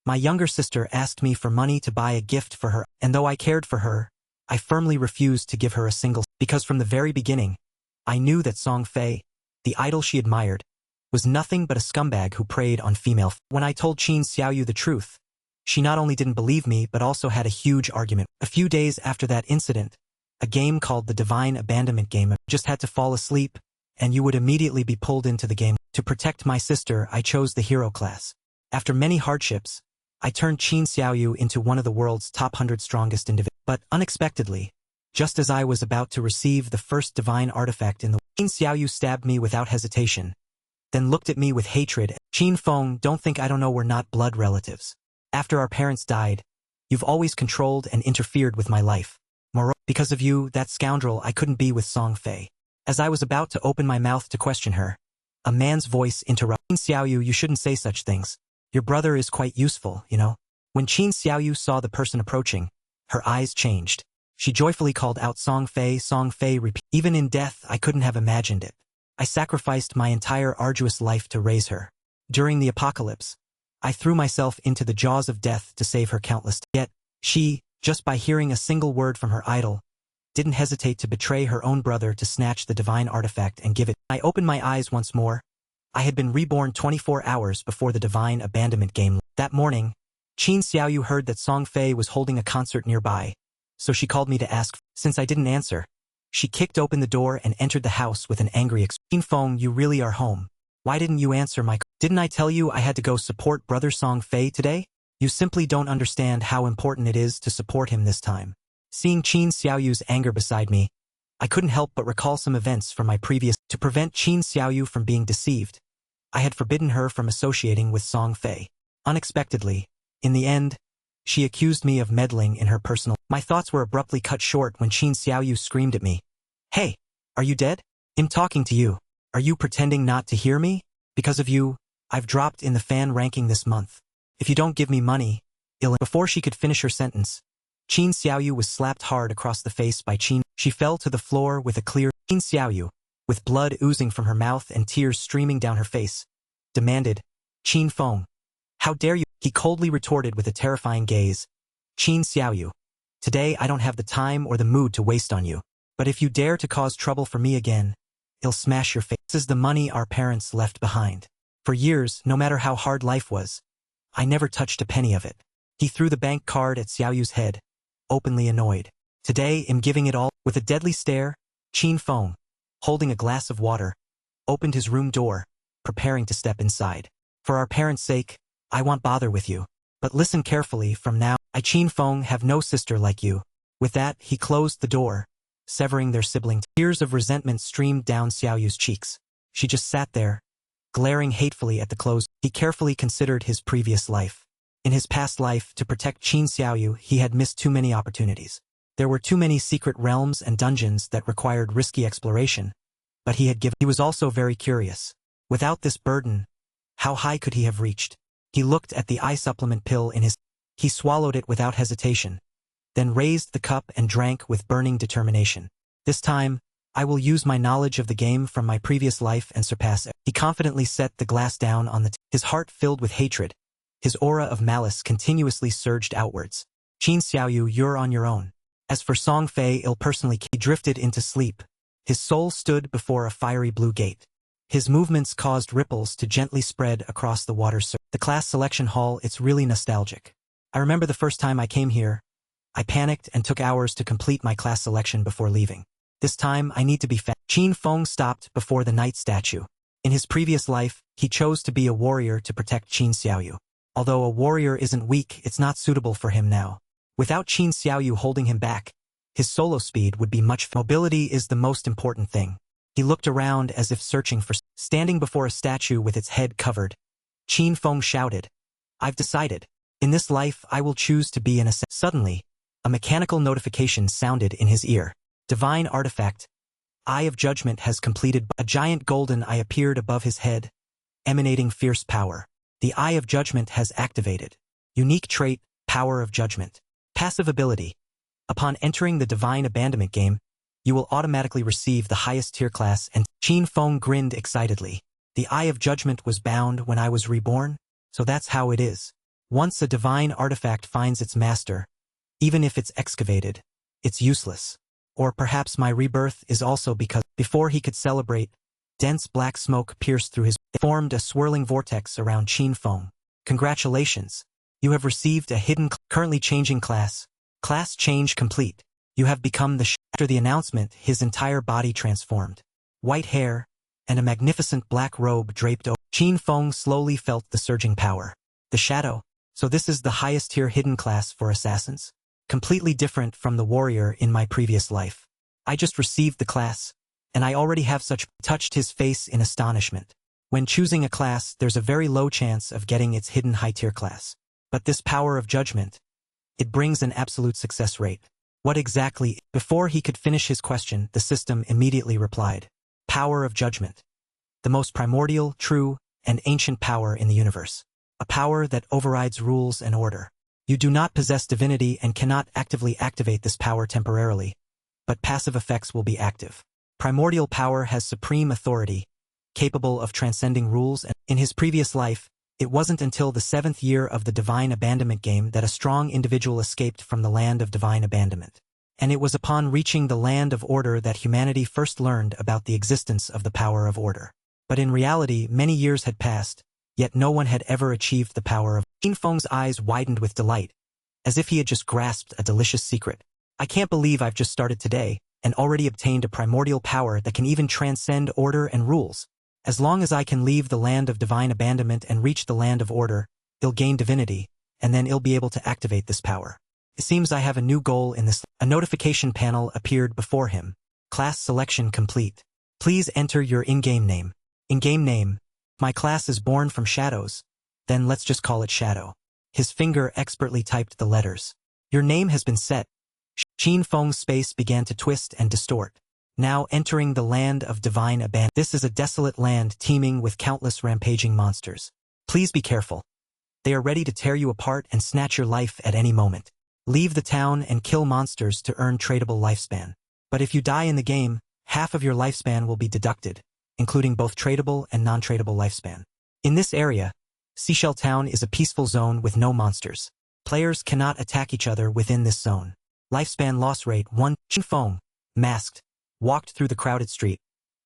My younger sister asked me for money to buy a gift for her, and though I cared for her, I firmly refused to give her a single, because from the very beginning, I knew that Song Fei, the idol she admired, was nothing but a scumbag who preyed on female. When I told Qin Xiaoyu the truth, she not only didn't believe me but also had a huge argument. A few days after that incident, a game called the Divine Abandonment Game just had to fall asleep, and you would immediately be pulled into the game. To protect my sister, I chose the hero class. After many hardships, I turned Qin Xiaoyu into one of the world's top 100 strongest individuals. But unexpectedly, just as I was about to receive the first divine artifact in the Qin Xiaoyu stabbed me without hesitation, then looked at me with hatred. Qin Feng, don't think I don't know we're not blood relatives. After our parents died, you've always controlled and interfered with my life. Moreover, because of you, that scoundrel, I couldn't be with Song Fei. As I was about to open my mouth to question her, a man's voice interrupted. Qin Xiaoyu, you shouldn't say such things. Your brother is quite useful, you know. When Qin Xiaoyu saw the person approaching, her eyes changed. She joyfully called out Song Fei, repeat. Even in death, I couldn't have imagined it. I sacrificed my entire arduous life to raise her. During the apocalypse, I threw myself into the jaws of death to save her countless. Yet, she, just by hearing a single word from her idol, didn't hesitate to betray her own brother to snatch the divine artifact and give it. I opened my eyes once more. I had been reborn 24 hours before the divine abandonment game. That morning, Qin Xiaoyu heard that Song Fei was holding a concert nearby, so she called me to ask. Since I didn't answer, she kicked open the door and entered the house with an angry expression. Qin Feng, you really are home. Why didn't you answer my call? Didn't I tell you I had to go support brother Song Fei today? You simply don't understand how important it is to support him this time. Seeing Qin Xiaoyu's anger beside me, I couldn't help but recall some events from my previous. To prevent Qin Xiaoyu from being deceived, I had forbidden her from associating with Song Fei. Unexpectedly, in the end, she accused me of meddling in her personal. My thoughts were abruptly cut short when Qin Xiaoyu screamed at me. Hey, are you dead? I'm talking to you. Are you pretending not to hear me? Because of you, I've dropped in the fan ranking this month. If you don't give me money, Before she could finish her sentence, Qin Xiaoyu was slapped hard across the face by Qin. She fell to the floor with a clear. Qin Xiaoyu, with blood oozing from her mouth and tears streaming down her face, demanded, Qin Feng, how dare you? He coldly retorted with a terrifying gaze. Qin Xiaoyu, today I don't have the time or the mood to waste on you. But if you dare to cause trouble for me again, I'll smash your face. This is the money our parents left behind. For years, no matter how hard life was, I never touched a penny of it. He threw the bank card at Xiaoyu's head, openly annoyed. Today I'm giving it all. With a deadly stare, Qin Feng, holding a glass of water, opened his room door, preparing to step inside. For our parents' sake, I won't bother with you. But listen carefully from now. I, Qin Feng, have no sister like you. With that, he closed the door, severing their sibling. Tears of resentment streamed down Xiaoyu's cheeks. She just sat there, glaring hatefully at the closed. He carefully considered his previous life. In his past life, to protect Qin Xiaoyu, he had missed too many opportunities. There were too many secret realms and dungeons that required risky exploration, but he was also very curious. Without this burden, how high could he have reached? He looked at the eye supplement pill in his. He swallowed it without hesitation, then raised the cup and drank with burning determination. This time, I will use my knowledge of the game from my previous life and surpass it. He confidently set the glass down on the his heart filled with hatred. His aura of malice continuously surged outwards. Qin Xiaoyu, you're on your own. As for Song Fei, he drifted into sleep. His soul stood before a fiery blue gate. His movements caused ripples to gently spread across the water surface. The class selection hall, it's really nostalgic. I remember the first time I came here. I panicked and took hours to complete my class selection before leaving. This time, I need to be fast. Qin Feng stopped before the knight statue. In his previous life, he chose to be a warrior to protect Qin Xiaoyu. Although a warrior isn't weak, it's not suitable for him now. Without Qin Xiaoyu holding him back, his solo speed would be much. Mobility is the most important thing. He looked around as if searching for. Standing before a statue with its head covered, Qin Feng shouted, I've decided. In this life, I will choose to be an assassin. Suddenly, a mechanical notification sounded in his ear. Divine artifact. Eye of Judgment has completed. A giant golden eye appeared above his head, emanating fierce power. The Eye of Judgment has activated. Unique trait, Power of Judgment. Passive ability. Upon entering the Divine Abandonment game, you will automatically receive the highest tier class and Qin Feng grinned excitedly. The Eye of Judgment was bound when I was reborn, so that's how it is. Once a divine artifact finds its master, even if it's excavated, it's useless. Or perhaps my rebirth is also because, before he could celebrate, dense black smoke pierced through his, formed a swirling vortex around Qin Feng. Congratulations. You have received a hidden, currently changing class. Class change complete. You have become the After the announcement, his entire body transformed. White hair, and a magnificent black robe draped over. Qin Feng slowly felt the surging power. The shadow. So this is the highest tier hidden class for assassins? Completely different from the warrior in my previous life. I just received the class, and I already have such. Touched his face in astonishment. When choosing a class, there's a very low chance of getting its hidden high-tier class. But this power of judgment, it brings an absolute success rate. What exactly? Before he could finish his question, the system immediately replied. Power of judgment. The most primordial, true, and ancient power in the universe. A power that overrides rules and order. You do not possess divinity and cannot actively activate this power temporarily, but passive effects will be active. Primordial power has supreme authority, capable of transcending rules, and in his previous life, it wasn't until the 7th year of the Divine Abandonment game that a strong individual escaped from the land of divine abandonment. And it was upon reaching the land of order that humanity first learned about the existence of the power of order. But in reality, many years had passed, yet no one had ever achieved the power of. Qin Feng's eyes widened with delight, as if he had just grasped a delicious secret. I can't believe I've just started today, and already obtained a primordial power that can even transcend order and rules. As long as I can leave the land of divine abandonment and reach the land of order, I'll gain divinity, and then I'll be able to activate this power. It seems I have a new goal in this. A notification panel appeared before him. Class selection complete. Please enter your in-game name. In-game name. My class is born from shadows. Then let's just call it Shadow. His finger expertly typed the letters. Your name has been set. Qin Feng's space began to twist and distort. Now entering the land of divine abandonment. This is a desolate land teeming with countless rampaging monsters. Please be careful. They are ready to tear you apart and snatch your life at any moment. Leave the town and kill monsters to earn tradable lifespan. But if you die in the game, half of your lifespan will be deducted, including both tradable and non-tradable lifespan. In this area, Seashell Town is a peaceful zone with no monsters. Players cannot attack each other within this zone. Lifespan loss rate 1. Qin Feng, masked, walked through the crowded street,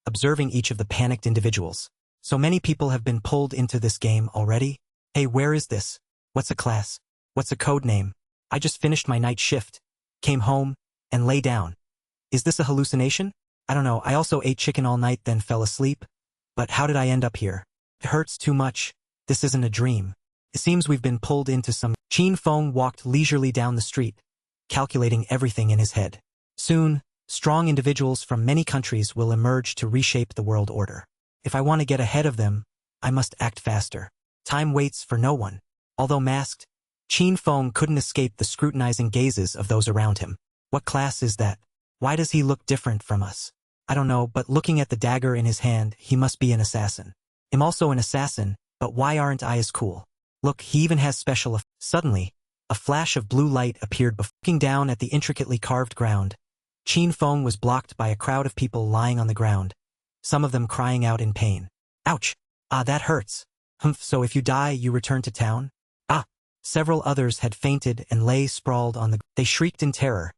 observing each of the panicked individuals. So many people have been pulled into this game already? Hey, where is this? What's a class? What's a code name? I just finished my night shift, came home, and lay down. Is this a hallucination? I don't know, I also ate chicken all night then fell asleep. But how did I end up here? It hurts too much. This isn't a dream. It seems we've been pulled into some. Qin Feng walked leisurely down the street, calculating everything in his head. Soon, strong individuals from many countries will emerge to reshape the world order. If I want to get ahead of them, I must act faster. Time waits for no one. Although masked, Qin Feng couldn't escape the scrutinizing gazes of those around him. What class is that? Why does he look different from us? I don't know, but looking at the dagger in his hand, he must be an assassin. I'm also an assassin, but why aren't I as cool? Look, he even has special. Suddenly, a flash of blue light appeared before. Looking down at the intricately carved ground, Qin Feng was blocked by a crowd of people lying on the ground, some of them crying out in pain. Ouch! Ah, that hurts. Humph, so if you die, you return to town? Ah! Several others had fainted and lay sprawled on the. They shrieked in terror,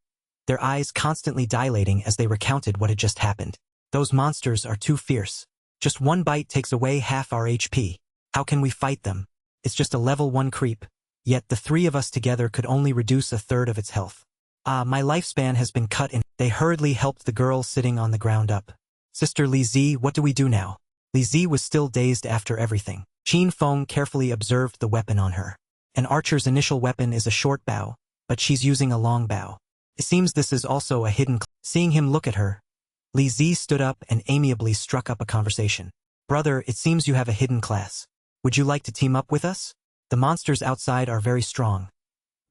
their eyes constantly dilating as they recounted what had just happened. Those monsters are too fierce. Just one bite takes away half our HP. How can we fight them? It's just a level 1 creep, yet the 3 of us together could only reduce a third of its health. Ah, my lifespan has been cut in. They hurriedly helped the girl sitting on the ground up. Sister Li Zi, what do we do now? Li Zi was still dazed after everything. Qin Feng carefully observed the weapon on her. An archer's initial weapon is a short bow, but she's using a long bow. It seems this is also a hidden. Seeing him look at her, Li Zi stood up and amiably struck up a conversation. Brother, it seems you have a hidden class. Would you like to team up with us? The monsters outside are very strong.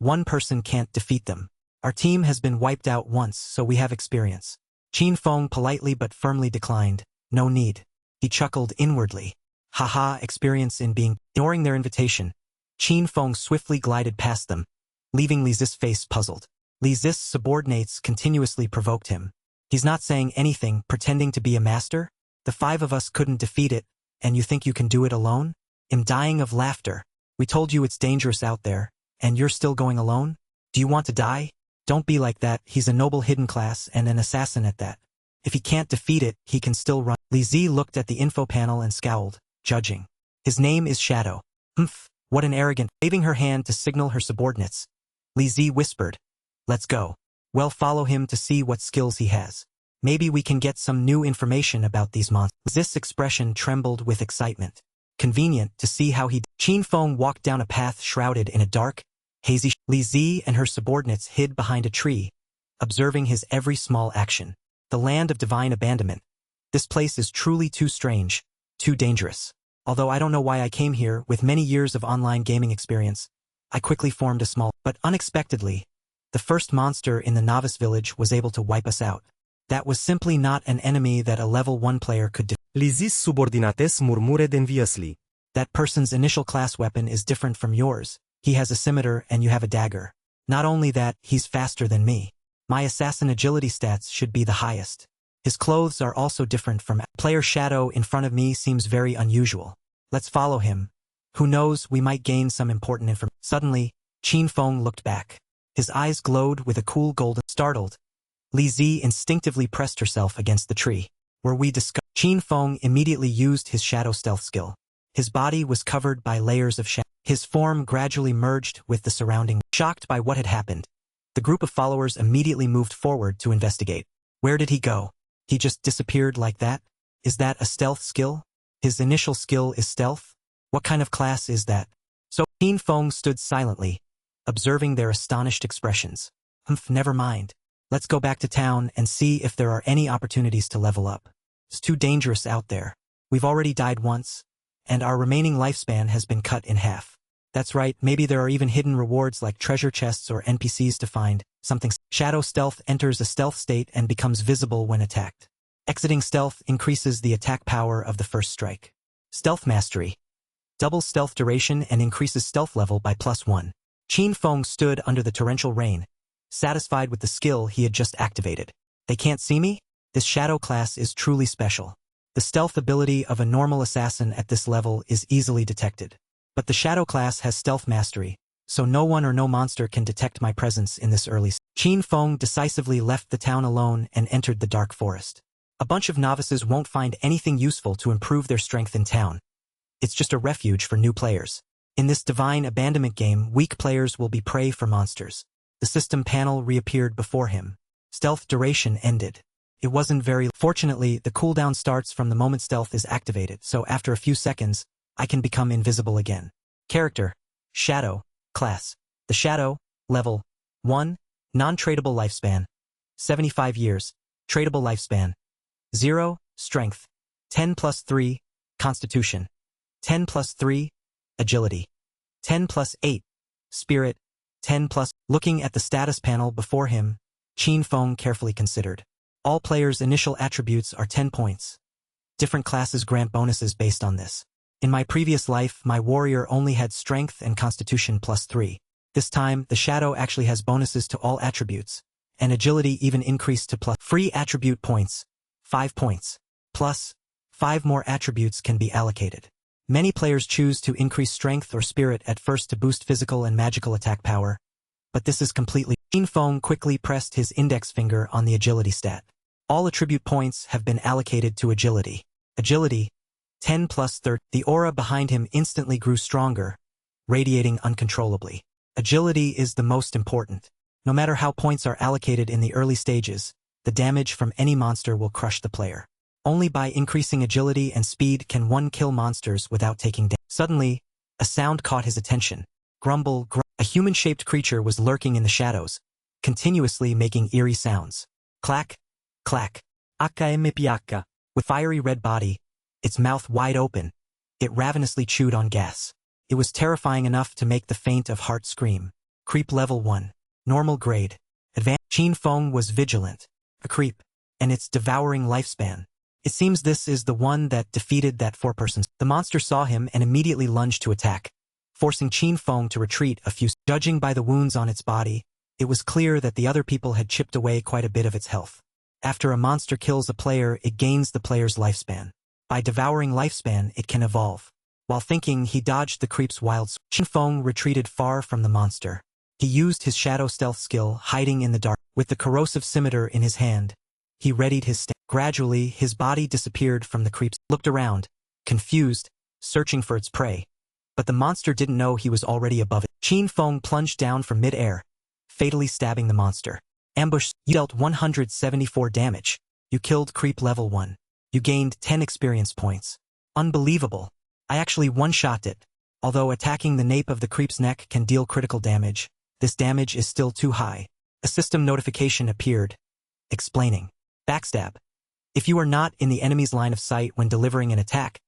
One person can't defeat them. Our team has been wiped out once, so we have experience. Qin Feng politely but firmly declined. No need. He chuckled inwardly. Haha, experience in being. Ignoring their invitation, Qin Feng swiftly glided past them, leaving Li Zi's face puzzled. Li Zi's subordinates continuously provoked him. He's not saying anything, pretending to be a master? The 5 of us couldn't defeat it, and you think you can do it alone? I'm dying of laughter. We told you it's dangerous out there, and you're still going alone? Do you want to die? Don't be like that, he's a noble hidden class and an assassin at that. If he can't defeat it, he can still run. Li Zi looked at the info panel and scowled, judging. His name is Shadow. Humph, what an arrogant. Waving her hand to signal her subordinates, Li Zi whispered, let's go. Well, follow him to see what skills he has. Maybe we can get some new information about these monsters. Zi's expression trembled with excitement. Convenient to see how he. Qin Feng walked down a path shrouded in a dark, hazy. Li Zi and her subordinates hid behind a tree, observing his every small action. The land of divine abandonment. This place is truly too strange, too dangerous. Although I don't know why I came here, with many years of online gaming experience, I quickly formed a small. But unexpectedly, the first monster in the novice village was able to wipe us out. That was simply not an enemy that a level 1 player could defeat. Li Zi's subordinates murmură enviously. That person's initial class weapon is different from yours. He has a scimitar and you have a dagger. Not only that, he's faster than me. My assassin agility stats should be the highest. His clothes are also different from player Shadow in front of me seems very unusual. Let's follow him. Who knows, we might gain some important information. Suddenly, Qin Feng looked back. His eyes glowed with a cool golden. Startled, Li Zi instinctively pressed herself against the tree. Where we discovered. Qin Feng immediately used his shadow stealth skill. His body was covered by layers of shadow. His form gradually merged with the surrounding. Shocked by what had happened, the group of followers immediately moved forward to investigate. Where did he go? He just disappeared like that? Is that a stealth skill? His initial skill is stealth? What kind of class is that? So Qin Feng stood silently, observing their astonished expressions. Humph, never mind. Let's go back to town and see if there are any opportunities to level up. It's too dangerous out there. We've already died once, and our remaining lifespan has been cut in half. That's right, maybe there are even hidden rewards like treasure chests or NPCs to find, something. Shadow Stealth enters a stealth state and becomes visible when attacked. Exiting stealth increases the attack power of the first strike. Stealth Mastery doubles stealth duration and increases stealth level by +1. Qin Feng stood under the torrential rain, satisfied with the skill he had just activated. They can't see me? This shadow class is truly special. The stealth ability of a normal assassin at this level is easily detected. But the shadow class has stealth mastery, so no one or no monster can detect my presence in this early. Qin Feng decisively left the town alone and entered the dark forest. A bunch of novices won't find anything useful to improve their strength in town. It's just a refuge for new players. In this divine abandonment game, weak players will be prey for monsters. The system panel reappeared before him. Stealth duration ended. It wasn't very. Fortunately, the cooldown starts from the moment stealth is activated, so after a few seconds, I can become invisible again. Character: Shadow. Class: The Shadow. Level: 1. Non-tradable lifespan: 75 years. Tradable lifespan: 0. Strength: 10 + 3. Constitution: 10 + 3. Agility: 10 + 8. Spirit: 10 +. Looking at the status panel before him, Qin Feng carefully considered. All players' initial attributes are 10 points. Different classes grant bonuses based on this. In my previous life, my warrior only had strength and constitution +3. This time, the shadow actually has bonuses to all attributes, and agility even increased to +. Free attribute points: 5 points. Plus, 5 more attributes can be allocated. Many players choose to increase strength or spirit at first to boost physical and magical attack power, but this is completely. Qin Feng quickly pressed his index finger on the agility stat. All attribute points have been allocated to agility. Agility: 10 + 30. The aura behind him instantly grew stronger, radiating uncontrollably. Agility is the most important. No matter how points are allocated in the early stages, the damage from any monster will crush the player. Only by increasing agility and speed can one kill monsters without taking damage. Suddenly, a sound caught his attention. Grumble, a human-shaped creature was lurking in the shadows, continuously making eerie sounds. Clack, clack. ActionToon. With fiery red body, its mouth wide open, it ravenously chewed on gas. It was terrifying enough to make the faint of heart scream. Creep level 1. Normal grade. Advanced. Qin Feng was vigilant. A creep. And its devouring lifespan. It seems this is the one that defeated that 4-person. The monster saw him and immediately lunged to attack, forcing Qin Feng to retreat a few. Judging by the wounds on its body, it was clear that the other people had chipped away quite a bit of its health. After a monster kills a player, it gains the player's lifespan. By devouring lifespan, it can evolve. While thinking, he dodged the creep's wild swing. Qin Feng retreated far from the monster. He used his shadow stealth skill, hiding in the dark. With the corrosive scimitar in his hand, he readied his stand. Gradually, his body disappeared from the creep's. Looked around, confused, searching for its prey. But the monster didn't know he was already above it. Qin Feng plunged down from mid-air, fatally stabbing the monster. Ambush. You dealt 174 damage. You killed creep level 1. You gained 10 experience points. Unbelievable. I actually one-shot it. Although attacking the nape of the creep's neck can deal critical damage, this damage is still too high. A system notification appeared, explaining. Backstab. If you are not in the enemy's line of sight when delivering an attack,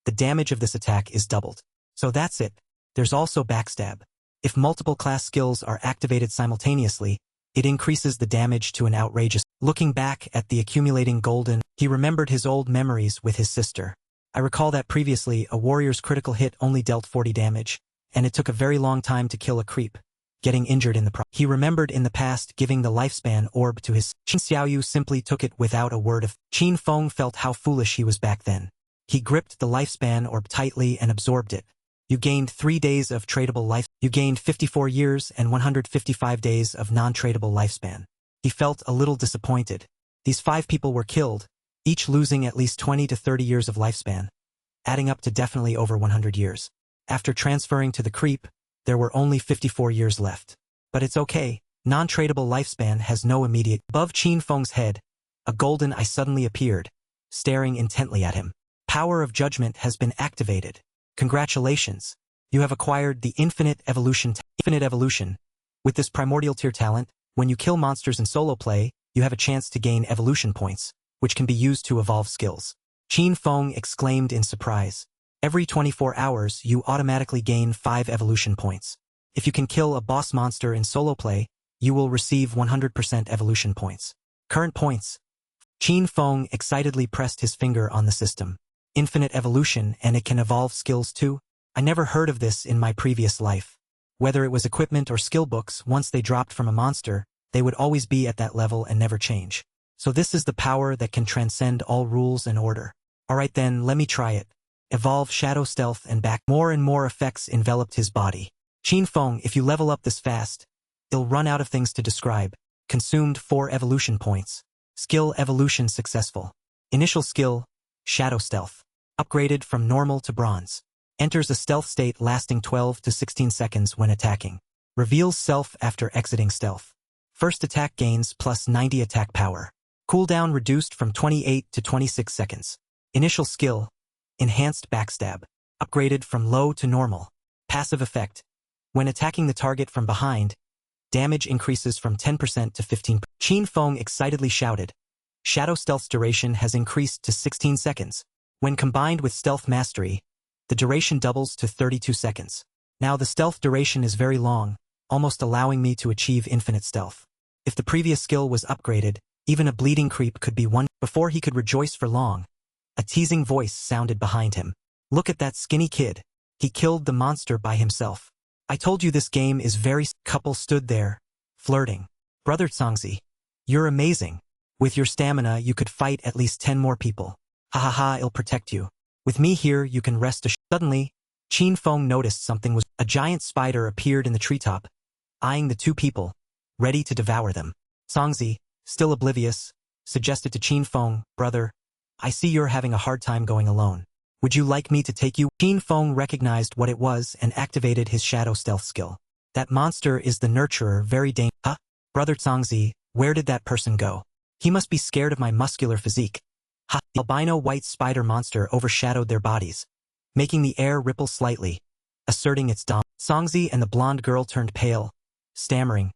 the damage of this attack is doubled. So that's it. There's also backstab. If multiple class skills are activated simultaneously, it increases the damage to an outrageous. Looking back at the accumulating golden, he remembered his old memories with his sister. I recall that previously a warrior's critical hit only dealt 40 damage, and it took a very long time to kill a creep, getting injured in the process. He remembered in the past giving the lifespan orb to his. Qin Xiaoyu simply took it without a word of. Qin Feng felt how foolish he was back then. He gripped the lifespan orb tightly and absorbed it. You gained 3 days of tradable life. You gained 54 years and 155 days of non-tradable lifespan. He felt a little disappointed. These 5 people were killed, each losing at least 20 to 30 years of lifespan, adding up to definitely over 100 years. After transferring to the creep, there were only 54 years left. But it's okay, non-tradable lifespan has no immediate. Above Qin Feng's head, a golden eye suddenly appeared, staring intently at him. Power of Judgment has been activated. Congratulations. You have acquired the Infinite Evolution. Infinite Evolution. With this primordial tier talent, when you kill monsters in solo play, you have a chance to gain evolution points, which can be used to evolve skills. Qin Feng exclaimed in surprise. Every 24 hours, you automatically gain 5 evolution points. If you can kill a boss monster in solo play, you will receive 100% evolution points. Current points. Qin Feng excitedly pressed his finger on the system. Infinite evolution, and it can evolve skills too? I never heard of this in my previous life. Whether it was equipment or skill books, once they dropped from a monster, they would always be at that level and never change. So this is the power that can transcend all rules and order. Alright then, let me try it. Evolve Shadow Stealth and back. More and more effects enveloped his body. Qin Feng, if you level up this fast, you'll run out of things to describe. Consumed 4 evolution points. Skill evolution successful. Initial skill, Shadow Stealth. Upgraded from normal to bronze. Enters a stealth state lasting 12 to 16 seconds when attacking. Reveals self after exiting stealth. First attack gains plus 90 attack power. Cooldown reduced from 28 to 26 seconds. Initial skill, Enhanced Backstab. Upgraded from low to normal. Passive effect. When attacking the target from behind, damage increases from 10% to 15%. Qin Feng excitedly shouted. Shadow Stealth's duration has increased to 16 seconds. When combined with Stealth Mastery, the duration doubles to 32 seconds. Now the stealth duration is very long, almost allowing me to achieve infinite stealth. If the previous skill was upgraded, even a bleeding creep could be one. Before he could rejoice for long, a teasing voice sounded behind him. Look at that skinny kid. He killed the monster by himself. I told you this game is very. Couple stood there, flirting. Brother Zhangzi, you're amazing. With your stamina you could fight at least 10 more people. Ha ha ha, I'll protect you. With me here you can rest assured. Suddenly, Qin Feng noticed something was. A giant spider appeared in the treetop, eyeing the 2 people, ready to devour them. Zhangzi, still oblivious, suggested to Qin Feng, brother, I see you're having a hard time going alone. Would you like me to take you? Qin Feng recognized what it was and activated his shadow stealth skill. That monster is the nurturer, very dangerous. Huh? Brother Zhangzi, where did that person go? He must be scared of my muscular physique. Ha! The albino white spider monster overshadowed their bodies, making the air ripple slightly, asserting its dominance. Zhangzi and the blonde girl turned pale, stammering.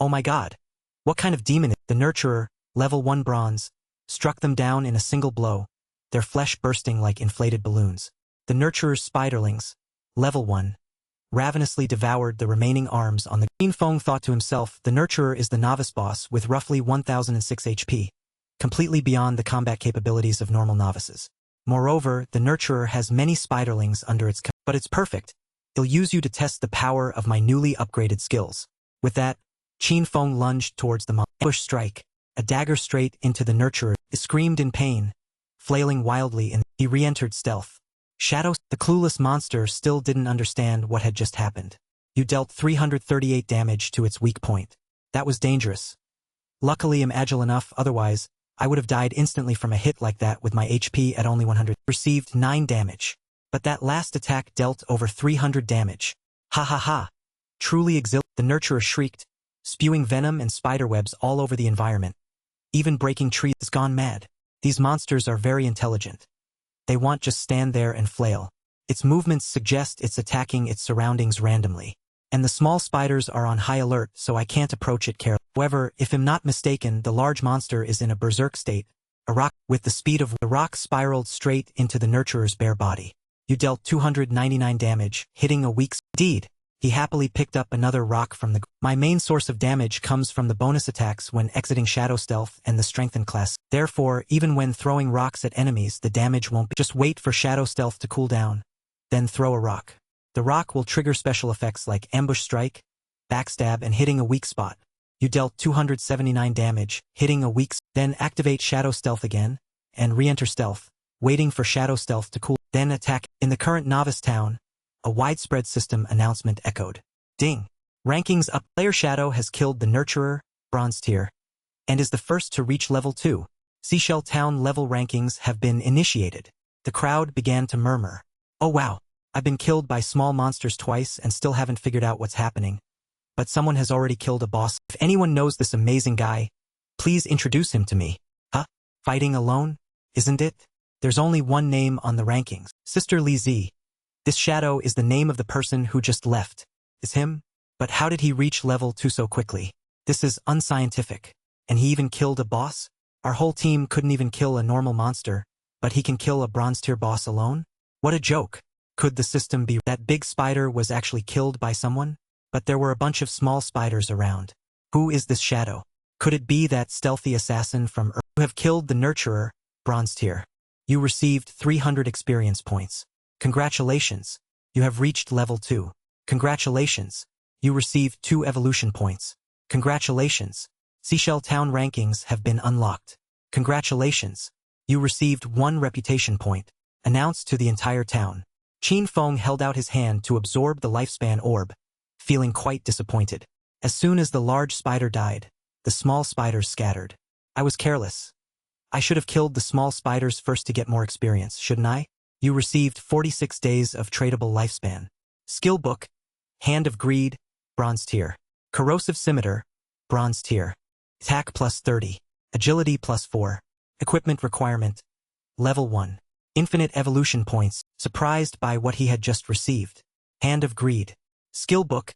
Oh my god! What kind of demon is the nurturer, level 1 bronze, struck them down in a single blow, their flesh bursting like inflated balloons. The nurturer's spiderlings, level 1, ravenously devoured the remaining arms on the. Qin Feng thought to himself, the nurturer is the novice boss with roughly 1006 HP. Completely beyond the combat capabilities of normal novices. Moreover, the nurturer has many spiderlings under its but it's perfect. It'll use you to test the power of my newly upgraded skills. With that, Qin Feng lunged towards the ambush strike, a dagger straight into the nurturer. It screamed in pain, flailing wildly, and he re-entered stealth. The clueless monster still didn't understand what had just happened. You dealt 338 damage to its weak point. That was dangerous. Luckily I'm agile enough, otherwise, I would have died instantly from a hit like that with my HP at only 100. Received 9 damage. But that last attack dealt over 300 damage. Ha ha ha. Truly exhilarating. The nurturer shrieked, spewing venom and spiderwebs all over the environment. Even breaking trees has gone mad. These monsters are very intelligent. They won't just stand there and flail. Its movements suggest it's attacking its surroundings randomly. And the small spiders are on high alert, so I can't approach it carefully. However, if I'm not mistaken, the large monster is in a berserk state. A rock, with the speed of the rock, spiraled straight into the nurturer's bare body. You dealt 299 damage, hitting a weak. Indeed, he happily picked up another rock from the. My main source of damage comes from the bonus attacks when exiting Shadow Stealth and the Strengthened class. Therefore, even when throwing rocks at enemies, the damage won't be. Just wait for Shadow Stealth to cool down. Then throw a rock. The rock will trigger special effects like Ambush Strike, Backstab, and hitting a weak spot. You dealt 279 damage, hitting a weak. Then activate Shadow Stealth again, and re-enter Stealth, waiting for Shadow Stealth to cool. Then attack. In the current Novice Town, a widespread system announcement echoed. Ding! Rankings up. Player Shadow has killed the Nurturer, Bronze Tier, and is the first to reach level 2. Seashell Town level rankings have been initiated. The crowd began to murmur. Oh wow, I've been killed by small monsters twice and still haven't figured out what's happening. But someone has already killed a boss. If anyone knows this amazing guy, please introduce him to me. Huh? Fighting alone? Isn't it? There's only one name on the rankings. Sister Lee Z. This shadow is the name of the person who just left. Is him? But how did he reach level 2 so quickly? This is unscientific. And he even killed a boss? Our whole team couldn't even kill a normal monster, but he can kill a bronze tier boss alone? What a joke. Could the system be that big spider was actually killed by someone? But there were a bunch of small spiders around. Who is this shadow? Could it be that stealthy assassin from Earth? You have killed the Nurturer, Bronze Tier. You received 300 experience points. Congratulations. You have reached level 2. Congratulations. You received 2 evolution points. Congratulations. Seashell Town rankings have been unlocked. Congratulations. You received 1 reputation point. Announced to the entire town. Qin Feng held out his hand to absorb the lifespan orb, feeling quite disappointed. As soon as the large spider died, the small spiders scattered. I was careless. I should have killed the small spiders first to get more experience, shouldn't I? You received 46 days of tradable lifespan. Skill book, Hand of Greed, Bronze Tier. Corrosive Scimitar, Bronze Tier. Attack plus 30. Agility plus 4. Equipment requirement, Level 1. Infinite evolution points, surprised by what he had just received. Hand of Greed. Skill book,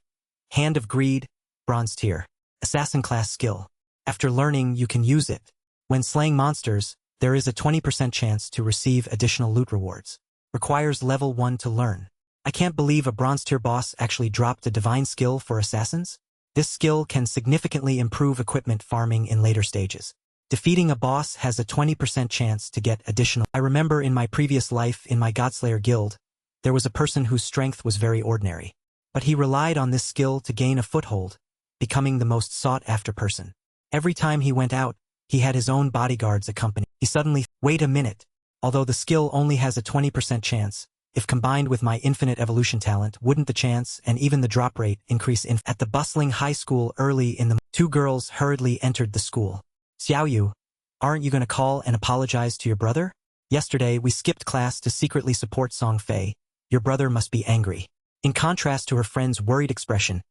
Hand of Greed, Bronze Tier. Assassin class skill. After learning, you can use it. When slaying monsters, there is a 20% chance to receive additional loot rewards. Requires level 1 to learn. I can't believe a bronze tier boss actually dropped a divine skill for assassins. This skill can significantly improve equipment farming in later stages. Defeating a boss has a 20% chance to get additional. I remember in my previous life in my Godslayer guild, there was a person whose strength was very ordinary. But he relied on this skill to gain a foothold, becoming the most sought-after person. Every time he went out, he had his own bodyguards accompany. He suddenly, wait a minute. Although the skill only has a 20% chance, if combined with my infinite evolution talent, wouldn't the chance and even the drop rate increase at the bustling high school early in the 2 girls hurriedly entered the school. Xiaoyu, aren't you going to call and apologize to your brother? Yesterday, we skipped class to secretly support Song Fei. Your brother must be angry. In contrast to her friend's worried expression,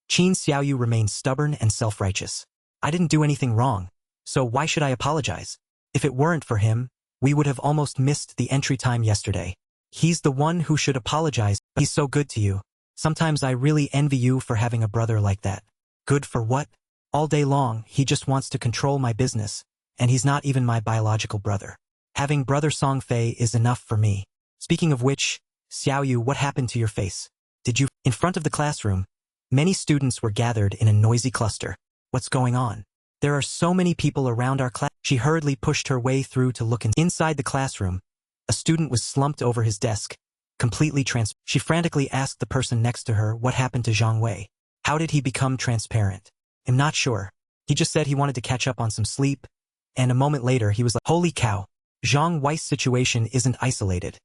Qin Xiaoyu remained stubborn and self-righteous. I didn't do anything wrong, so why should I apologize? If it weren't for him, we would have almost missed the entry time yesterday. He's the one who should apologize. He's so good to you. Sometimes I really envy you for having a brother like that. Good for what? All day long, he just wants to control my business, and he's not even my biological brother. Having brother Song Fei is enough for me. Speaking of which, Xiaoyu, what happened to your face? Did you? In front of the classroom, many students were gathered in a noisy cluster. What's going on? There are so many people around our class. She hurriedly pushed her way through to look inside the classroom. A student was slumped over his desk, completely She frantically asked the person next to her what happened to Zhang Wei. How did he become transparent? I'm not sure. He just said he wanted to catch up on some sleep, and a moment later he was like, holy cow, Zhang Wei's situation isn't isolated.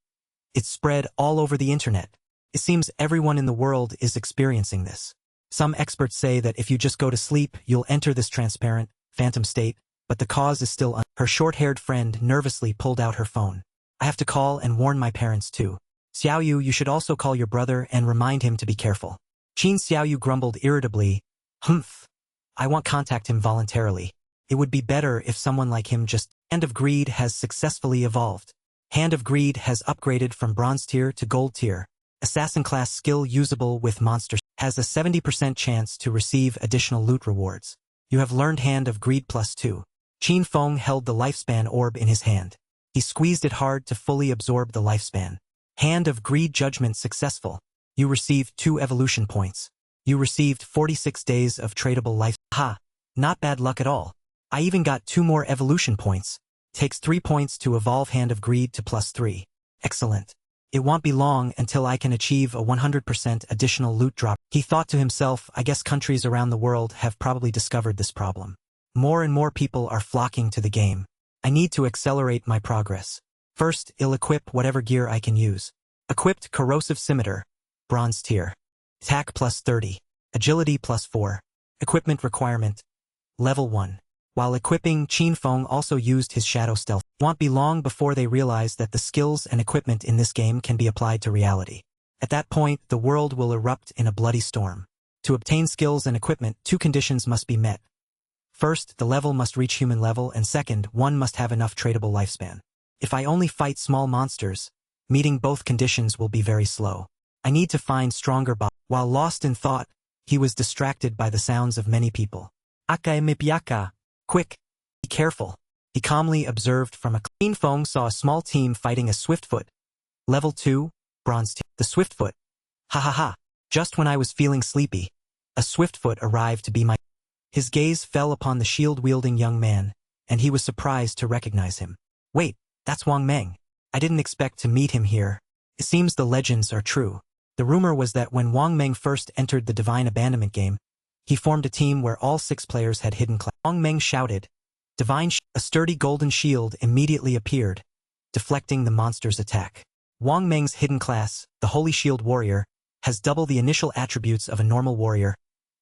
It spread all over the internet. It seems everyone in the world is experiencing this. Some experts say that if you just go to sleep, you'll enter this transparent, phantom state, but the cause is still Her short-haired friend nervously pulled out her phone. I have to call and warn my parents too. Xiaoyu, you should also call your brother and remind him to be careful. Qin Xiaoyu grumbled irritably. Humph. I won't contact him voluntarily. It would be better if someone like him just... Hand of Greed has successfully evolved. Hand of Greed has upgraded from bronze tier to gold tier. Assassin class skill usable with monsters. Has a 70% chance to receive additional loot rewards. You have learned Hand of Greed +2. Qin Feng held the lifespan orb in his hand. He squeezed it hard to fully absorb the lifespan. Hand of Greed Judgment successful. You received 2 evolution points. You received 46 days of tradable life. Ha! Not bad luck at all. I even got 2 more evolution points. Takes 3 points to evolve Hand of Greed to +3. Excellent. It won't be long until I can achieve a 100% additional loot drop. He thought to himself, I guess countries around the world have probably discovered this problem. More and more people are flocking to the game. I need to accelerate my progress. First, I'll equip whatever gear I can use. Equipped Corrosive Scimitar, bronze tier. Attack +30. Agility +4. Equipment requirement. Level 1. While equipping, Qin Feng also used his Shadow Stealth. It won't be long before they realize that the skills and equipment in this game can be applied to reality. At that point, the world will erupt in a bloody storm. To obtain skills and equipment, 2 conditions must be met. First, the level must reach human level, and second, one must have enough tradable lifespan. If I only fight small monsters, meeting both conditions will be very slow. I need to find stronger boss. While lost in thought, he was distracted by the sounds of many people. ActionToon. Quick! Be careful! He calmly observed from a... Qin Feng saw a small team fighting a Swiftfoot. Level 2, bronze tier. The Swiftfoot. Ha ha ha! Just when I was feeling sleepy, a Swiftfoot arrived to be my... His gaze fell upon the shield-wielding young man, and he was surprised to recognize him. Wait, that's Wang Meng. I didn't expect to meet him here. It seems the legends are true. The rumor was that when Wang Meng first entered the Divine Abandonment game, he formed a team where all 6 players had hidden class. Wang Meng shouted. A sturdy golden shield immediately appeared, deflecting the monster's attack. Wang Meng's hidden class, the Holy Shield Warrior, has double the initial attributes of a normal warrior,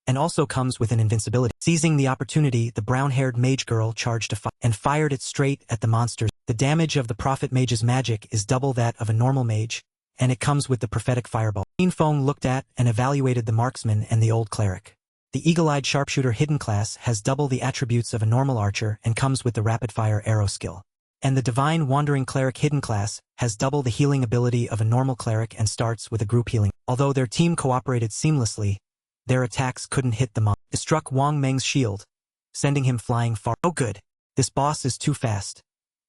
and also comes with an invincibility. Seizing the opportunity, the brown-haired mage girl charged and fired it straight at the monster. The damage of the Prophet Mage's magic is double that of a normal mage, and it comes with the prophetic fireball. Qin Feng looked at and evaluated the marksman and the old cleric. The eagle-eyed sharpshooter hidden class has double the attributes of a normal archer and comes with the rapid-fire arrow skill. And the divine wandering cleric hidden class has double the healing ability of a normal cleric and starts with a group healing. Although their team cooperated seamlessly, their attacks couldn't hit the monster. It struck Wang Meng's shield, sending him flying far. Oh good, this boss is too fast.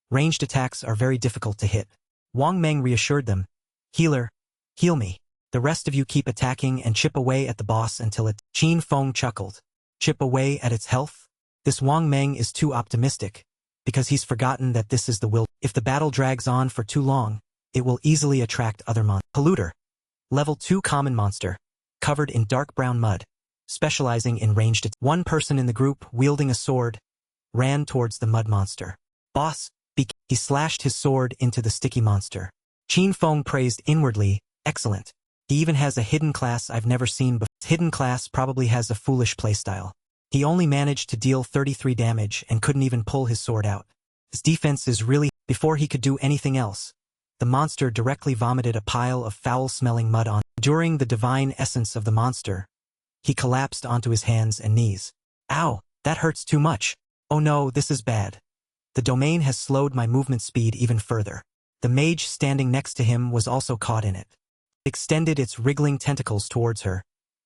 Ranged attacks are very difficult to hit. Wang Meng reassured them. Healer, heal me. The rest of you keep attacking and chip away at the boss until it... Qin Feng chuckled. Chip away at its health? This Wang Meng is too optimistic, because he's forgotten that this is the will. If the battle drags on for too long, it will easily attract other monsters. Polluter. Level 2 common monster, covered in dark brown mud, specializing in ranged attacks. One person in the group, wielding a sword, ran towards the mud monster. Boss, he slashed his sword into the sticky monster. Qin Feng praised inwardly, excellent. He even has a hidden class I've never seen before. His hidden class probably has a foolish playstyle. He only managed to deal 33 damage and couldn't even pull his sword out. His defense is really... Before he could do anything else, the monster directly vomited a pile of foul-smelling mud on. During the divine essence of the monster, he collapsed onto his hands and knees. Ow, that hurts too much. Oh no, this is bad. The domain has slowed my movement speed even further. The mage standing next to him was also caught in it. It extended its wriggling tentacles towards her,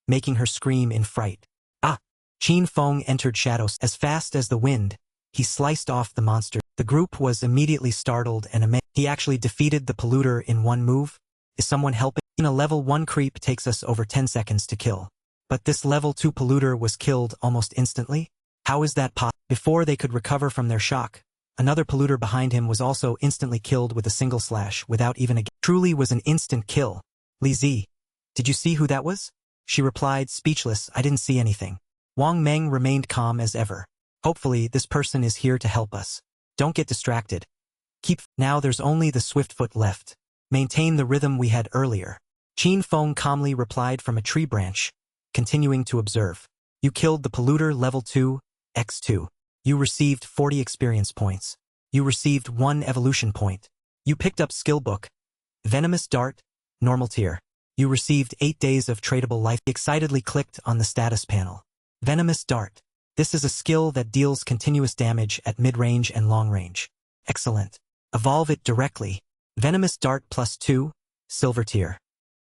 making her scream in fright. Ah! Qin Feng entered shadows. As fast as the wind, he sliced off the monster. The group was immediately startled and amazed. He actually defeated the polluter in one move? Is someone helping? In a level 1 creep takes us over 10 seconds to kill. But this level 2 polluter was killed almost instantly? How is that possible? Before they could recover from their shock, another polluter behind him was also instantly killed with a single slash without even a... Truly was an instant kill. Li Zi, did you see who that was? She replied, speechless, I didn't see anything. Wang Meng remained calm as ever. Hopefully, this person is here to help us. Don't get distracted. Now there's only the Swiftfoot left. Maintain the rhythm we had earlier. Qin Feng calmly replied from a tree branch, continuing to observe. You killed the polluter level 2, X2. You received 40 experience points. You received 1 evolution point. You picked up skill book. Venomous Dart, normal tier. You received 8 days of tradable life. He excitedly clicked on the status panel. Venomous Dart. This is a skill that deals continuous damage at mid-range and long-range. Excellent. Evolve it directly. Venomous Dart +2, silver tier.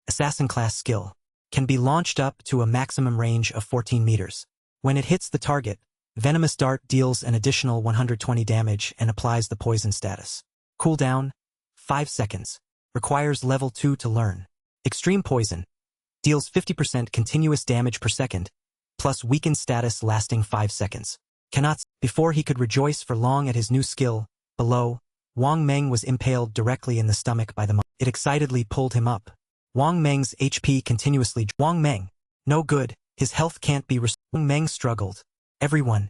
Assassin class skill. Can be launched up to a maximum range of 14 meters. When it hits the target, Venomous Dart deals an additional 120 damage and applies the poison status. Cooldown, 5 seconds. Requires level 2 to learn. Extreme Poison. Deals 50% continuous damage per second, plus weakened status lasting 5 seconds. Cannot. Before he could rejoice for long at his new skill, below, Wang Meng was impaled directly in the stomach by the monster. It excitedly pulled him up. Wang Meng's HP continuously. Wang Meng. No good, his health can't be restored. Wang Meng struggled. Everyone.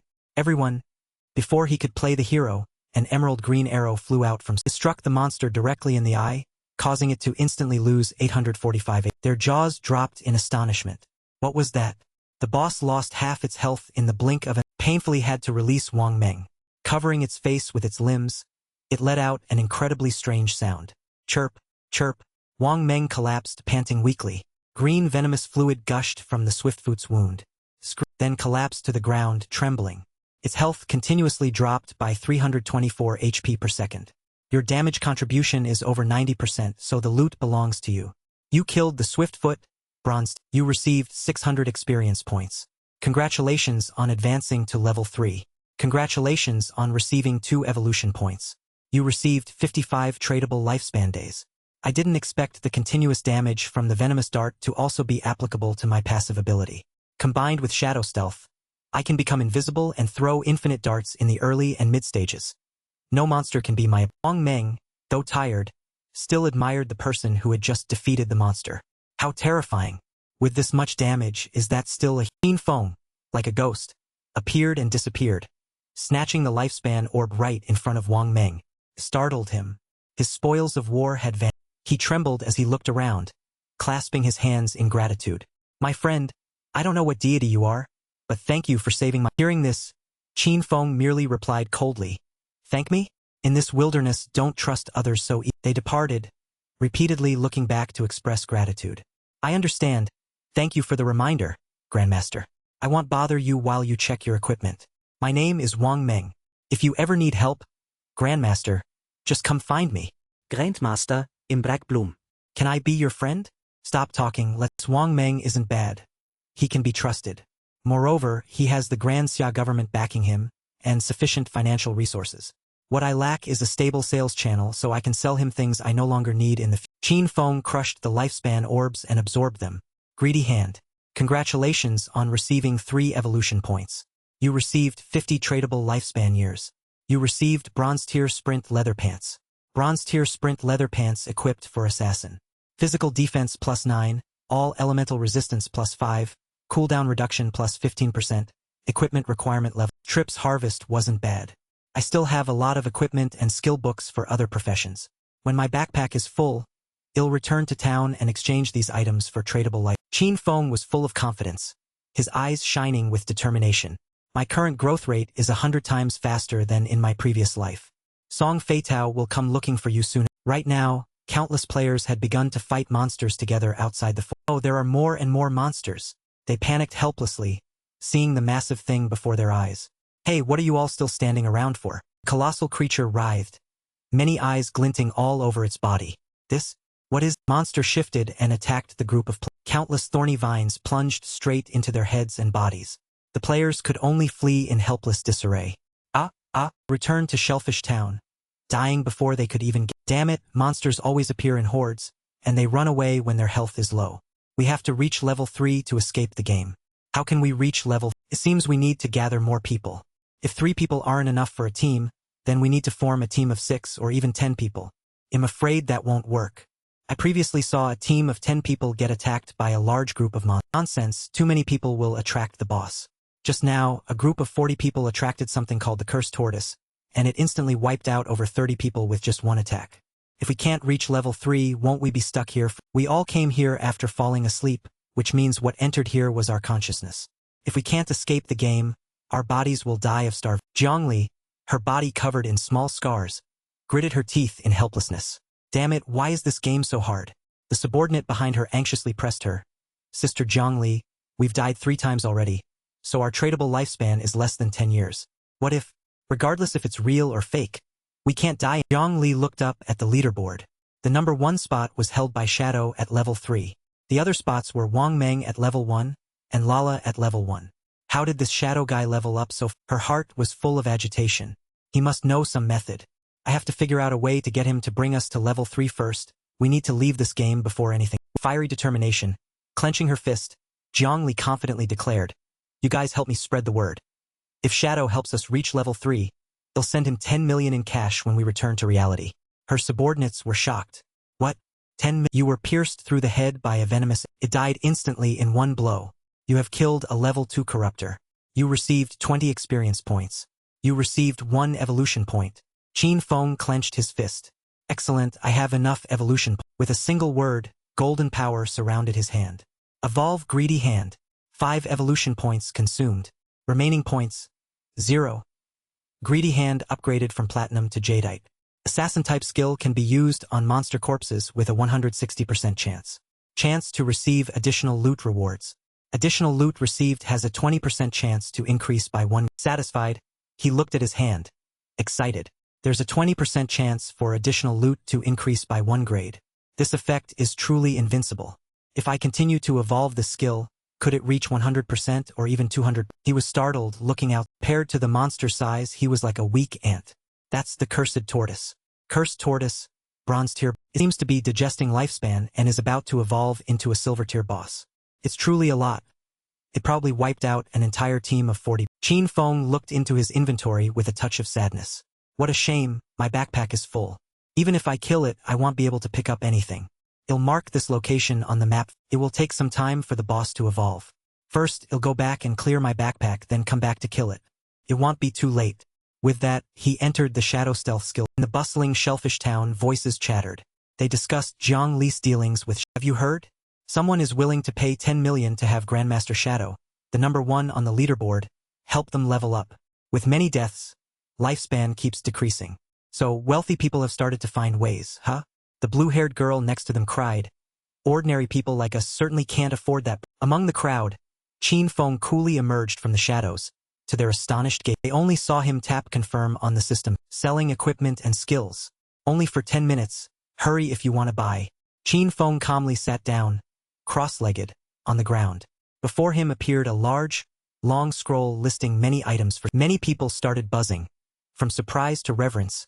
Before he could play the hero, an emerald green arrow flew out from. It struck the monster directly in the eye, causing it to instantly lose 845. Their jaws dropped in astonishment. What was that? The boss lost half its health in the blink of an. Painfully had to release Wang Meng. Covering its face with its limbs, it let out an incredibly strange sound. Chirp, chirp. Wang Meng collapsed, panting weakly. Green venomous fluid gushed from the Swiftfoot's wound. Then collapsed to the ground, trembling. Its health continuously dropped by 324 HP per second. Your damage contribution is over 90%, so the loot belongs to you. You killed the Swiftfoot, bronzed. You received 600 experience points. Congratulations on advancing to level 3. Congratulations on receiving 2 evolution points. You received 55 tradable lifespan days. I didn't expect the continuous damage from the Venomous Dart to also be applicable to my passive ability. Combined with Shadow Stealth, I can become invisible and throw infinite darts in the early and mid stages. No monster can be my. Wang Meng, though tired, still admired the person who had just defeated the monster. How terrifying. With this much damage, is that still a. Qin Feng, like a ghost, appeared and disappeared, snatching the lifespan orb right in front of Wang Meng. Startled him. His spoils of war had vanished. He trembled as he looked around, clasping his hands in gratitude. My friend, I don't know what deity you are, but thank you for saving my. Hearing this, Qin Feng merely replied coldly. Thank me? In this wilderness, don't trust others so easily. They departed, repeatedly looking back to express gratitude. I understand. Thank you for the reminder, Grandmaster. I won't bother you while you check your equipment. My name is Wang Meng. If you ever need help, Grandmaster, just come find me. Grandmaster, im Brackblum. Can I be your friend? Stop talking. Wang Meng isn't bad. He can be trusted. Moreover, he has the Grand Xia government backing him, and sufficient financial resources. What I lack is a stable sales channel so I can sell him things I no longer need in the future. Qin Feng crushed the lifespan orbs and absorbed them. Greedy hand. Congratulations on receiving 3 evolution points. You received 50 tradable lifespan years. You received Bronze Tier Sprint Leather Pants. Bronze Tier Sprint Leather Pants equipped for Assassin. Physical Defense +9, All Elemental Resistance +5, Cooldown Reduction +15%, Equipment Requirement Level. Trips Harvest wasn't bad. I still have a lot of equipment and skill books for other professions. When my backpack is full, I'll return to town and exchange these items for tradable life. Qin Feng was full of confidence, his eyes shining with determination. My current growth rate is 100 times faster than in my previous life. Song Feitao will come looking for you soon. Right now, countless players had begun to fight monsters together outside the fort. Oh, there are more and more monsters. They panicked helplessly, seeing the massive thing before their eyes. Hey, what are you all still standing around for? Colossal creature writhed, many eyes glinting all over its body. This? What is? Monster shifted and attacked the group of countless thorny vines plunged straight into their heads and bodies. The players could only flee in helpless disarray. Return to Shellfish Town, dying before they could even get. Damn it, monsters always appear in hordes, and they run away when their health is low. We have to reach level 3 to escape the game. How can we reach level? It seems we need to gather more people. If 3 people aren't enough for a team, then we need to form a team of 6 or even 10 people. I'm afraid that won't work. I previously saw a team of 10 people get attacked by a large group of monsters. Nonsense, too many people will attract the boss. Just now, a group of 40 people attracted something called the Cursed Tortoise, and it instantly wiped out over 30 people with just one attack. If we can't reach level 3, won't we be stuck here? We all came here after falling asleep, which means what entered here was our consciousness. If we can't escape the game, our bodies will die of starvation. Zhongli, her body covered in small scars, gritted her teeth in helplessness. Damn it, why is this game so hard? The subordinate behind her anxiously pressed her. Sister Zhongli, we've died 3 times already, so our tradable lifespan is less than 10 years. What if, regardless if it's real or fake, we can't die? Zhongli looked up at the leaderboard. The number 1 spot was held by Shadow at level 3. The other spots were Wang Meng at level 1 and Lala at level 1. How did this Shadow guy level up so? Her heart was full of agitation. He must know some method. I have to figure out a way to get him to bring us to level 3 first. We need to leave this game before anything. Fiery determination. Clenching her fist, Zhongli confidently declared, "You guys help me spread the word. If Shadow helps us reach level 3, they'll send him 10 million in cash when we return to reality." Her subordinates were shocked. What? 10 million? You were pierced through the head by a venomous... It died instantly in one blow. You have killed a level 2 corruptor. You received 20 experience points. You received 1 evolution point. Qin Feng clenched his fist. Excellent, I have enough evolution. With a single word, golden power surrounded his hand. Evolve greedy hand. 5 evolution points consumed. Remaining points, 0. Greedy hand upgraded from platinum to jadeite. Assassin-type skill can be used on monster corpses with a 160% chance. Chance to receive additional loot rewards. Additional loot received has a 20% chance to increase by 1. Satisfied, he looked at his hand. Excited. There's a 20% chance for additional loot to increase by 1 grade. This effect is truly invincible. If I continue to evolve the skill, could it reach 100% or even 200%? He was startled, looking out. Paired to the monster size, he was like a weak ant. That's the cursed tortoise. Cursed tortoise, bronze tier. It seems to be digesting lifespan and is about to evolve into a silver tier boss. It's truly a lot. It probably wiped out an entire team of 40. Qin Feng looked into his inventory with a touch of sadness. What a shame, my backpack is full. Even if I kill it, I won't be able to pick up anything. It'll mark this location on the map. It will take some time for the boss to evolve. First, it'll go back and clear my backpack, then come back to kill it. It won't be too late. With that, he entered the shadow stealth skill. In the bustling shellfish town, voices chattered. They discussed Zhang Li's dealings with... Have you heard? Someone is willing to pay 10 million to have Grandmaster Shadow, the number 1 on the leaderboard, help them level up. With many deaths, lifespan keeps decreasing. So wealthy people have started to find ways, huh? The blue-haired girl next to them cried. Ordinary people like us certainly can't afford that. Among the crowd, Qin Feng coolly emerged from the shadows. To their astonished gaze, they only saw him tap confirm on the system, selling equipment and skills. Only for 10 minutes. Hurry if you want to buy. Qin Feng calmly sat down, cross-legged, on the ground. Before him appeared a large, long scroll listing many items for... Many people started buzzing. From surprise to reverence.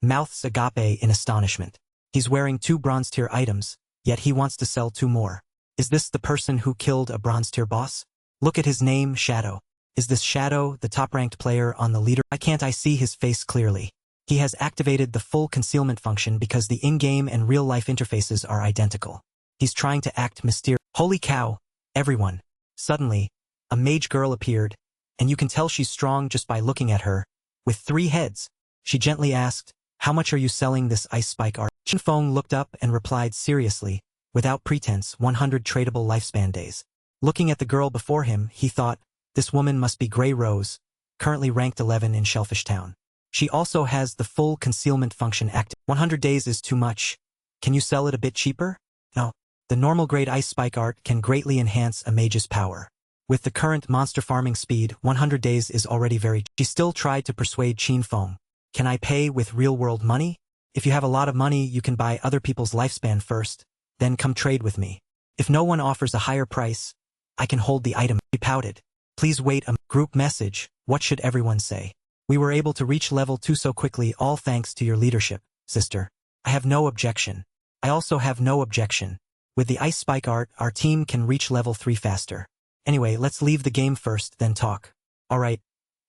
Mouths agape in astonishment. He's wearing 2 bronze-tier items, yet he wants to sell 2 more. Is this the person who killed a bronze-tier boss? Look at his name, Shadow. Is this Shadow, the top-ranked player on the leader? Why can't I see his face clearly? He has activated the full concealment function because the in-game and real-life interfaces are identical. He's trying to act mysterious. Holy cow, everyone. Suddenly, a mage girl appeared, and you can tell she's strong just by looking at her. With 3 heads, she gently asked, "How much are you selling this ice spike art?" Qin Feng looked up and replied seriously, without pretense, 100 tradable lifespan days. Looking at the girl before him, he thought, this woman must be Grey Rose, currently ranked 11 in Shellfish Town. She also has the full concealment function active. 100 days is too much. Can you sell it a bit cheaper? No. The normal grade ice spike art can greatly enhance a mage's power. With the current monster farming speed, 100 days is already very... She still tried to persuade Qin Feng. Can I pay with real-world money? If you have a lot of money, you can buy other people's lifespan first, then come trade with me. If no one offers a higher price, I can hold the item. He pouted. Please wait a group message. What should everyone say? We were able to reach level 2 so quickly, all thanks to your leadership, sister. I have no objection. I also have no objection. With the ice spike art, our team can reach level 3 faster. Anyway, let's leave the game first, then talk. Alright.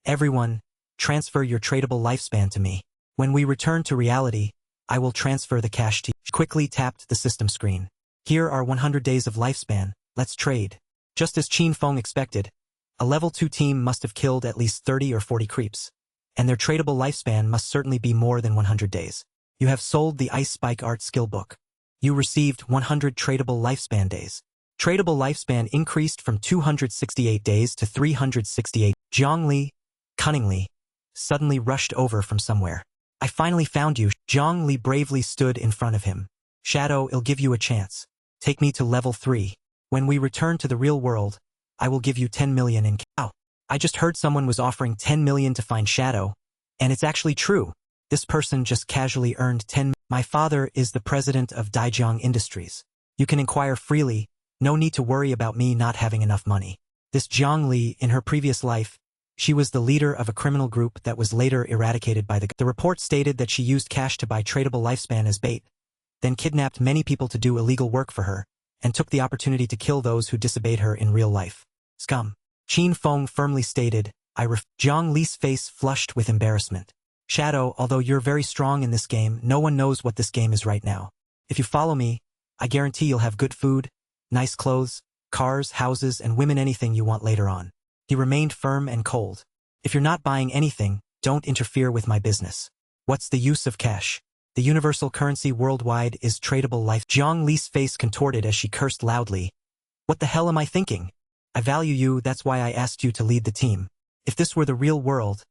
Everyone, transfer your tradable lifespan to me. When we return to reality, I will transfer the cash to you. She quickly tapped the system screen. Here are 100 days of lifespan. Let's trade. Just as Qin Feng expected, a level 2 team must have killed at least 30 or 40 creeps, and their tradable lifespan must certainly be more than 100 days. You have sold the Ice Spike Art Skill Book. You received 100 tradable lifespan days. Tradable lifespan increased from 268 days to 368. Zhongli, cunningly, suddenly rushed over from somewhere. I finally found you. Zhongli bravely stood in front of him. Shadow, I'll give you a chance. Take me to level 3. When we return to the real world, I will give you 10 million in cash. I just heard someone was offering 10 million to find Shadow, and it's actually true. This person just casually earned 10. My father is the president of Daejeong Industries. You can inquire freely, no need to worry about me not having enough money. This Zhongli, in her previous life, she was the leader of a criminal group that was later eradicated by the report stated that she used cash to buy tradable lifespan as bait, then kidnapped many people to do illegal work for her, and took the opportunity to kill those who disobeyed her in real life. Scum. Qin Feng firmly stated, Zhang Li's face flushed with embarrassment. Shadow, although you're very strong in this game, no one knows what this game is right now. If you follow me, I guarantee you'll have good food, nice clothes, cars, houses, and women, anything you want later on. He remained firm and cold. If you're not buying anything, don't interfere with my business. What's the use of cash? The universal currency worldwide is tradable life. Zhang Li's face contorted as she cursed loudly. What the hell am I thinking? I value you, that's why I asked you to lead the team. If this were the real world,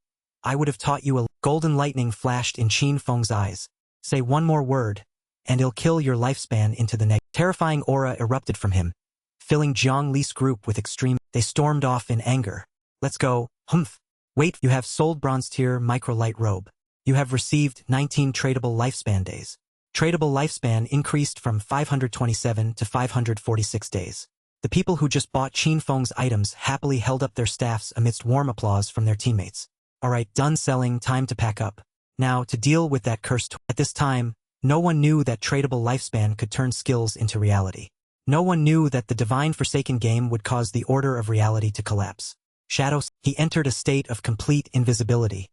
I would have taught you a golden lightning flashed in Qin Feng's eyes. Say one more word, and it'll kill your lifespan into the neck. Terrifying aura erupted from him, filling Zhang Li's group with extreme. They stormed off in anger. Let's go. Humph. Wait, you have sold bronze tier micro-light robe. You have received 19 tradable lifespan days. Tradable lifespan increased from 527 to 546 days. The people who just bought Qin Feng's items happily held up their staffs amidst warm applause from their teammates. Alright, done selling, time to pack up. Now, to deal with that cursed. At this time, no one knew that tradable lifespan could turn skills into reality. No one knew that the divine Forsaken game would cause the order of reality to collapse. Shadow, he entered a state of complete invisibility,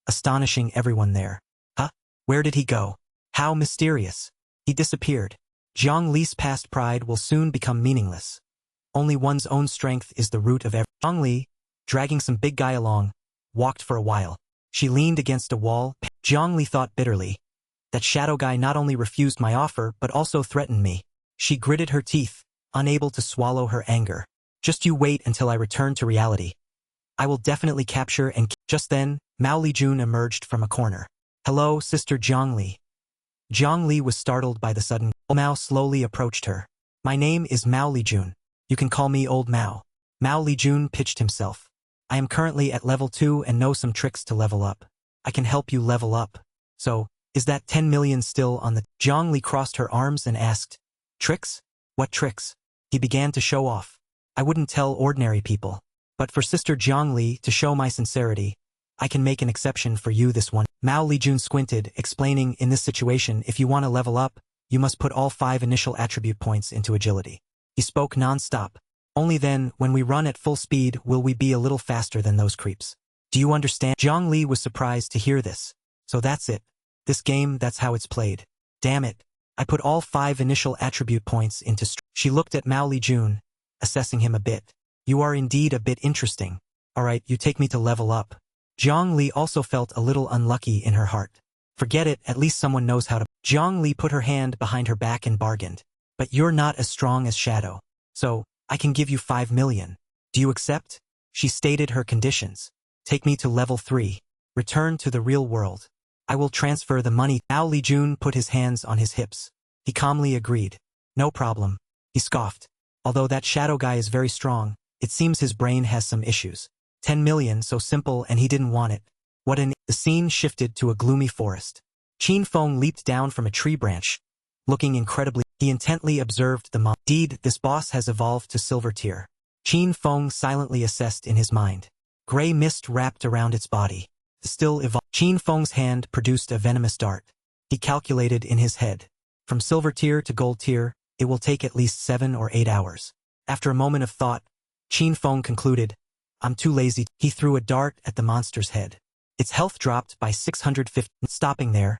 astonishing everyone there. Huh? Where did he go? How mysterious. He disappeared. Zhang Li's past pride will soon become meaningless. Only one's own strength is the root of every. Zhang Li, dragging some big guy along, walked for a while. She leaned against a wall. Zhang Li thought bitterly. That shadow guy not only refused my offer but also threatened me. She gritted her teeth, unable to swallow her anger. Just you wait until I return to reality. I will definitely capture and. Just then, Mao Lijun emerged from a corner. Hello, Sister Zhang Li. Zhang Li was startled by the sudden. Mao slowly approached her. My name is Mao Lijun. You can call me Old Mao. Mao Lijun pitched himself. I am currently at level 2 and know some tricks to level up. I can help you level up. So, is that 10 million still on the. Zhang Li crossed her arms and asked. Tricks? What tricks? He began to show off. I wouldn't tell ordinary people. But for Sister Zhang Li, to show my sincerity, I can make an exception for you this one. Mao Lijun squinted, explaining, in this situation, if you want to level up, you must put all 5 initial attribute points into agility. He spoke non-stop. Only then, when we run at full speed, will we be a little faster than those creeps. Do you understand? Zhang Li was surprised to hear this. So that's it. This game, that's how it's played. Damn it. I put all 5 initial attribute points into She looked at Mao Lijun, assessing him a bit. You are indeed a bit interesting. Alright, you take me to level up. Zhang Li also felt a little unlucky in her heart. Forget it, at least someone knows how to. Zhang Li put her hand behind her back and bargained. But you're not as strong as Shadow. So, I can give you 5 million. Do you accept? She stated her conditions. Take me to level 3. Return to the real world. I will transfer the money. Mao Lijun put his hands on his hips. He calmly agreed. No problem. He scoffed. Although that shadow guy is very strong, it seems his brain has some issues. 10 million, so simple, and he didn't want it. What an. The scene shifted to a gloomy forest. Qin Feng leaped down from a tree branch. Looking incredibly, he intently observed the monster. Indeed, this boss has evolved to silver tier. Qin Feng silently assessed in his mind. Gray mist wrapped around its body. Still evolved. Qin Feng's hand produced a venomous dart. He calculated in his head. From silver tier to gold tier, it will take at least 7 or 8 hours. After a moment of thought, Qin Feng concluded, I'm too lazy. He threw a dart at the monster's head. Its health dropped by 650. Stopping there,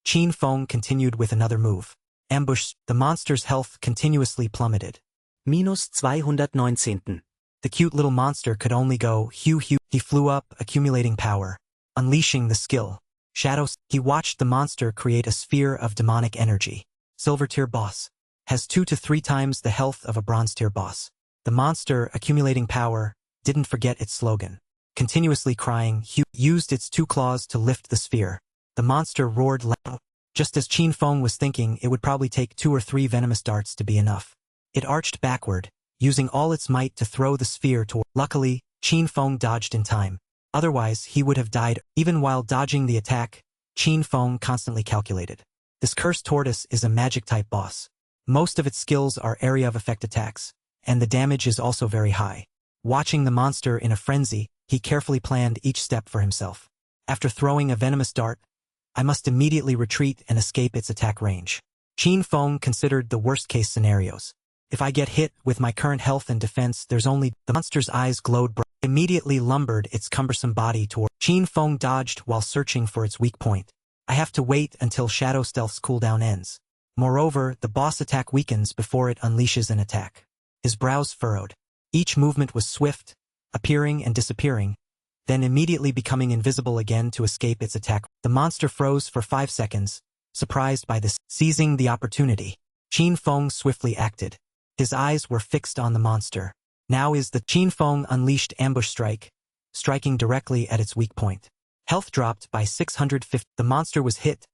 Qin Feng continued with another move. Ambush. The monster's health continuously plummeted. Minus 219. The cute little monster could only go hew. He flew up, accumulating power, unleashing the skill. Shadows. He watched the monster create a sphere of demonic energy. Silver tier boss. Has 2 to 3 times the health of a bronze tier boss. The monster, accumulating power, didn't forget its slogan. Continuously crying, Hugh used its 2 claws to lift the sphere. The monster roared loud. Just as Qin Feng was thinking it would probably take 2 or 3 venomous darts to be enough. It arched backward, using all its might to throw the sphere toward. Luckily, Qin Feng dodged in time. Otherwise, he would have died. Even while dodging the attack, Qin Feng constantly calculated. This cursed tortoise is a magic-type boss. Most of its skills are area of effect attacks, and the damage is also very high. Watching the monster in a frenzy, he carefully planned each step for himself. After throwing a venomous dart, I must immediately retreat and escape its attack range. Qin Feng considered the worst-case scenarios. If I get hit with my current health and defense, there's only. The monster's eyes glowed bright. Immediately lumbered its cumbersome body toward. Qin Feng dodged while searching for its weak point. I have to wait until Shadow Stealth's cooldown ends. Moreover, the boss attack weakens before it unleashes an attack. His brows furrowed. Each movement was swift, appearing and disappearing, then immediately becoming invisible again to escape its attack. The monster froze for 5 seconds, surprised by this. Seizing the opportunity, Qin Feng swiftly acted. His eyes were fixed on the monster. Now is the. Qin Feng unleashed ambush strike, striking directly at its weak point. Health dropped by 650. The monster was hit,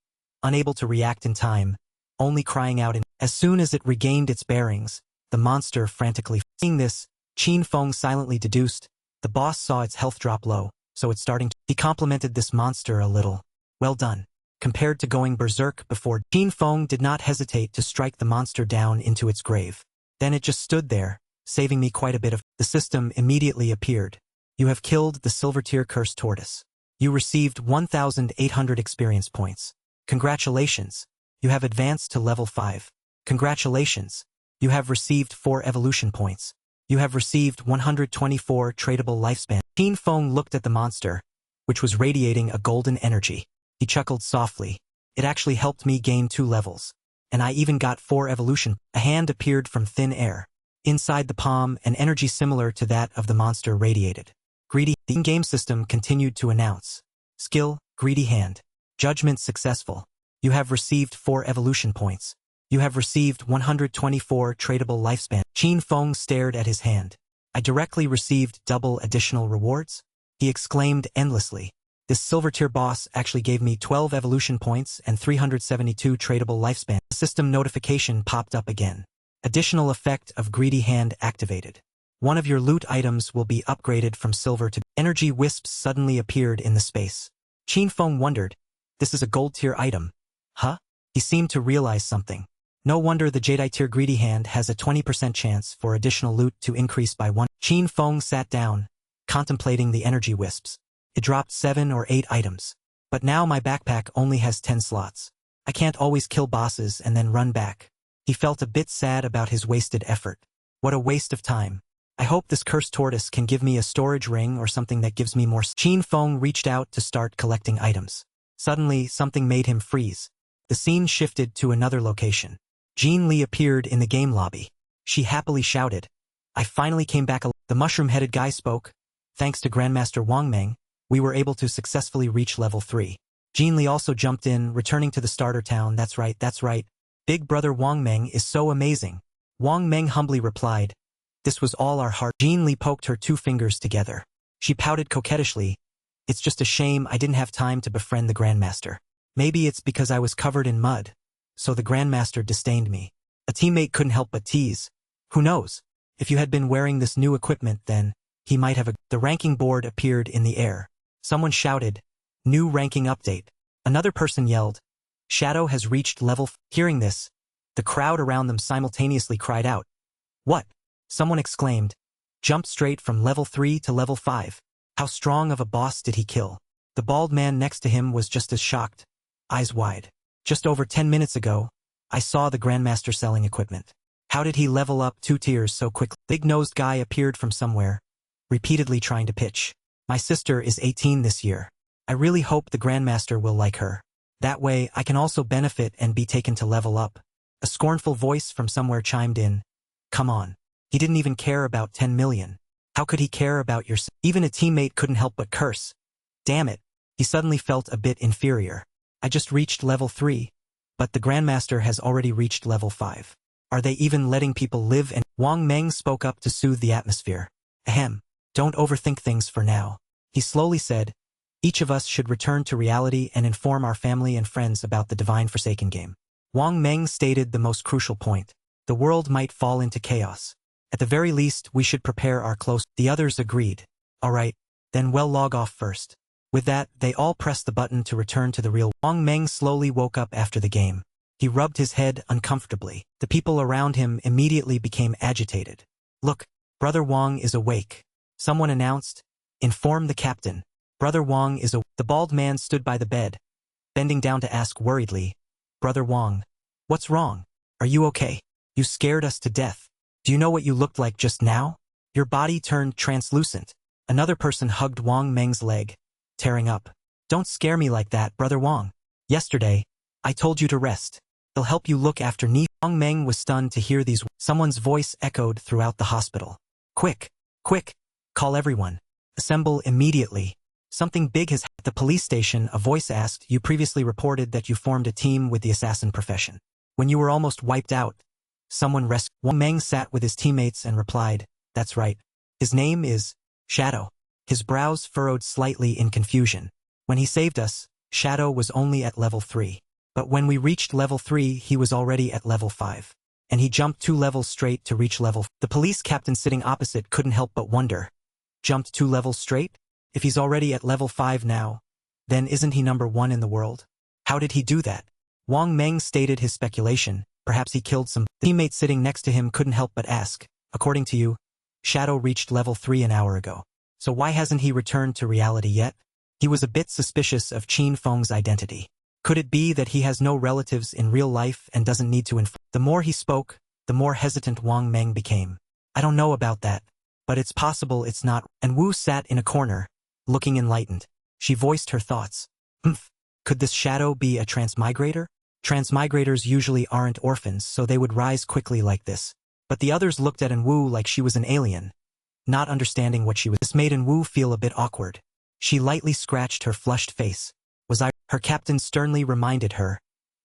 unable to react in time, only crying out. As soon as it regained its bearings, the monster frantically. Seeing this, Qin Feng silently deduced, the boss saw its health drop low, so it's starting to. He complimented this monster a little. Well done. Compared to going berserk before, Qin Feng did not hesitate to strike the monster down into its grave. Then it just stood there, saving me quite a bit of. The system immediately appeared. You have killed the silver tier cursed tortoise. You received 1,800 experience points. Congratulations. You have advanced to level 5. Congratulations. You have received 4 evolution points. You have received 124 tradable lifespan. Qin Feng looked at the monster, which was radiating a golden energy. He chuckled softly. It actually helped me gain 2 levels. And I even got 4 evolution. A hand appeared from thin air. Inside the palm, an energy similar to that of the monster radiated. Greedy. The in-game system continued to announce. Skill, Greedy Hand. Judgment successful. You have received 4 evolution points. You have received 124 tradable lifespan. Qin Feng stared at his hand. I directly received double additional rewards? He exclaimed endlessly. This silver tier boss actually gave me 12 evolution points and 372 tradable lifespan. The system notification popped up again. Additional effect of Greedy Hand activated. One of your loot items will be upgraded from silver to. Energy wisps suddenly appeared in the space. Qin Feng wondered, this is a gold tier item. Huh? He seemed to realize something. No wonder the Jedi tier Greedy Hand has a 20% chance for additional loot to increase by 1. Qin Feng sat down, contemplating the energy wisps. It dropped 7 or 8 items. But now my backpack only has 10 slots. I can't always kill bosses and then run back. He felt a bit sad about his wasted effort. What a waste of time. I hope this cursed tortoise can give me a storage ring or something that gives me more. Qin Feng reached out to start collecting items. Suddenly, something made him freeze. The scene shifted to another location. Jean Li appeared in the game lobby. She happily shouted, I finally came back alive. The mushroom-headed guy spoke. Thanks to Grandmaster Wang Meng, we were able to successfully reach level 3. Jean Li also jumped in, returning to the starter town. That's right. Big brother Wang Meng is so amazing. Wang Meng humbly replied, this was all our heart. Jean Li poked her 2 fingers together. She pouted coquettishly. It's just a shame I didn't have time to befriend the Grandmaster. Maybe it's because I was covered in mud. So the Grandmaster disdained me. A teammate couldn't help but tease. Who knows? If you had been wearing this new equipment then, he might have. The ranking board appeared in the air. Someone shouted, new ranking update. Another person yelled, Shadow has reached level. Hearing this, the crowd around them simultaneously cried out. What? Someone exclaimed. Jumped straight from level 3 to level 5. How strong of a boss did he kill? The bald man next to him was just as shocked, eyes wide. Just over 10 minutes ago, I saw the Grandmaster selling equipment. How did he level up 2 tiers so quickly? Big-nosed guy appeared from somewhere, repeatedly trying to pitch. My sister is 18 this year. I really hope the Grandmaster will like her. That way, I can also benefit and be taken to level up. A scornful voice from somewhere chimed in. Come on. He didn't even care about 10 million. How could he care about your... Even a teammate couldn't help but curse. Damn it. He suddenly felt a bit inferior. I just reached level 3, but the Grandmaster has already reached level 5. Are they even letting people live? And Wang Meng spoke up to soothe the atmosphere. Ahem. Don't overthink things for now. He slowly said, each of us should return to reality and inform our family and friends about the Divine Forsaken game. Wang Meng stated the most crucial point. The world might fall into chaos. At the very least, we should prepare our close. The others agreed. All right, then we'll log off first. With that, they all pressed the button to return to the real. Wang Meng slowly woke up after the game. He rubbed his head uncomfortably. The people around him immediately became agitated. Look, Brother Wang is awake. Someone announced. Inform the captain. Brother Wang is awake. The bald man stood by the bed, bending down to ask worriedly, Brother Wang, what's wrong? Are you okay? You scared us to death. Do you know what you looked like just now? Your body turned translucent. Another person hugged Wang Meng's leg, tearing up. Don't scare me like that, Brother Wang. Yesterday, I told you to rest. They'll help you look after Ni. Wang Meng was stunned to hear these. Someone's voice echoed throughout the hospital. Quick, quick, call everyone. Assemble immediately. Something big has happened. At the police station, a voice asked, you previously reported that you formed a team with the assassin profession. When you were almost wiped out, someone rescued. Wang Meng sat with his teammates and replied, that's right. His name is Shadow. His brows furrowed slightly in confusion. When he saved us, Shadow was only at level 3. But when we reached level 3, he was already at level 5. And he jumped 2 levels straight to reach level 4. The police captain sitting opposite couldn't help but wonder. Jumped 2 levels straight? If he's already at level 5 now, then isn't he number 1 in the world? How did he do that? Wang Meng stated his speculation. Perhaps he killed some. The teammate sitting next to him couldn't help but ask, according to you, Shadow reached level 3 an hour ago. So why hasn't he returned to reality yet? He was a bit suspicious of Qin Feng's identity. Could it be that he has no relatives in real life and doesn't need to inform? The more he spoke, the more hesitant Wang Meng became. I don't know about that, but it's possible it's not. And Wu sat in a corner, looking enlightened. She voiced her thoughts. Could this Shadow be a transmigrator? Transmigrators usually aren't orphans, so they would rise quickly like this. But the others looked at Enwu like she was an alien, not understanding what she was. This made Enwu feel a bit awkward. She lightly scratched her flushed face. Was I? Her captain sternly reminded her.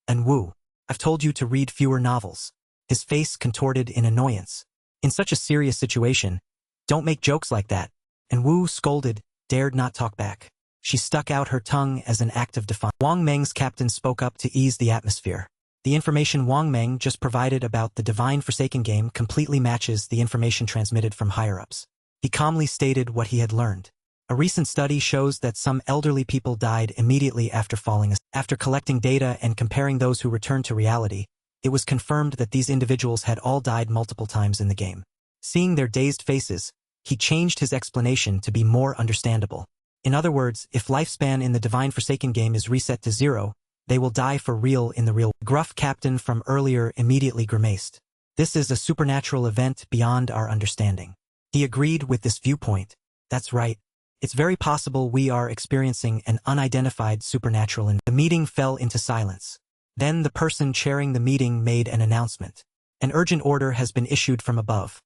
Enwu, I've told you to read fewer novels. His face contorted in annoyance. In such a serious situation, don't make jokes like that. Enwu scolded, dared not talk back. She stuck out her tongue as an act of defiance. Wang Meng's captain spoke up to ease the atmosphere. The information Wang Meng just provided about the Divine Forsaken game completely matches the information transmitted from higher-ups. He calmly stated what he had learned. A recent study shows that some elderly people died immediately after falling asleep. After collecting data and comparing those who returned to reality, it was confirmed that these individuals had all died multiple times in the game. Seeing their dazed faces, he changed his explanation to be more understandable. In other words, if lifespan in the Divine Forsaken game is reset to 0, they will die for real in the real. The gruff captain from earlier immediately grimaced. This is a supernatural event beyond our understanding. He agreed with this viewpoint. That's right. It's very possible we are experiencing an unidentified supernatural event. The meeting fell into silence. Then the person chairing the meeting made an announcement. An urgent order has been issued from above.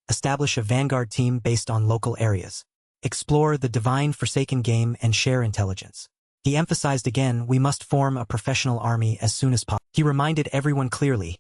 Establish a vanguard team based on local areas. Explore the Divine Forsaken game and share intelligence. He emphasized again, we must form a professional army as soon as possible. He reminded everyone clearly,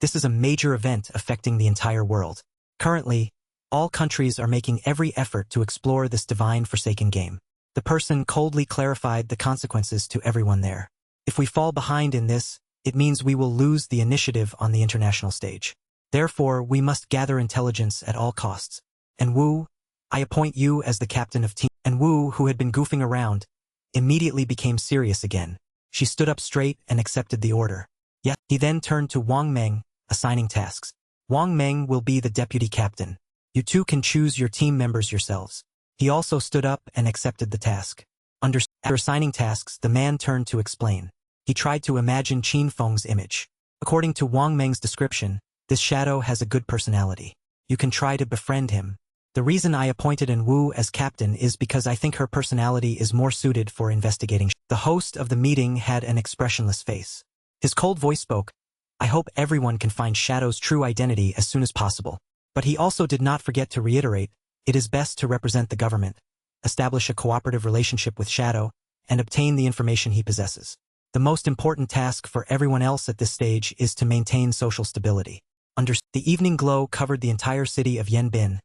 this is a major event affecting the entire world. Currently, all countries are making every effort to explore this Divine Forsaken game. The person coldly clarified the consequences to everyone there. If we fall behind in this, it means we will lose the initiative on the international stage. Therefore, we must gather intelligence at all costs. And Wu, I appoint you as the captain of team. And Wu, who had been goofing around, immediately became serious again. She stood up straight and accepted the order. Yes. He then turned to Wang Meng, assigning tasks. Wang Meng will be the deputy captain. You two can choose your team members yourselves. He also stood up and accepted the task. After assigning tasks, the man turned to explain. He tried to imagine Qin Feng's image. According to Wang Meng's description, this Shadow has a good personality. You can try to befriend him. The reason I appointed Enwu as captain is because I think her personality is more suited for investigating. The host of the meeting had an expressionless face. His cold voice spoke, I hope everyone can find Shadow's true identity as soon as possible. But he also did not forget to reiterate, it is best to represent the government, establish a cooperative relationship with Shadow, and obtain the information he possesses. The most important task for everyone else at this stage is to maintain social stability. The evening glow covered the entire city of Yanbin,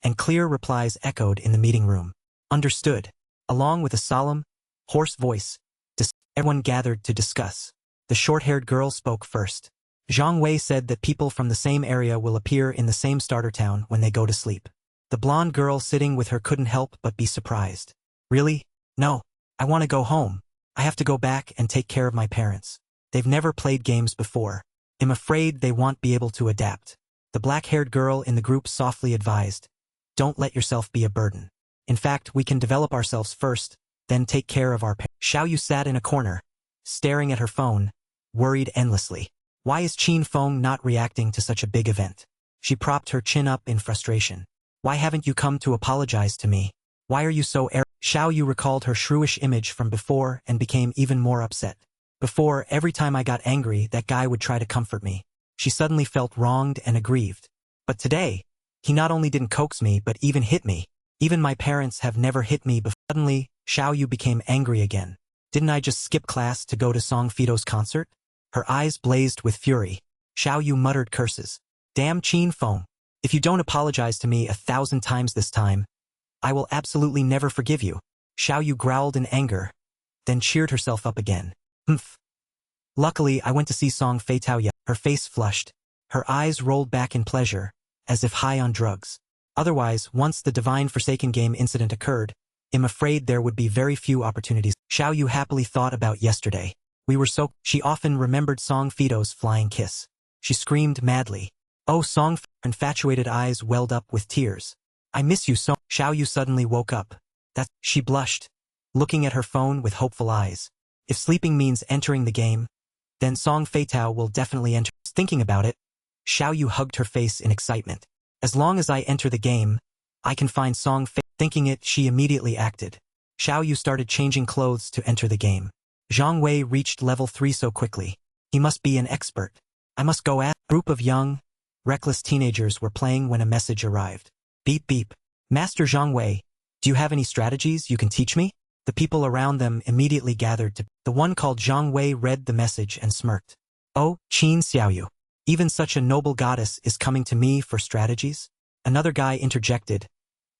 and clear replies echoed in the meeting room. Understood. Along with a solemn, hoarse voice, everyone gathered to discuss. The short-haired girl spoke first. Zhang Wei said that people from the same area will appear in the same starter town when they go to sleep. The blonde girl sitting with her couldn't help but be surprised. Really? No. I want to go home. I have to go back and take care of my parents. They've never played games before. I'm afraid they won't be able to adapt. The black-haired girl in the group softly advised. Don't let yourself be a burden. In fact, we can develop ourselves first, then take care of our parents. Xiaoyu sat in a corner, staring at her phone, worried endlessly. Why is Qin Feng not reacting to such a big event? She propped her chin up in frustration. Why haven't you come to apologize to me? Why are you so arrogant? Xiaoyu recalled her shrewish image from before and became even more upset. Before, every time I got angry, that guy would try to comfort me. She suddenly felt wronged and aggrieved. But today, he not only didn't coax me but even hit me. Even my parents have never hit me before. Suddenly, Xiaoyu became angry again. Didn't I just skip class to go to Song Fido's concert? Her eyes blazed with fury. Xiaoyu muttered curses. Damn Qin Feng. If you don't apologize to me 1,000 times this time, I will absolutely never forgive you. Xiaoyu growled in anger, then cheered herself up again. Humph. Luckily, I went to see Song Feitao. Her face flushed. Her eyes rolled back in pleasure, as if high on drugs. Otherwise, once the Divine Forsaken Game incident occurred, I'm afraid there would be very few opportunities. Xiaoyu happily thought about yesterday. She often remembered Song Fido's flying kiss. She screamed madly. Oh, Song. Her infatuated eyes welled up with tears. I miss you so. Xiaoyu suddenly woke up. She blushed, looking at her phone with hopeful eyes. If sleeping means entering the game, then Song Feitao will definitely enter. Thinking about it, Xiaoyu hugged her face in excitement. As long as I enter the game, I can find Song Feitao. Thinking it, she immediately acted. Xiaoyu started changing clothes to enter the game. Zhang Wei reached level 3 so quickly. He must be an expert. I must go ask. A group of young, reckless teenagers were playing when a message arrived. Beep beep. Master Zhang Wei, do you have any strategies you can teach me? The people around them immediately gathered to. The one called Zhang Wei read the message and smirked. Oh, Qin Xiaoyu. Even such a noble goddess is coming to me for strategies? Another guy interjected,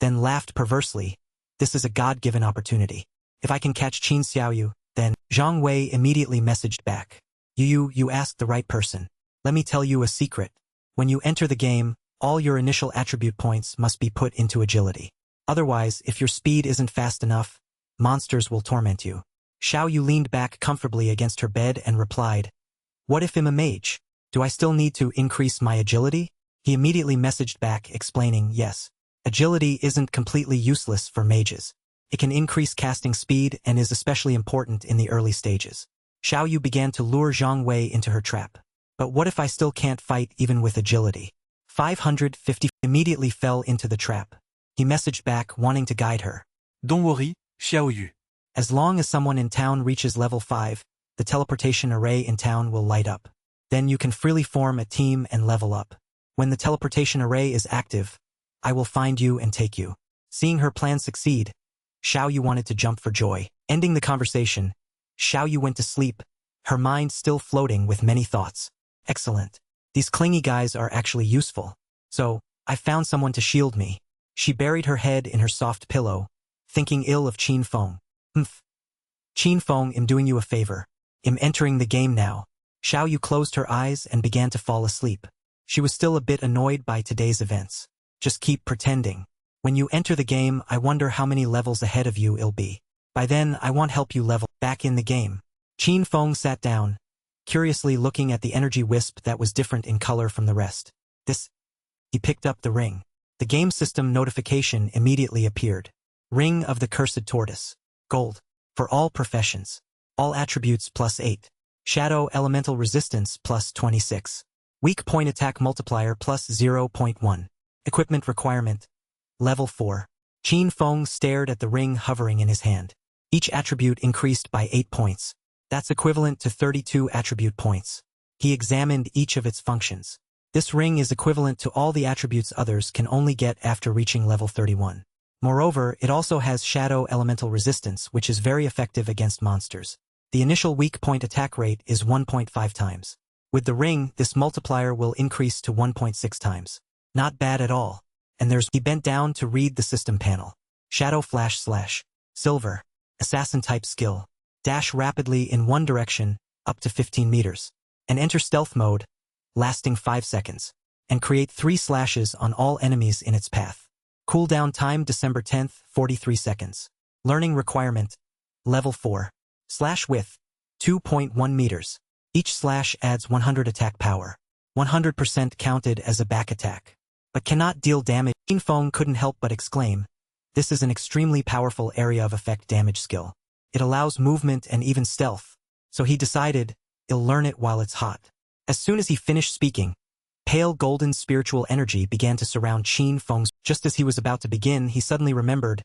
then laughed perversely. This is a God-given opportunity. If I can catch Qin Xiaoyu, then. Zhang Wei immediately messaged back. You asked the right person. Let me tell you a secret. When you enter the game, all your initial attribute points must be put into agility. Otherwise, if your speed isn't fast enough, monsters will torment you. Xiaoyu leaned back comfortably against her bed and replied, What if I'm a mage? Do I still need to increase my agility? He immediately messaged back explaining, yes. Agility isn't completely useless for mages. It can increase casting speed and is especially important in the early stages. Xiaoyu began to lure Zhang Wei into her trap. But what if I still can't fight even with agility? 550 immediately fell into the trap. He messaged back wanting to guide her. Don't worry, Xiaoyu. As long as someone in town reaches level 5, the teleportation array in town will light up. Then you can freely form a team and level up. When the teleportation array is active, I will find you and take you. Seeing her plan succeed, Xiaoyu wanted to jump for joy. Ending the conversation, Xiaoyu went to sleep, her mind still floating with many thoughts. Excellent. These clingy guys are actually useful. So, I found someone to shield me. She buried her head in her soft pillow, thinking ill of Qin Feng. Humph. Qin Feng, I'm doing you a favor. I'm entering the game now. Xiaoyu closed her eyes and began to fall asleep. She was still a bit annoyed by today's events. Just keep pretending. When you enter the game, I wonder how many levels ahead of you it'll be. By then, I won't help you level back in the game. Qin Feng sat down, curiously looking at the energy wisp that was different in color from the rest. He picked up the ring. The game system notification immediately appeared. Ring of the Cursed Tortoise. Gold. For all professions. All attributes +8. Shadow elemental resistance +26. Weak point attack multiplier +0.1. Equipment requirement. Level 4. Qin Feng stared at the ring hovering in his hand. Each attribute increased by 8 points. That's equivalent to 32 attribute points. He examined each of its functions. This ring is equivalent to all the attributes others can only get after reaching level 31. Moreover, it also has shadow elemental resistance, which is very effective against monsters. The initial weak point attack rate is 1.5 times. With the ring, this multiplier will increase to 1.6 times. Not bad at all. And he bent down to read the system panel. Shadow flash slash. Silver. Assassin type skill. Dash rapidly in one direction, up to 15 meters. And enter stealth mode, lasting 5 seconds. And create 3 slashes on all enemies in its path. Cooldown time December 10th, 43 seconds. Learning requirement. Level 4. Slash width. 2.1 meters. Each slash adds 100 attack power. 100% counted as a back attack. But cannot deal damage. Qin Feng couldn't help but exclaim. This is an extremely powerful area of effect damage skill. It allows movement and even stealth. So he decided, he'll learn it while it's hot. As soon as he finished speaking, pale golden spiritual energy began to surround Qin Feng's. Just as he was about to begin, he suddenly remembered,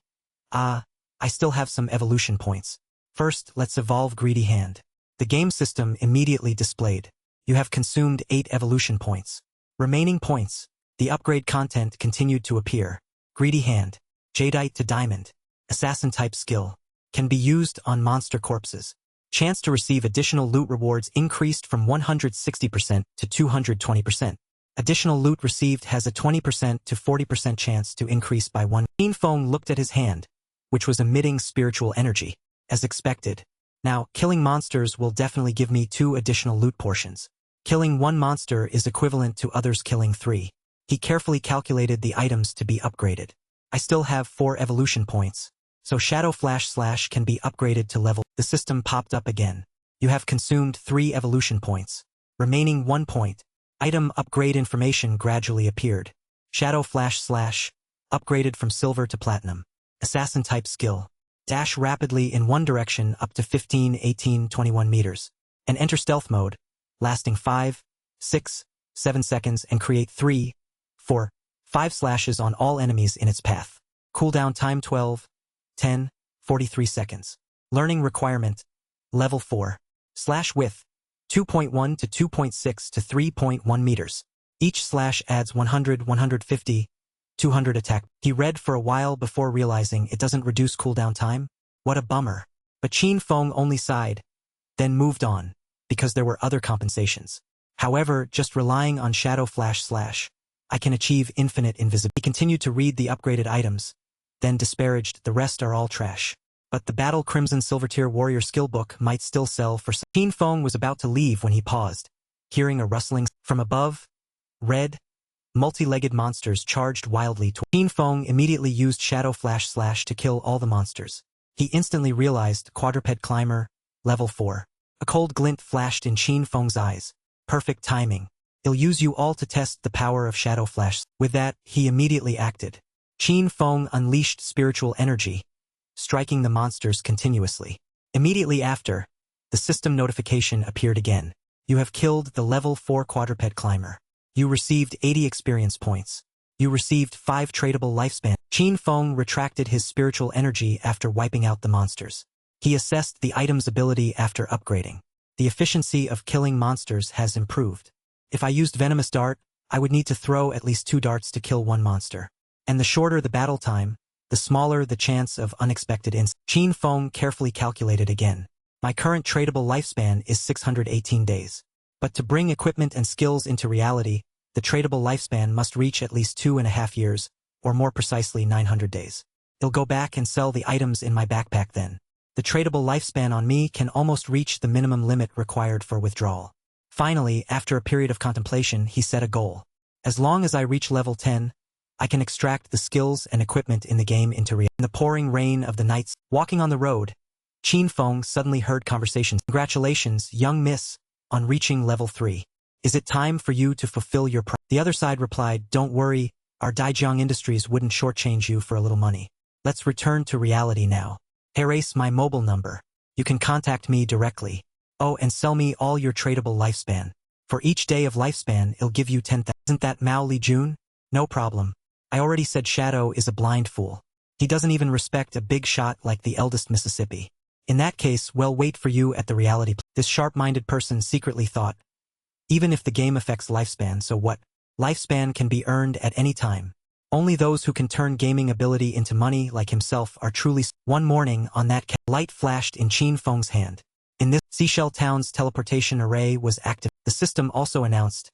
I still have some evolution points. First, let's evolve Greedy Hand. The game system immediately displayed. You have consumed 8 evolution points. Remaining points. The upgrade content continued to appear. Greedy Hand. Jadeite to Diamond. Assassin type skill. Can be used on monster corpses. Chance to receive additional loot rewards increased from 160% to 220%. Additional loot received has a 20% to 40% chance to increase by 1. Qin Feng looked at his hand, which was emitting spiritual energy, as expected. Now, killing monsters will definitely give me 2 additional loot portions. Killing 1 monster is equivalent to others killing 3. He carefully calculated the items to be upgraded. I still have 4 evolution points, so Shadow Flash Slash can be upgraded to level. The system popped up again. You have consumed 3 evolution points. Remaining 1 point. Item upgrade information gradually appeared. Shadow Flash Slash. Upgraded from silver to platinum. Assassin type skill. Dash rapidly in one direction up to 15, 18, 21 meters. And enter stealth mode, lasting 5, 6, 7 seconds and create 3, 4, 5 slashes on all enemies in its path. Cooldown time 12, 10, 43 seconds. Learning requirement. Level 4. Slash width. 2.1 to 2.6 to 3.1 meters. Each slash adds 100, 150, 200 attack. He read for a while before realizing it doesn't reduce cooldown time. What a bummer. But Qin Feng only sighed, then moved on, because there were other compensations. However, just relying on Shadow Flash Slash, I can achieve infinite invisibility. He continued to read the upgraded items, then disparaged the rest are all trash. But the Battle Crimson Silver Tier Warrior skill book might still sell for some. Qin Feng was about to leave when he paused, hearing a rustling from above. Red, multi-legged monsters charged wildly toward Qin Feng. Immediately used Shadow Flash Slash to kill all the monsters. He instantly realized Quadruped Climber, level 4. A cold glint flashed in Qin Feng's eyes. Perfect timing. He'll use you all to test the power of Shadow Flash. With that, he immediately acted. Qin Feng unleashed spiritual energy, striking the monsters continuously. Immediately after, the system notification appeared again. You have killed the level 4 Quadruped Climber. You received 80 experience points. You received 5 tradable lifespan. Qin Feng retracted his spiritual energy after wiping out the monsters. He assessed the item's ability after upgrading. The efficiency of killing monsters has improved. If I used Venomous Dart, I would need to throw at least 2 darts to kill 1 monster. And the shorter the battle time, the smaller the chance of unexpected incidents. Qin Feng carefully calculated again. My current tradable lifespan is 618 days. But to bring equipment and skills into reality, the tradable lifespan must reach at least 2.5 years, or more precisely 900 days. I'll go back and sell the items in my backpack then. The tradable lifespan on me can almost reach the minimum limit required for withdrawal. Finally, after a period of contemplation, he set a goal. As long as I reach level 10, I can extract the skills and equipment in the game into reality. In the pouring rain of the nights, walking on the road, Qin Feng suddenly heard conversations. Congratulations, young miss, on reaching level 3. Is it time for you to fulfill your promise? The other side replied, don't worry, our Daijiang Industries wouldn't shortchange you for a little money. Let's return to reality now. Erase my mobile number. You can contact me directly. Oh, and sell me all your tradable lifespan. For each day of lifespan, it'll give you 10,000. Isn't that Mao Li Jun? No problem. I already said Shadow is a blind fool. He doesn't even respect a big shot like the eldest Mississippi. In that case, well, wait for you at the reality. This sharp-minded person secretly thought, even if the game affects lifespan, so what? Lifespan can be earned at any time. Only those who can turn gaming ability into money like himself are truly. One morning on that light flashed in Qin Feng's hand. In this, Seashell Town's teleportation array was active. The system also announced,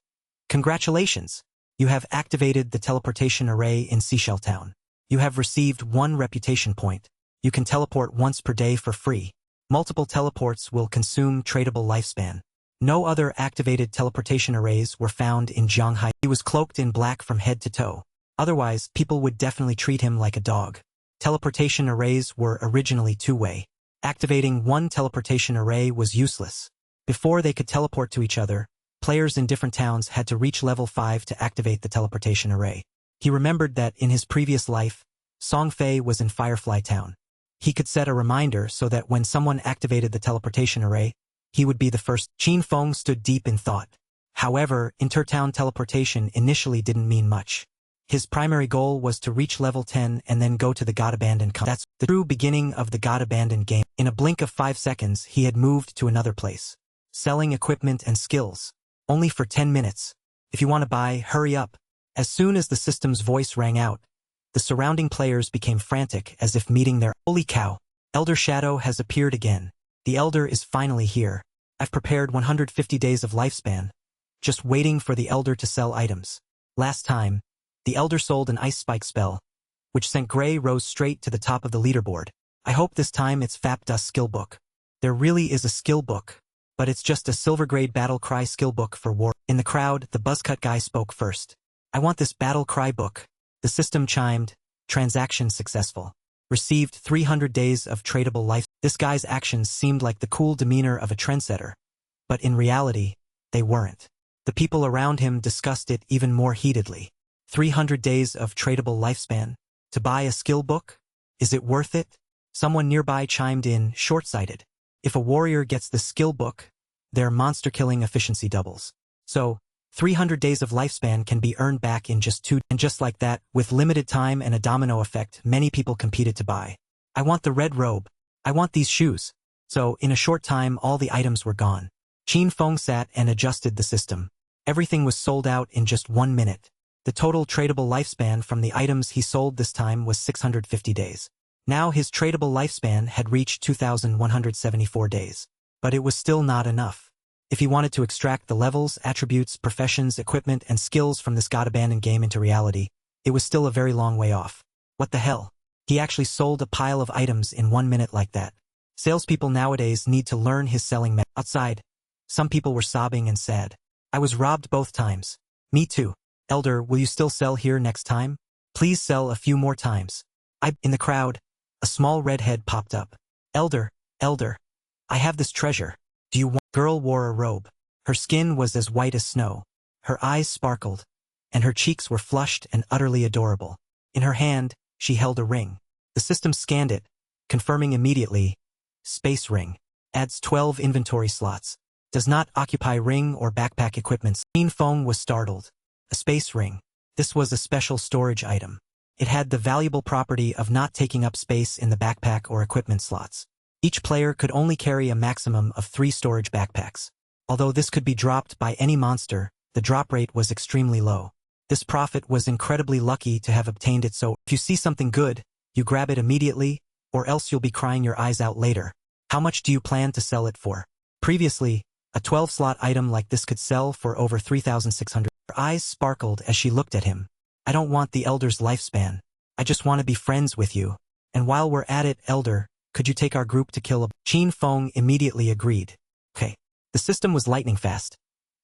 "Congratulations! You have activated the teleportation array in Seashell Town. You have received 1 reputation point. You can teleport once per day for free. Multiple teleports will consume tradable lifespan." No other activated teleportation arrays were found in Zhanghai. He was cloaked in black from head to toe. Otherwise, people would definitely treat him like a dog. Teleportation arrays were originally two-way. Activating one teleportation array was useless. Before they could teleport to each other, players in different towns had to reach level 5 to activate the teleportation array. He remembered that in his previous life, Song Fei was in Firefly Town. He could set a reminder so that when someone activated the teleportation array, he would be the first. Qin Feng stood deep in thought. However, inter-town teleportation initially didn't mean much. His primary goal was to reach level 10 and then go to the God Abandoned. That's the true beginning of the God Abandoned game. In a blink of 5 seconds, he had moved to another place, selling equipment and skills. Only for 10 minutes. If you want to buy, hurry up. As soon as the system's voice rang out, the surrounding players became frantic as if meeting their holy cow. Elder Shadow has appeared again. The Elder is finally here. I've prepared 150 days of lifespan, just waiting for the Elder to sell items. Last time, the Elder sold an Ice Spike spell, which sent Gray Rose straight to the top of the leaderboard. I hope this time it's Fapdus skill book. There really is a skill book, but it's just a silver grade battle cry skill book for war. In the crowd, the buzzcut guy spoke first. I want this battle cry book. The system chimed, transaction successful. Received 300 days of tradable life. This guy's actions seemed like the cool demeanor of a trendsetter, but in reality, they weren't. The people around him discussed it even more heatedly. 300 days of tradable lifespan? To buy a skill book? Is it worth it? Someone nearby chimed in, short-sighted. If a warrior gets the skill book, their monster-killing efficiency doubles. So, 300 days of lifespan can be earned back in just 2. And just like that, with limited time and a domino effect, many people competed to buy. I want the red robe. I want these shoes. So, in a short time, all the items were gone. Qin Feng sat and adjusted the system. Everything was sold out in just 1 minute. The total tradable lifespan from the items he sold this time was 650 days. Now his tradable lifespan had reached 2,174 days. But it was still not enough. If he wanted to extract the levels, attributes, professions, equipment, and skills from this God Abandoned game into reality, it was still a very long way off. What the hell? He actually sold a pile of items in 1 minute like that. Salespeople nowadays need to learn his selling method. Outside, some people were sobbing and sad. I was robbed both times. Me too. Elder, will you still sell here next time? Please sell a few more times. In the crowd, a small redhead popped up. Elder, I have this treasure. Do you want? Girl wore a robe. Her skin was as white as snow. Her eyes sparkled, and her cheeks were flushed and utterly adorable. In her hand, she held a ring. The system scanned it, confirming immediately, Space Ring. Adds 12 inventory slots. Does not occupy ring or backpack equipments. Qin Feng was startled. A space ring. This was a special storage item. It had the valuable property of not taking up space in the backpack or equipment slots. Each player could only carry a maximum of 3 storage backpacks. Although this could be dropped by any monster, the drop rate was extremely low. This prophet was incredibly lucky to have obtained it, so if you see something good, you grab it immediately, or else you'll be crying your eyes out later. How much do you plan to sell it for? Previously, a 12-slot item like this could sell for over 3,600. Her eyes sparkled as she looked at him. I don't want the Elder's lifespan. I just want to be friends with you. And while we're at it, Elder, could you take our group to kill a... Qin Feng immediately agreed. Okay. The system was lightning fast.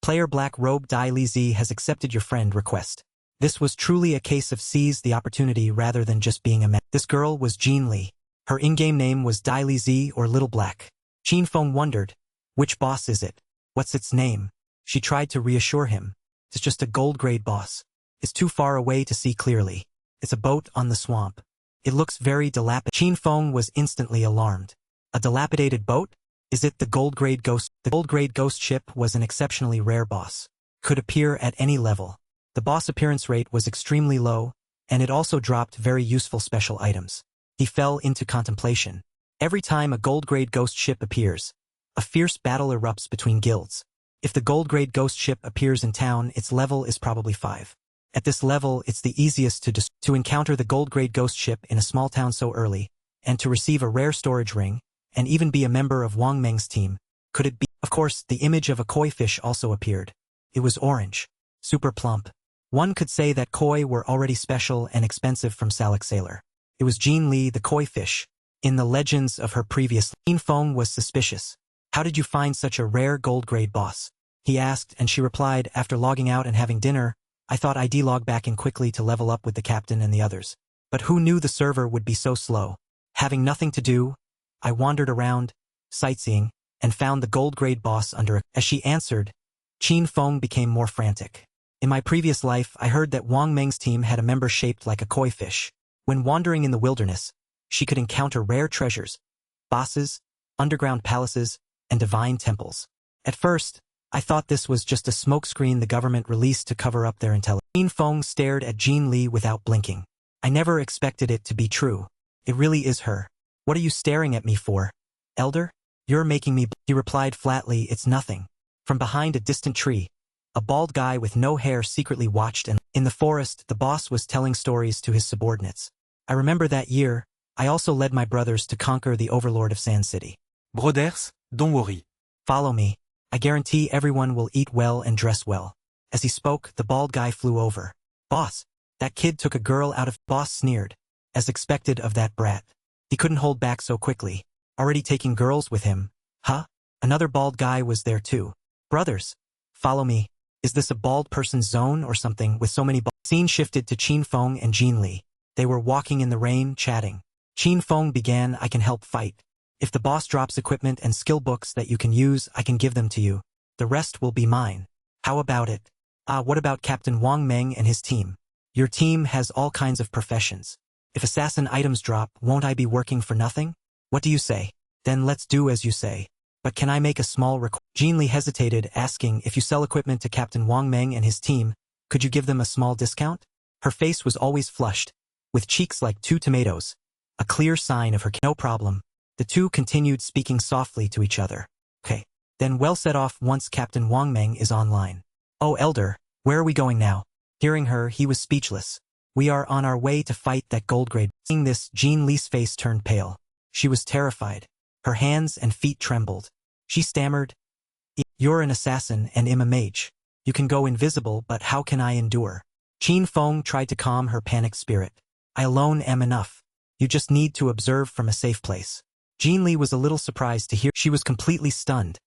Player Black Robe Dai Li Zi has accepted your friend request. This was truly a case of seize the opportunity rather than just being a man. This girl was Jean Li. Her in-game name was Dai Li Zi or Little Black. Qin Feng wondered, which boss is it? What's its name? She tried to reassure him. It's just a gold-grade boss. It's too far away to see clearly. It's a boat on the swamp. It looks very dilapidated. Qin Feng was instantly alarmed. A dilapidated boat? Is it the gold-grade ghost? The gold-grade ghost ship was an exceptionally rare boss. Could appear at any level. The boss appearance rate was extremely low, and it also dropped very useful special items. He fell into contemplation. Every time a gold-grade ghost ship appears, a fierce battle erupts between guilds. If the gold-grade ghost ship appears in town, its level is probably 5. At this level, it's the easiest to encounter the gold-grade ghost ship in a small town so early, and to receive a rare storage ring, and even be a member of Wang Meng's team. Could it be? Of course, the image of a koi fish also appeared. It was orange. Super plump. One could say that koi were already special and expensive from Salic Sailor. It was Jean Li the koi fish. In the legends of her previous, Jean Feng was suspicious. How did you find such a rare gold-grade boss? He asked, and she replied, after logging out and having dinner, I thought I'd log back in quickly to level up with the captain and the others. But who knew the server would be so slow? Having nothing to do, I wandered around, sightseeing, and found the gold-grade boss under a... As she answered, Qin Feng became more frantic. In my previous life, I heard that Wang Meng's team had a member shaped like a koi fish. When wandering in the wilderness, she could encounter rare treasures, bosses, underground palaces, and divine temples. At first, I thought this was just a smokescreen the government released to cover up their intelligence. Qin Feng stared at Jean Li without blinking. I never expected it to be true. It really is her. What are you staring at me for? Elder? You're making me... He replied flatly, it's nothing. From behind a distant tree, a bald guy with no hair secretly watched, and in the forest, the boss was telling stories to his subordinates. I remember that year, I also led my brothers to conquer the overlord of Sand City. Brothers, don't worry. Follow me. I guarantee everyone will eat well and dress well. As he spoke, the bald guy flew over. Boss, that kid took a girl out of... Boss sneered. As expected of that brat. He couldn't hold back so quickly. Already taking girls with him. Huh? Another bald guy was there too. Brothers, follow me. Is this a bald person's zone or something with so many Scene shifted to Qin Feng and Jean Li. They were walking in the rain, chatting. Qin Feng began, I can help fight. If the boss drops equipment and skill books that you can use, I can give them to you. The rest will be mine. How about it? What about Captain Wang Meng and his team? Your team has all kinds of professions. If assassin items drop, won't I be working for nothing? What do you say? Then let's do as you say. But can I make a small request? Jean Li hesitated, asking, if you sell equipment to Captain Wang Meng and his team, could you give them a small discount? Her face was always flushed, with cheeks like 2 tomatoes. A clear sign of her... No problem. The two continued speaking softly to each other. Okay. Then well set off once Captain Wang Meng is online. Oh, Elder, where are we going now? Hearing her, he was speechless. We are on our way to fight that gold grade. Seeing this, Jean Li's face turned pale. She was terrified. Her hands and feet trembled. She stammered, You're an assassin and I'm a mage. You can go invisible, but how can I endure? Qin Feng tried to calm her panicked spirit. I alone am enough. You just need to observe from a safe place. Jean Li was a little surprised to hear. She was completely stunned,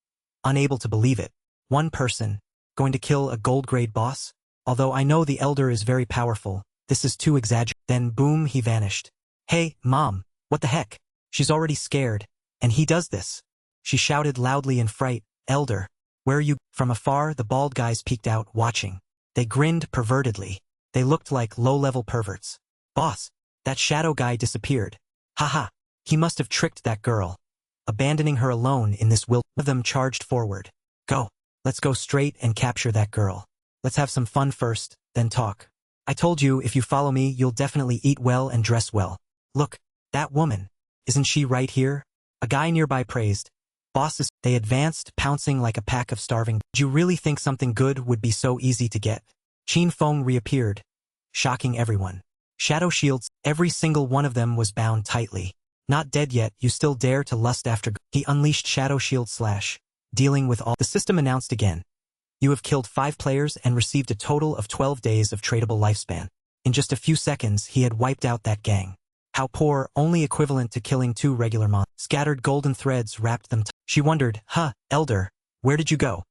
unable to believe it. One person, going to kill a gold-grade boss? Although I know the Elder is very powerful, this is too exaggerated. Then boom, he vanished. Hey, Mom, what the heck? She's already scared. And he does this. She shouted loudly in fright, Elder, where are you? From afar, the bald guys peeked out, watching. They grinned pervertedly. They looked like low-level perverts. Boss, that shadow guy disappeared. Haha. He must have tricked that girl, abandoning her alone in this wilderness. One of them charged forward. Go. Let's go straight and capture that girl. Let's have some fun first, then talk. I told you if you follow me, you'll definitely eat well and dress well. Look, that woman. Isn't she right here? A guy nearby praised. Bosses, they advanced, pouncing like a pack of starving. Did you really think something good would be so easy to get? Qin Feng reappeared, shocking everyone. Shadow shields, every single one of them was bound tightly. Not dead yet, you still dare to lust after... He unleashed Shadow Shield Slash, dealing with all... The system announced again. You have killed 5 players and received a total of 12 days of tradable lifespan. In just a few seconds, he had wiped out that gang. How poor, only equivalent to killing 2 regular monsters. Scattered golden threads wrapped them. She wondered, Elder, where did you go?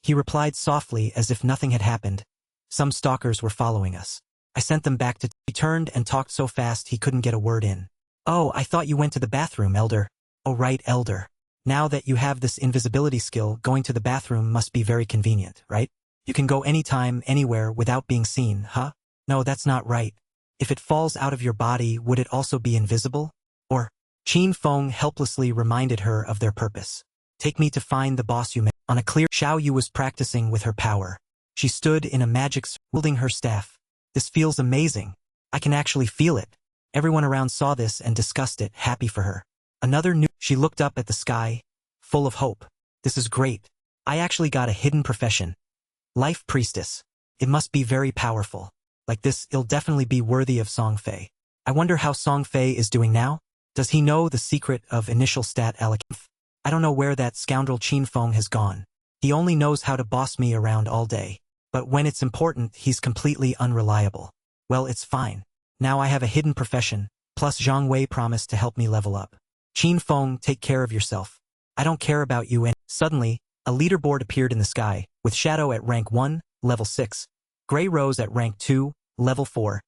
He replied softly as if nothing had happened. Some stalkers were following us. I sent them back to... He turned and talked so fast he couldn't get a word in. Oh, I thought you went to the bathroom, Elder. Oh right, Elder. Now that you have this invisibility skill, going to the bathroom must be very convenient, right? You can go anytime, anywhere without being seen, huh? No, that's not right. If it falls out of your body, would it also be invisible? Or... Qin Feng helplessly reminded her of their purpose. Take me to find the boss you met. On a clear... Xiao Yu was practicing with her power. She stood in a magic... wielding her staff. This feels amazing. I can actually feel it. Everyone around saw this and discussed it, happy for her. Another new... She looked up at the sky, full of hope. This is great. I actually got a hidden profession. Life priestess. It must be very powerful. Like this, it'll definitely be worthy of Song Fei. I wonder how Song Fei is doing now? Does he know the secret of initial stat allocation? I don't know where that scoundrel Qin Feng has gone. He only knows how to boss me around all day. But when it's important, he's completely unreliable. Well, it's fine. Now I have a hidden profession, plus Zhang Wei promised to help me level up. Qin Feng, take care of yourself. I don't care about you. And suddenly, a leaderboard appeared in the sky, with Shadow at rank 1, level 6, Grey Rose at rank 2, level 4,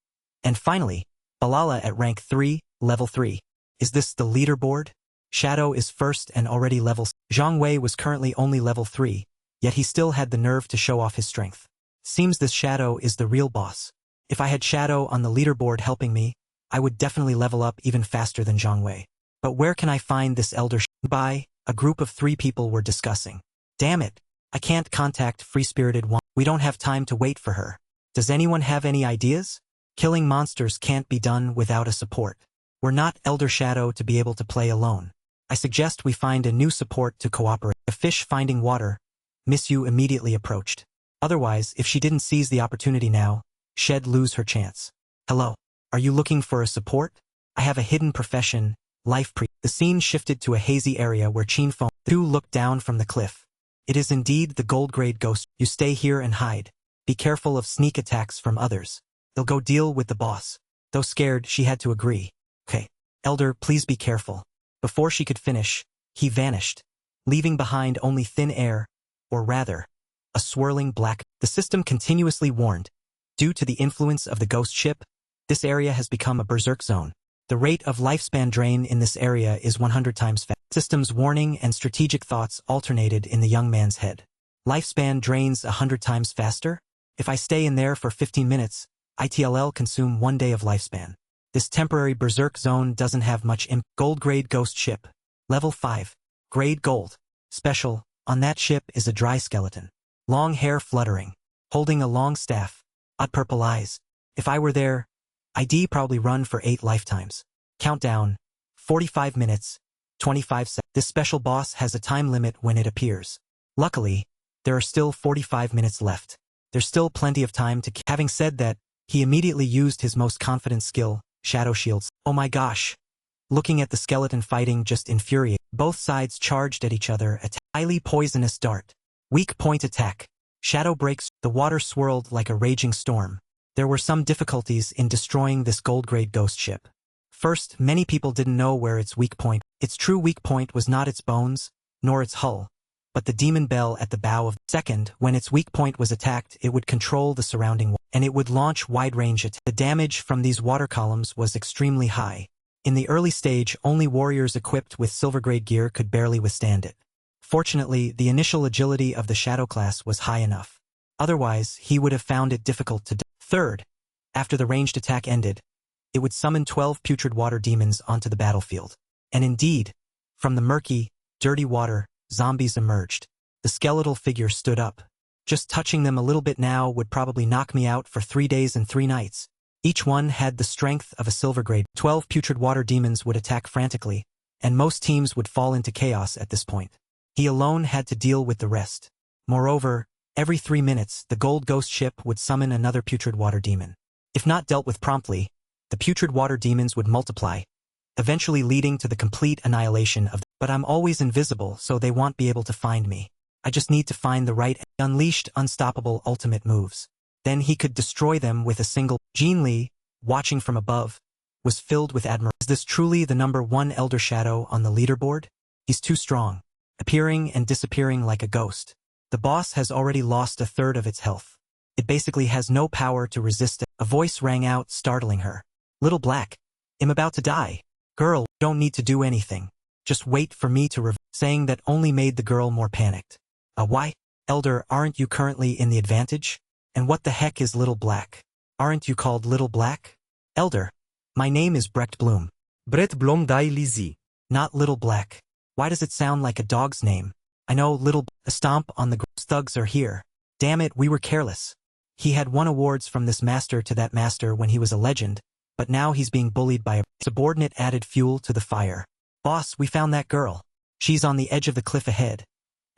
and finally, Balala at rank 3, level 3. Is this the leaderboard? Shadow is first and already level 6. Zhang Wei was currently only level 3, yet he still had the nerve to show off his strength. Seems this Shadow is the real boss. If I had Shadow on the leaderboard helping me, I would definitely level up even faster than Zhang Wei. But where can I find this elder? By a group of 3 people were discussing. Damn it, I can't contact Free-Spirited One. We don't have time to wait for her. Does anyone have any ideas? Killing monsters can't be done without a support. We're not Elder Shadow to be able to play alone. I suggest we find a new support to cooperate. A fish finding water, Miss Yu immediately approached. Otherwise, if she didn't seize the opportunity now, she'd lose her chance. Hello, are you looking for a support? I have a hidden profession, life pre. The scene shifted to a hazy area where Qin Feng. The 2 looked down from the cliff. It is indeed the gold-grade ghost. You stay here and hide. Be careful of sneak attacks from others. They'll go deal with the boss. Though scared, she had to agree. Okay, Elder, please be careful. Before she could finish, he vanished, leaving behind only thin air, or rather, a swirling black. The system continuously warned. Due to the influence of the ghost ship, this area has become a berserk zone. The rate of lifespan drain in this area is 100 times fast. System's warning and strategic thoughts alternated in the young man's head. Lifespan drains 100 times faster? If I stay in there for 15 minutes, ITLL consume 1 day of lifespan. This temporary berserk zone doesn't have much Gold grade ghost ship. Level 5. Grade gold. Special, on that ship is a dry skeleton. Long hair fluttering. Holding a long staff. Odd purple eyes. If I were there, I'd probably run for 8 lifetimes. Countdown. 45 minutes. 25 seconds. This special boss has a time limit when it appears. Luckily, there are still 45 minutes left. There's still plenty of time to. Having said that, he immediately used his most confident skill, Shadow Shields. Oh my gosh. Looking at the skeleton fighting just infuriated. Both sides charged at each other. Highly poisonous dart. Weak point attack. Shadow breaks. The water swirled like a raging storm. There were some difficulties in destroying this gold-grade ghost ship. First, many people didn't know where its weak point. Its true weak point was not its bones, nor its hull, but the demon bell at the bow of. Second, when its weak point was attacked, it would control the surrounding and it would launch wide-range attacks. The damage from these water columns was extremely high. In the early stage, only warriors equipped with silver-grade gear could barely withstand it. Fortunately, the initial agility of the Shadow class was high enough. Otherwise, he would have found it difficult to. Third, after the ranged attack ended, it would summon 12 putrid water demons onto the battlefield. And indeed, from the murky, dirty water, zombies emerged. The skeletal figure stood up. Just touching them a little bit now would probably knock me out for 3 days and 3 nights. Each one had the strength of a silver grade. 12 putrid water demons would attack frantically, and most teams would fall into chaos at this point. He alone had to deal with the rest. Moreover, every 3 minutes, the gold ghost ship would summon another putrid water demon. If not dealt with promptly, the putrid water demons would multiply, eventually leading to the complete annihilation of them. But I'm always invisible, so they won't be able to find me. I just need to find the right. Unleashed unstoppable ultimate moves. Then he could destroy them with a single. Jean Li, watching from above, was filled with admiration. Is this truly the #1 Elder Shadow on the leaderboard? He's too strong, appearing and disappearing like a ghost. The boss has already lost a third of its health. It basically has no power to resist it. A voice rang out, startling her. Little Black, I'm about to die. Girl, don't need to do anything. Just wait for me to saying that only made the girl more panicked. Why? Elder, aren't you currently in the advantage? And what the heck is Little Black? Aren't you called Little Black? Elder, my name is Brecht Bloom. Brett Blom die Lizzie. Not Little Black. Why does it sound like a dog's name? I know Little. A stomp on the thugs are here. Damn it, we were careless. He had won awards from this master to that master when he was a legend, but now he's being bullied by a subordinate. Added fuel to the fire. Boss, we found that girl. She's on the edge of the cliff ahead.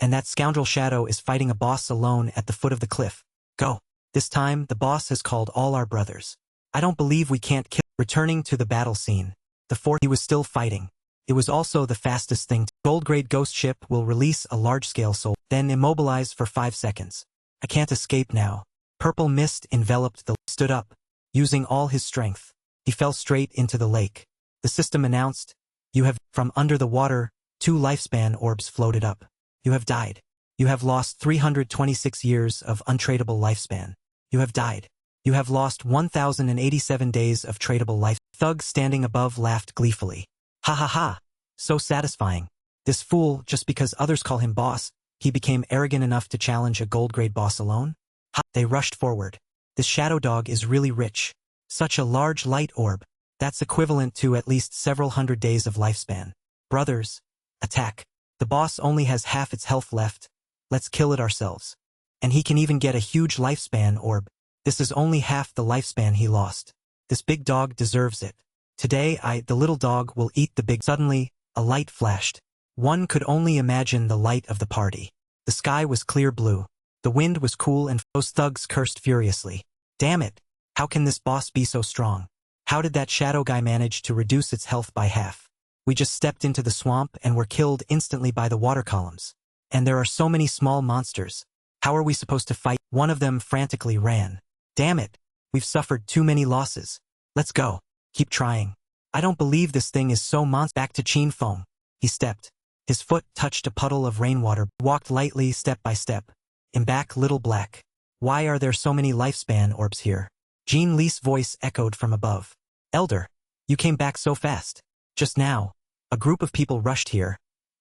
And that scoundrel Shadow is fighting a boss alone at the foot of the cliff. Go. This time, the boss has called all our brothers. I don't believe we can't kill. Returning to the battle scene. The fourth, he was still fighting. It was also the fastest thing. Gold grade ghost ship will release a large-scale soul, then immobilize for 5 seconds. I can't escape now. Purple mist enveloped the stood up, using all his strength. He fell straight into the lake. The system announced, you have, from under the water, 2 lifespan orbs floated up. You have died. You have lost 326 years of untradeable lifespan. You have died. You have lost 1,087 days of tradable life. Thug standing above laughed gleefully. Ha ha ha. So satisfying. This fool, just because others call him boss, he became arrogant enough to challenge a gold grade boss alone? Ha! They rushed forward. This shadow dog is really rich. Such a large light orb. That's equivalent to at least several hundred days of lifespan. Brothers, attack. The boss only has half its health left. Let's kill it ourselves. And he can even get a huge lifespan orb. This is only half the lifespan he lost. This big dog deserves it. Today the little dog, will eat the big. Suddenly, a light flashed. One could only imagine the light of the party. The sky was clear blue. The wind was cool and those thugs cursed furiously. Damn it! How can this boss be so strong? How did that shadow guy manage to reduce its health by half? We just stepped into the swamp and were killed instantly by the water columns. And there are so many small monsters. How are we supposed to fight? One of them frantically ran. Damn it! We've suffered too many losses. Let's go. Keep trying. I don't believe this thing is so Back to Chin Fong. He stepped. His foot touched a puddle of rainwater, walked lightly step by step. In back little black. Why are there so many lifespan orbs here? Jean Lee's voice echoed from above. Elder, you came back so fast. Just now, a group of people rushed here,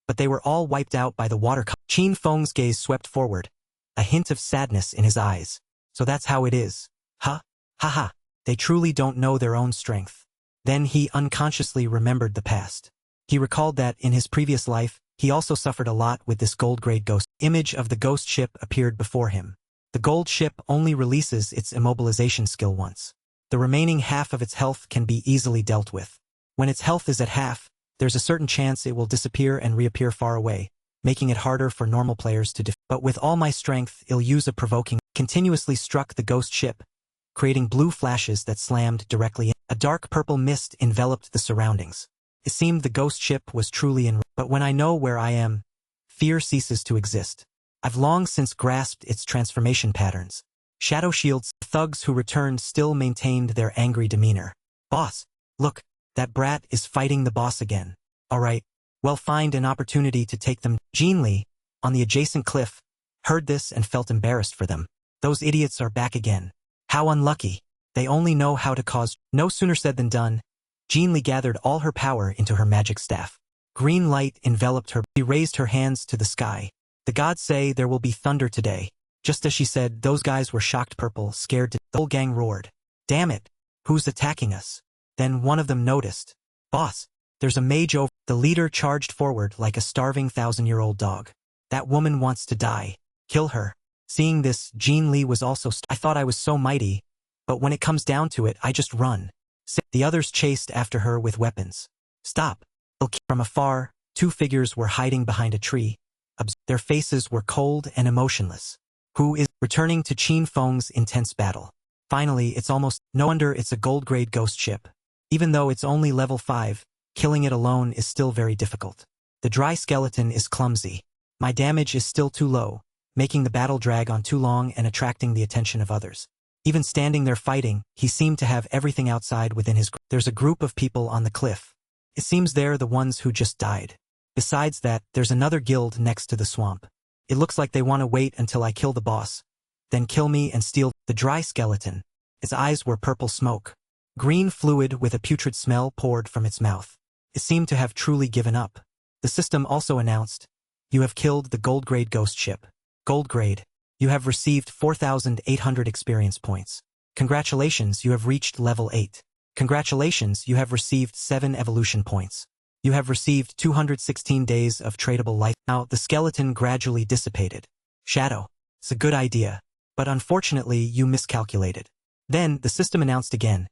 but they were all wiped out by the water. Chin Fong's gaze swept forward, a hint of sadness in his eyes. So that's how it is. Huh? Haha. They truly don't know their own strength. Then he unconsciously remembered the past. He recalled that in his previous life, he also suffered a lot with this gold-grade ghost. Image of the ghost ship appeared before him. The gold ship only releases its immobilization skill once. The remaining half of its health can be easily dealt with. When its health is at half, there's a certain chance it will disappear and reappear far away, making it harder for normal players to defeat. But with all my strength, I'll use a provoking, continuously struck the ghost ship, creating blue flashes that slammed directly in. A dark purple mist enveloped the surroundings. It seemed the ghost ship was truly in. But when I know where I am, fear ceases to exist. I've long since grasped its transformation patterns. Shadow shields, thugs who returned still maintained their angry demeanor. Boss, look, that brat is fighting the boss again. Alright, well, find an opportunity to take them. Jean Lee, on the adjacent cliff, heard this and felt embarrassed for them. Those idiots are back again. How unlucky. They only know how to cause. No sooner said than done. Jean Lee gathered all her power into her magic staff. Green light enveloped her. She raised her hands to the sky. The gods say there will be thunder today. Just as she said, those guys were shocked purple, scared to. The whole gang roared. Damn it! Who's attacking us? Then one of them noticed. Boss, there's a mage over. The leader charged forward like a starving 1,000-year-old dog. That woman wants to die. Kill her. Seeing this, Jean Lee was also. I thought I was so mighty, but when it comes down to it, I just run. The others chased after her with weapons. Stop. From afar, 2 figures were hiding behind a tree. Their faces were cold and emotionless. Who is returning to Chin Fong's intense battle? Finally, it's almost. No wonder it's a gold-grade ghost ship. Even though it's only level 5, killing it alone is still very difficult. The dry skeleton is clumsy. My damage is still too low, making the battle drag on too long and attracting the attention of others. Even standing there fighting, he seemed to have everything outside within his. There's a group of people on the cliff. It seems they're the ones who just died. Besides that, there's another guild next to the swamp. It looks like they want to wait until I kill the boss, then kill me and steal the dry skeleton. Its eyes were purple smoke. Green fluid with a putrid smell poured from its mouth. It seemed to have truly given up. The system also announced, you have killed the gold-grade ghost ship. Gold grade. You have received 4,800 experience points. Congratulations, you have reached level 8. Congratulations, you have received 7 evolution points. You have received 216 days of tradable life. Now, the skeleton gradually dissipated. Shadow. It's a good idea. But unfortunately, you miscalculated. Then, the system announced again.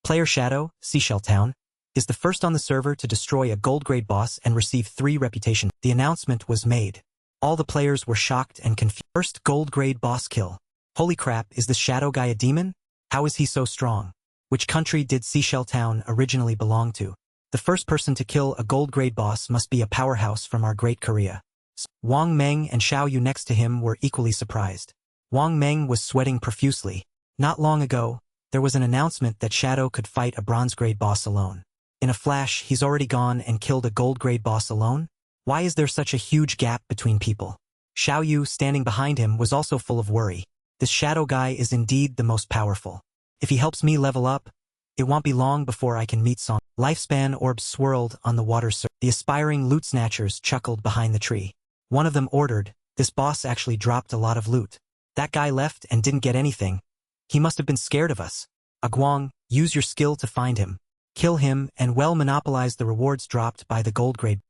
Player Shadow, Seashell Town, is the first on the server to destroy a gold-grade boss and receive 3 reputation. The announcement was made. All the players were shocked and confused. First gold-grade boss kill. Holy crap, is this shadow guy a demon? How is he so strong? Which country did Seashell Town originally belong to? The first person to kill a gold grade boss must be a powerhouse from our great Korea. Wang Meng and Xiao Yu next to him were equally surprised. Wang Meng was sweating profusely. Not long ago, there was an announcement that Shadow could fight a bronze grade boss alone. In a flash, he's already gone and killed a gold grade boss alone? Why is there such a huge gap between people? Xiao Yu, standing behind him, was also full of worry. This Shadow guy is indeed the most powerful. If he helps me level up, it won't be long before I can meet Song. Lifespan orbs swirled on the water surface. The aspiring loot snatchers chuckled behind the tree. One of them ordered, "This boss actually dropped a lot of loot. That guy left and didn't get anything. He must have been scared of us. Aguang, use your skill to find him. Kill him and well monopolize the rewards dropped by the gold grade."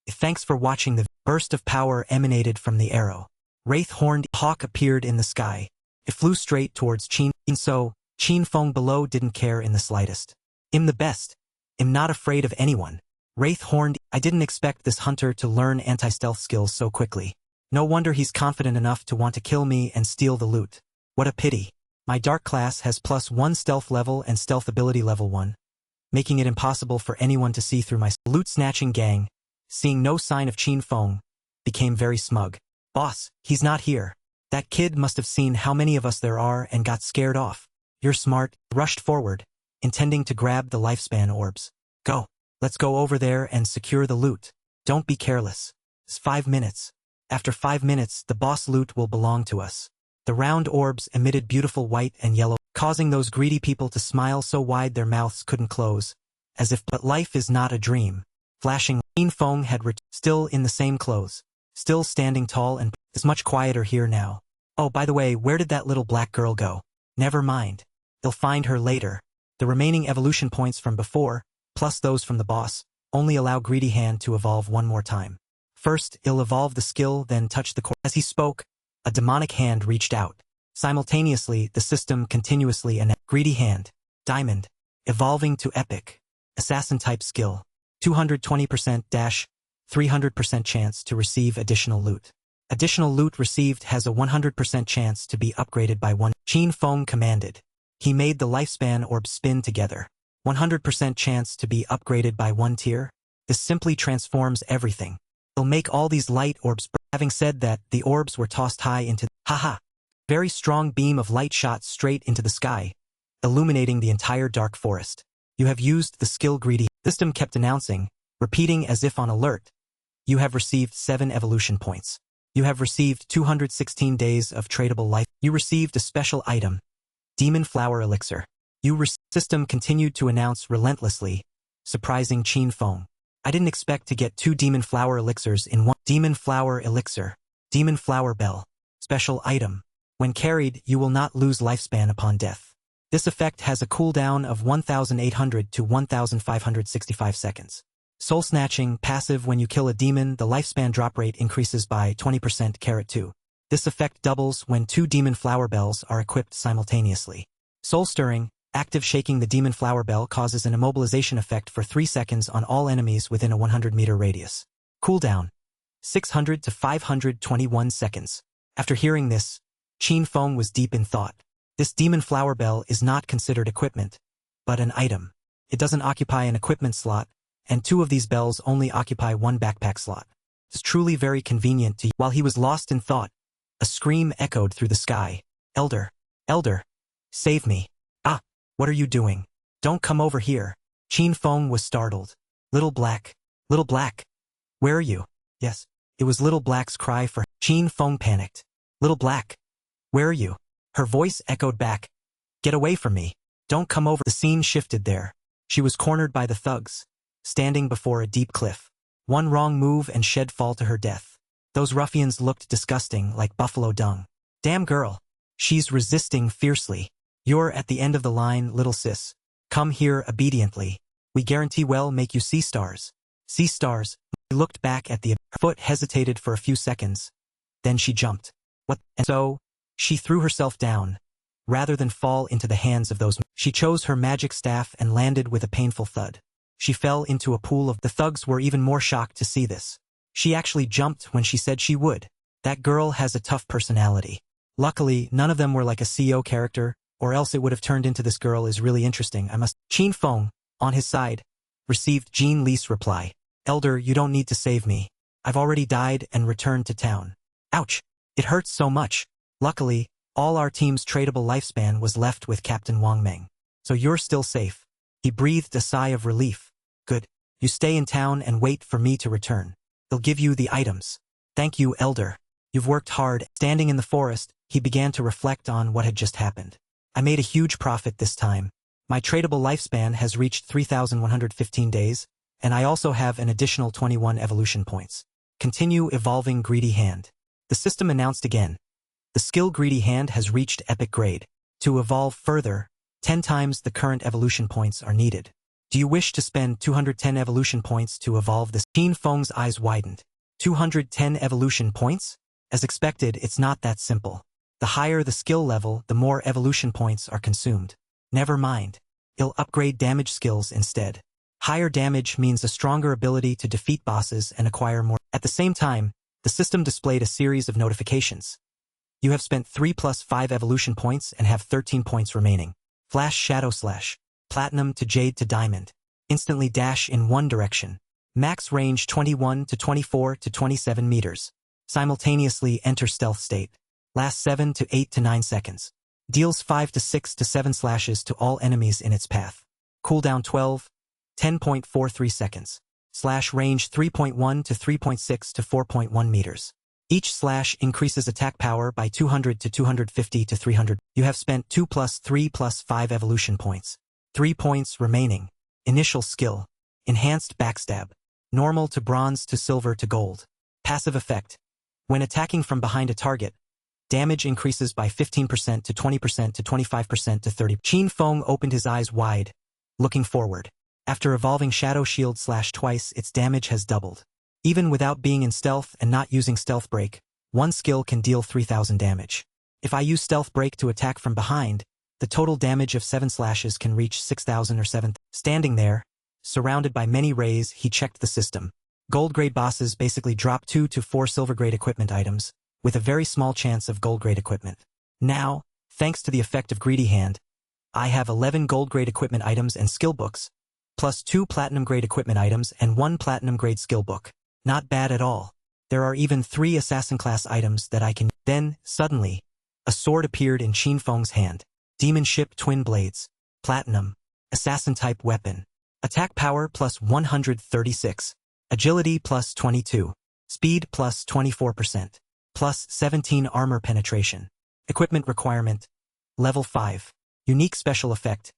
Thanks for watching. The burst of power emanated from the arrow. Wraith-horned hawk appeared in the sky. It flew straight towards Qin, and so, Qin Feng below didn't care in the slightest. "I'm the best. I'm not afraid of anyone." Wraith-horned, I didn't expect this hunter to learn anti-stealth skills so quickly. No wonder he's confident enough to want to kill me and steal the loot. What a pity. My dark class has +1 stealth level and stealth ability level 1, making it impossible for anyone to see through my loot-snatching gang, seeing no sign of Qin Feng, became very smug. "Boss, he's not here. That kid must have seen how many of us there are and got scared off." "You're smart," rushed forward, intending to grab the lifespan orbs. "Go. Let's go over there and secure the loot. Don't be careless. It's 5 minutes. After 5 minutes, the boss loot will belong to us." The round orbs emitted beautiful white and yellow, causing those greedy people to smile so wide their mouths couldn't close, as if, but life is not a dream. Flashing, Qin Feng had still in the same clothes, still standing tall and is much quieter here now. "Oh, by the way, where did that little black girl go?" "Never mind. They'll find her later." The remaining evolution points from before, plus those from the boss, only allow Greedy Hand to evolve one more time. First, it'll evolve the skill, then touch the core. As he spoke, a demonic hand reached out. Simultaneously, the system continuously announced, "Greedy Hand, Diamond, evolving to Epic, Assassin-type skill, 220%-300% chance to receive additional loot. Additional loot received has a 100% chance to be upgraded by 1." Qin Feng commanded. He made the lifespan orbs spin together. 100% chance to be upgraded by 1 tier? This simply transforms everything. It'll make all these light orbs burn. Having said that, the orbs were tossed high into haha. Very strong beam of light shot straight into the sky, illuminating the entire dark forest. "You have used the skill Greedy." The system kept announcing, repeating as if on alert. "You have received 7 evolution points. You have received 216 days of tradable life. You received a special item, Demon Flower Elixir." System continued to announce relentlessly, surprising Qin Feng. "I didn't expect to get 2 Demon Flower Elixirs in one." Demon Flower Elixir. Demon Flower Bell. Special item. When carried, you will not lose lifespan upon death. This effect has a cooldown of 1,800 to 1,565 seconds. Soul Snatching passive. When you kill a demon, the lifespan drop rate increases by 20%. 2. This effect doubles when 2 Demon Flower Bells are equipped simultaneously. Soul Stirring. Active. Shaking the Demon Flower Bell causes an immobilization effect for 3 seconds on all enemies within a 100-meter radius. Cooldown. 600 to 521 seconds. After hearing this, Qin Feng was deep in thought. This Demon Flower Bell is not considered equipment, but an item. It doesn't occupy an equipment slot, and 2 of these bells only occupy 1 backpack slot. It's truly very convenient to. While he was lost in thought, a scream echoed through the sky. "Elder! Elder! Save me! Ah! What are you doing? Don't come over here." Qin Feng was startled. Little Black! Little Black! Where are you?" Yes, it was Little Black's cry for. Qin Feng panicked. "Little Black! Where are you?" Her voice echoed back. "Get away from me! Don't come over." The scene shifted there. She was cornered by the thugs, standing before a deep cliff. One wrong move and she'd fall to her death. Those ruffians looked disgusting, like buffalo dung. "Damn girl! She's resisting fiercely. You're at the end of the line, little sis. Come here obediently. We guarantee we'll make you see stars." "See stars?" She looked back at her foot, hesitated for a few seconds. Then she jumped. "What?" And so, she threw herself down. Rather than fall into the hands of those, she chose her magic staff and landed with a painful thud. She fell into a pool of. The thugs were even more shocked to see this. She actually jumped when she said she would. That girl has a tough personality. Luckily, none of them were like a CEO character, or else it would have turned into this girl is really interesting. Qin Feng, on his side, received Jean Li's reply. Elder, you don't need to save me. I've already died and returned to town. Ouch. It hurts so much. Luckily, all our team's tradable lifespan was left with Captain Wang Meng. So you're still safe. He breathed a sigh of relief. Good. You stay in town and wait for me to return. They'll give you the items. Thank you, Elder. You've worked hard. Standing in the forest, he began to reflect on what had just happened. I made a huge profit this time. My tradable lifespan has reached 3,115 days, and I also have an additional 21 evolution points. Continue evolving Greedy Hand. The system announced again. The skill Greedy Hand has reached epic grade. To evolve further, 10 times the current evolution points are needed. Do you wish to spend 210 evolution points to evolve this? Qin Feng's eyes widened. 210 evolution points? As expected, it's not that simple. The higher the skill level, the more evolution points are consumed. Never mind. I'll upgrade damage skills instead. Higher damage means a stronger ability to defeat bosses and acquire more. At the same time, the system displayed a series of notifications. You have spent 3 plus 5 evolution points and have 13 points remaining. Flash Shadow Slash. Platinum to Jade to Diamond. Instantly dash in one direction. Max range 21 to 24 to 27 meters. Simultaneously enter stealth state. Lasts 7 to 8 to 9 seconds. Deals 5 to 6 to 7 slashes to all enemies in its path. Cooldown 12, 10.43 seconds. Slash range 3.1 to 3.6 to 4.1 meters. Each slash increases attack power by 200 to 250 to 300. You have spent 2 plus 3 plus 5 evolution points. 3 points remaining. Initial skill. Enhanced backstab. Normal to bronze to silver to gold. Passive effect. When attacking from behind a target, damage increases by 15% to 20% to 25% to 30%. Qin Feng opened his eyes wide, looking forward. After evolving Shadow Shield slash twice, its damage has doubled. Even without being in stealth and not using Stealth Break, one skill can deal 3,000 damage. If I use Stealth Break to attack from behind, the total damage of 7 slashes can reach 6,000 or 7,000. Standing there, surrounded by many rays, he checked the system. Gold-grade bosses basically drop 2 to 4 silver-grade equipment items, with a very small chance of gold-grade equipment. Now, thanks to the effect of Greedy Hand, I have 11 gold-grade equipment items and skill books, plus 2 platinum-grade equipment items and 1 platinum-grade skill book. Not bad at all. There are even 3 assassin-class items that I can. Then, suddenly, a sword appeared in Qin Feng's hand. Demon Ship Twin Blades. Platinum. Assassin-type weapon. Attack power plus 136. Agility plus 22. Speed plus 24%. Plus 17 armor penetration. Equipment requirement. Level 5. Unique special effect.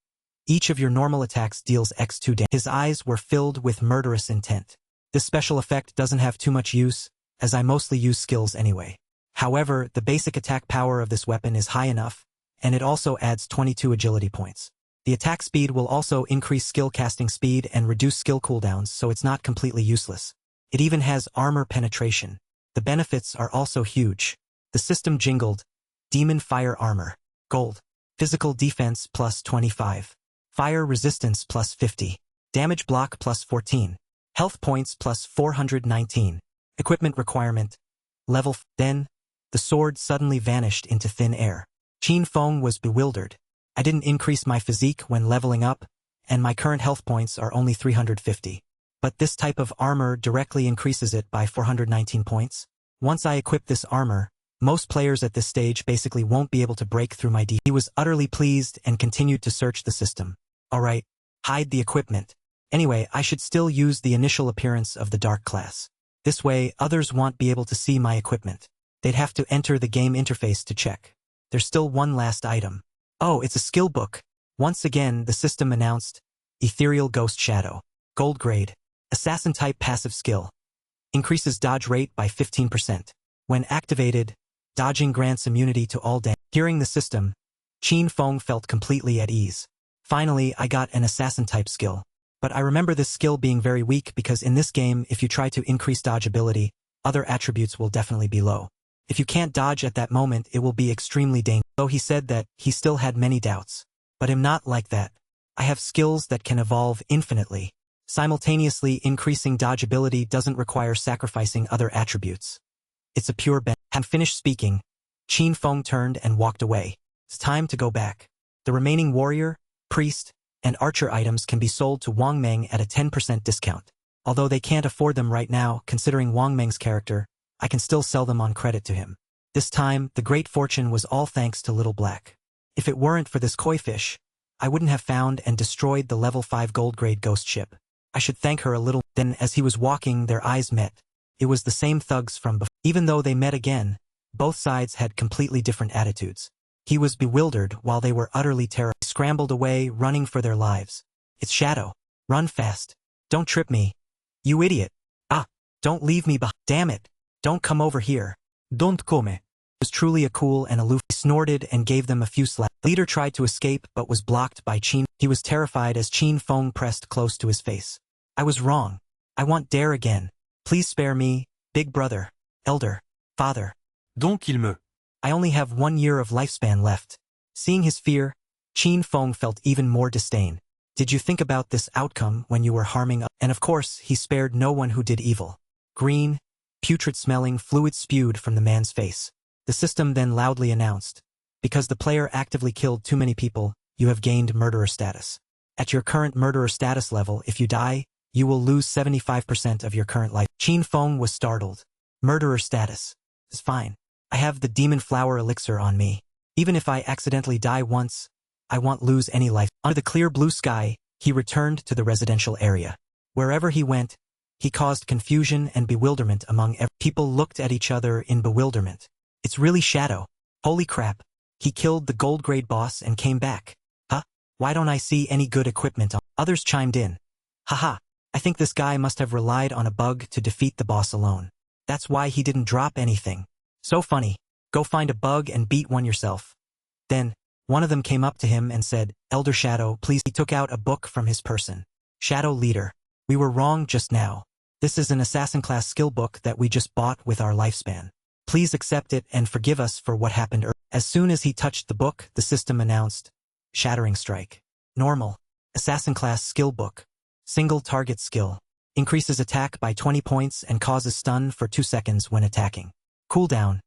Each of your normal attacks deals X2 damage. His eyes were filled with murderous intent. This special effect doesn't have too much use, as I mostly use skills anyway. However, the basic attack power of this weapon is high enough, and it also adds 22 agility points. The attack speed will also increase skill casting speed and reduce skill cooldowns, so it's not completely useless. It even has armor penetration. The benefits are also huge. The system jingled. Demon Fire Armor. Gold. Physical defense plus 25. Fire resistance plus 50. Damage block plus 14. Health points plus 419. Equipment requirement. Level. Then, the sword suddenly vanished into thin air. Qin Feng was bewildered. I didn't increase my physique when leveling up, and my current health points are only 350. But this type of armor directly increases it by 419 points. Once I equip this armor, most players at this stage basically won't be able to break through my He was utterly pleased and continued to search the system. Alright, hide the equipment. Anyway, I should still use the initial appearance of the Dark class. This way, others won't be able to see my equipment. They'd have to enter the game interface to check. There's still one last item. Oh, it's a skill book. Once again, the system announced, Ethereal Ghost Shadow. Gold grade. Assassin-type passive skill. Increases dodge rate by 15%. When activated, dodging grants immunity to all damage. Hearing the system, Qin Feng felt completely at ease. Finally, I got an assassin-type skill. But I remember this skill being very weak because in this game, if you try to increase dodge ability, other attributes will definitely be low. If you can't dodge at that moment, it will be extremely dangerous. Though he said that, he still had many doubts. But I'm not like that. I have skills that can evolve infinitely. Simultaneously, increasing dodge ability doesn't require sacrificing other attributes. It's a pure benefit. Having finished speaking, Qin Feng turned and walked away. It's time to go back. The remaining warrior, priest, and archer items can be sold to Wang Meng at a 10% discount. Although they can't afford them right now, considering Wang Meng's character, I can still sell them on credit to him. This time, the great fortune was all thanks to Little Black. If it weren't for this koi fish, I wouldn't have found and destroyed the level 5 gold-grade ghost ship. I should thank her a little. Then as he was walking, their eyes met. It was the same thugs from before. Even though they met again, both sides had completely different attitudes. He was bewildered while they were utterly terrified. They scrambled away, running for their lives. It's Shadow. Run fast. Don't trip me. You idiot. Ah, don't leave me behind. Damn it. Don't come over here. Don't come. He was truly a cool and aloof. He snorted and gave them a few slaps. The leader tried to escape but was blocked by Qin. He was terrified as Qin Feng pressed close to his face. I was wrong. I want dare again. Please spare me, big brother, elder, father. Donc il me. I only have 1 year of lifespan left. Seeing his fear, Qin Feng felt even more disdain. Did you think about this outcome when you were harming us? And of course, he spared no one who did evil. Green, putrid-smelling fluid spewed from the man's face. The system then loudly announced, because the player actively killed too many people, you have gained murderer status. At your current murderer status level, if you die, you will lose 75% of your current life. Qin Feng was startled. Murderer status. Is fine. I have the demon flower elixir on me. Even if I accidentally die once, I won't lose any life. Under the clear blue sky, he returned to the residential area. Wherever he went, he caused confusion and bewilderment among people looked at each other in bewilderment. It's really Shadow. Holy crap. He killed the gold-grade boss and came back. Huh? Why don't I see any good equipment on? Others chimed in. Haha. I think this guy must have relied on a bug to defeat the boss alone. That's why he didn't drop anything. So funny. Go find a bug and beat one yourself. Then, one of them came up to him and said, Elder Shadow, please. He took out a book from his person. Shadow Leader. We were wrong just now. This is an assassin class skill book that we just bought with our lifespan. Please accept it and forgive us for what happened earlier. As soon as he touched the book, the system announced, Shattering Strike. Normal. Assassin class skill book. Single target skill. Increases attack by 20 points and causes stun for 2 seconds when attacking. Cooldown.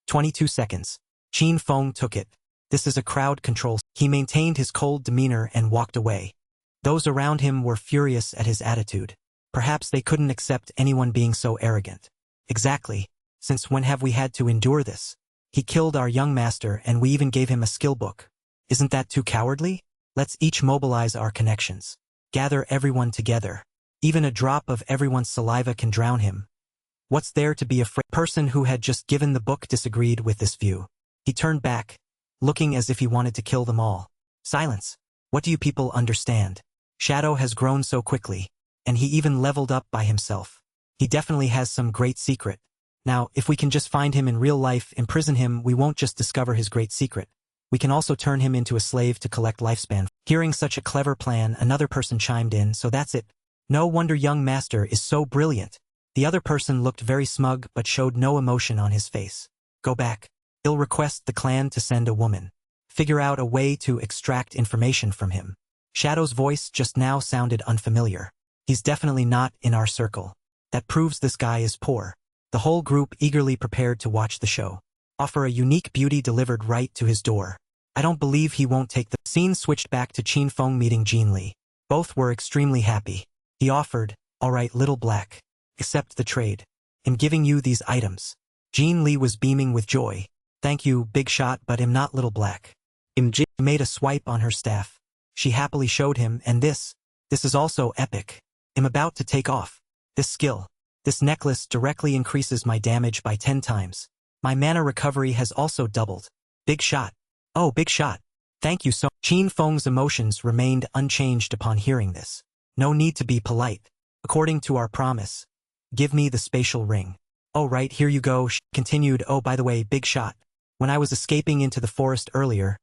22 seconds. Qin Feng took it. This is a crowd control. He maintained his cold demeanor and walked away. Those around him were furious at his attitude. Perhaps they couldn't accept anyone being so arrogant. Exactly. Since when have we had to endure this? He killed our young master and we even gave him a skill book. Isn't that too cowardly? Let's each mobilize our connections. Gather everyone together. Even a drop of everyone's saliva can drown him. What's there to be afraid? The person who had just given the book disagreed with this view. He turned back, looking as if he wanted to kill them all. Silence. What do you people understand? Shadow has grown so quickly, and he even leveled up by himself. He definitely has some great secret. Now, if we can just find him in real life, imprison him, we won't just discover his great secret. We can also turn him into a slave to collect lifespan. Hearing such a clever plan, another person chimed in, so that's it. No wonder young master is so brilliant. The other person looked very smug but showed no emotion on his face. Go back. He'll request the clan to send a woman. Figure out a way to extract information from him. Shadow's voice just now sounded unfamiliar. He's definitely not in our circle. That proves this guy is poor. The whole group eagerly prepared to watch the show. Offer a unique beauty delivered right to his door. I don't believe he won't take the scene switched back to Qin Feng meeting Jean Li. Both were extremely happy. He offered, alright Little Black. Accept the trade. I'm giving you these items. Jean Li was beaming with joy. Thank you, big shot, but I'm not Little Black. He made a swipe on her staff. She happily showed him, and this is also epic. I'm about to take off. This skill. This necklace directly increases my damage by 10 times. My mana recovery has also doubled. Big shot. Oh, big shot. Thank you so much. Qin Feng's emotions remained unchanged upon hearing this. No need to be polite. According to our promise. Give me the spatial ring. Oh right, here you go. She continued, oh by the way, big shot. When I was escaping into the forest earlier,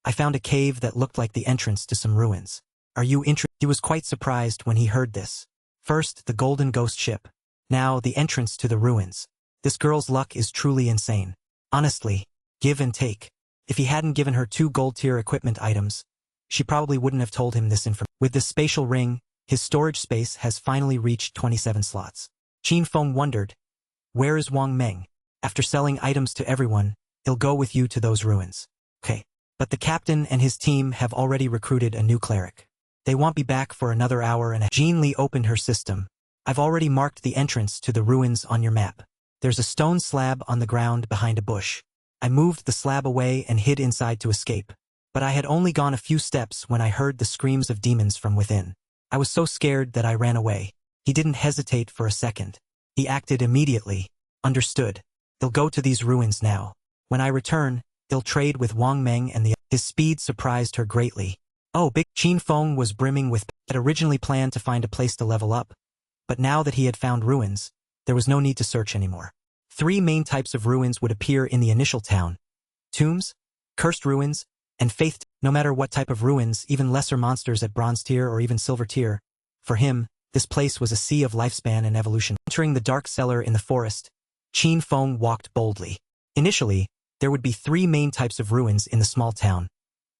I found a cave that looked like the entrance to some ruins. Are you interested? He was quite surprised when he heard this. First, the golden ghost ship. Now, the entrance to the ruins. This girl's luck is truly insane. Honestly, give and take. If he hadn't given her 2 gold-tier equipment items, she probably wouldn't have told him this information. With this spatial ring, his storage space has finally reached 27 slots. Qin Feng wondered, where is Wang Meng? After selling items to everyone, He'll go with you to those ruins. Okay. But the captain and his team have already recruited a new cleric. They won't be back for another hour and a half. Jean Lee opened her system. I've already marked the entrance to the ruins on your map. There's a stone slab on the ground behind a bush. I moved the slab away and hid inside to escape. But I had only gone a few steps when I heard the screams of demons from within. I was so scared that I ran away. He didn't hesitate for a second. He acted immediately. Understood. They'll go to these ruins now. When I return, they'll trade with Wang Meng and His speed surprised her greatly. Oh, Big Qin Feng was brimming with had originally planned to find a place to level up. But now that he had found ruins, there was no need to search anymore. 3 main types of ruins would appear in the initial town. Tombs, cursed ruins, and faith. No matter what type of ruins, even lesser monsters at bronze tier or even silver tier. For him, this place was a sea of lifespan and evolution. Entering the dark cellar in the forest, Qin Feng walked boldly. Initially, there would be 3 main types of ruins in the small town.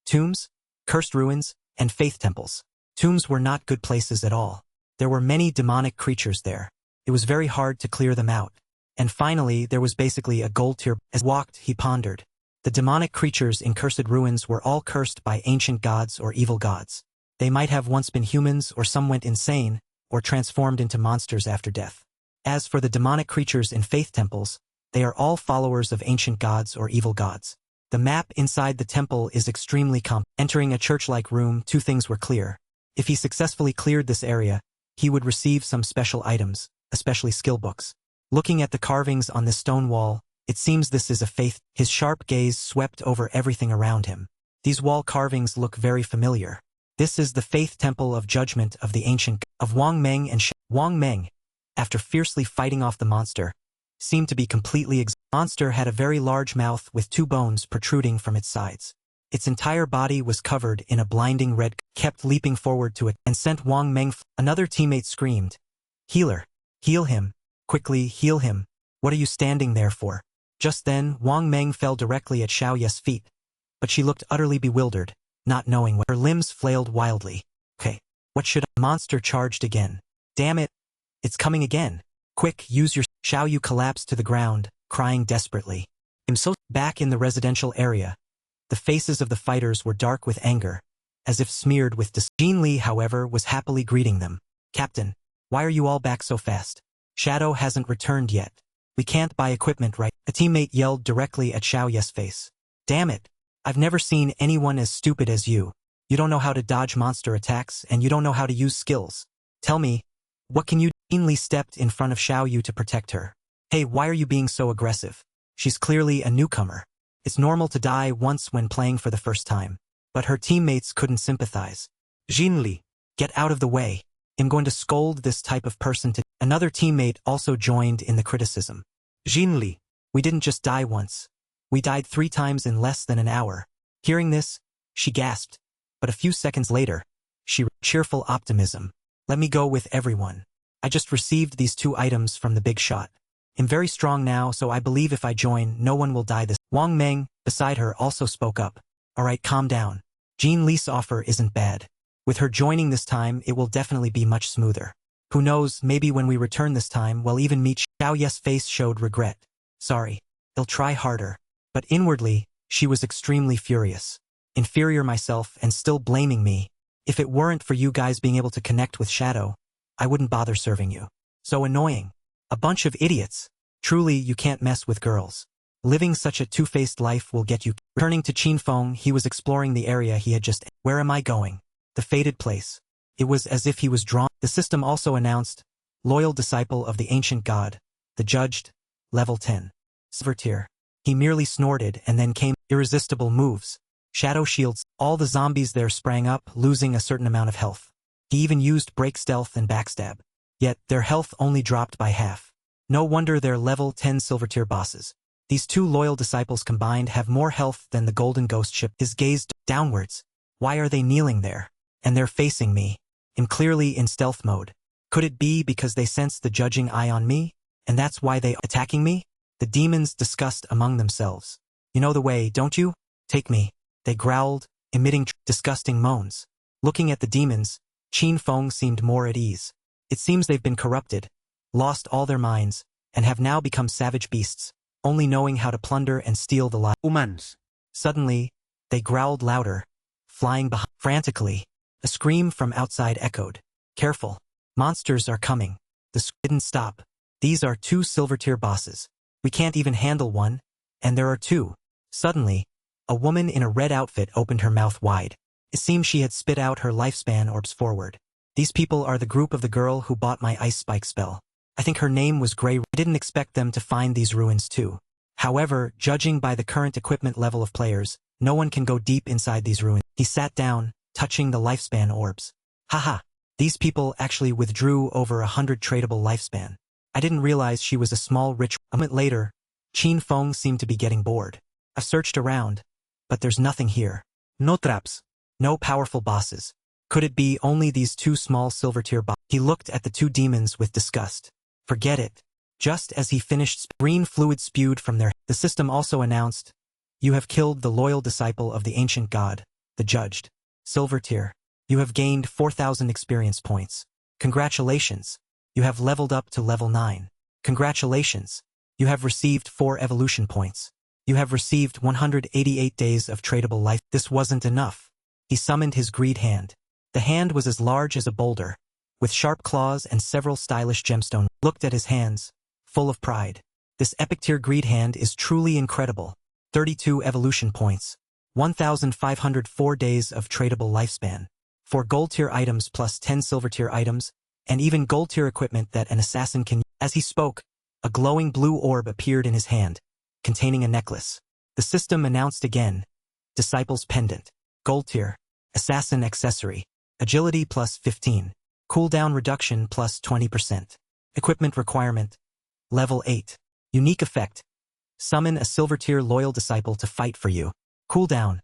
Tombs, cursed ruins, and faith temples. Tombs were not good places at all. There were many demonic creatures there. It was very hard to clear them out. And finally, there was basically a gold tier. As he walked, he pondered. The demonic creatures in cursed ruins were all cursed by ancient gods or evil gods. They might have once been humans, or some went insane, or transformed into monsters after death. As for the demonic creatures in faith temples, they are all followers of ancient gods or evil gods. The map inside the temple is extremely complex. Entering a church-like room, 2 things were clear. If he successfully cleared this area, he would receive some special items, especially skill books. Looking at the carvings on this stone wall, it seems this is a faith. His sharp gaze swept over everything around him. These wall carvings look very familiar. This is the faith temple of judgment of the ancient of Wang Meng and Wang Meng, after fiercely fighting off the monster, seemed to be completely exhausted. The monster had a very large mouth with 2 bones protruding from its sides. Its entire body was covered in a blinding red, kept leaping forward to it, and sent Wang Meng. Another teammate screamed, "Healer, heal him, quickly heal him. What are you standing there for?" Just then, Wang Meng fell directly at Xiao Ye's feet, but she looked utterly bewildered, not knowing what. Her limbs flailed wildly. Okay, what should I? Monster charged again. Damn it, it's coming again. Quick, use your. Xiao Yu collapsed to the ground, crying desperately. Back in the residential area, the faces of the fighters were dark with anger, as if smeared with disgust. Jean Lee, however, was happily greeting them. "Captain, why are you all back so fast? Shadow hasn't returned yet. We can't buy equipment, right?" A teammate yelled directly at Xiao Ye's face. "Damn it, I've never seen anyone as stupid as you. You don't know how to dodge monster attacks, and you don't know how to use skills. Tell me, what can you do?" Jean Lee stepped in front of Xiao Yu to protect her. "Hey, why are you being so aggressive? She's clearly a newcomer. It's normal to die once when playing for the first time." But her teammates couldn't sympathize. "Jean Lee, get out of the way. I'm going to scold this type of person to—" Another teammate also joined in the criticism. "Jean Lee, we didn't just die once. We died 3 times in less than an hour." Hearing this, she gasped, but a few seconds later, she cheerful optimism. "Let me go with everyone. I just received these 2 items from the big shot. I'm very strong now, so I believe if I join, no one will die this." Wang Meng, beside her, also spoke up. "Alright, calm down. Jean Lee's offer isn't bad. With her joining this time, it will definitely be much smoother. Who knows, maybe when we return this time, we'll even meet." Xiao Ye's face showed regret. "Sorry, he'll try harder." But inwardly, she was extremely furious. Inferior myself and still blaming me. If it weren't for you guys being able to connect with Shadow, I wouldn't bother serving you. So annoying. A bunch of idiots. Truly, you can't mess with girls. Living such a two-faced life will get you. Returning to Qin Feng, he was exploring the area he had just. Where am I going? The fated place. It was as if he was drawn. The system also announced, loyal disciple of the ancient god, the judged, level 10. Silver tier. He merely snorted and then came. Irresistible moves. Shadow shields. All the zombies there sprang up, losing a certain amount of health. He even used break stealth and backstab. Yet, their health only dropped by half. No wonder they're level 10 silver tier bosses. These 2 loyal disciples combined have more health than the golden ghost ship. His gaze downwards. Why are they kneeling there? And they're facing me. I'm clearly in stealth mode. Could it be because they sense the judging eye on me? And that's why they are attacking me? The demons discussed among themselves. You know the way, don't you? Take me. They growled, emitting disgusting moans. Looking at the demons, Qin Feng seemed more at ease. It seems they've been corrupted, lost all their minds, and have now become savage beasts. only knowing how to plunder and steal the lives. Humans. Suddenly, they growled louder, flying behind. Frantically, a scream from outside echoed. Careful. Monsters are coming. The didn't stop. These are 2 silver tier bosses. We can't even handle one, and there are 2. Suddenly, a woman in a red outfit opened her mouth wide. It seemed she had spit out her lifespan orbs forward. These people are the group of the girl who bought my ice spike spell. I think her name was Grey. I didn't expect them to find these ruins too. However, judging by the current equipment level of players, no one can go deep inside these ruins. He sat down, touching the lifespan orbs. Haha, these people actually withdrew over 100 tradable lifespan. I didn't realize she was a small rich. A moment later, Qin Feng seemed to be getting bored. I've searched around, but there's nothing here. No traps. No powerful bosses. Could it be only these 2 small silver tier bosses? He looked at the 2 demons with disgust. Forget it. Just as he finished, green fluid spewed from their. The system also announced, you have killed the loyal disciple of the ancient god, the judged. Silver tier. You have gained 4,000 experience points. Congratulations. You have leveled up to level 9. Congratulations. You have received 4 evolution points. You have received 188 days of tradable life. This wasn't enough. He summoned his greed hand. The hand was as large as a boulder, with sharp claws and several stylish gemstones. Looked at his hands, full of pride. This epic tier greed hand is truly incredible. 32 evolution points, 1,504 days of tradable lifespan, 4 gold tier items plus 10 silver tier items, and even gold tier equipment that an assassin can use. As he spoke, a glowing blue orb appeared in his hand, containing a necklace. The system announced again, Disciple's Pendant, gold tier, assassin accessory, agility plus 15, cooldown reduction plus 20%. Equipment requirement, level 8. Unique effect, summon a silver tier loyal disciple to fight for you. Cooldown,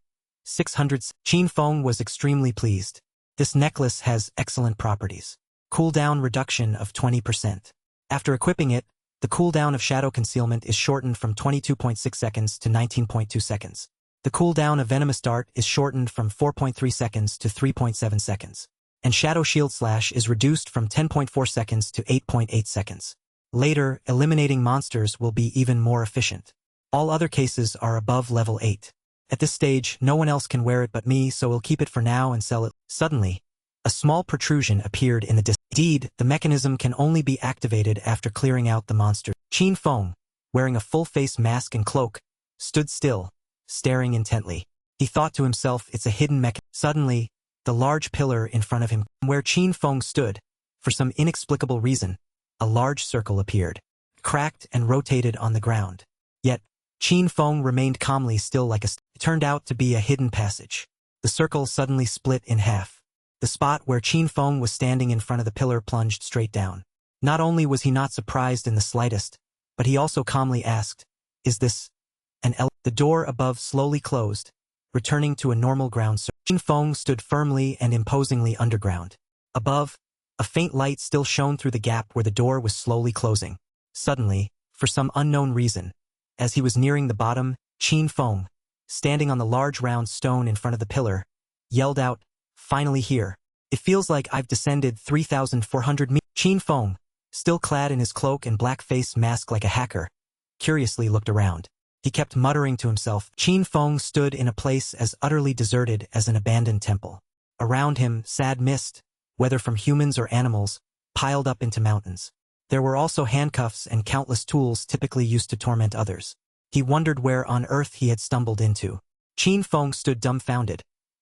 600. Qin Feng was extremely pleased. This necklace has excellent properties. Cooldown reduction of 20%. After equipping it, the cooldown of shadow concealment is shortened from 22.6 seconds to 19.2 seconds. The cooldown of venomous dart is shortened from 4.3 seconds to 3.7 seconds. And shadow shield slash is reduced from 10.4 seconds to 8.8 seconds. Later, eliminating monsters will be even more efficient. All other cases are above level 8. At this stage, no one else can wear it but me, so we'll keep it for now and sell it. Suddenly, a small protrusion appeared in the distance. Indeed, the mechanism can only be activated after clearing out the monster. Qin Feng, wearing a full-face mask and cloak, stood still, staring intently. He thought to himself, it's a hidden mechanism. Suddenly, the large pillar in front of him, where Qin Feng stood, for some inexplicable reason, a large circle appeared, cracked and rotated on the ground. Yet, Qin Feng remained calmly still like a It turned out to be a hidden passage. The circle suddenly split in half. The spot where Qin Feng was standing in front of the pillar plunged straight down. Not only was he not surprised in the slightest, but he also calmly asked, is this an L? The door above slowly closed, returning to a normal ground surface. Qin Feng stood firmly and imposingly underground. Above, a faint light still shone through the gap where the door was slowly closing. Suddenly, for some unknown reason, as he was nearing the bottom, Qin Feng, standing on the large round stone in front of the pillar, yelled out, finally here. It feels like I've descended 3,400 meters. Qin Feng, still clad in his cloak and black face mask like a hacker, curiously looked around. He kept muttering to himself. Qin Feng stood in a place as utterly deserted as an abandoned temple. Around him, sad mist, whether from humans or animals, piled up into mountains. There were also handcuffs and countless tools typically used to torment others. He wondered where on earth he had stumbled into. Qin Feng stood dumbfounded,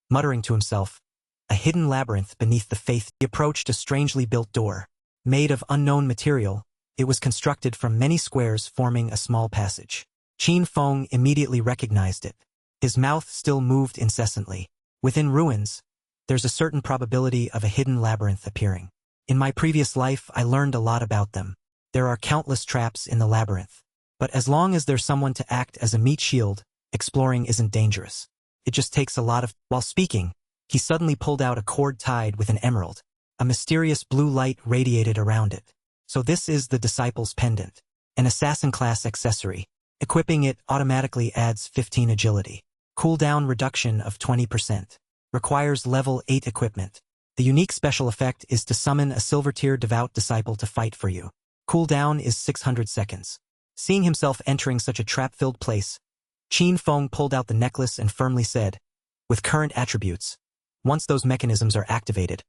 muttering to himself, a hidden labyrinth beneath the faith. He approached a strangely built door. Made of unknown material, it was constructed from many squares forming a small passage. Qin Feng immediately recognized it. His mouth still moved incessantly. Within ruins, there's a certain probability of a hidden labyrinth appearing. In my previous life, I learned a lot about them. There are countless traps in the labyrinth. But as long as there's someone to act as a meat shield, exploring isn't dangerous. It just takes a lot of... While speaking, he suddenly pulled out a cord tied with an emerald. A mysterious blue light radiated around it. So this is the Disciple's Pendant, an assassin class accessory. Equipping it automatically adds 15 agility. Cooldown reduction of 20%. Requires level 8 equipment. The unique special effect is to summon a silver tier devout disciple to fight for you. Cooldown is 600 seconds. Seeing himself entering such a trap-filled place, Qin Feng pulled out the necklace and firmly said, with current attributes, once those mechanisms are activated,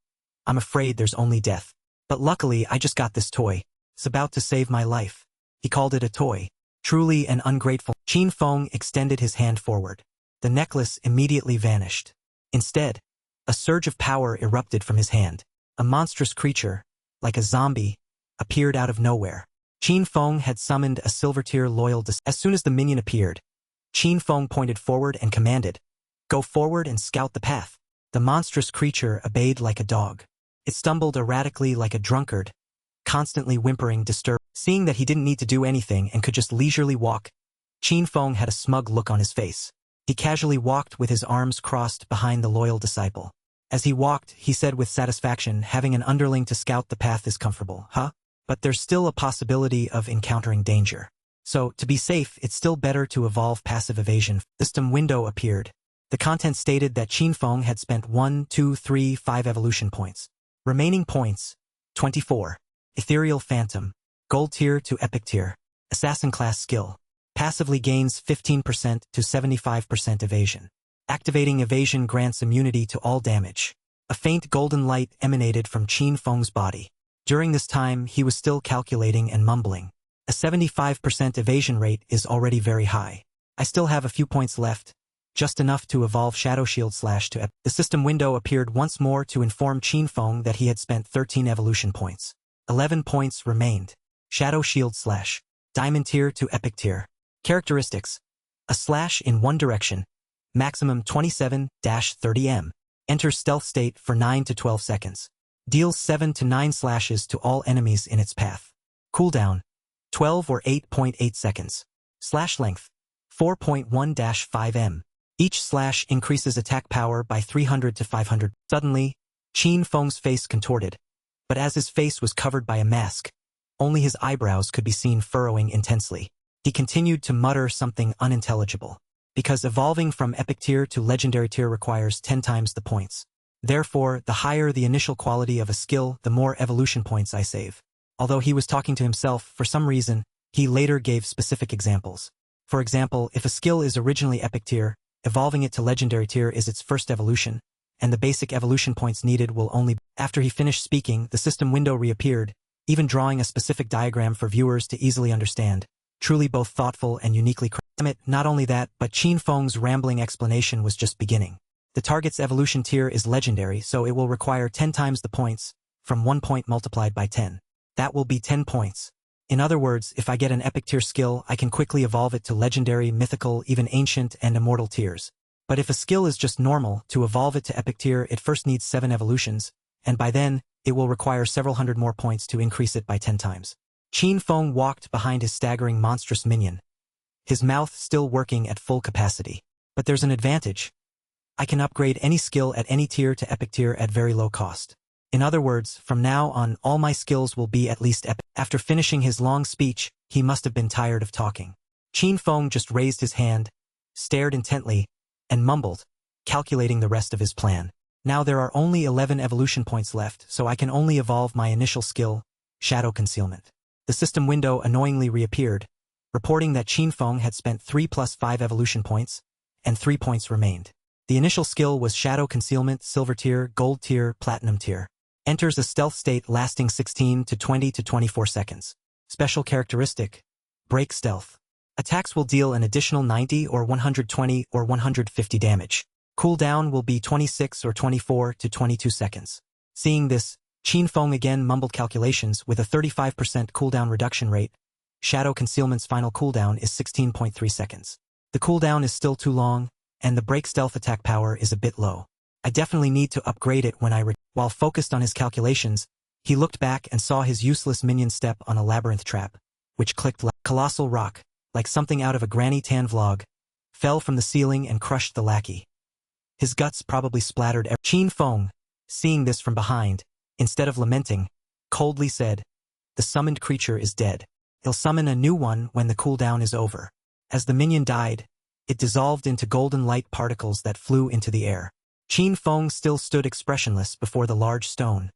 I'm afraid there's only death. But luckily I just got this toy. It's about to save my life. He called it a toy. Truly an ungrateful. Qin Feng extended his hand forward. The necklace immediately vanished. Instead, a surge of power erupted from his hand. A monstrous creature, like a zombie, appeared out of nowhere. Qin Feng had summoned a silver-tier loyal. As soon as the minion appeared, Qin Feng pointed forward and commanded, "Go forward and scout the path." The monstrous creature obeyed like a dog. It stumbled erratically like a drunkard, constantly whimpering disturbed. Seeing that he didn't need to do anything and could just leisurely walk, Qin Feng had a smug look on his face. He casually walked with his arms crossed behind the loyal disciple. As he walked, he said with satisfaction, having an underling to scout the path is comfortable, huh? But there's still a possibility of encountering danger. So, to be safe, it's still better to evolve passive evasion. System window appeared. The content stated that Qin Feng had spent 1, 2, 3, 5 evolution points. Remaining points, 24. Ethereal Phantom. Gold tier to Epic tier. Assassin class skill. Passively gains 15% to 75% evasion. Activating evasion grants immunity to all damage. A faint golden light emanated from Qin Feng's body. During this time, he was still calculating and mumbling. A 75% evasion rate is already very high. I still have a few points left, just enough to evolve Shadow Shield / to The system window appeared once more to inform Qin Feng that he had spent 13 evolution points. 11 points remained. Shadow Shield / Diamond tier to Epic tier. Characteristics. A slash in one direction. Maximum 27-30 m. Enters stealth state for 9 to 12 seconds. Deals 7 to 9 slashes to all enemies in its path. Cooldown. 12 or 8.8 seconds. Slash length. 4.1-5 m. Each slash increases attack power by 300 to 500. Suddenly, Qin Feng's face contorted. But as his face was covered by a mask, only his eyebrows could be seen furrowing intensely. He continued to mutter something unintelligible. Because evolving from Epic tier to Legendary tier requires 10 times the points. Therefore, the higher the initial quality of a skill, the more evolution points I save. Although he was talking to himself, for some reason, he later gave specific examples. For example, if a skill is originally Epic tier, evolving it to Legendary tier is its first evolution, and the basic evolution points needed will only. After he finished speaking, the system window reappeared, even drawing a specific diagram for viewers to easily understand. Truly both thoughtful and uniquely Not only that, but Qin Feng's rambling explanation was just beginning. The target's evolution tier is Legendary, so it will require 10 times the points, from 1 point multiplied by 10. That will be 10 points. In other words, if I get an Epic tier skill, I can quickly evolve it to Legendary, Mythical, even Ancient and Immortal tiers. But if a skill is just normal, to evolve it to Epic tier it first needs 7 evolutions, and by then, it will require several hundred more points to increase it by 10 times. Qin Feng walked behind his staggering monstrous minion, his mouth still working at full capacity. But there's an advantage. I can upgrade any skill at any tier to Epic tier at very low cost. In other words, from now on, all my skills will be at least Epic. After finishing his long speech, he must have been tired of talking. Qin Feng just raised his hand, stared intently, and mumbled, calculating the rest of his plan. Now there are only 11 evolution points left, so I can only evolve my initial skill, Shadow Concealment. The system window annoyingly reappeared, reporting that Qin Feng had spent 3 + 5 evolution points, and 3 points remained. The initial skill was Shadow Concealment, Silver tier, Gold tier, Platinum tier. Enters a stealth state lasting 16 to 20 to 24 seconds. Special characteristic: Break Stealth. Attacks will deal an additional 90 or 120 or 150 damage. Cooldown will be 26 or 24 to 22 seconds. Seeing this, Qin Feng again mumbled calculations with a 35% cooldown reduction rate. Shadow Concealment's final cooldown is 16.3 seconds. The cooldown is still too long, and the break stealth attack power is a bit low. I definitely need to upgrade it when While focused on his calculations, he looked back and saw his useless minion step on a labyrinth trap, which clicked like colossal rock, like something out of a Granny Tan vlog, fell from the ceiling and crushed the lackey. His guts probably splattered. Qin Feng, seeing this from behind, instead of lamenting, coldly said, "The summoned creature is dead. He'll summon a new one when the cooldown is over." As the minion died, it dissolved into golden light particles that flew into the air. Qin Feng still stood expressionless before the large stone,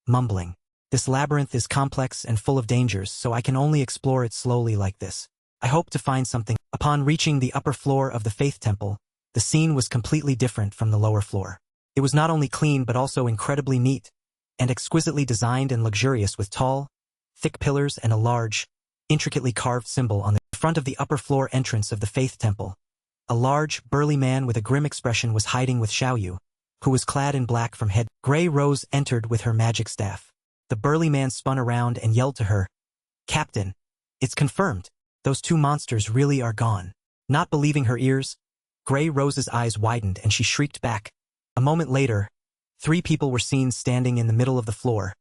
mumbling, "This labyrinth is complex and full of dangers, so I can only explore it slowly like this." I hope to find something. Upon reaching the upper floor of the Faith Temple, the scene was completely different from the lower floor. It was not only clean but also incredibly neat, and exquisitely designed and luxurious with tall, thick pillars and a large, intricately carved symbol on the front of the upper floor entrance of the Faith Temple. A large, burly man with a grim expression was hiding with Xiaoyu, who was clad in black from head. Gray Rose entered with her magic staff. The burly man spun around and yelled to her, "Captain, it's confirmed. Those two monsters really are gone." Not believing her ears, Gray Rose's eyes widened and she shrieked back. A moment later, 3 people were seen standing in the middle of the floor,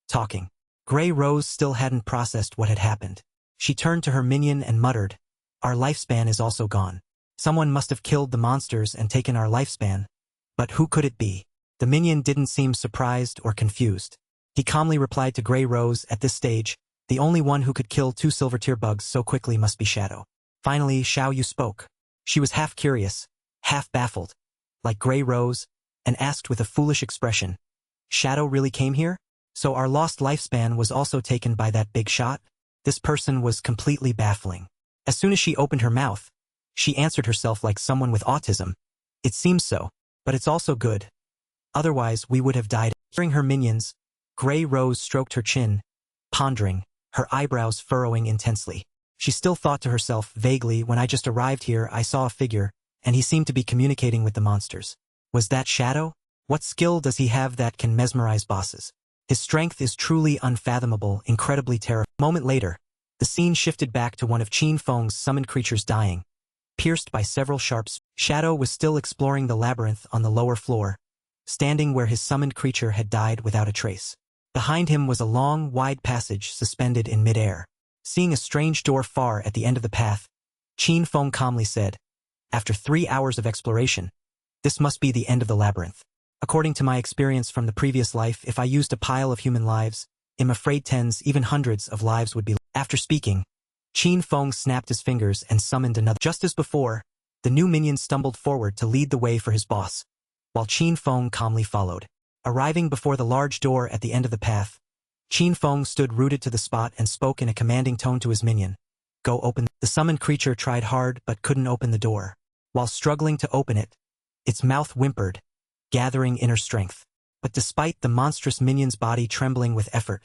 talking. Gray Rose still hadn't processed what had happened. She turned to her minion and muttered, "Our lifespan is also gone. Someone must have killed the monsters and taken our lifespan. But who could it be?" The minion didn't seem surprised or confused. He calmly replied to Gray Rose, "At this stage, the only one who could kill 2 silver tier bugs so quickly must be Shadow." Finally, Xiaoyu spoke. She was half curious, half baffled, like Gray Rose, and asked with a foolish expression, "Shadow really came here? So our lost lifespan was also taken by that big shot?" This person was completely baffling. As soon as she opened her mouth, she answered herself like someone with autism. "It seems so, but it's also good. Otherwise we would have died." Hearing her minions, Gray Rose stroked her chin, pondering, her eyebrows furrowing intensely. She still thought to herself vaguely, "When I just arrived here I saw a figure, and he seemed to be communicating with the monsters. Was that Shadow? What skill does he have that can mesmerize bosses? His strength is truly unfathomable, incredibly terrifying." A moment later, the scene shifted back to one of Qin Feng's summoned creatures dying, pierced by several sharps. Shadow was still exploring the labyrinth on the lower floor, standing where his summoned creature had died without a trace. Behind him was a long, wide passage suspended in midair. Seeing a strange door far at the end of the path, Qin Feng calmly said, "After 3 hours of exploration, this must be the end of the labyrinth. According to my experience from the previous life, if I used a pile of human lives, I'm afraid tens, even hundreds of lives would be." After speaking, Qin Feng snapped his fingers and summoned another. Just as before, the new minion stumbled forward to lead the way for his boss, while Qin Feng calmly followed. Arriving before the large door at the end of the path, Qin Feng stood rooted to the spot and spoke in a commanding tone to his minion. "Go open." The summoned creature tried hard but couldn't open the door. While struggling to open it, its mouth whimpered, gathering inner strength. But despite the monstrous minion's body trembling with effort,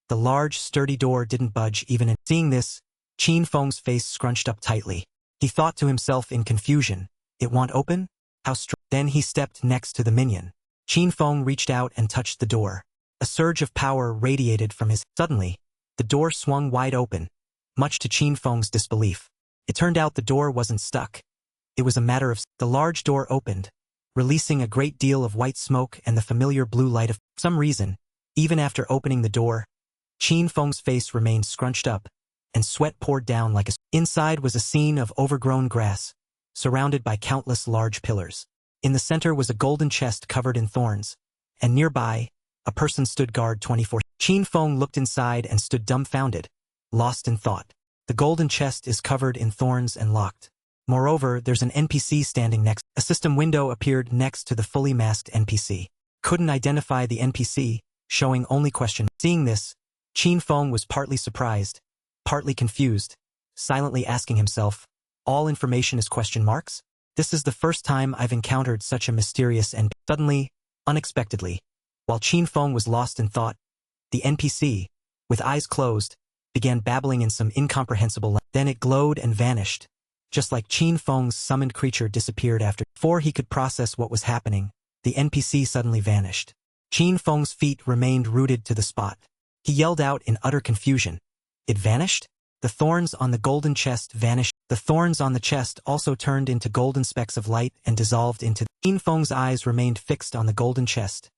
the large, sturdy door didn't budge even in. Seeing this, Qin Feng's face scrunched up tightly. He thought to himself in confusion, "It won't open? How strange." Then he stepped next to the minion. Qin Feng reached out and touched the door. A surge of power radiated from his. Suddenly, the door swung wide open, much to Qin Feng's disbelief. It turned out the door wasn't stuck. It was a matter of. The large door opened, releasing a great deal of white smoke and the familiar blue light of. For some reason, even after opening the door, Qin Feng's face remained scrunched up, and sweat poured down like a. Inside was a scene of overgrown grass, surrounded by countless large pillars. In the center was a golden chest covered in thorns, and nearby, a person stood guard 24. Qin Feng looked inside and stood dumbfounded, lost in thought. The golden chest is covered in thorns and locked. Moreover, there's an NPC standing next. A system window appeared next to the fully masked NPC. Couldn't identify the NPC, showing only question. Seeing this, Qin Feng was partly surprised, partly confused, silently asking himself, "All information is question marks? This is the first time I've encountered such a mysterious NPC." Suddenly, unexpectedly, while Qin Feng was lost in thought, the NPC, with eyes closed, began babbling in some incomprehensible language. Then it glowed and vanished, just like Qin Feng's summoned creature disappeared after. Before he could process what was happening, the NPC suddenly vanished. Qin Feng's feet remained rooted to the spot. He yelled out in utter confusion, "It vanished?" The thorns on the golden chest vanished. The thorns on the chest also turned into golden specks of light and dissolved into. Qin Feng's eyes remained fixed on the golden chest.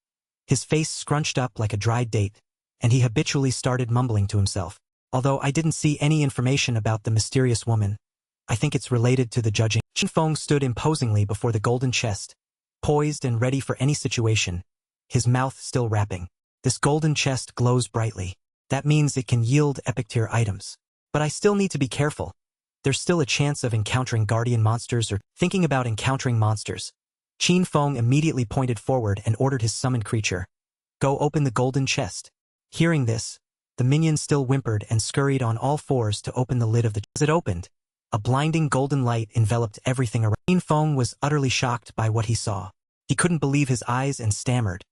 His face scrunched up like a dried date, and he habitually started mumbling to himself. "Although I didn't see any information about the mysterious woman, I think it's related to the judging." Qin Feng stood imposingly before the golden chest, poised and ready for any situation, his mouth still rapping. "This golden chest glows brightly. That means it can yield epic tier items. But I still need to be careful. There's still a chance of encountering guardian monsters or." Thinking about encountering monsters, Qin Feng immediately pointed forward and ordered his summoned creature, "Go open the golden chest." Hearing this, the minion still whimpered and scurried on all fours to open the lid of the. As it opened, A blinding golden light enveloped everything around. Qin Feng was utterly shocked by what he saw. He couldn't believe his eyes and stammered.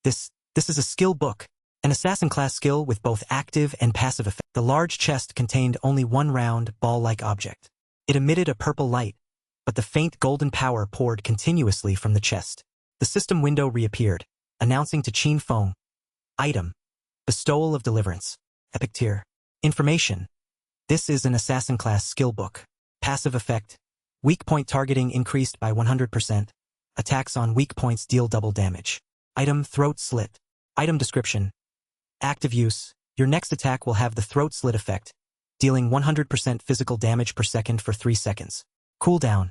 This is a skill book. An assassin-class skill with both active and passive effect. The large chest contained only one round, ball-like object. It emitted a purple light, but the faint golden power poured continuously from the chest. The system window reappeared, announcing to Qin Feng, Item. Bestowal of Deliverance. Epic Tier. Information. This is an assassin-class skill book. Passive effect. Weak point targeting increased by 100%. Attacks on weak points deal double damage. Item Throat Slit. Item description. Active use. Your next attack will have the throat slit effect, dealing 100% physical damage per second for 3 seconds. Cooldown.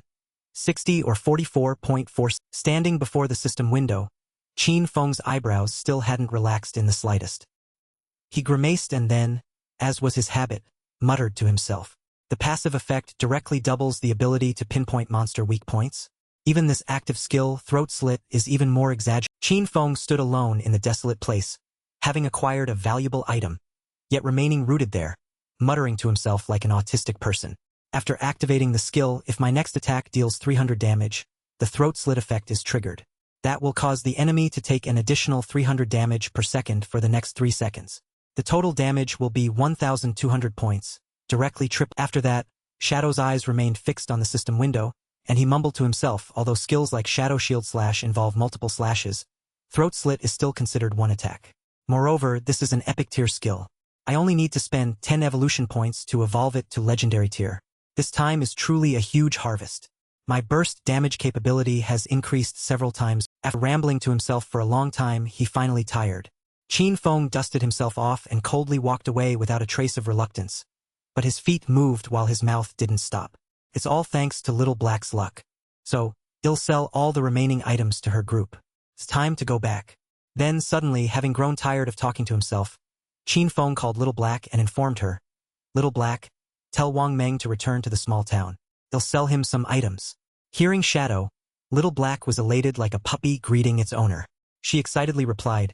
60 or 44.4. Standing before the system window, Qin Feng's eyebrows still hadn't relaxed in the slightest. He grimaced and then, as was his habit, muttered to himself. The passive effect directly doubles the ability to pinpoint monster weak points. Even this active skill, Throat Slit, is even more exaggerated. Qin Feng stood alone in the desolate place, having acquired a valuable item, yet remaining rooted there, muttering to himself like an autistic person. After activating the skill, if my next attack deals 300 damage, the Throat Slit effect is triggered. That will cause the enemy to take an additional 300 damage per second for the next 3 seconds. The total damage will be 1,200 points, directly tripped. After that, Shadow's eyes remained fixed on the system window, and he mumbled to himself, although skills like Shadow Shield Slash involve multiple slashes, Throat Slit is still considered one attack. Moreover, this is an epic tier skill. I only need to spend 10 evolution points to evolve it to legendary tier. This time is truly a huge harvest. My burst damage capability has increased several times. After rambling to himself for a long time, he finally tired. Qin Feng dusted himself off and coldly walked away without a trace of reluctance. But his feet moved while his mouth didn't stop. It's all thanks to Little Black's luck. So, he'll sell all the remaining items to her group. It's time to go back. Then, suddenly, having grown tired of talking to himself, Qin Feng called Little Black and informed her, Little Black, tell Wang Meng to return to the small town. They'll sell him some items. Hearing Shadow, Little Black was elated like a puppy greeting its owner. She excitedly replied,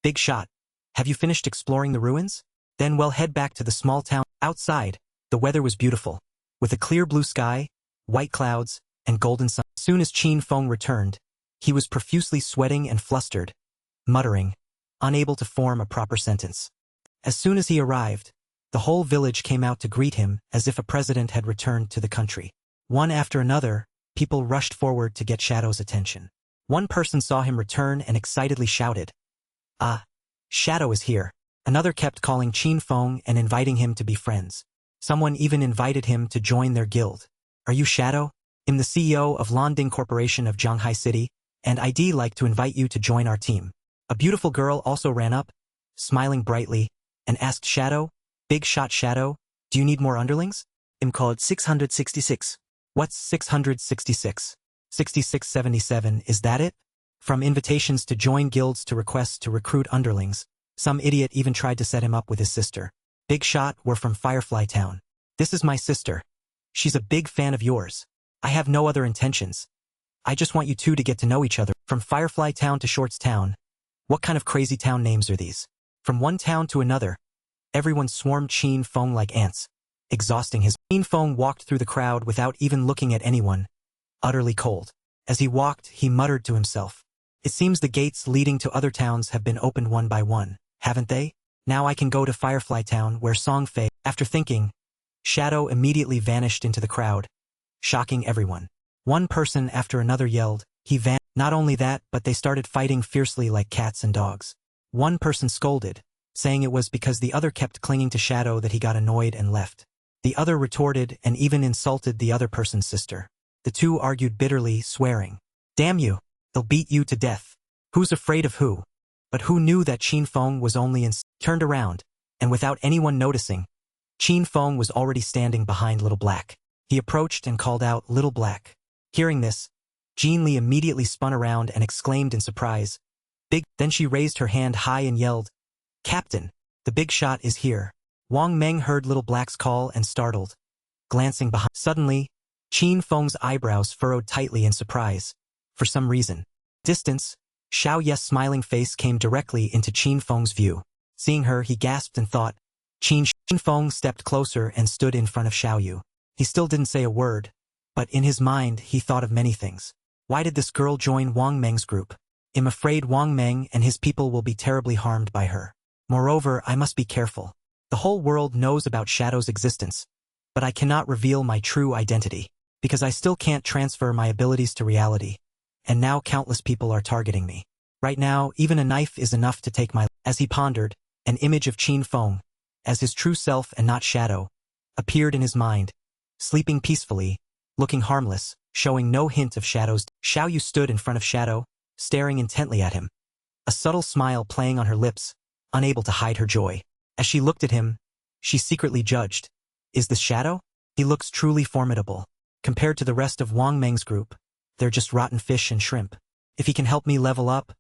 Big shot. Have you finished exploring the ruins? Then we'll head back to the small town. Outside, the weather was beautiful, with a clear blue sky, white clouds, and golden sun. As soon as Qin Feng returned, he was profusely sweating and flustered, muttering, unable to form a proper sentence. As soon as he arrived, the whole village came out to greet him as if a president had returned to the country. One after another, people rushed forward to get Shadow's attention. One person saw him return and excitedly shouted, Ah, Shadow is here. Another kept calling Qin Feng and inviting him to be friends. Someone even invited him to join their guild. Are you Shadow? I'm the CEO of Landing Corporation of Zhanghai City, and I'd like to invite you to join our team. A beautiful girl also ran up, smiling brightly, and asked Shadow, Big shot Shadow, do you need more underlings? I'm called 666. What's 666? 6677, is that it? From invitations to join guilds to requests to recruit underlings, some idiot even tried to set him up with his sister. Big shot, we're from Firefly Town. This is my sister. She's a big fan of yours. I have no other intentions. I just want you two to get to know each other. From Firefly Town to Shorts Town. What kind of crazy town names are these? From one town to another, everyone swarmed Qin Feng like ants, exhausting his. Qin Feng walked through the crowd without even looking at anyone, utterly cold. As he walked, he muttered to himself. It seems the gates leading to other towns have been opened one by one, haven't they? Now I can go to Firefly Town where Song Fei. After thinking, Shadow immediately vanished into the crowd, shocking everyone. One person after another yelled, he vanished. Not only that, but they started fighting fiercely like cats and dogs. One person scolded, saying it was because the other kept clinging to Shadow that he got annoyed and left. The other retorted and even insulted the other person's sister. The two argued bitterly, swearing, Damn you! They'll beat you to death. Who's afraid of who? But who knew that Qin Feng was only turned around, and without anyone noticing, Qin Feng was already standing behind Little Black. He approached and called out, Little Black. Hearing this, Jean Li immediately spun around and exclaimed in surprise, Big. Then she raised her hand high and yelled, Captain, the big shot is here. Wang Meng heard Little Black's call and startled, glancing behind. Suddenly, Qin Feng's eyebrows furrowed tightly in surprise. For some reason. Distance, Xiao Ye's smiling face came directly into Qin Feng's view. Seeing her, he gasped and thought. Qin Feng stepped closer and stood in front of Xiao Yu. He still didn't say a word, but in his mind he thought of many things. Why did this girl join Wang Meng's group? I'm afraid Wang Meng and his people will be terribly harmed by her. Moreover, I must be careful. The whole world knows about Shadow's existence, but I cannot reveal my true identity, because I still can't transfer my abilities to reality, and now countless people are targeting me. Right now, even a knife is enough to take my life. As he pondered, an image of Qin Feng, as his true self and not Shadow, appeared in his mind, sleeping peacefully, looking harmless, showing no hint of Shadow's. Xiao Yu stood in front of Shadow, staring intently at him, a subtle smile playing on her lips, unable to hide her joy. As she looked at him, she secretly judged. Is this Shadow? He looks truly formidable. Compared to the rest of Wang Meng's group, they're just rotten fish and shrimp. If he can help me level up,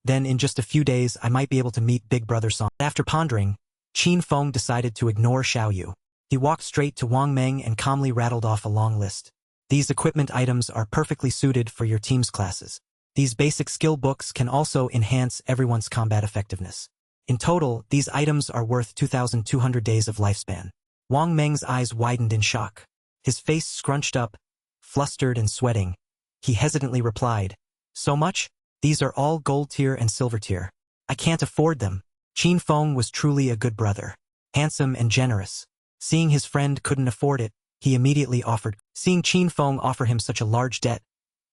then in just a few days I might be able to meet Big Brother Song. After pondering, Qin Feng decided to ignore Xiao Yu. He walked straight to Wang Meng and calmly rattled off a long list. These equipment items are perfectly suited for your team's classes. These basic skill books can also enhance everyone's combat effectiveness. In total, these items are worth 2,200 days of lifespan. Wang Meng's eyes widened in shock. His face scrunched up, flustered and sweating. He hesitantly replied, "So much? These are all gold tier and silver tier. I can't afford them." Qin Feng was truly a good brother, handsome and generous. Seeing his friend couldn't afford it, he immediately offered. Seeing Qin Feng offer him such a large debt,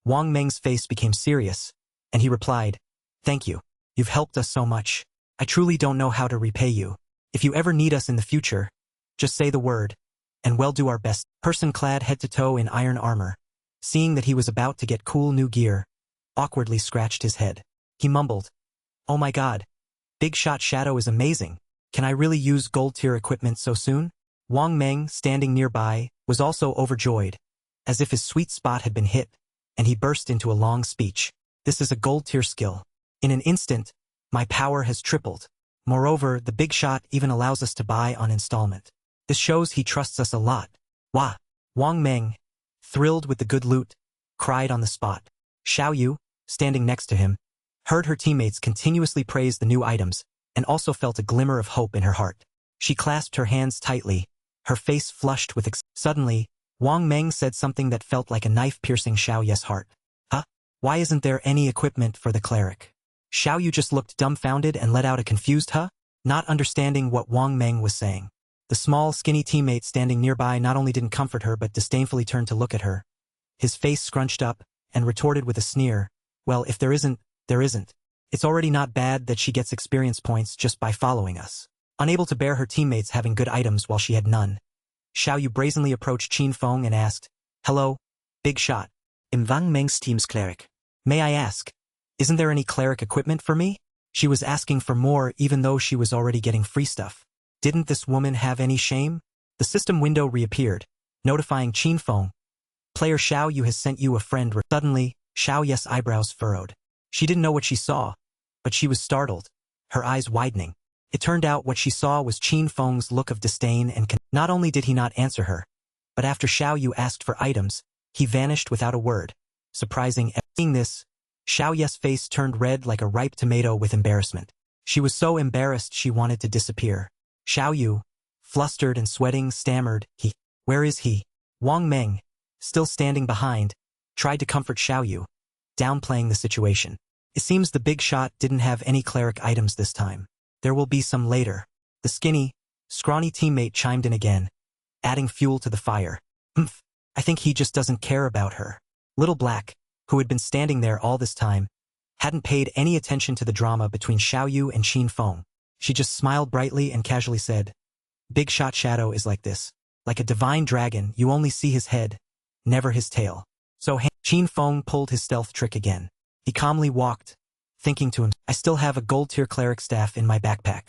Wang Meng's face became serious, and he replied, "Thank you. You've helped us so much. I truly don't know how to repay you. If you ever need us in the future, just say the word, and we'll do our best." Person clad head to toe in iron armor, seeing that he was about to get cool new gear, awkwardly scratched his head. He mumbled, "Oh my god. Big Shot Shadow is amazing. Can I really use gold tier equipment so soon?" Wang Meng, standing nearby, was also overjoyed, as if his sweet spot had been hit, and he burst into a long speech. "This is a gold tier skill. In an instant, my power has tripled. Moreover, the Big Shot even allows us to buy on installment. This shows he trusts us a lot." Wah! Wang Meng, thrilled with the good loot, cried on the spot. Xiao Yu, standing next to him, heard her teammates continuously praise the new items, and also felt a glimmer of hope in her heart. She clasped her hands tightly, her face flushed with Suddenly, Wang Meng said something that felt like a knife piercing Xiao Yu's heart. "Huh? Why isn't there any equipment for the cleric?" Xiao Yu just looked dumbfounded and let out a confused "huh?" not understanding what Wang Meng was saying. The small, skinny teammate standing nearby not only didn't comfort her but disdainfully turned to look at her. His face scrunched up, and retorted with a sneer, "Well, if there isn't, there isn't. It's already not bad that she gets experience points just by following us." Unable to bear her teammates having good items while she had none, Xiao Yu brazenly approached Qin Feng and asked, "Hello, Big Shot. I'm Wang Meng's team's cleric. May I ask, isn't there any cleric equipment for me?" She was asking for more even though she was already getting free stuff. Didn't this woman have any shame? The system window reappeared, notifying Qin Feng, "Player Xiao Yu has sent you a friend." Suddenly, Xiao Yu's eyebrows furrowed. She didn't know what she saw, but she was startled, her eyes widening. It turned out what she saw was Qin Feng's look of disdain and not only did he not answer her, but after Xiao Yu asked for items, he vanished without a word, surprising. Seeing this, Xiao Yu's face turned red like a ripe tomato with embarrassment. She was so embarrassed she wanted to disappear. Xiao Yu, flustered and sweating, stammered, "Where is he?" Wang Meng, still standing behind, tried to comfort Xiao Yu, downplaying the situation. It seems the Big Shot didn't have any cleric items this time. There will be some later. The skinny, scrawny teammate chimed in again, adding fuel to the fire. I think he just doesn't care about her." Little Black, who had been standing there all this time, hadn't paid any attention to the drama between Xiao Yu and Qin Feng. She just smiled brightly and casually said, "Big Shot Shadow is like this. Like a divine dragon, you only see his head, never his tail." So Qin Feng pulled his stealth trick again. He calmly walked, thinking to him, "I still have a gold tier cleric staff in my backpack.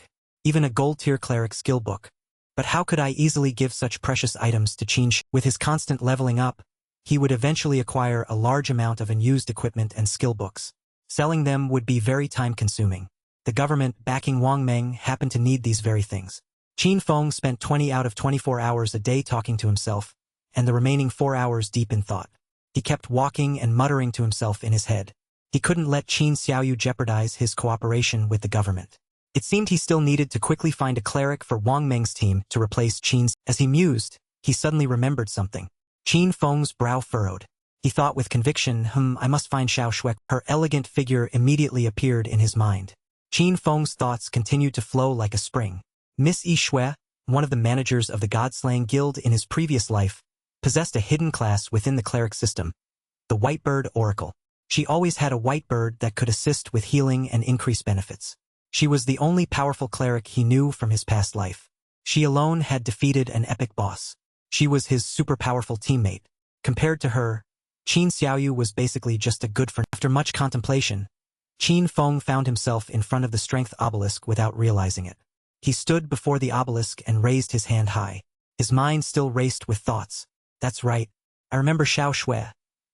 Even a gold tier cleric skill book. But how could I easily give such precious items to Qin?" With his constant leveling up, he would eventually acquire a large amount of unused equipment and skill books. Selling them would be very time-consuming. The government backing Wang Meng happened to need these very things. Qin Feng spent 20 out of 24 hours a day talking to himself, and the remaining 4 hours deep in thought. He kept walking and muttering to himself in his head. He couldn't let Qin Xiaoyu jeopardize his cooperation with the government. It seemed he still needed to quickly find a cleric for Wang Meng's team to replace Qin's. As he mused, he suddenly remembered something. Qin Feng's brow furrowed. He thought with conviction, I must find Xiao Shui. Her elegant figure immediately appeared in his mind. Qin Feng's thoughts continued to flow like a spring. Miss Yi Shui, one of the managers of the Godslaying Guild in his previous life, possessed a hidden class within the cleric system, the White Bird Oracle. She always had a white bird that could assist with healing and increase benefits. She was the only powerful cleric he knew from his past life. She alone had defeated an epic boss. She was his super powerful teammate. Compared to her, Qin Xiaoyu was basically just a good friend. After much contemplation, Qin Feng found himself in front of the strength obelisk without realizing it. He stood before the obelisk and raised his hand high. His mind still raced with thoughts. That's right. I remember Xiao Shui,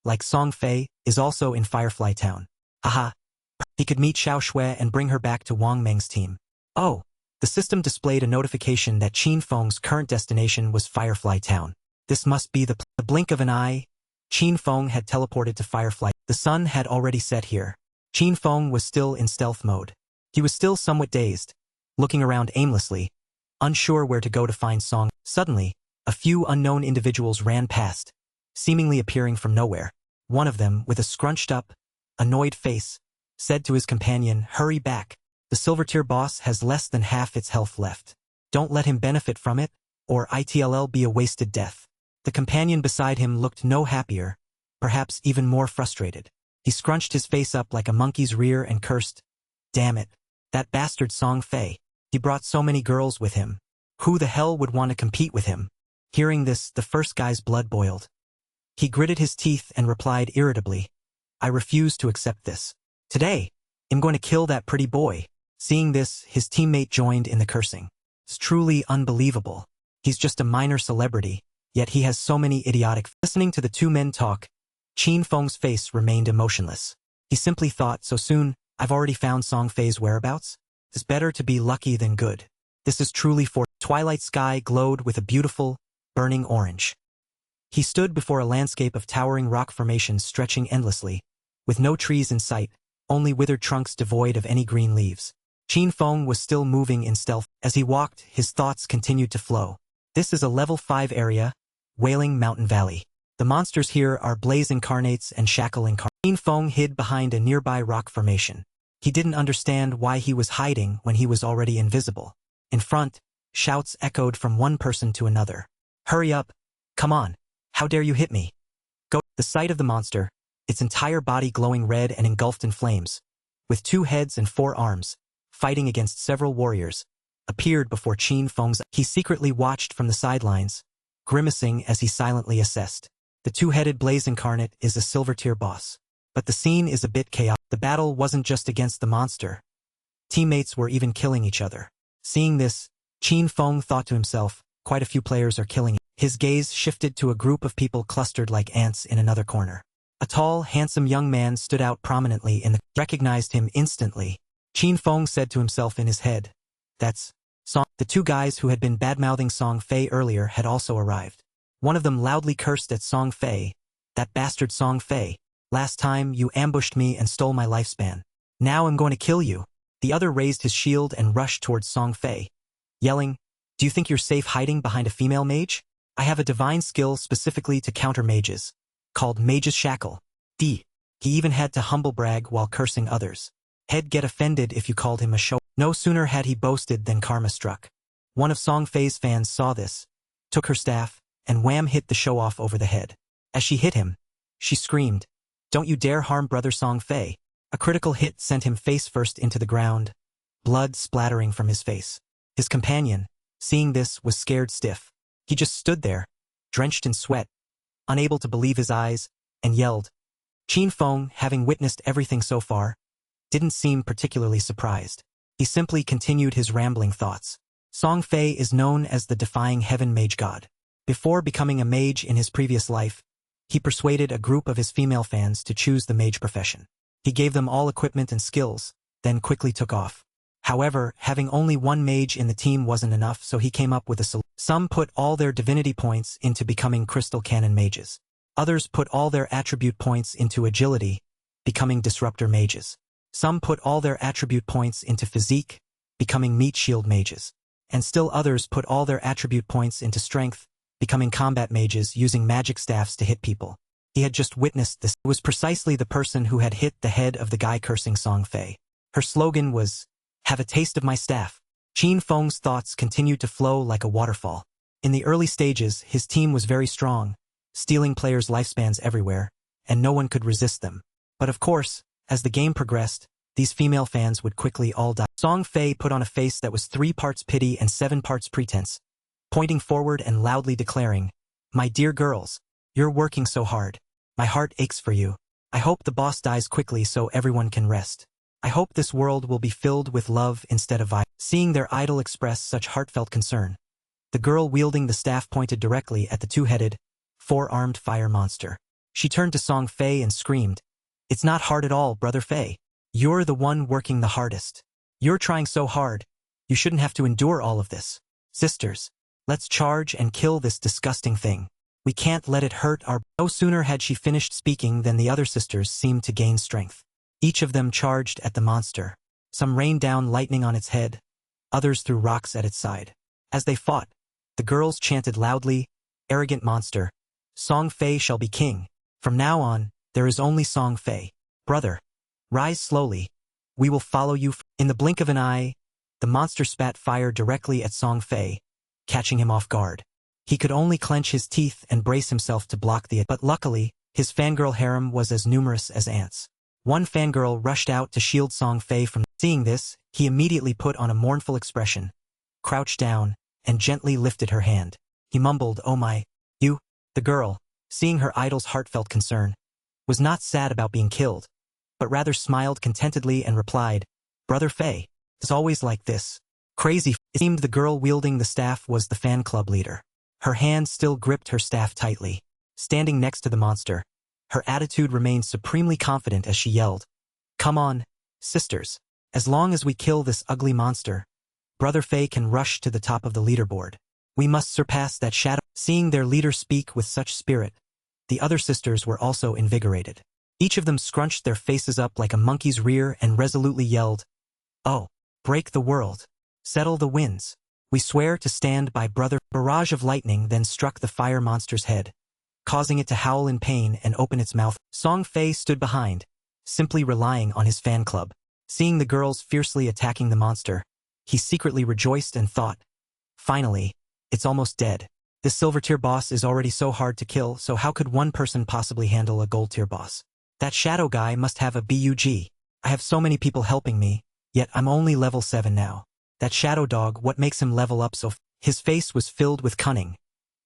like Song Fei, is also in Firefly Town. Haha. He could meet Xiao Shui and bring her back to Wang Meng's team. Oh. The system displayed a notification that Qin Feng's current destination was Firefly Town. This must be the blink of an eye. Qin Feng had teleported to Firefly. The sun had already set here. Qin Feng was still in stealth mode. He was still somewhat dazed, looking around aimlessly, unsure where to go to find Song. Suddenly, a few unknown individuals ran past, seemingly appearing from nowhere. One of them, with a scrunched-up, annoyed face, said to his companion, "Hurry back. The silver tier boss has less than half its health left. Don't let him benefit from it, or it'll be a wasted death." The companion beside him looked no happier, perhaps even more frustrated. He scrunched his face up like a monkey's rear and cursed, "Damn it. That bastard Song Fei. He brought so many girls with him. Who the hell would want to compete with him?" Hearing this, the first guy's blood boiled. He gritted his teeth and replied irritably, "I refuse to accept this. Today, I'm going to kill that pretty boy." Seeing this, his teammate joined in the cursing. It's truly unbelievable. He's just a minor celebrity, yet he has so many idiotic. Listening to the two men talk, Qin Feng's face remained emotionless. He simply thought, so soon, I've already found Song Fei's whereabouts? It's better to be lucky than good. This is truly for. Twilight sky glowed with a beautiful, burning orange. He stood before a landscape of towering rock formations stretching endlessly, with no trees in sight, only withered trunks devoid of any green leaves. Qin Feng was still moving in stealth. As he walked, his thoughts continued to flow. This is a level 5 area, Wailing Mountain Valley. The monsters here are Blaze Incarnates and Shackle Incarnates. Qin Feng hid behind a nearby rock formation. He didn't understand why he was hiding when he was already invisible. In front, shouts echoed from one person to another. "Hurry up! Come on! How dare you hit me?" Go. The sight of the monster, its entire body glowing red and engulfed in flames, with 2 heads and 4 arms, fighting against several warriors, appeared before Qin Feng's. He secretly watched from the sidelines, grimacing as he silently assessed. The 2-headed Blaze Incarnate is a silver tier boss. But the scene is a bit chaotic. The battle wasn't just against the monster. Teammates were even killing each other. Seeing this, Qin Feng thought to himself, quite a few players are killing. His gaze shifted to a group of people clustered like ants in another corner. A tall, handsome young man stood out prominently in the. Recognized him instantly. Qin Feng said to himself in his head, "That's Song." The 2 guys who had been badmouthing Song Fei earlier had also arrived. One of them loudly cursed at Song Fei, "That bastard Song Fei. Last time you ambushed me and stole my lifespan. Now I'm going to kill you." The other raised his shield and rushed towards Song Fei, yelling, "Do you think you're safe hiding behind a female mage? I have a divine skill specifically to counter mages, called Mage's Shackle. D." He even had to humble brag while cursing others. He'd get offended if you called him a show. No sooner had he boasted than karma struck. One of Song Fei's fans saw this, took her staff, and wham hit the show-off over the head. As she hit him, she screamed, "Don't you dare harm brother Song Fei." A critical hit sent him face-first into the ground, blood splattering from his face. His companion, seeing this, was scared stiff. He just stood there, drenched in sweat, unable to believe his eyes, and yelled. Qin Feng, having witnessed everything so far, didn't seem particularly surprised. He simply continued his rambling thoughts. Song Fei is known as the Defying Heaven Mage God. Before becoming a mage in his previous life, he persuaded a group of his female fans to choose the mage profession. He gave them all equipment and skills, then quickly took off. However, having only one mage in the team wasn't enough, so he came up with a solution. Some put all their divinity points into becoming crystal cannon mages. Others put all their attribute points into agility, becoming disruptor mages. Some put all their attribute points into physique, becoming meat shield mages. And still others put all their attribute points into strength, becoming combat mages using magic staffs to hit people. He had just witnessed this. It was precisely the person who had hit the head of the guy cursing Song Fei. Her slogan was, "Have a taste of my staff." Qin Feng's thoughts continued to flow like a waterfall. In the early stages, his team was very strong, stealing players' lifespans everywhere, and no one could resist them. But of course, as the game progressed, these female fans would quickly all die. Song Fei put on a face that was 3 parts pity and 7 parts pretense, pointing forward and loudly declaring, "My dear girls, you're working so hard. My heart aches for you. I hope the boss dies quickly so everyone can rest. I hope this world will be filled with love instead of violence." Seeing their idol express such heartfelt concern, the girl wielding the staff pointed directly at the 2-headed, 4-armed fire monster. She turned to Song Fei and screamed, "It's not hard at all, Brother Fei. You're the one working the hardest. You're trying so hard. You shouldn't have to endure all of this. Sisters, let's charge and kill this disgusting thing. We can't let it hurt our—" No sooner had she finished speaking than the other sisters seemed to gain strength. Each of them charged at the monster. Some rained down lightning on its head, others threw rocks at its side. As they fought, the girls chanted loudly, "Arrogant monster, Song Fei shall be king. From now on, there is only Song Fei. Brother, rise slowly. We will follow you." In the blink of an eye, the monster spat fire directly at Song Fei, catching him off guard. He could only clench his teeth and brace himself to block the attack. But luckily, his fangirl harem was as numerous as ants. One fangirl rushed out to shield Song Fei from. Seeing this, he immediately put on a mournful expression, crouched down, and gently lifted her hand. He mumbled, "Oh my, you." The girl, seeing her idol's heartfelt concern, was not sad about being killed, but rather smiled contentedly and replied, "Brother Fei, it's always like this. Crazy." It seemed the girl wielding the staff was the fan club leader. Her hand still gripped her staff tightly. Standing next to the monster, her attitude remained supremely confident as she yelled, "Come on, sisters. As long as we kill this ugly monster, Brother Fei can rush to the top of the leaderboard. We must surpass that shadow." Seeing their leader speak with such spirit, the other sisters were also invigorated. Each of them scrunched their faces up like a monkey's rear and resolutely yelled, "Oh, break the world. Settle the winds. We swear to stand by Brother." A barrage of lightning then struck the fire monster's head, causing it to howl in pain and open its mouth. Song Fei stood behind, simply relying on his fan club. Seeing the girls fiercely attacking the monster, he secretly rejoiced and thought, "Finally, it's almost dead. This silver-tier boss is already so hard to kill, so how could one person possibly handle a gold-tier boss? That shadow guy must have a bug. I have so many people helping me, yet I'm only level 7 now. That shadow dog, what makes him level up so?" His face was filled with cunning,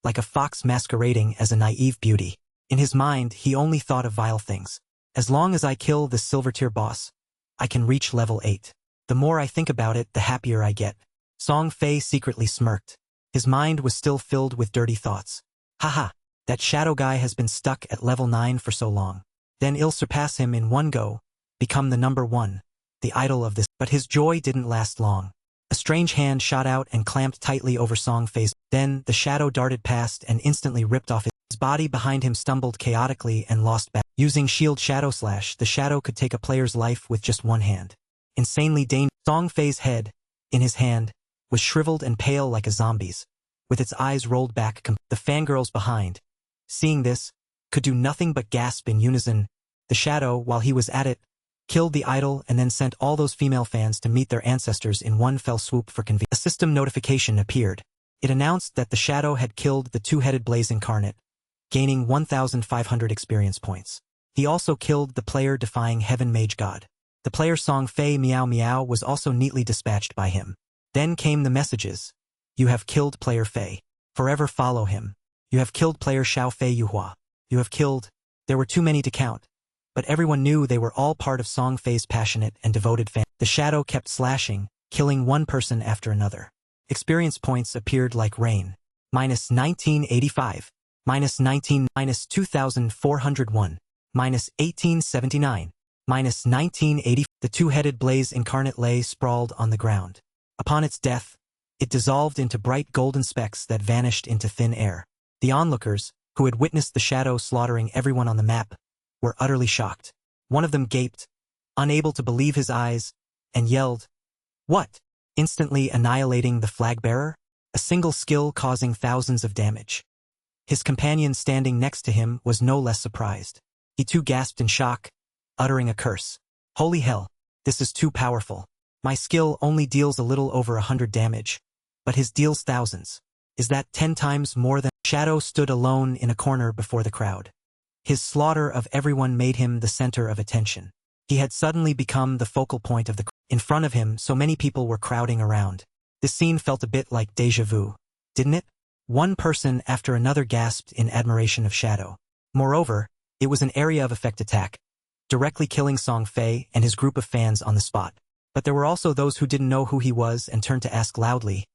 like a fox masquerading as a naive beauty. In his mind, he only thought of vile things. As long as I kill this silver-tier boss, I can reach level 8. The more I think about it, the happier I get. Song Fei secretly smirked. His mind was still filled with dirty thoughts. Haha, that shadow guy has been stuck at level 9 for so long. Then I'll surpass him in one go, become the number 1, the idol of this. But his joy didn't last long. A strange hand shot out and clamped tightly over Song Fei's. Then the shadow darted past and instantly ripped off his body. Behind him stumbled chaotically and lost balance. Using shield shadow slash, the shadow could take a player's life with just one hand. Insanely dangerous. Song Fei's head, in his hand, was shriveled and pale like a zombie's, with its eyes rolled back. The fangirls behind, seeing this, could do nothing but gasp in unison. The shadow, while he was at it, killed the idol and then sent all those female fans to meet their ancestors in one fell swoop for convenience. A system notification appeared. It announced that the shadow had killed the 2-headed blaze incarnate, gaining 1,500 experience points. He also killed the player-defying heaven mage god. The player Song Fei Meow Meow was also neatly dispatched by him. Then came the messages. You have killed player Fei. Forever follow him. You have killed player Xiao Fei Yuhua. You have killed. There were too many to count. But everyone knew they were all part of Song Fei's passionate and devoted fan. The shadow kept slashing, killing one person after another. Experience points appeared like rain. Minus 1985. Minus 19. Minus 2401. Minus 1879. Minus 1980. The 2-headed blaze incarnate lay sprawled on the ground. Upon its death, it dissolved into bright golden specks that vanished into thin air. The onlookers, who had witnessed the shadow slaughtering everyone on the map, were utterly shocked. One of them gaped, unable to believe his eyes, and yelled, "What?" Instantly annihilating the flag bearer, a single skill causing thousands of damage. His companion standing next to him was no less surprised. He too gasped in shock, uttering a curse. Holy hell, this is too powerful. My skill only deals a little over 100 damage, but his deals thousands. Is that 10 times more than? Shadow stood alone in a corner before the crowd. His slaughter of everyone made him the center of attention. He had suddenly become the focal point of the crowd. In front of him, so many people were crowding around. This scene felt a bit like déjà vu, didn't it? One person after another gasped in admiration of Shadow. Moreover, it was an area of effect attack, directly killing Song Fei and his group of fans on the spot. But there were also those who didn't know who he was and turned to ask loudly,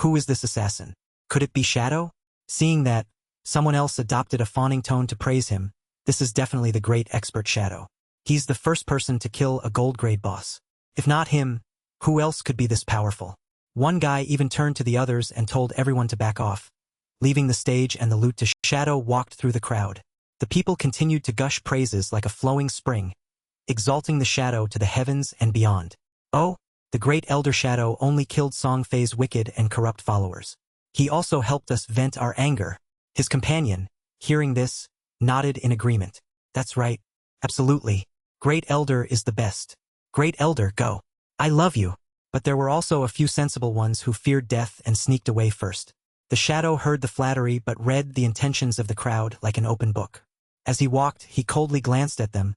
"Who is this assassin? Could it be Shadow?" Seeing that, someone else adopted a fawning tone to praise him. This is definitely the great expert Shadow. He's the first person to kill a gold-grade boss. If not him, who else could be this powerful? One guy even turned to the others and told everyone to back off, leaving the stage and the loot to Shadow walked through the crowd. The people continued to gush praises like a flowing spring, exalting the Shadow to the heavens and beyond. Oh, the great Elder Shadow only killed Song Fei's wicked and corrupt followers. He also helped us vent our anger. His companion, hearing this, nodded in agreement. That's right. Absolutely. Great Elder is the best. Great Elder, go. I love you. But there were also a few sensible ones who feared death and sneaked away first. The Shadow heard the flattery but read the intentions of the crowd like an open book. As he walked, he coldly glanced at them,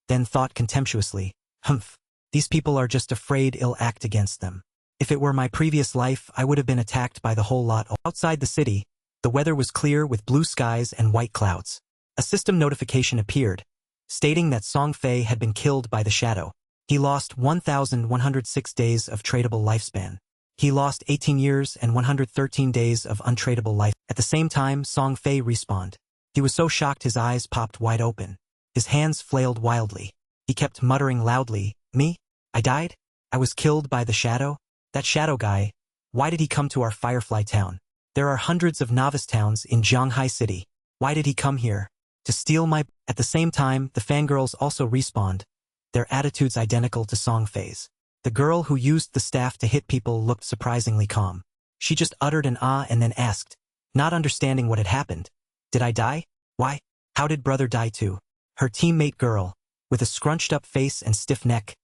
then thought contemptuously, "Humph. These people are just afraid I'll act against them. If it were my previous life, I would have been attacked by the whole lot." Outside the city, the weather was clear with blue skies and white clouds. A system notification appeared, stating that Song Fei had been killed by the Shadow. He lost 1,106 days of tradable lifespan. He lost 18 years and 113 days of untradable life. At the same time, Song Fei respawned. He was so shocked his eyes popped wide open. His hands flailed wildly. He kept muttering loudly, "Me? I died? I was killed by the Shadow? That Shadow guy, why did he come to our Firefly town? There are hundreds of novice towns in Zhanghai City. Why did he come here? To steal my—" At the same time, the fangirls also respawned, their attitudes identical to Song Fei's. The girl who used the staff to hit people looked surprisingly calm. She just uttered an ah and then asked, not understanding what had happened, "Did I die? Why? How did brother die too?" Her teammate girl, with a scrunched-up face and stiff neck,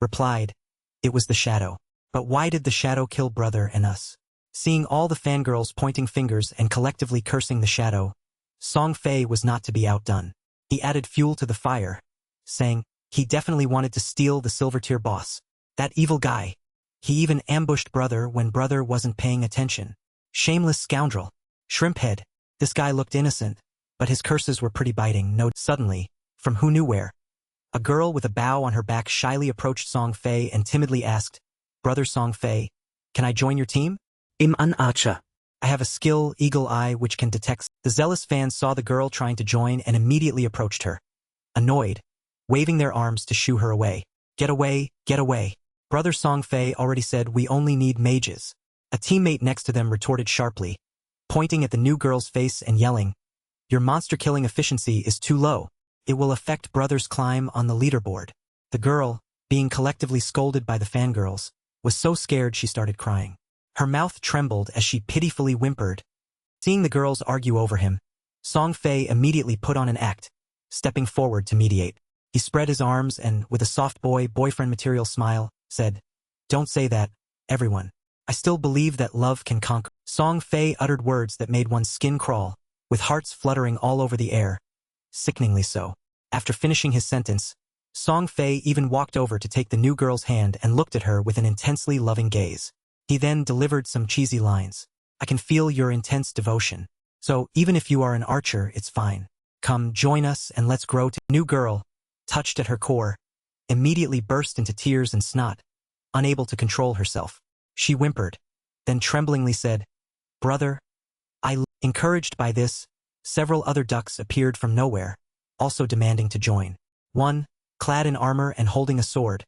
replied, "It was the Shadow." But why did the Shadow kill brother and us? Seeing all the fangirls pointing fingers and collectively cursing the Shadow, Song Fei was not to be outdone. He added fuel to the fire, saying, "He definitely wanted to steal the silver-tier boss. That evil guy. He even ambushed brother when brother wasn't paying attention. Shameless scoundrel. Shrimphead." This guy looked innocent, but his curses were pretty biting. No, suddenly, from who knew where, a girl with a bow on her back shyly approached Song Fei and timidly asked, "Brother Song Fei, can I join your team? Im an Archer. I have a skill, Eagle Eye, which can detect." The zealous fans saw the girl trying to join and immediately approached her, annoyed, waving their arms to shoo her away. "Get away, get away." Brother Song Fei already said we only need mages. A teammate next to them retorted sharply, pointing at the new girl's face and yelling, "Your monster-killing efficiency is too low. It will affect brother's climb on the leaderboard." The girl, being collectively scolded by the fangirls, was so scared she started crying. Her mouth trembled as she pitifully whimpered. Seeing the girls argue over him, Song Fei immediately put on an act, stepping forward to mediate. He spread his arms and, with a soft boyfriend material smile, said, "Don't say that, everyone. I still believe that love can conquer." Song Fei uttered words that made one's skin crawl, with hearts fluttering all over the air. Sickeningly so. After finishing his sentence, Song Fei even walked over to take the new girl's hand and looked at her with an intensely loving gaze. He then delivered some cheesy lines. "I can feel your intense devotion. So, even if you are an archer, it's fine. Come, join us and let's grow to—" New girl, touched at her core, immediately burst into tears and snot, unable to control herself. She whimpered, then tremblingly said, "Brother, Encouraged by this, several other ducks appeared from nowhere, also demanding to join. One, clad in armor and holding a sword,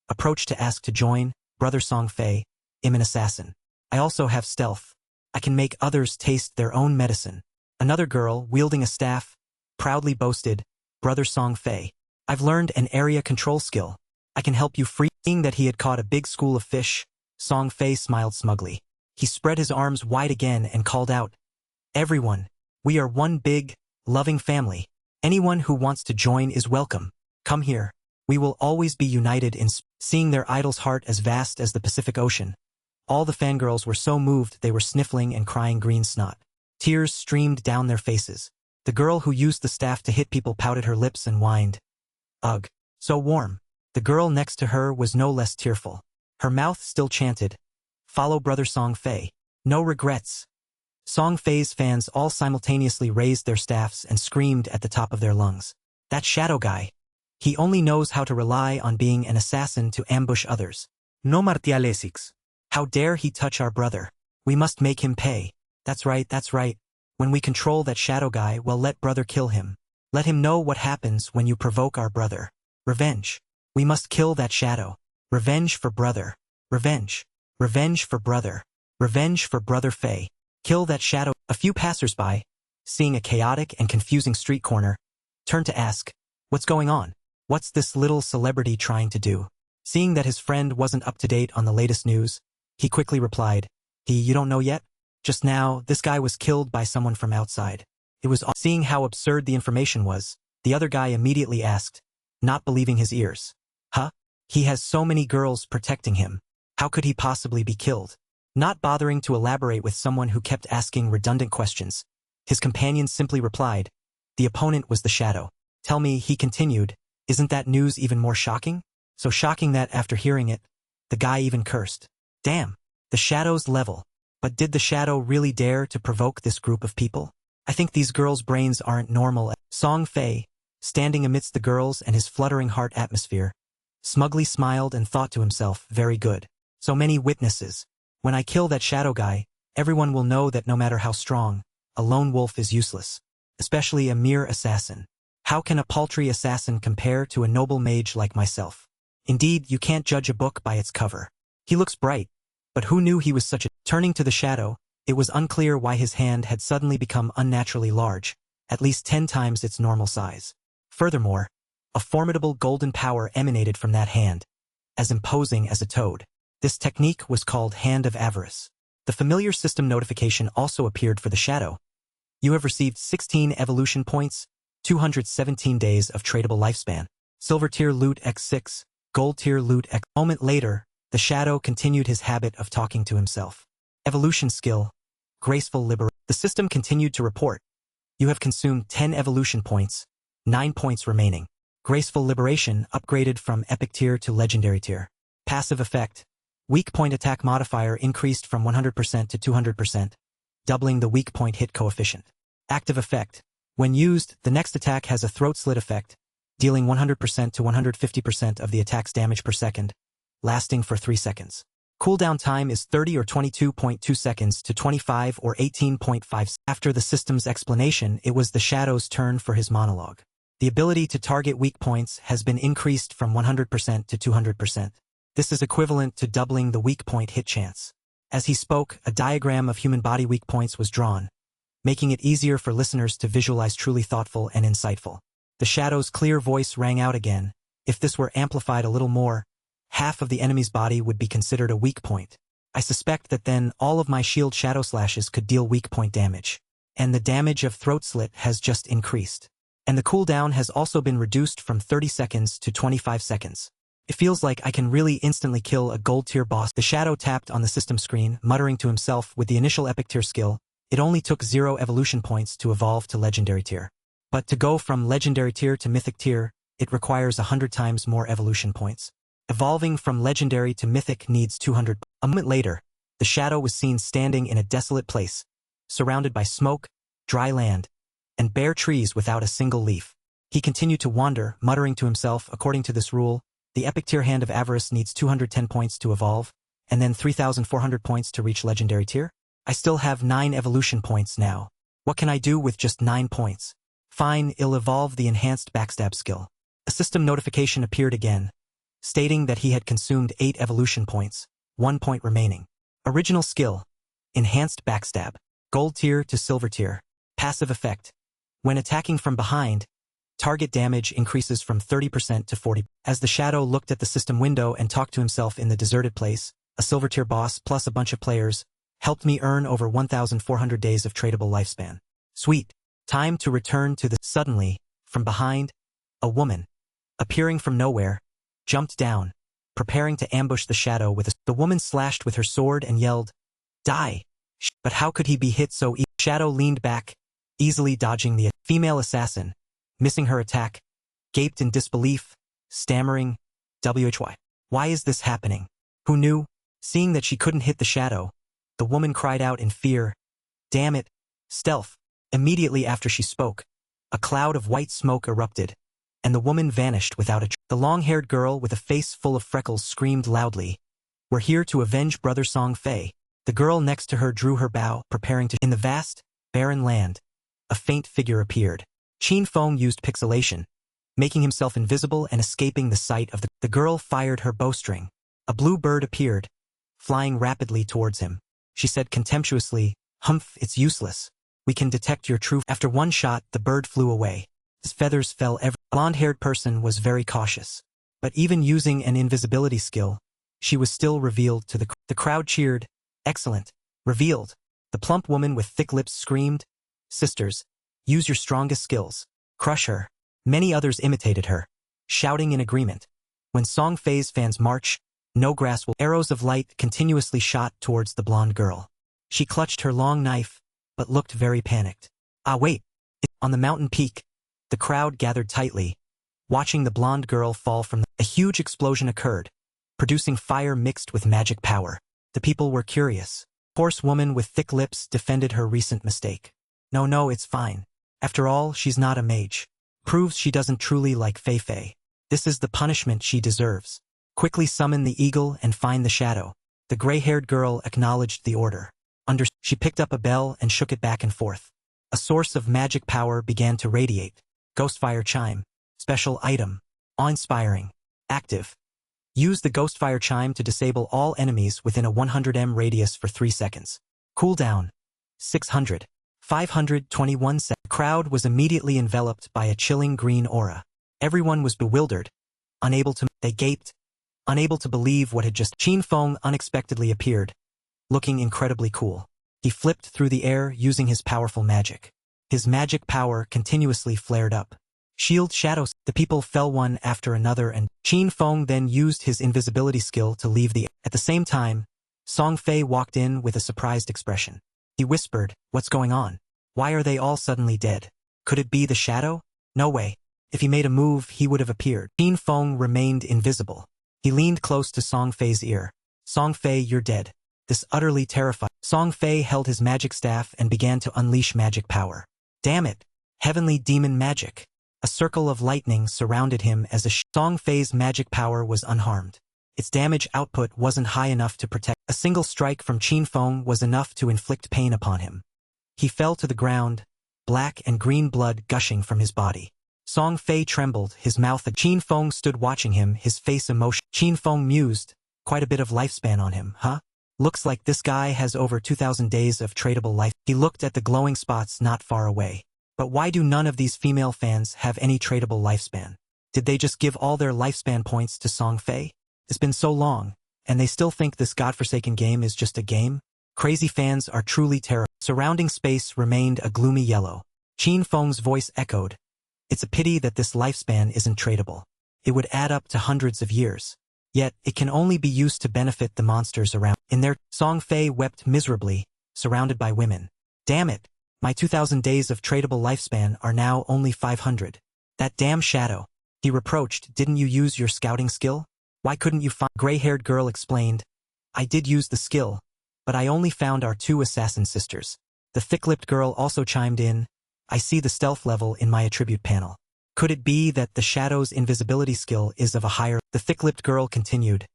approached to ask to join. "Brother Song Fei, I'm an assassin. I also have stealth. I can make others taste their own medicine." Another girl, wielding a staff, proudly boasted, "Brother Song Fei, I've learned an area control skill. I can help you free." Seeing that he had caught a big school of fish, Song Fei smiled smugly. He spread his arms wide again and called out, "Everyone, We are one big, loving family. Anyone who wants to join is welcome. Come here. We will always be united in seeing their idol's heart as vast as the Pacific Ocean. All the fangirls were so moved they were sniffling and crying green snot. Tears streamed down their faces. The girl who used the staff to hit people pouted her lips and whined. Ugh, so warm. The girl next to her was no less tearful. Her mouth still chanted, "Follow brother Song Fei. No regrets." Song Fei's fans all simultaneously raised their staffs and screamed at the top of their lungs. That shadow guy. He only knows how to rely on being an assassin to ambush others. No martialesics. How dare he touch our brother? We must make him pay. That's right, that's right. When we control that shadow guy, well, let brother kill him. Let him know what happens when you provoke our brother. Revenge. We must kill that shadow. Revenge for brother. Revenge. Revenge for brother. Revenge for brother Fei. Kill that shadow. A few passersby, seeing a chaotic and confusing street corner, turned to ask, "What's going on? What's this little celebrity trying to do?" Seeing that his friend wasn't up to date on the latest news, he quickly replied, You don't know yet? Just now, this guy was killed by someone from outside. It was seeing how absurd the information was, the other guy immediately asked, not believing his ears. Huh? He has so many girls protecting him. How could he possibly be killed? Not bothering to elaborate with someone who kept asking redundant questions, his companion simply replied, the opponent was the shadow. Tell me, he continued, isn't that news even more shocking? So shocking that after hearing it, the guy even cursed. Damn, the shadow's level. But did the shadow really dare to provoke this group of people? I think these girls' brains aren't normal. Song Fei, standing amidst the girls and his fluttering heart atmosphere, smugly smiled and thought to himself, very good. So many witnesses. When I kill that shadow guy, everyone will know that no matter how strong, a lone wolf is useless. Especially a mere assassin. How can a paltry assassin compare to a noble mage like myself? Indeed, you can't judge a book by its cover. He looks bright, but who knew he was such a... Turning to the shadow, it was unclear why his hand had suddenly become unnaturally large, at least 10 times its normal size. Furthermore, a formidable golden power emanated from that hand, as imposing as a toad. This technique was called Hand of Avarice. The familiar system notification also appeared for the shadow. You have received 16 evolution points, 217 days of tradable lifespan. Silver tier loot x6, gold tier loot x. A moment later, the shadow continued his habit of talking to himself. Evolution skill, graceful liberation. The system continued to report. You have consumed 10 evolution points, 9 points remaining. Graceful liberation upgraded from epic tier to legendary tier. Passive effect. Weak point attack modifier increased from 100% to 200%, doubling the weak point hit coefficient. Active effect. When used, the next attack has a throat slit effect, dealing 100% to 150% of the attack's damage per second, lasting for 3 seconds. Cooldown time is 30 or 22.2 seconds to 25 or 18.5. After the system's explanation, it was the shadow's turn for his monologue. The ability to target weak points has been increased from 100% to 200%. This is equivalent to doubling the weak point hit chance. As he spoke, a diagram of human body weak points was drawn, making it easier for listeners to visualize truly thoughtful and insightful. The shadow's clear voice rang out again. If this were amplified a little more, half of the enemy's body would be considered a weak point. I suspect that then all of my shield shadow slashes could deal weak point damage. And the damage of throat slit has just increased. And the cooldown has also been reduced from 30 seconds to 25 seconds. It feels like I can really instantly kill a gold tier boss. The shadow tapped on the system screen, muttering to himself with the initial epic tier skill. It only took 0 evolution points to evolve to legendary tier. But to go from legendary tier to mythic tier, it requires 100 times more evolution points. Evolving from legendary to mythic needs 200. A moment later, the shadow was seen standing in a desolate place, surrounded by smoke, dry land, and bare trees without a single leaf. He continued to wander, muttering to himself, according to this rule, the epic tier Hand of Avarice needs 210 points to evolve, and then 3,400 points to reach legendary tier. I still have 9 evolution points now. What can I do with just 9 points? Fine, I'll evolve the enhanced backstab skill. A system notification appeared again, stating that he had consumed 8 evolution points, 1 point remaining. Original skill, enhanced backstab, gold tier to silver tier. Passive effect. When attacking from behind, target damage increases from 30% to 40%. As the shadow looked at the system window and talked to himself in the deserted place, a silver tier boss plus a bunch of players helped me earn over 1,400 days of tradable lifespan. Sweet. Time to return to the... Suddenly, from behind, a woman, appearing from nowhere, jumped down, preparing to ambush the shadow with a... The woman slashed with her sword and yelled, "Die!" But how could he be hit so easily? Shadow leaned back, easily dodging the female assassin, missing her attack, gaped in disbelief, stammering, "Why? Why is this happening?" Who knew? Seeing that she couldn't hit the shadow, the woman cried out in fear, "Damn it! Stealth!" Immediately after she spoke, a cloud of white smoke erupted, and the woman vanished without a trace. The long-haired girl with a face full of freckles screamed loudly, "We're here to avenge Brother Song Fei." The girl next to her drew her bow, preparing to... In the vast, barren land, a faint figure appeared. Qin Feng used pixelation, making himself invisible and escaping the sight of the... The girl fired her bowstring. A blue bird appeared, flying rapidly towards him. She said contemptuously, "Humph, it's useless. We can detect your true..." After one shot, the bird flew away. His feathers fell everywhere. The blonde-haired person was very cautious. But even using an invisibility skill, she was still revealed to the... The crowd cheered, "Excellent. Revealed." The plump woman with thick lips screamed, "Sisters, use your strongest skills. Crush her." Many others imitated her, shouting in agreement. When Song Fei's fans march, no grass will... Arrows of light continuously shot towards the blonde girl. She clutched her long knife, but looked very panicked. "Ah, wait." On the mountain peak, the crowd gathered tightly, watching the blonde girl fall from... A huge explosion occurred, producing fire mixed with magic power. The people were curious. Hoarse woman with thick lips defended her recent mistake. No, it's fine. After all, she's not a mage. Proves she doesn't truly like Fei Fei. This is the punishment she deserves. Quickly summon the eagle and find the shadow." The gray-haired girl acknowledged the order. She picked up a bell and shook it back and forth. A source of magic power began to radiate. Ghostfire chime. Special item. Awe-inspiring. Active. Use the Ghostfire chime to disable all enemies within a 100 m radius for 3 seconds. Cooldown. 600. 521 seconds. The crowd was immediately enveloped by a chilling green aura. Everyone was bewildered. They gaped, unable to believe what had just... Qin Feng unexpectedly appeared, looking incredibly cool. He flipped through the air using his powerful magic. His magic power continuously flared up. Shield shadows. The people fell one after another and Qin Feng then used his invisibility skill to leave the... At the same time, Song Fei walked in with a surprised expression. He whispered, "What's going on? Why are they all suddenly dead? Could it be the shadow? No way. If he made a move, he would have appeared." Qin Feng remained invisible. He leaned close to Song Fei's ear. "Song Fei, you're dead." This utterly terrified. Song Fei held his magic staff and began to unleash magic power. Damn it! Heavenly demon magic. A circle of lightning surrounded him as Song Fei's magic power was unharmed. Its damage output wasn't high enough to protect. A single strike from Qin Feng was enough to inflict pain upon him. He fell to the ground, black and green blood gushing from his body. Song Fei trembled, his mouth... Qin Feng stood watching him, his face emotion. Qin Feng mused, "Quite a bit of lifespan on him, huh? Looks like this guy has over 2,000 days of tradable life." He looked at the glowing spots not far away. But why do none of these female fans have any tradable lifespan? Did they just give all their lifespan points to Song Fei? It's been so long, and they still think this godforsaken game is just a game? Crazy fans are truly terrible. Surrounding space remained a gloomy yellow. Qin Feng's voice echoed, "It's a pity that this lifespan isn't tradable. It would add up to hundreds of years. Yet, it can only be used to benefit the monsters around." In their... Song Fei wept miserably, surrounded by women. "Damn it! My 2,000 days of tradable lifespan are now only 500. That damn shadow." He reproached, "Didn't you use your scouting skill? Why couldn't you find..." Gray-haired girl explained, "I did use the skill, but I only found our 2 assassin sisters." The thick-lipped girl also chimed in, "I see the stealth level in my attribute panel. Could it be that the shadow's invisibility skill is of a higher..." The thick-lipped girl continued,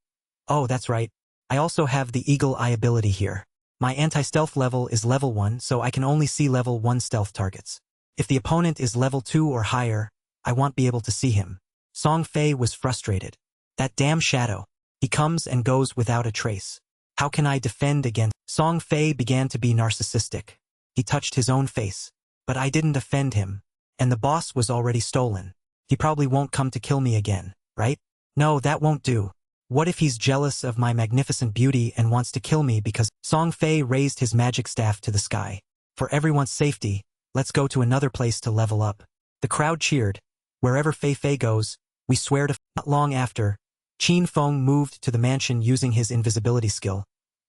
"Oh, that's right. I also have the eagle eye ability here. My anti-stealth level is level 1, so I can only see level 1 stealth targets. If the opponent is level 2 or higher, I won't be able to see him." Song Fei was frustrated. "That damn shadow. He comes and goes without a trace. How can I defend against..." Song Fei began to be narcissistic. He touched his own face. "But I didn't offend him. And the boss was already stolen. He probably won't come to kill me again, right? No, that won't do. What if he's jealous of my magnificent beauty and wants to kill me because..." Song Fei raised his magic staff to the sky. "For everyone's safety, Let's go to another place to level up. The crowd cheered. Wherever Fei Fei goes, we swear to. Not long after, Qin Feng moved to the mansion using his invisibility skill.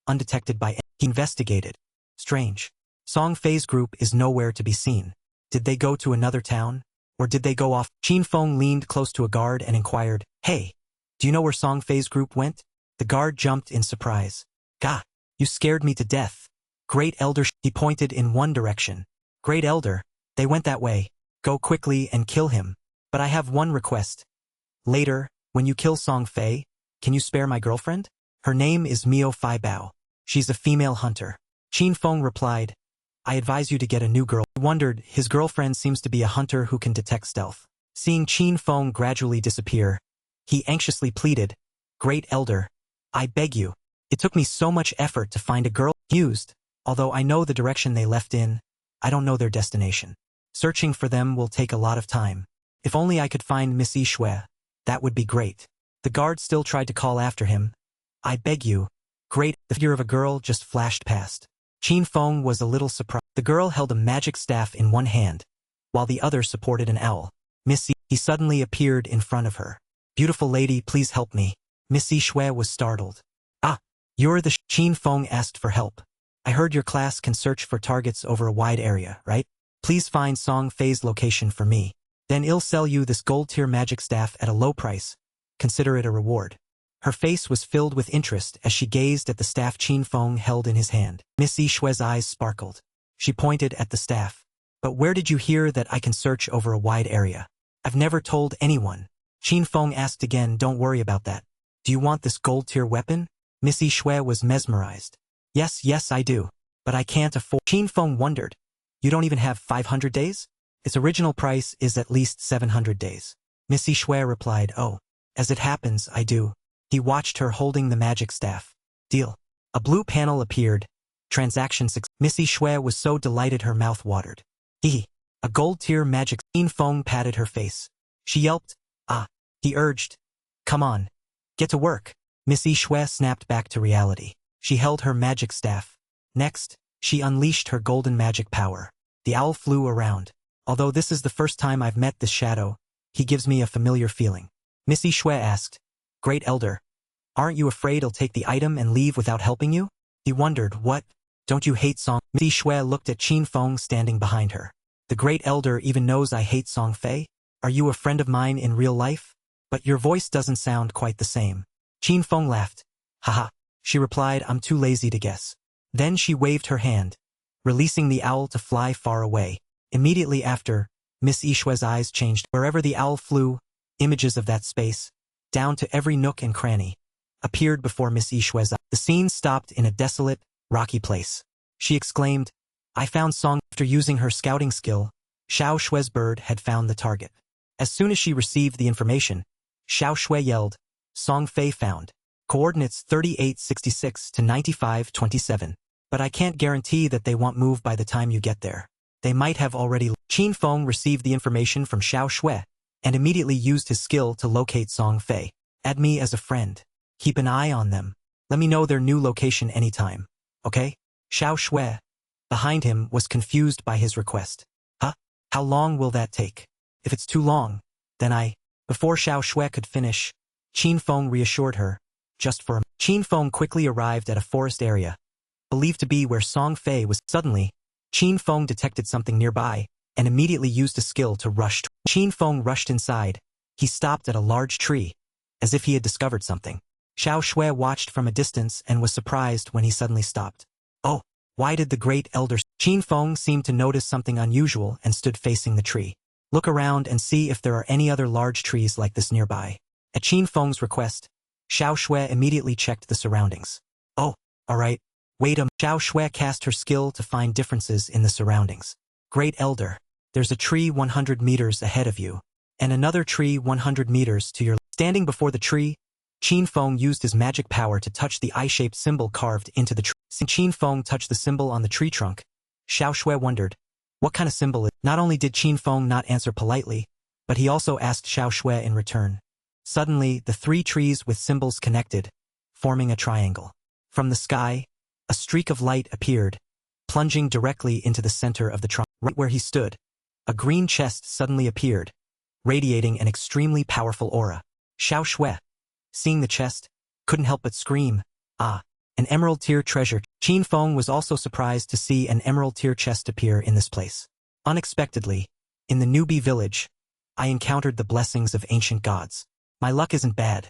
Undetected by he investigated. Strange. Song Fei's group is nowhere to be seen. Did they go to another town? Or did they go off? Qin Feng leaned close to a guard and inquired, "Hey, do you know where Song Fei's group went?" The guard jumped in surprise. "Gah, you scared me to death. Great Elder," he pointed in one direction. "Great Elder, they went that way. Go quickly and kill him. But I have one request. Later, when you kill Song Fei, can you spare my girlfriend? Her name is Mio Fai Bao. She's a female hunter." Qin Feng replied, "I advise you to get a new girl." He wondered, his girlfriend seems to be a hunter who can detect stealth. Seeing Qin Feng gradually disappear, he anxiously pleaded, "Great Elder, I beg you. It took me so much effort to find a girl used. Although I know the direction they left in, I don't know their destination. Searching for them will take a lot of time. If only I could find Miss Yishui, that would be great." The guard still tried to call after him. "I beg you." Great. The figure of a girl just flashed past. Qin Feng was a little surprised. The girl held a magic staff in one hand, while the other supported an owl. "Miss Yi," he suddenly appeared in front of her. "Beautiful lady, please help me." Miss Yishui was startled. "Ah, you're the Qin Feng asked for help. "I heard your class can search for targets over a wide area, right? Please find Song Fei's location for me. Then I'll sell you this gold-tier magic staff at a low price. Consider it a reward." Her face was filled with interest as she gazed at the staff Qin Feng held in his hand. Miss Yishui's eyes sparkled. She pointed at the staff. "But where did you hear that I can search over a wide area?" "I've never told anyone." Qin Feng asked again. "Don't worry about that. Do you want this gold-tier weapon?" Miss Yishui was mesmerized. Yes, I do. But I can't afford." Qin Feng wondered. "You don't even have 500 days? Its original price is at least 700 days. Miss Yishui replied, "Oh, as it happens, I do." He watched her holding the magic staff. "Deal." A blue panel appeared. Transaction success. Miss Yishui was so delighted her mouth watered. A gold-tier magic." Qin Feng patted her face. She yelped, "Ah," he urged. "Come on. Get to work." Miss Yishui snapped back to reality. She held her magic staff. Next, she unleashed her golden magic power. The owl flew around. "Although this is the first time I've met this shadow, he gives me a familiar feeling." Miss Yishui asked, "Great Elder, aren't you afraid he'll take the item and leave without helping you?" He wondered, "What? Don't you hate Song?" Miss Yishui looked at Qin Feng standing behind her. "The Great Elder even knows I hate Song Fei? Are you a friend of mine in real life? But your voice doesn't sound quite the same." Qin Feng laughed. "Haha." She replied, "I'm too lazy to guess." Then she waved her hand, releasing the owl to fly far away. Immediately after, Miss Yishui's eyes changed. Wherever the owl flew, images of that space, down to every nook and cranny, appeared before Miss Yishui's eyes. The scene stopped in a desolate, rocky place. She exclaimed, "I found Song." After using her scouting skill, Xiao Shui's bird had found the target. As soon as she received the information, Xiao Shui yelled, "Song Fei found. Coordinates 3866 to 9527. But I can't guarantee that they won't move by the time you get there. They might have already." Qin Feng received the information from Xiao Shui and immediately used his skill to locate Song Fei. "Add me as a friend. Keep an eye on them. Let me know their new location anytime. Okay?" Xiao Shui, behind him, was confused by his request. "Huh? How long will that take? If it's too long, then I..." Before Xiao Shui could finish, Qin Feng reassured her. Just for a moment. Qin Feng quickly arrived at a forest area, believed to be where Song Fei was. Suddenly, Qin Feng detected something nearby and immediately used a skill to rush. Qin Feng rushed inside. He stopped at a large tree, as if he had discovered something. Xiao Shui watched from a distance and was surprised when he suddenly stopped. "Oh, why did the Great Elder..." Qin Feng seemed to notice something unusual and stood facing the tree. "Look around and see if there are any other large trees like this nearby." At Qin Feng's request, Xiao Shui immediately checked the surroundings. "Oh, alright, wait a..." Xiao Shui cast her skill to find differences in the surroundings. "Great Elder, there's a tree 100 meters ahead of you, and another tree 100 meters to your..." Standing before the tree, Qin Feng used his magic power to touch the eye-shaped symbol carved into the tree. Since Qin Feng touched the symbol on the tree trunk, Xiao Shui wondered, what kind of symbol is it? Not only did Qin Feng not answer politely, but he also asked Xiao Shui in return. Suddenly, the three trees with symbols connected, forming a triangle. From the sky, a streak of light appeared, plunging directly into the center of the trunk. Right where he stood, a green chest suddenly appeared, radiating an extremely powerful aura. Xiao Shui, seeing the chest, couldn't help but scream, "Ah, an emerald tier treasure." Qin Feng was also surprised to see an emerald tier chest appear in this place. Unexpectedly, in the newbie village, I encountered the blessings of ancient gods. My luck isn't bad.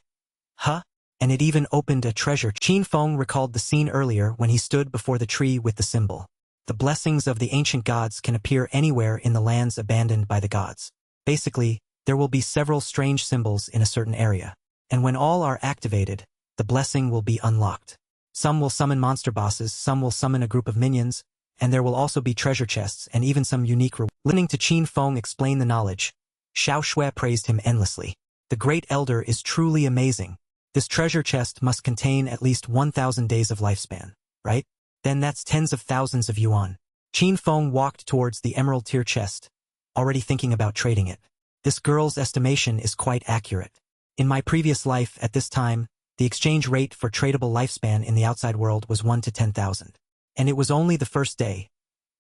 Huh? And it even opened a treasure. Qin Feng recalled the scene earlier when he stood before the tree with the symbol. The blessings of the ancient gods can appear anywhere in the lands abandoned by the gods. Basically, there will be several strange symbols in a certain area. And when all are activated, the blessing will be unlocked. Some will summon monster bosses, some will summon a group of minions, and there will also be treasure chests and even some unique rewards. Listening to Qin Feng explain the knowledge, Xiao Shui praised him endlessly. The Great Elder is truly amazing. This treasure chest must contain at least 1,000 days of lifespan, right? Then that's tens of thousands of yuan. Qin Feng walked towards the emerald tier chest, already thinking about trading it. This girl's estimation is quite accurate. In my previous life at this time, the exchange rate for tradable lifespan in the outside world was 1 to 10,000. And it was only the first day.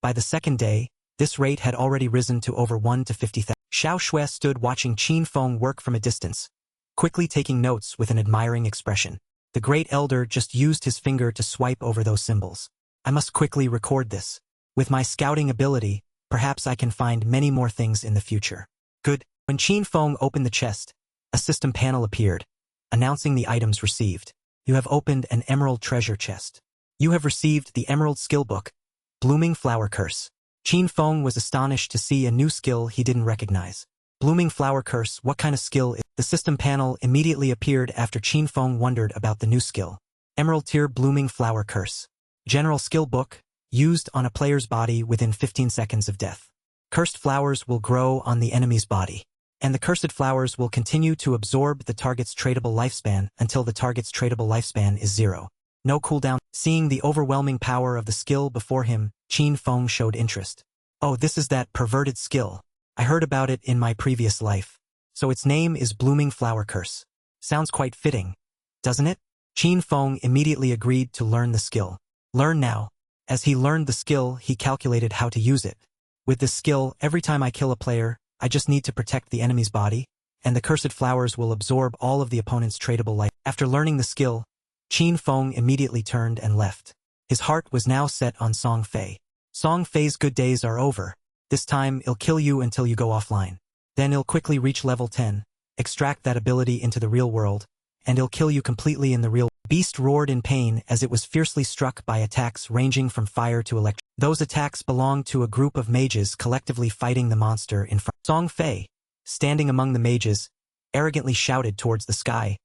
By the second day, this rate had already risen to over 1 to 50,000. Xiao Shui stood watching Qin Feng work from a distance, quickly taking notes with an admiring expression. The Great Elder just used his finger to swipe over those symbols. I must quickly record this. With my scouting ability, perhaps I can find many more things in the future. Good. When Qin Feng opened the chest, a system panel appeared, announcing the items received. You have opened an emerald treasure chest. You have received the Emerald Skill Book, Blooming Flower Curse. Qin Feng was astonished to see a new skill he didn't recognize. Blooming Flower Curse, what kind of skill is? The system panel immediately appeared after Qin Feng wondered about the new skill. Emerald Tier Blooming Flower Curse. General Skill Book, used on a player's body within 15 seconds of death. Cursed flowers will grow on the enemy's body, and the cursed flowers will continue to absorb the target's tradable lifespan until the target's tradable lifespan is 0. No cooldown. Seeing the overwhelming power of the skill before him, Qin Feng showed interest. Oh, this is that perverted skill. I heard about it in my previous life. So its name is Blooming Flower Curse. Sounds quite fitting, doesn't it? Qin Feng immediately agreed to learn the skill. Learn now. As he learned the skill, he calculated how to use it. With this skill, every time I kill a player, I just need to protect the enemy's body, and the cursed flowers will absorb all of the opponent's tradable life. After learning the skill, Qin Feng immediately turned and left. His heart was now set on Song Fei. Song Fei's good days are over. This time, it'll kill you until you go offline. Then it'll quickly reach level 10, extract that ability into the real world, and it'll kill you completely in the real. Beast roared in pain as it was fiercely struck by attacks ranging from fire to electric. Those attacks belonged to a group of mages collectively fighting the monster in front. Song Fei, standing among the mages, arrogantly shouted towards the sky,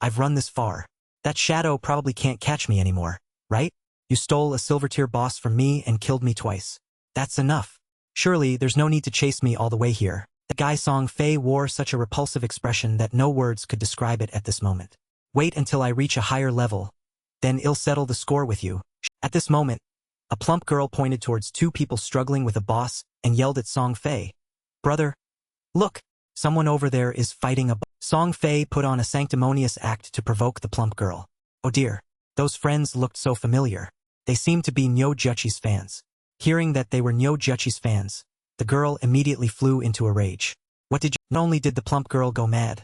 "I've run this far. That shadow probably can't catch me anymore, right? You stole a silver tier boss from me and killed me twice. That's enough. Surely there's no need to chase me all the way here." The guy Song Fei wore such a repulsive expression that no words could describe it at this moment. Wait until I reach a higher level, then I'll settle the score with you. At this moment, a plump girl pointed towards two people struggling with a boss and yelled at Song Fei, "Brother, look, someone over there is fighting a boss." Song Fei put on a sanctimonious act to provoke the plump girl. Oh dear, those friends looked so familiar. They seemed to be Nyo Juchi's fans. Hearing that they were Nyo Juchi's fans, the girl immediately flew into a rage. What did you? Not only did the plump girl go mad,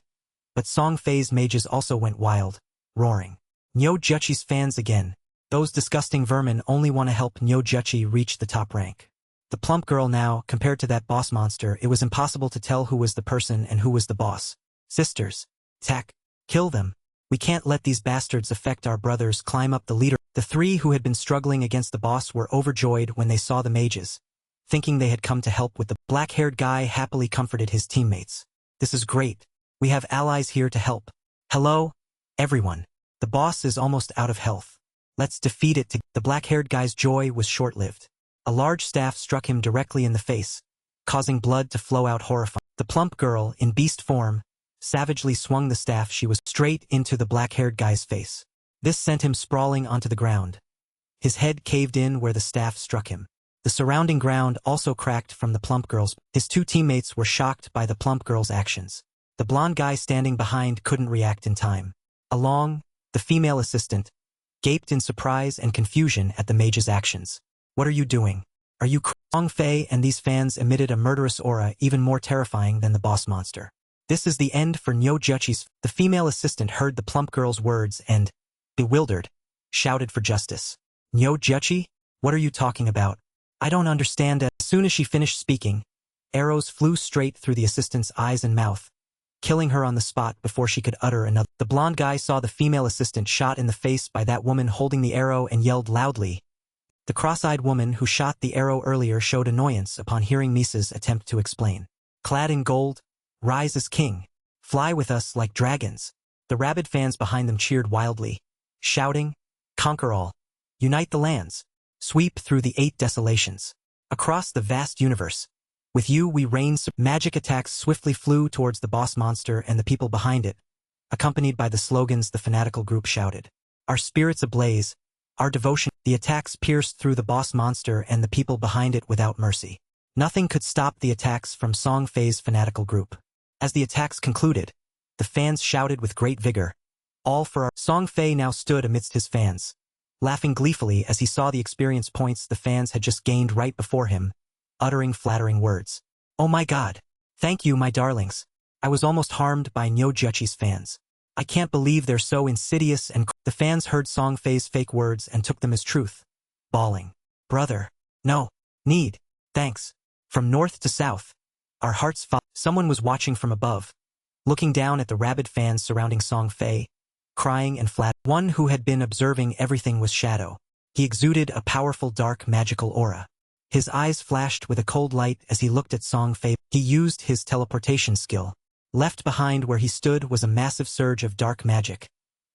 but Song Fei's mages also went wild, roaring. Nyo Juchi's fans again. Those disgusting vermin only want to help Nyo Juchi reach the top rank. The plump girl now, compared to that boss monster, it was impossible to tell who was the person and who was the boss. Sisters, attack, kill them. We can't let these bastards affect our brothers. Climb up the leader. The three who had been struggling against the boss were overjoyed when they saw the mages, thinking they had come to help with the black-haired guy happily comforted his teammates. This is great. We have allies here to help. Hello, everyone. The boss is almost out of health. Let's defeat it. The black-haired guy's joy was short-lived. A large staff struck him directly in the face, causing blood to flow out horrifying. The plump girl, in beast form, savagely swung the staff she was straight into the black-haired guy's face. This sent him sprawling onto the ground. His head caved in where the staff struck him. The surrounding ground also cracked from the plump girl's. His two teammates were shocked by the plump girl's actions. The blonde guy standing behind couldn't react in time. Along, the female assistant, gaped in surprise and confusion at the mage's actions. What are you doing? Are you Song Fei and these fans emitted a murderous aura even more terrifying than the boss monster. This is the end for Nyo Juchi's. The female assistant heard the plump girl's words and, bewildered, shouted for justice. Nyo Juchi? What are you talking about? I don't understand. As soon as she finished speaking, arrows flew straight through the assistant's eyes and mouth, killing her on the spot before she could utter another. The blonde guy saw the female assistant shot in the face by that woman holding the arrow and yelled loudly. The cross-eyed woman who shot the arrow earlier showed annoyance upon hearing Misa's attempt to explain. Clad in gold, rise as king. Fly with us like dragons. The rabid fans behind them cheered wildly, shouting, conquer all. Unite the lands. Sweep through the 8 desolations. Across the vast universe. With you we reign. Magic attacks swiftly flew towards the boss monster and the people behind it, accompanied by the slogans the fanatical group shouted. Our spirits ablaze, our devotion. The attacks pierced through the boss monster and the people behind it without mercy. Nothing could stop the attacks from Song Fei's fanatical group. As the attacks concluded, the fans shouted with great vigor, all for our. Song Fei now stood amidst his fans, laughing gleefully as he saw the experience points the fans had just gained right before him, uttering flattering words. Oh my god. Thank you, my darlings. I was almost harmed by Nyo Juchi's fans. I can't believe they're so insidious and. The fans heard Song Fei's fake words and took them as truth, bawling. Brother. No. Need. Thanks. From north to south. Our hearts fought. Someone was watching from above, looking down at the rabid fans surrounding Song Fei, crying and flat. One who had been observing everything was Shadow. He exuded a powerful dark magical aura. His eyes flashed with a cold light as he looked at Song Fei. He used his teleportation skill. Left behind where he stood was a massive surge of dark magic,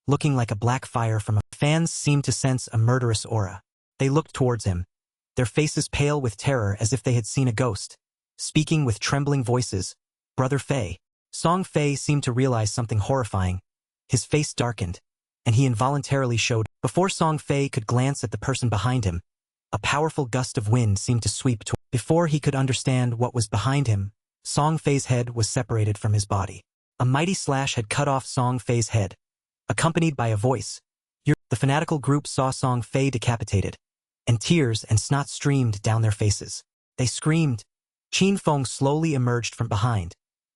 looking like a black fire from a. Fans seemed to sense a murderous aura. They looked towards him, their faces pale with terror as if they had seen a ghost, speaking with trembling voices. Brother Fei. Song Fei seemed to realize something horrifying. His face darkened, and he involuntarily showed. Before Song Fei could glance at the person behind him, a powerful gust of wind seemed to sweep toward. Before he could understand what was behind him, Song Fei's head was separated from his body. A mighty slash had cut off Song Fei's head, accompanied by a voice. The fanatical group saw Song Fei decapitated, and tears and snot streamed down their faces. They screamed. Qin Feng slowly emerged from behind,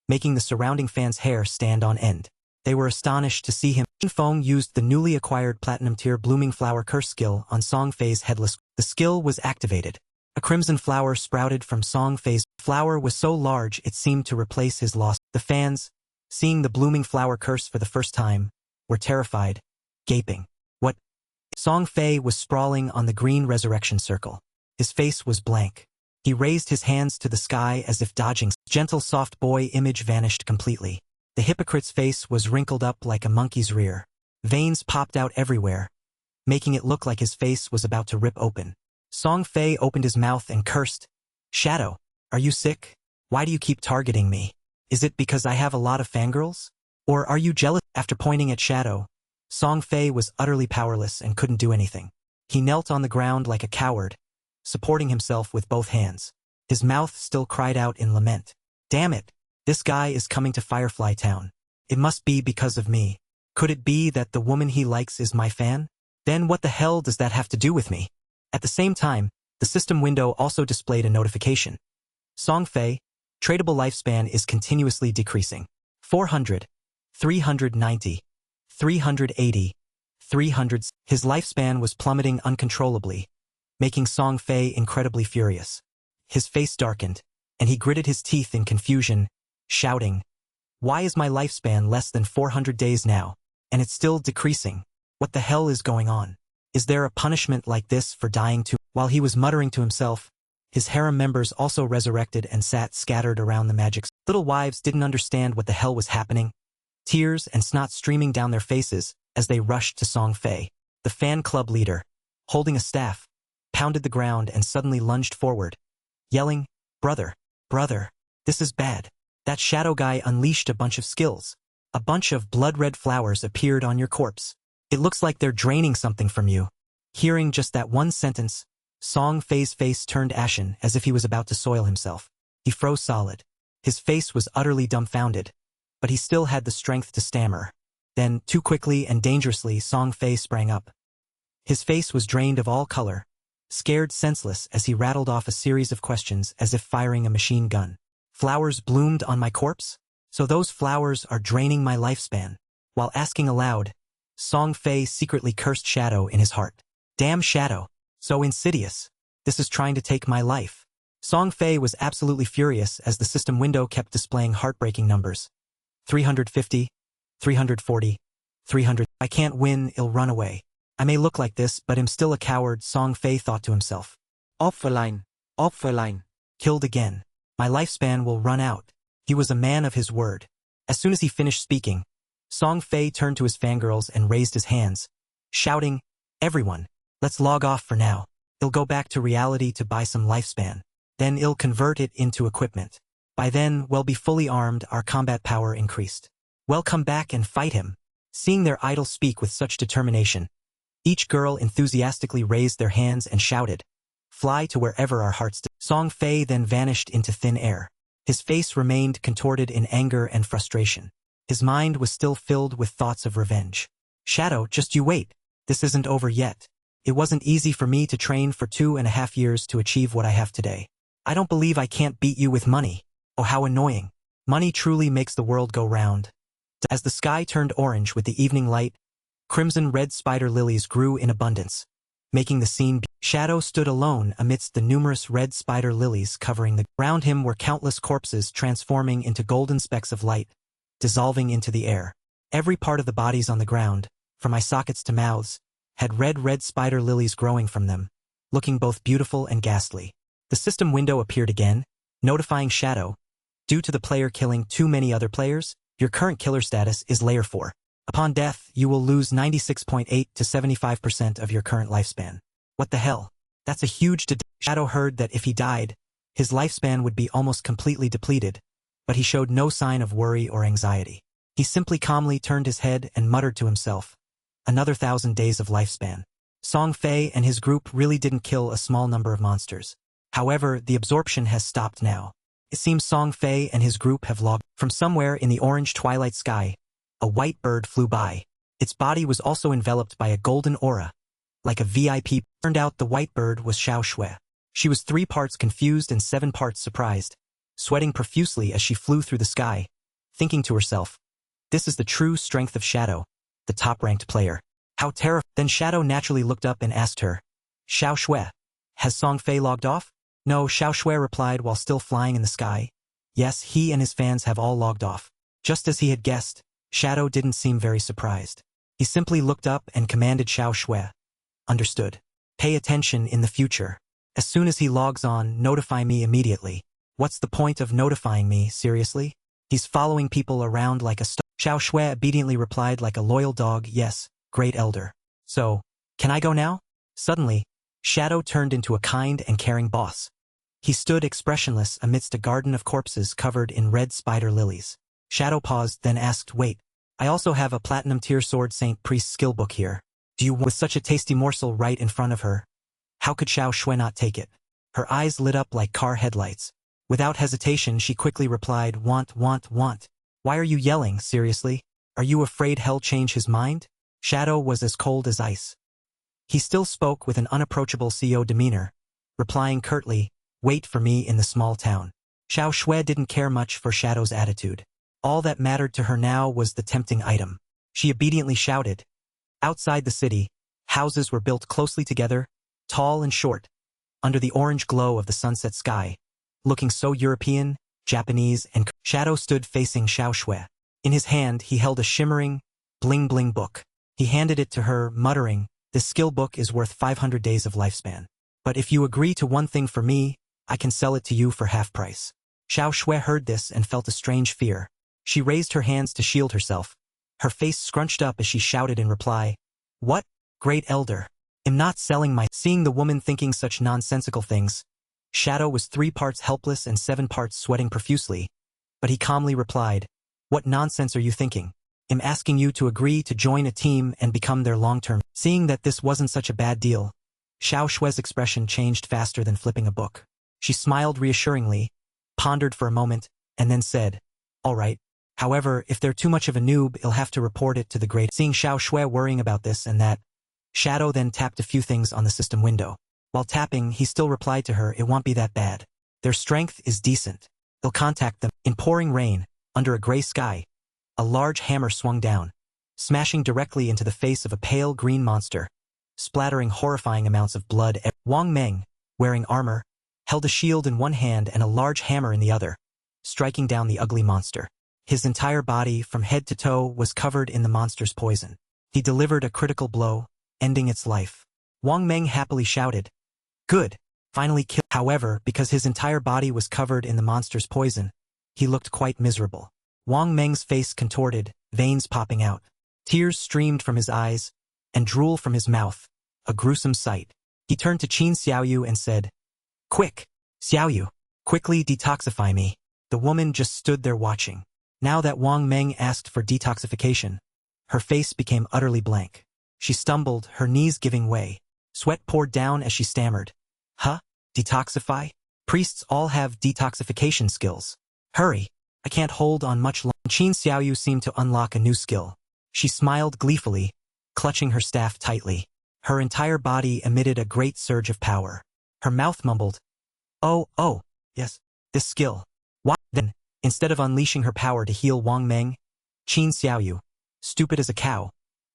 making the surrounding fans' hair stand on end. They were astonished to see him. Qin Feng used the newly acquired platinum-tier blooming flower curse skill on Song Fei's headless. The skill was activated. A crimson flower sprouted from Song Fei's. Flower was so large it seemed to replace his loss. The fans, seeing the blooming flower curse for the first time, were terrified, gaping. What? Song Fei was sprawling on the green resurrection circle. His face was blank. He raised his hands to the sky as if dodging. Gentle soft boy image vanished completely. The hypocrite's face was wrinkled up like a monkey's rear. Veins popped out everywhere, making it look like his face was about to rip open. Song Fei opened his mouth and cursed. Shadow, are you sick? Why do you keep targeting me? Is it because I have a lot of fangirls? Or are you jealous? After pointing at Shadow, Song Fei was utterly powerless and couldn't do anything. He knelt on the ground like a coward, supporting himself with both hands. His mouth still cried out in lament. Damn it! This guy is coming to Firefly Town. It must be because of me. Could it be that the woman he likes is my fan? Then what the hell does that have to do with me? At the same time, the system window also displayed a notification. Song Fei, tradable lifespan is continuously decreasing. 400, 390, 380, 300. His lifespan was plummeting uncontrollably, making Song Fei incredibly furious. His face darkened, and he gritted his teeth in confusion, shouting, Why is my lifespan less than 400 days now, and it's still decreasing? What the hell is going on? Is there a punishment like this for dying too? While he was muttering to himself, his harem members also resurrected and sat scattered around the magics. Little wives didn't understand what the hell was happening. Tears and snot streaming down their faces as they rushed to Song Fei. The fan club leader, holding a staff, pounded the ground and suddenly lunged forward, yelling, Brother, brother, this is bad. That shadow guy unleashed a bunch of skills. A bunch of blood-red flowers appeared on your corpse. It looks like they're draining something from you. Hearing just that one sentence, Song Fei's face turned ashen as if he was about to soil himself. He froze solid. His face was utterly dumbfounded, but he still had the strength to stammer. Then, too quickly and dangerously, Song Fei sprang up. His face was drained of all color, scared senseless as he rattled off a series of questions as if firing a machine gun. Flowers bloomed on my corpse? So those flowers are draining my lifespan. While asking aloud, Song Fei secretly cursed Shadow in his heart. Damn Shadow. So insidious. This is trying to take my life. Song Fei was absolutely furious as the system window kept displaying heartbreaking numbers. 350, 340, 300. I can't win, I'll run away. I may look like this, but am still a coward, Song Fei thought to himself. Offline. Offline. Killed again. My lifespan will run out. He was a man of his word. As soon as he finished speaking, Song Fei turned to his fangirls and raised his hands, shouting, "Everyone, let's log off for now. I'll go back to reality to buy some lifespan. Then I'll convert it into equipment. By then, we'll be fully armed, our combat power increased. We'll come back and fight him." Seeing their idol speak with such determination, each girl enthusiastically raised their hands and shouted, "Fly to wherever our hearts desire." Song Fei then vanished into thin air. His face remained contorted in anger and frustration. His mind was still filled with thoughts of revenge. Shadow, just you wait. This isn't over yet. It wasn't easy for me to train for 2.5 years to achieve what I have today. I don't believe I can't beat you with money. Oh, how annoying. Money truly makes the world go round. As the sky turned orange with the evening light, crimson-red spider lilies grew in abundance, making the scene. Shadow stood alone amidst the numerous red spider lilies covering the ground. Around him were countless corpses transforming into golden specks of light, dissolving into the air. Every part of the bodies on the ground, from eye sockets to mouths, had red spider lilies growing from them, looking both beautiful and ghastly. The system window appeared again, notifying Shadow, "Due to the player killing too many other players, your current killer status is Layer 4. Upon death, you will lose 96.8 to 75% of your current lifespan." What the hell? That's a huge Shadow heard that if he died, his lifespan would be almost completely depleted, but he showed no sign of worry or anxiety. He simply calmly turned his head and muttered to himself, "Another 1,000 days of lifespan." Song Fei and his group really didn't kill a small number of monsters. However, the absorption has stopped now. It seems Song Fei and his group have logged. From somewhere in the orange twilight sky, a white bird flew by. Its body was also enveloped by a golden aura, like a VIP. Turned out the white bird was Xiao Shui. She was 3 parts confused and 7 parts surprised, sweating profusely as she flew through the sky, thinking to herself, "This is the true strength of Shadow, the top-ranked player. How terrifying." Then Shadow naturally looked up and asked her, "Xiao Shui, has Song Fei logged off?" "No," Xiao Shui replied while still flying in the sky. Yes, he and his fans have all logged off. Just as he had guessed, Shadow didn't seem very surprised. He simply looked up and commanded Xiao Shui, "Understood. Pay attention in the future. As soon as he logs on, notify me immediately." What's the point of notifying me, seriously? He's following people around like a star. Xiao Shui obediently replied like a loyal dog, "Yes, great elder. So, can I go now?" Suddenly, Shadow turned into a kind and caring boss. He stood expressionless amidst a garden of corpses covered in red spider lilies. Shadow paused, then asked, "Wait, I also have a platinum tier sword saint priest skill book here. Do you want?" With such a tasty morsel right in front of her, how could Xiao Shui not take it? Her eyes lit up like car headlights. Without hesitation, she quickly replied, "Want. Why are you yelling, seriously? Are you afraid he'll change his mind?" Shadow was as cold as ice. He still spoke with an unapproachable CEO demeanor, replying curtly, "Wait for me in the small town." Xiao Shui didn't care much for Shadow's attitude. All that mattered to her now was the tempting item. She obediently shouted. Outside the city, houses were built closely together, tall and short, under the orange glow of the sunset sky, looking so European, Japanese, and Shadow stood facing Xiao Shui. In his hand, he held a shimmering, bling-bling book. He handed it to her, muttering, "This skill book is worth 500 days of lifespan. But if you agree to one thing for me, I can sell it to you for half price." Xiao Shui heard this and felt a strange fear. She raised her hands to shield herself. Her face scrunched up as she shouted in reply, "What? Great elder. I'm not selling my—" Seeing the woman thinking such nonsensical things, Shadow was 3 parts helpless and 7 parts sweating profusely, but he calmly replied, "What nonsense are you thinking? I'm asking you to agree to join a team and become their long-term." Seeing that this wasn't such a bad deal, Xiao Shui's expression changed faster than flipping a book. She smiled reassuringly, pondered for a moment, and then said, "All right. However, if they're too much of a noob, I'll have to report it to the great." Seeing Xiao Shui worrying about this and that, Shadow then tapped a few things on the system window. While tapping, he still replied to her, "It won't be that bad. Their strength is decent. They'll contact them." In pouring rain, under a gray sky, a large hammer swung down, smashing directly into the face of a pale green monster, splattering horrifying amounts of blood. Wang Meng, wearing armor, held a shield in one hand and a large hammer in the other, striking down the ugly monster. His entire body, from head to toe, was covered in the monster's poison. He delivered a critical blow, ending its life. Wang Meng happily shouted, "Good, finally killed." However, because his entire body was covered in the monster's poison, he looked quite miserable. Wang Meng's face contorted, veins popping out. Tears streamed from his eyes, and drool from his mouth, a gruesome sight. He turned to Qin Xiaoyu and said, "Quick, Xiaoyu, quickly detoxify me." The woman just stood there watching. Now that Wang Meng asked for detoxification, her face became utterly blank. She stumbled, her knees giving way. Sweat poured down as she stammered. "Huh? Detoxify? Priests all have detoxification skills. Hurry, I can't hold on much longer." Qin Xiaoyu seemed to unlock a new skill. She smiled gleefully, clutching her staff tightly. Her entire body emitted a great surge of power. Her mouth mumbled, Oh, yes, this skill. Why? Then, instead of unleashing her power to heal Wang Meng, Qin Xiaoyu, stupid as a cow,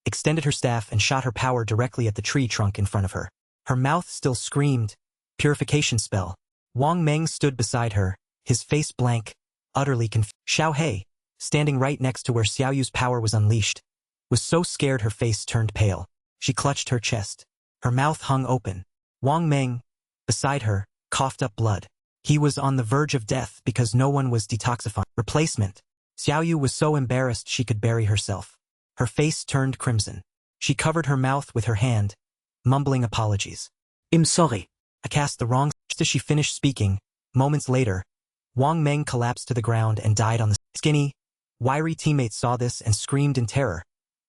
extended her staff and shot her power directly at the tree trunk in front of her. Her mouth still screamed, "Purification spell." Wang Meng stood beside her, his face blank, utterly confused. Xiao He, standing right next to where Xiaoyu's power was unleashed, was so scared her face turned pale. She clutched her chest. Her mouth hung open. Wang Meng, beside her, coughed up blood. He was on the verge of death because no one was detoxifying. Replacement. Xiaoyu was so embarrassed she could bury herself. Her face turned crimson. She covered her mouth with her hand, mumbling apologies. "I'm sorry. I cast the wrong." Just as she finished speaking, moments later, Wang Meng collapsed to the ground and died on the skinny, wiry teammates saw this and screamed in terror.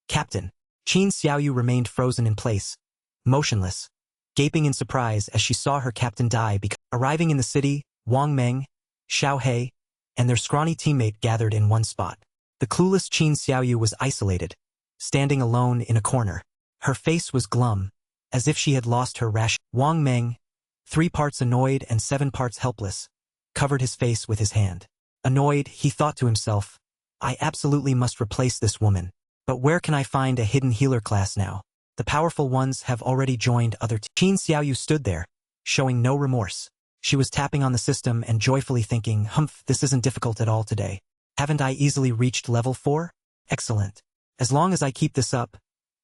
"Captain." Qin Xiaoyu remained frozen in place, motionless, gaping in surprise as she saw her captain die. Arriving in the city, Wang Meng, Xiao He, and their scrawny teammate gathered in one spot. The clueless Qin Xiaoyu was isolated, standing alone in a corner. Her face was glum, as if she had lost her ration. Wang Meng, 3 parts annoyed and 7 parts helpless, covered his face with his hand. Annoyed, he thought to himself, "I absolutely must replace this woman. But where can I find a hidden healer class now? The powerful ones have already joined other Qin Xiaoyu stood there, showing no remorse. She was tapping on the system and joyfully thinking, "Humph, this isn't difficult at all today. Haven't I easily reached level 4? Excellent. As long as I keep this up,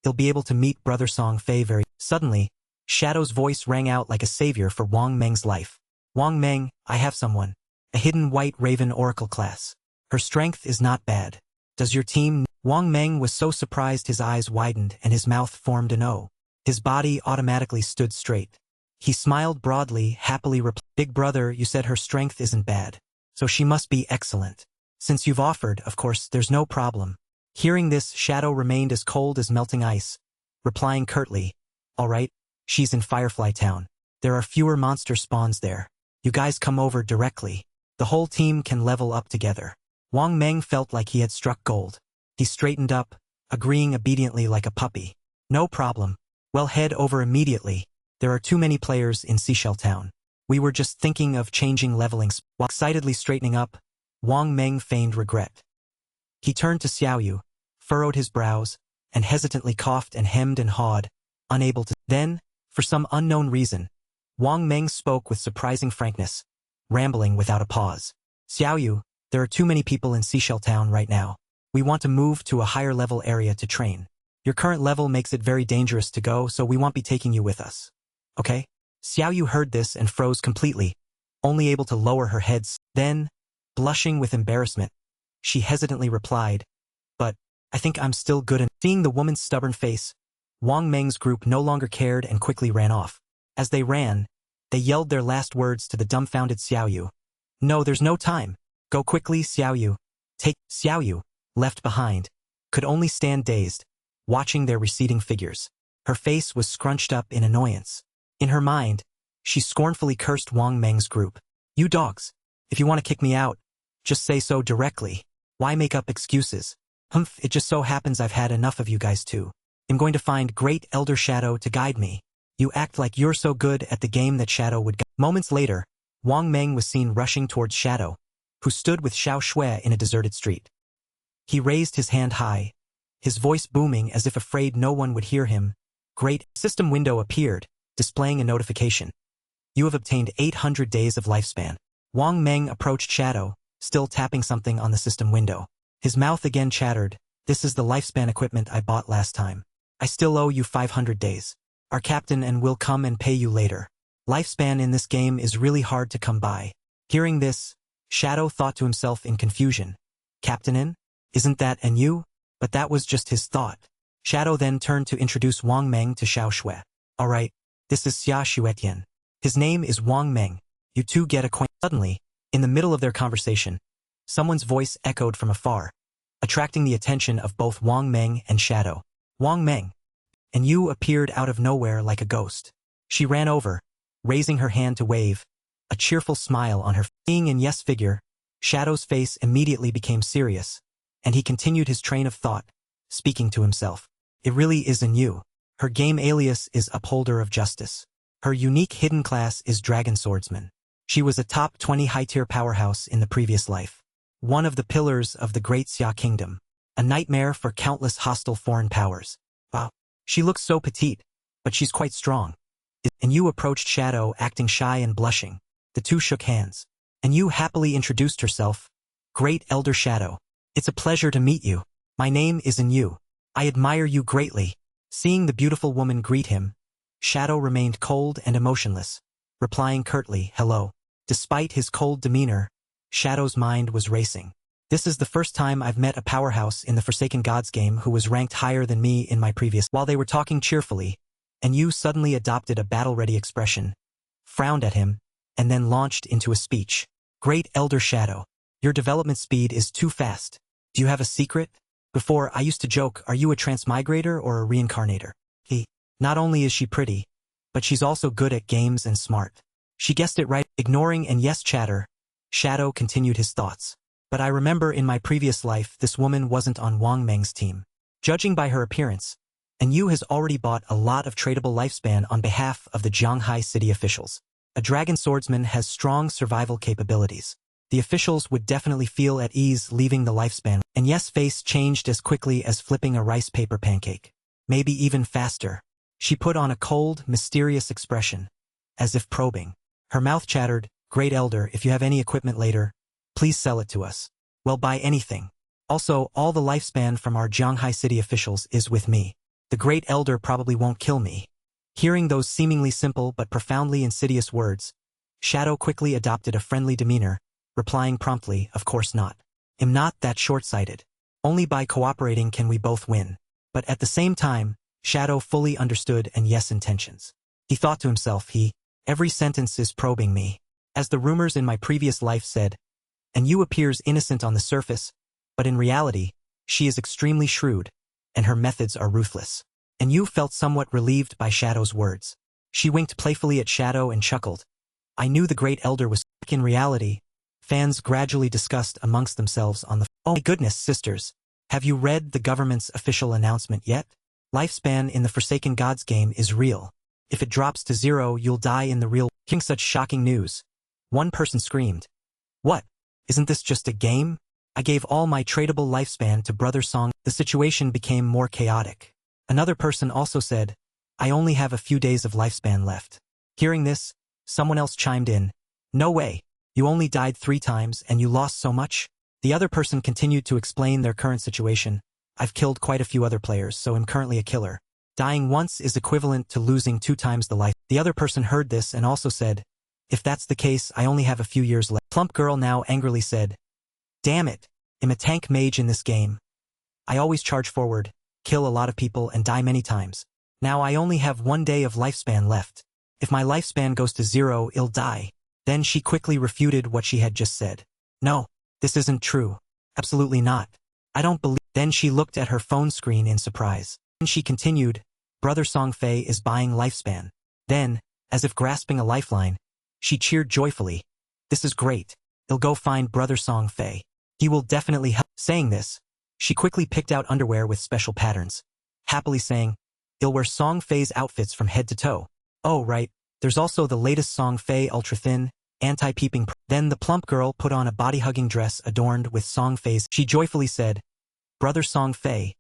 you'll be able to meet Brother Song Fei very." Suddenly, Shadow's voice rang out like a savior for Wang Meng's life. "Wang Meng, I have someone. A hidden white raven oracle class. Her strength is not bad. Does your team?" Wang Meng was so surprised his eyes widened and his mouth formed an O. His body automatically stood straight. He smiled broadly, happily replied, "Big brother, you said her strength isn't bad, so she must be excellent. Since you've offered, of course, there's no problem." Hearing this, Shadow remained as cold as melting ice, replying curtly, "All right, she's in Firefly Town. There are fewer monster spawns there. You guys come over directly. The whole team can level up together." Wang Meng felt like he had struck gold. He straightened up, agreeing obediently like a puppy. "No problem. We'll head over immediately. There are too many players in Seashell Town. We were just thinking of changing leveling." While excitedly straightening up, Wang Meng feigned regret. He turned to Xiaoyu, furrowed his brows, and hesitantly coughed and hemmed and hawed, unable to. Then, for some unknown reason, Wang Meng spoke with surprising frankness, rambling without a pause. "Xiaoyu, there are too many people in Seashell Town right now. We want to move to a higher level area to train. Your current level makes it very dangerous to go, so we won't be taking you with us. Okay?" Xiaoyu heard this and froze completely, only able to lower her head. Then, blushing with embarrassment, she hesitantly replied, "But I think I'm still good." And seeing the woman's stubborn face, Wang Meng's group no longer cared and quickly ran off. As they ran, they yelled their last words to the dumbfounded Xiaoyu. "No, there's no time. Go quickly, Xiaoyu. Take." Xiaoyu, left behind, could only stand dazed, watching their receding figures. Her face was scrunched up in annoyance. In her mind, she scornfully cursed Wang Meng's group. "You dogs, if you want to kick me out, just say so directly. Why make up excuses? Humph, it just so happens I've had enough of you guys too. I'm going to find Great Elder Shadow to guide me." You act like you're so good at the game that Shadow would go. Moments later, Wang Meng was seen rushing towards Shadow, who stood with Xiao Shui in a deserted street. He raised his hand high, his voice booming as if afraid no one would hear him. Great system window appeared, displaying a notification. You have obtained 800 days of lifespan. Wang Meng approached Shadow, still tapping something on the system window. His mouth again chattered, "This is the lifespan equipment I bought last time. I still owe you 500 days. Our captain and will come and pay you later. Lifespan in this game is really hard to come by." Hearing this, Shadow thought to himself in confusion. Captainin? Isn't that enro? But that was just his thought. Shadow then turned to introduce Wang Meng to Xiao Shui. "Alright, this is Xia Shuetian. His name is Wang Meng. You two get acquainted." Suddenly, in the middle of their conversation, someone's voice echoed from afar, attracting the attention of both Wang Meng and Shadow. "Wang Meng." And you appeared out of nowhere like a ghost. She ran over, raising her hand to wave, a cheerful smile on her face. Seeing an yes figure, Shadow's face immediately became serious, and he continued his train of thought, speaking to himself. It really is enro. Her game alias is Upholder of Justice. Her unique hidden class is Dragon Swordsman. She was a top 20 high-tier powerhouse in the previous life. One of the pillars of the Great Xia Kingdom. A nightmare for countless hostile foreign powers. Wow. She looks so petite, but she's quite strong. And you approached Shadow acting shy and blushing. The two shook hands. And you happily introduced herself. "Great Elder Shadow. It's a pleasure to meet you. My name is enro. I admire you greatly." Seeing the beautiful woman greet him, Shadow remained cold and emotionless, replying curtly, "Hello." Despite his cold demeanor, Shadow's mind was racing. This is the first time I've met a powerhouse in the Forsaken Gods game who was ranked higher than me in my previous. While they were talking cheerfully, enro suddenly adopted a battle-ready expression, frowned at him, and then launched into a speech. "Great Elder Shadow, your development speed is too fast. Do you have a secret? Before, I used to joke, are you a transmigrator or a reincarnator?" Not only is she pretty, but she's also good at games and smart. She guessed it right. Ignoring and yes chatter, Shadow continued his thoughts. "But I remember in my previous life this woman wasn't on Wang Meng's team. Judging by her appearance, enro has already bought a lot of tradable lifespan on behalf of the Zhanghai city officials. A dragon swordsman has strong survival capabilities. The officials would definitely feel at ease leaving the lifespan." And yes' face changed as quickly as flipping a rice paper pancake. Maybe even faster. She put on a cold, mysterious expression, as if probing. Her mouth chattered, "Great Elder, if you have any equipment later, please sell it to us. We'll buy anything. Also, all the lifespan from our Zhanghai city officials is with me. The Great Elder probably won't kill me." Hearing those seemingly simple but profoundly insidious words, Shadow quickly adopted a friendly demeanor, replying promptly, "Of course not. I'm not that short-sighted. Only by cooperating can we both win." But at the same time, Shadow fully understood and yes intentions. He thought to himself, every sentence is probing me. As the rumors in my previous life said, enro appears innocent on the surface, but in reality, she is extremely shrewd, and her methods are ruthless. Enro felt somewhat relieved by Shadow's words. She winked playfully at Shadow and chuckled. "I knew the Great Elder was..." In reality, fans gradually discussed amongst themselves on the "Oh my goodness, sisters, have you read the government's official announcement yet? Lifespan in the Forsaken Gods game is real. If it drops to 0, you'll die in the real." Hearing such shocking news, one person screamed, "What? Isn't this just a game? I gave all my tradable lifespan to Brother Song." The situation became more chaotic. Another person also said, "I only have a few days of lifespan left." Hearing this, someone else chimed in, "No way, you only died 3 times and you lost so much?" The other person continued to explain their current situation. "I've killed quite a few other players, so I'm currently a killer. Dying once is equivalent to losing 2 times the life." The other person heard this and also said, "If that's the case, I only have a few years left." Plump Girl now angrily said, "Damn it, I'm a tank mage in this game. I always charge forward, kill a lot of people and die many times. Now I only have 1 day of lifespan left. If my lifespan goes to 0, I'll die." Then she quickly refuted what she had just said. "No, this isn't true. Absolutely not. I don't believe." Then she looked at her phone screen in surprise. And she continued, "Brother Song Fei is buying lifespan." Then, as if grasping a lifeline, she cheered joyfully. "This is great. I'll go find Brother Song Fei. He will definitely help." Saying this, she quickly picked out underwear with special patterns, happily saying, "I'll wear Song Fei's outfits from head to toe." Oh right, there's also the latest Song Fei Ultra Thin, Anti-Peeping. Then the plump girl put on a body-hugging dress adorned with Song Fei's. She joyfully said, "Brother Song Fei."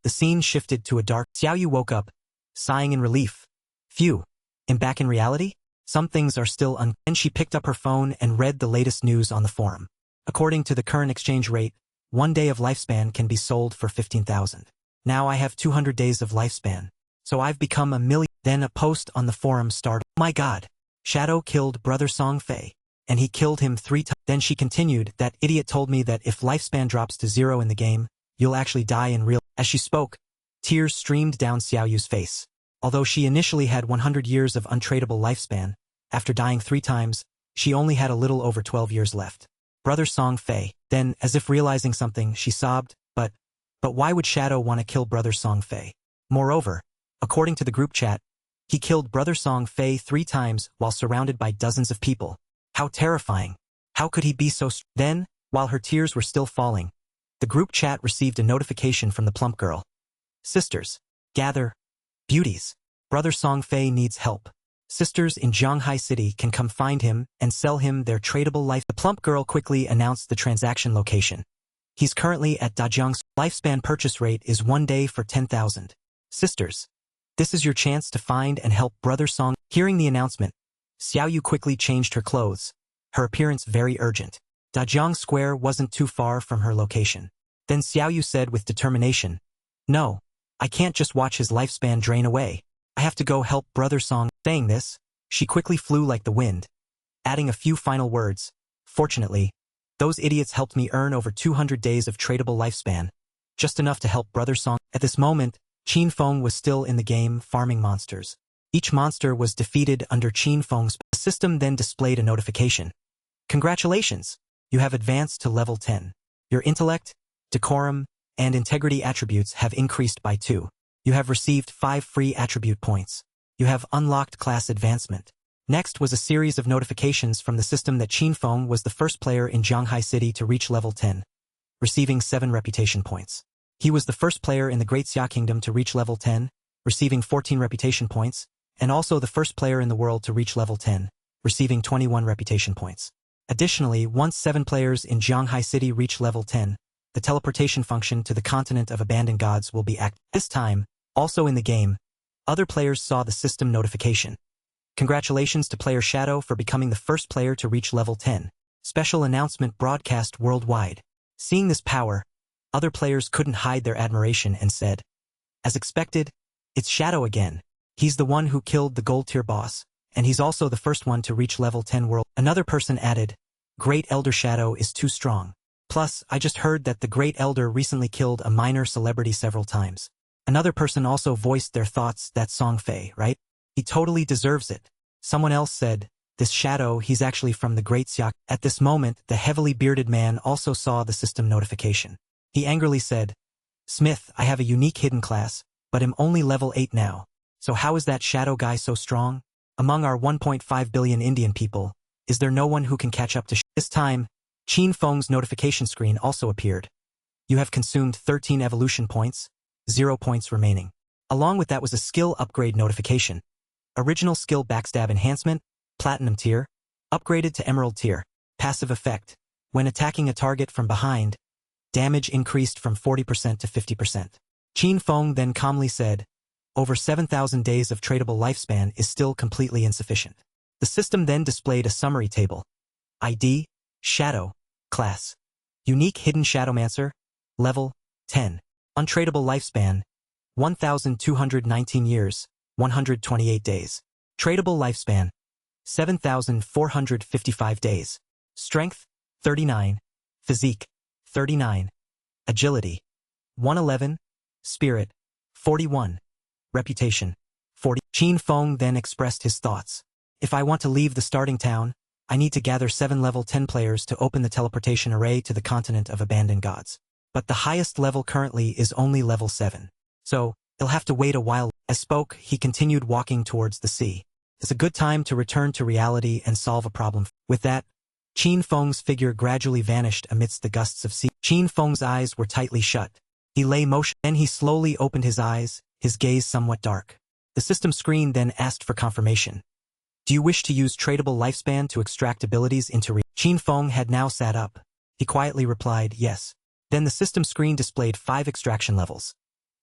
The scene shifted to a dark. Xiaoyu woke up, sighing in relief. Phew, am back in reality? Some things are still Then she picked up her phone and read the latest news on the forum. According to the current exchange rate, 1 day of lifespan can be sold for 15,000. Now I have 200 days of lifespan. So I've become a million. Then a post on the forum started. Oh my god. Shadow killed Brother Song Fei. And he killed him 3 times. Then she continued, that idiot told me that if lifespan drops to 0 in the game, you'll actually die in real. As she spoke, tears streamed down Xiaoyu's face. Although she initially had 100 years of untradeable lifespan, after dying 3 times, she only had a little over 12 years left. Brother Song Fei. Then, as if realizing something, she sobbed, but why would Shadow want to kill Brother Song Fei? Moreover, according to the group chat, he killed Brother Song Fei 3 times while surrounded by dozens of people. How terrifying. How could he be so Then, while her tears were still falling, the group chat received a notification from the plump girl. Sisters, gather. Beauties. Brother Song Fei needs help. Sisters in Zhanghai City can come find him and sell him their tradable life. The plump girl quickly announced the transaction location. He's currently at Dajiang's. Lifespan purchase rate is 1 day for 10,000. Sisters, this is your chance to find and help Brother Song. Hearing the announcement, Xiaoyu quickly changed her clothes, her appearance very urgent. Dajiang Square wasn't too far from her location. Then Xiaoyu said with determination, "No, I can't just watch his lifespan drain away. I have to go help Brother Song." Saying this, she quickly flew like the wind, adding a few final words. "Fortunately, those idiots helped me earn over 200 days of tradable lifespan, just enough to help Brother Song." At this moment, Qin Feng was still in the game farming monsters. Each monster was defeated under Qin Feng's. The system then displayed a notification. "Congratulations! You have advanced to level 10. Your intellect, decorum, and integrity attributes have increased by 2. You have received 5 free attribute points. You have unlocked class advancement." Next was a series of notifications from the system that Qin Feng was the first player in Zhanghai City to reach level 10, receiving 7 reputation points. He was the first player in the Great Xia Kingdom to reach level 10, receiving 14 reputation points, and also the first player in the world to reach level 10, receiving 21 reputation points. Additionally, once 7 players in Zhanghai City reach level 10, the teleportation function to the continent of abandoned gods will be active. This time, also in the game, other players saw the system notification. "Congratulations to player Shadow for becoming the first player to reach level 10. Special announcement broadcast worldwide." Seeing this power, other players couldn't hide their admiration and said, "As expected, it's Shadow again. He's the one who killed the gold tier boss, and he's also the first one to reach level 10 world." Another person added, "Great Elder Shadow is too strong. Plus, I just heard that the Great Elder recently killed a minor celebrity several times." Another person also voiced their thoughts, "That Song Fei, right? He totally deserves it." Someone else said, "This Shadow, he's actually from the Great Xia." At this moment, the heavily bearded man also saw the system notification. He angrily said, "Smith, I have a unique hidden class, but am only level 8 now. So how is that Shadow guy so strong? Among our 1.5 billion Indian people, is there no one who can catch up to This time, Qin Feng's notification screen also appeared. "You have consumed 13 evolution points, 0 points remaining." Along with that was a skill upgrade notification. Original skill backstab enhancement, platinum tier, upgraded to emerald tier. Passive effect. When attacking a target from behind, damage increased from 40% to 50%. Qin Feng then calmly said, "Over 7,000 days of tradable lifespan is still completely insufficient." The system then displayed a summary table. ID, Shadow, Class, Unique Hidden Shadowmancer, Level, 10. Untradable lifespan, 1,219 years, 128 days. Tradable lifespan, 7,455 days. Strength, 39. Physique, 39. Agility, 111. Spirit, 41. Reputation, 40. Qin Feng then expressed his thoughts. "If I want to leave the starting town, I need to gather 7 level 10 players to open the teleportation array to the continent of abandoned gods. But the highest level currently is only level 7. So, he'll have to wait a while." As spoke, he continued walking towards the sea. It's a good time to return to reality and solve a problem. With that, Qin Feng's figure gradually vanished amidst the gusts of sea. Qin Feng's eyes were tightly shut. He lay motionless. Then he slowly opened his eyes, his gaze somewhat dark. The system screen then asked for confirmation. Do you wish to use tradable lifespan to extract abilities into Qin Feng had now sat up. He quietly replied, yes. Then the system screen displayed 5 extraction levels.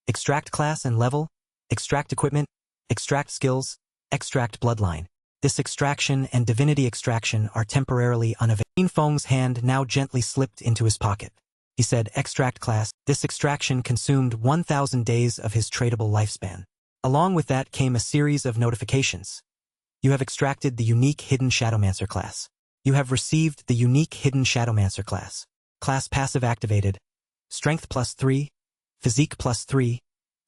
Extract class and level, extract equipment, extract skills, extract bloodline. This extraction and divinity extraction are temporarily unavailable. Qin Feng's hand now gently slipped into his pocket. He said, extract class. This extraction consumed 1,000 days of his tradable lifespan. Along with that came a series of notifications. You have extracted the unique Hidden Shadowmancer class. You have received the unique Hidden Shadowmancer class. Class passive activated. Strength +3, Physique +3,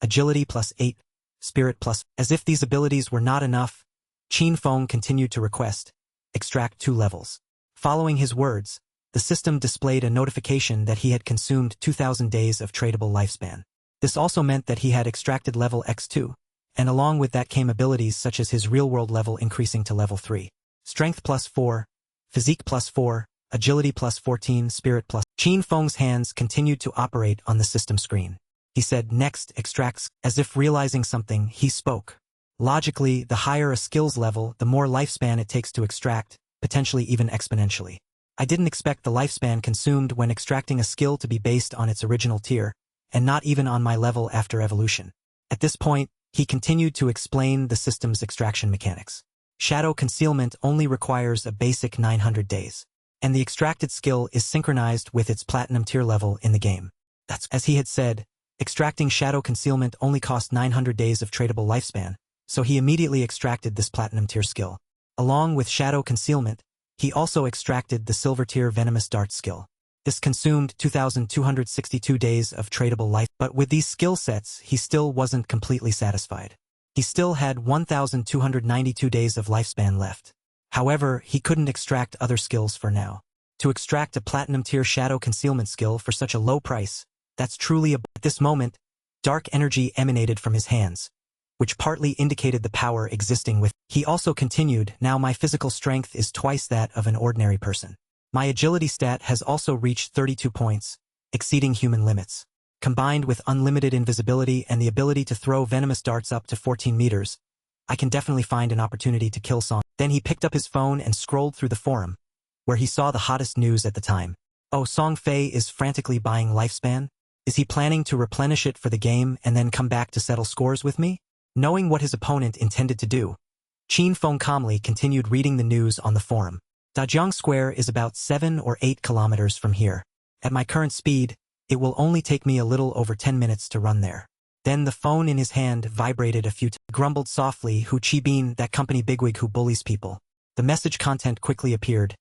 Agility +8, Spirit +. As if these abilities were not enough, Qin Feng continued to request, extract 2 levels. Following his words, the system displayed a notification that he had consumed 2,000 days of tradable lifespan. This also meant that he had extracted level X2, and along with that came abilities such as his real-world level increasing to level 3. Strength +4, Physique +4, Agility +14, Spirit +. Qin Feng's hands continued to operate on the system screen. He said, next, extracts. As if realizing something, he spoke. Logically, the higher a skills level, the more lifespan it takes to extract, potentially even exponentially. I didn't expect the lifespan consumed when extracting a skill to be based on its original tier, and not even on my level after evolution. At this point, he continued to explain the system's extraction mechanics. Shadow concealment only requires a basic 900 days, and the extracted skill is synchronized with its platinum tier level in the game. That's as he had said, extracting shadow concealment only cost 900 days of tradable lifespan, so he immediately extracted this platinum tier skill. Along with shadow concealment, he also extracted the silver tier venomous dart skill. This consumed 2,262 days of tradable life, but with these skill sets, he still wasn't completely satisfied. He still had 1,292 days of lifespan left. However, he couldn't extract other skills for now. To extract a platinum tier shadow concealment skill for such a low price, that's truly a... At this moment, dark energy emanated from his hands, which partly indicated the power existing with. He also continued, now my physical strength is twice that of an ordinary person. My agility stat has also reached 32 points, exceeding human limits. Combined with unlimited invisibility and the ability to throw venomous darts up to 14 meters, I can definitely find an opportunity to kill Song. Then he picked up his phone and scrolled through the forum, where he saw the hottest news at the time. Oh, Song Fei is frantically buying lifespan? Is he planning to replenish it for the game and then come back to settle scores with me? Knowing what his opponent intended to do, Qin Feng calmly continued reading the news on the forum. Dajiang Square is about 7 or 8 kilometers from here. At my current speed, it will only take me a little over 10 minutes to run there. Then the phone in his hand vibrated a few times. Grumbled softly, Hu Qibin, that company bigwig who bullies people. The message content quickly appeared.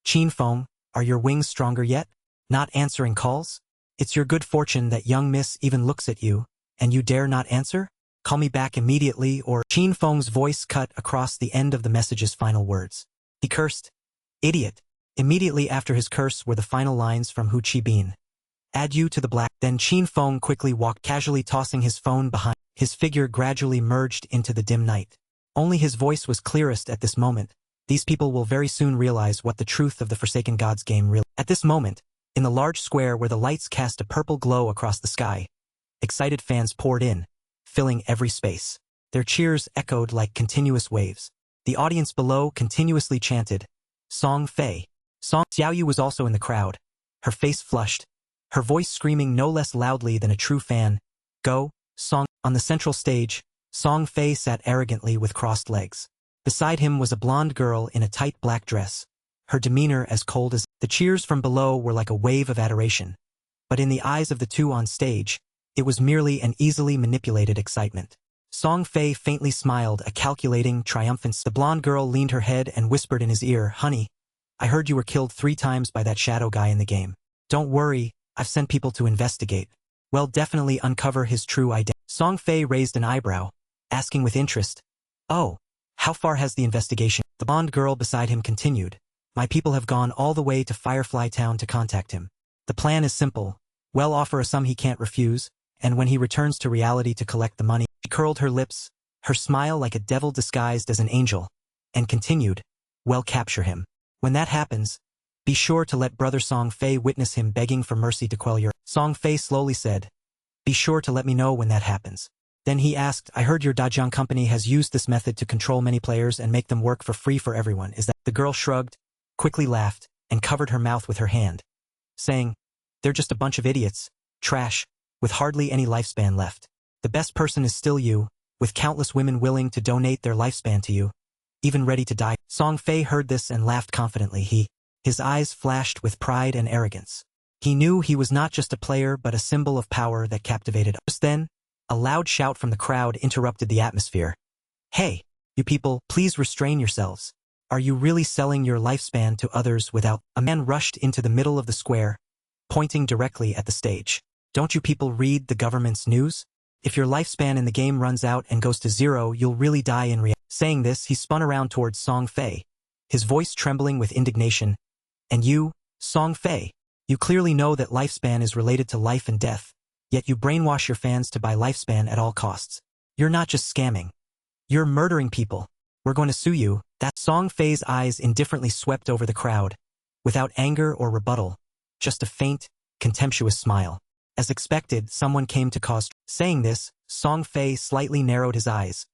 Qin Feng, are your wings stronger yet? Not answering calls? It's your good fortune that young miss even looks at you, and you dare not answer? Call me back immediately or... Qin Feng's voice cut across the end of the message's final words. He cursed. Idiot. Immediately after his curse were the final lines from Hu Qibin. Add you to the black. Then Qin Feng quickly walked, casually tossing his phone behind. His figure gradually merged into the dim night. Only his voice was clearest at this moment. These people will very soon realize what the truth of the Forsaken Gods game really... At this moment, in the large square where the lights cast a purple glow across the sky, excited fans poured in, filling every space. Their cheers echoed like continuous waves. The audience below continuously chanted, Song Fei. Song Xiaoyu was also in the crowd, her face flushed, her voice screaming no less loudly than a true fan, Go, Song. On the central stage, Song Fei sat arrogantly with crossed legs. Beside him was a blonde girl in a tight black dress, her demeanor as cold as... The cheers from below were like a wave of adoration, but in the eyes of the two on stage, it was merely an easily manipulated excitement. Song Fei faintly smiled, a calculating, triumphant... The blonde girl leaned her head and whispered in his ear, Honey, I heard you were killed 3 times by that shadow guy in the game. Don't worry, I've sent people to investigate. Well, definitely uncover his true identity. Song Fei raised an eyebrow, asking with interest, Oh, how far has the investigation? The blonde girl beside him continued, My people have gone all the way to Firefly Town to contact him. The plan is simple. We'll offer a sum he can't refuse, and when he returns to reality to collect the money, she curled her lips, her smile like a devil disguised as an angel, and continued, We'll capture him. When that happens, be sure to let Brother Song Fei witness him begging for mercy to quell your... Song Fei slowly said, Be sure to let me know when that happens. Then he asked, I heard your Dajiang company has used this method to control many players and make them work for free for everyone. Is that? The girl shrugged, quickly laughed, and covered her mouth with her hand, saying, they're just a bunch of idiots, trash, with hardly any lifespan left. The best person is still you, with countless women willing to donate their lifespan to you, even ready to die. Song Fei heard this and laughed confidently. His eyes flashed with pride and arrogance. He knew he was not just a player but a symbol of power that captivated. Just then, a loud shout from the crowd interrupted the atmosphere. Hey, you people, please restrain yourselves. Are you really selling your lifespan to others without? A man rushed into the middle of the square, pointing directly at the stage. Don't you people read the government's news? If your lifespan in the game runs out and goes to 0, you'll really die in reality. Saying this, he spun around towards Song Fei, his voice trembling with indignation. And you, Song Fei, you clearly know that lifespan is related to life and death, yet you brainwash your fans to buy lifespan at all costs. You're not just scamming. You're murdering people. We're going to sue you. That Song Fei's eyes indifferently swept over the crowd, without anger or rebuttal, just a faint, contemptuous smile. As expected, someone came to cause. Saying this, Song Fei slightly narrowed his eyes,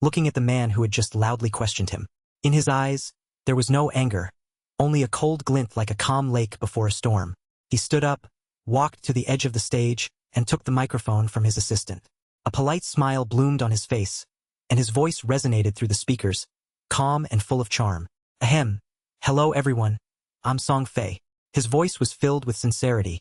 looking at the man who had just loudly questioned him. In his eyes, there was no anger, only a cold glint like a calm lake before a storm. He stood up, walked to the edge of the stage, and took the microphone from his assistant. A polite smile bloomed on his face, and his voice resonated through the speakers, calm and full of charm. Ahem. Hello everyone. I'm Song Fei. His voice was filled with sincerity,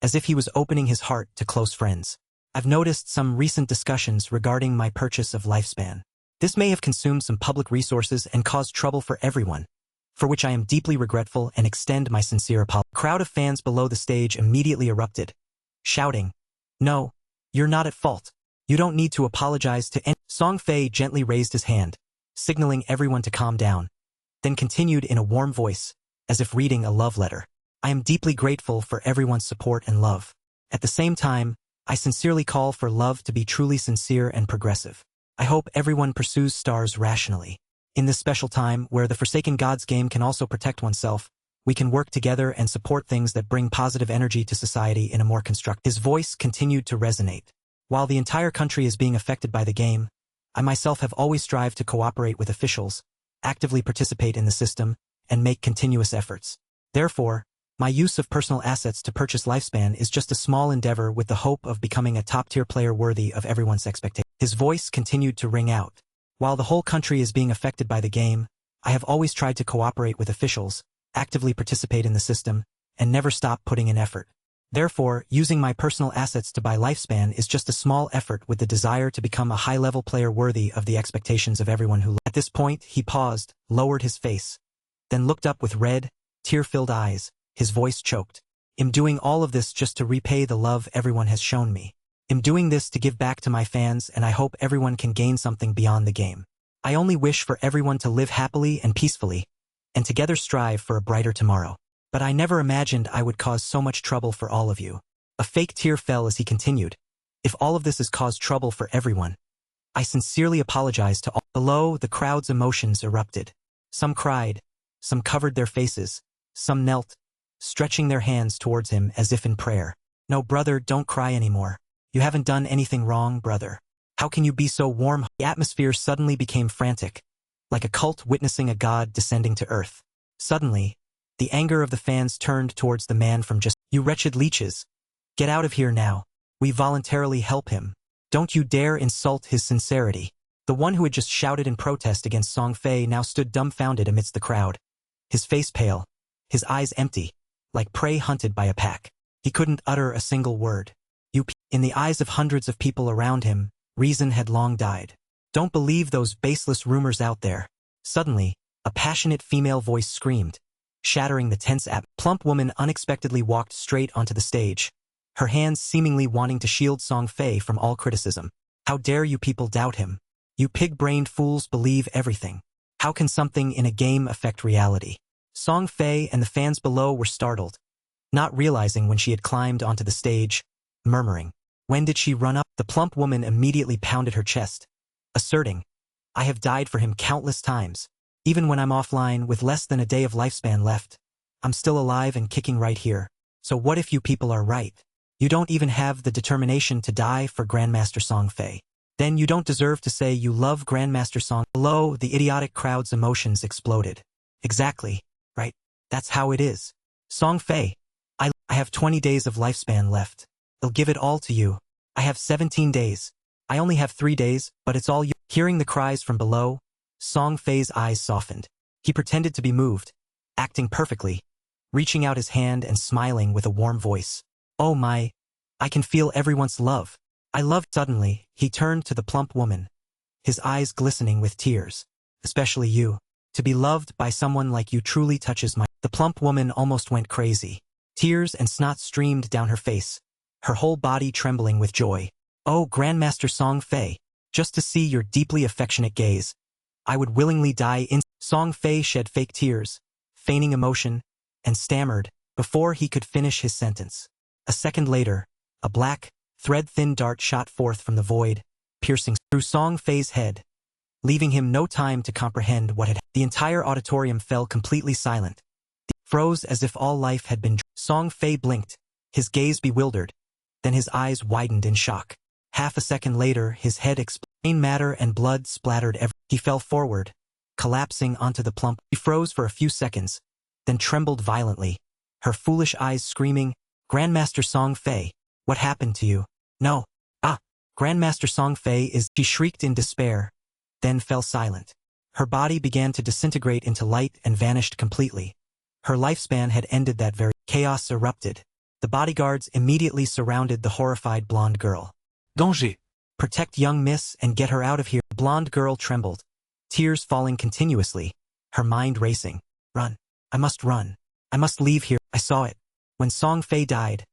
as if he was opening his heart to close friends. I've noticed some recent discussions regarding my purchase of lifespan. This may have consumed some public resources and caused trouble for everyone, for which I am deeply regretful and extend my sincere apology. A crowd of fans below the stage immediately erupted, shouting, No, you're not at fault. You don't need to apologize to any. Song Fei gently raised his hand, signaling everyone to calm down, then continued in a warm voice, as if reading a love letter. I am deeply grateful for everyone's support and love. At the same time, I sincerely call for love to be truly sincere and progressive. I hope everyone pursues stars rationally. In this special time where the Forsaken Gods game can also protect oneself, we can work together and support things that bring positive energy to society in a more constructive. His voice continued to resonate. While the entire country is being affected by the game, I myself have always strived to cooperate with officials, actively participate in the system, and make continuous efforts. Therefore, my use of personal assets to purchase lifespan is just a small endeavor with the hope of becoming a top-tier player worthy of everyone's expectation. His voice continued to ring out. While the whole country is being affected by the game, I have always tried to cooperate with officials, actively participate in the system, and never stop putting in effort. Therefore, using my personal assets to buy lifespan is just a small effort with the desire to become a high-level player worthy of the expectations of everyone who. At this point, he paused, lowered his face, then looked up with red, tear-filled eyes. His voice choked. I'm doing all of this just to repay the love everyone has shown me. I'm doing this to give back to my fans, and I hope everyone can gain something beyond the game. I only wish for everyone to live happily and peacefully, and together strive for a brighter tomorrow. But I never imagined I would cause so much trouble for all of you. A fake tear fell as he continued. If all of this has caused trouble for everyone, I sincerely apologize to all. Below, the crowd's emotions erupted. Some cried, some covered their faces, some knelt, stretching their hands towards him as if in prayer. No, brother, don't cry anymore. You haven't done anything wrong, brother. How can you be so warm? The atmosphere suddenly became frantic, like a cult witnessing a god descending to earth. Suddenly, the anger of the fans turned towards the man from just. You wretched leeches. Get out of here now. We voluntarily help him. Don't you dare insult his sincerity. The one who had just shouted in protest against Song Fei now stood dumbfounded amidst the crowd. His face pale, his eyes empty, like prey hunted by a pack. He couldn't utter a single word. In the eyes of hundreds of people around him, reason had long died. Don't believe those baseless rumors out there. Suddenly, a passionate female voice screamed, shattering the tense atmosphere. Plump woman unexpectedly walked straight onto the stage, her hands seemingly wanting to shield Song Fei from all criticism. How dare you people doubt him? You pig-brained fools believe everything. How can something in a game affect reality? Song Fei and the fans below were startled, not realizing when she had climbed onto the stage, murmuring. When did she run up? The plump woman immediately pounded her chest, asserting, I have died for him countless times. Even when I'm offline with less than a day of lifespan left, I'm still alive and kicking right here. So what if you people are right? You don't even have the determination to die for Grandmaster Song Fei. Then you don't deserve to say you love Grandmaster Song. Below, the idiotic crowd's emotions exploded. Exactly. Right. That's how it is. Song Fei. I have 20 days of lifespan left. I'll give it all to you. I have 17 days. I only have 3 days, but it's all you. Hearing the cries from below, Song Fei's eyes softened. He pretended to be moved, acting perfectly, reaching out his hand and smiling with a warm voice. Oh my, I can feel everyone's love. I love. Suddenly, he turned to the plump woman, his eyes glistening with tears. Especially you. To be loved by someone like you truly touches my. The plump woman almost went crazy. Tears and snot streamed down her face, her whole body trembling with joy. Oh, Grandmaster Song Fei, just to see your deeply affectionate gaze, I would willingly die in. Song Fei shed fake tears, feigning emotion, and stammered before he could finish his sentence. A second later, a black, thread-thin dart shot forth from the void, piercing through Song Fei's head, leaving him no time to comprehend what had happened. The entire auditorium fell completely silent. Froze as if all life had been. Song Fei blinked, his gaze bewildered, then his eyes widened in shock. Half a second later, his head exploded. Matter and blood splattered everywhere. He fell forward, collapsing onto the plump. She froze for a few seconds, then trembled violently, her foolish eyes screaming, Grandmaster Song Fei, what happened to you? No. Ah, Grandmaster Song Fei is. She shrieked in despair, then fell silent. Her body began to disintegrate into light and vanished completely. Her lifespan had ended that very. Chaos erupted. The bodyguards immediately surrounded the horrified blonde girl. Danger. Protect young miss and get her out of here. The blonde girl trembled, tears falling continuously, her mind racing. Run. I must run. I must leave here. I saw it. When Song Fei died,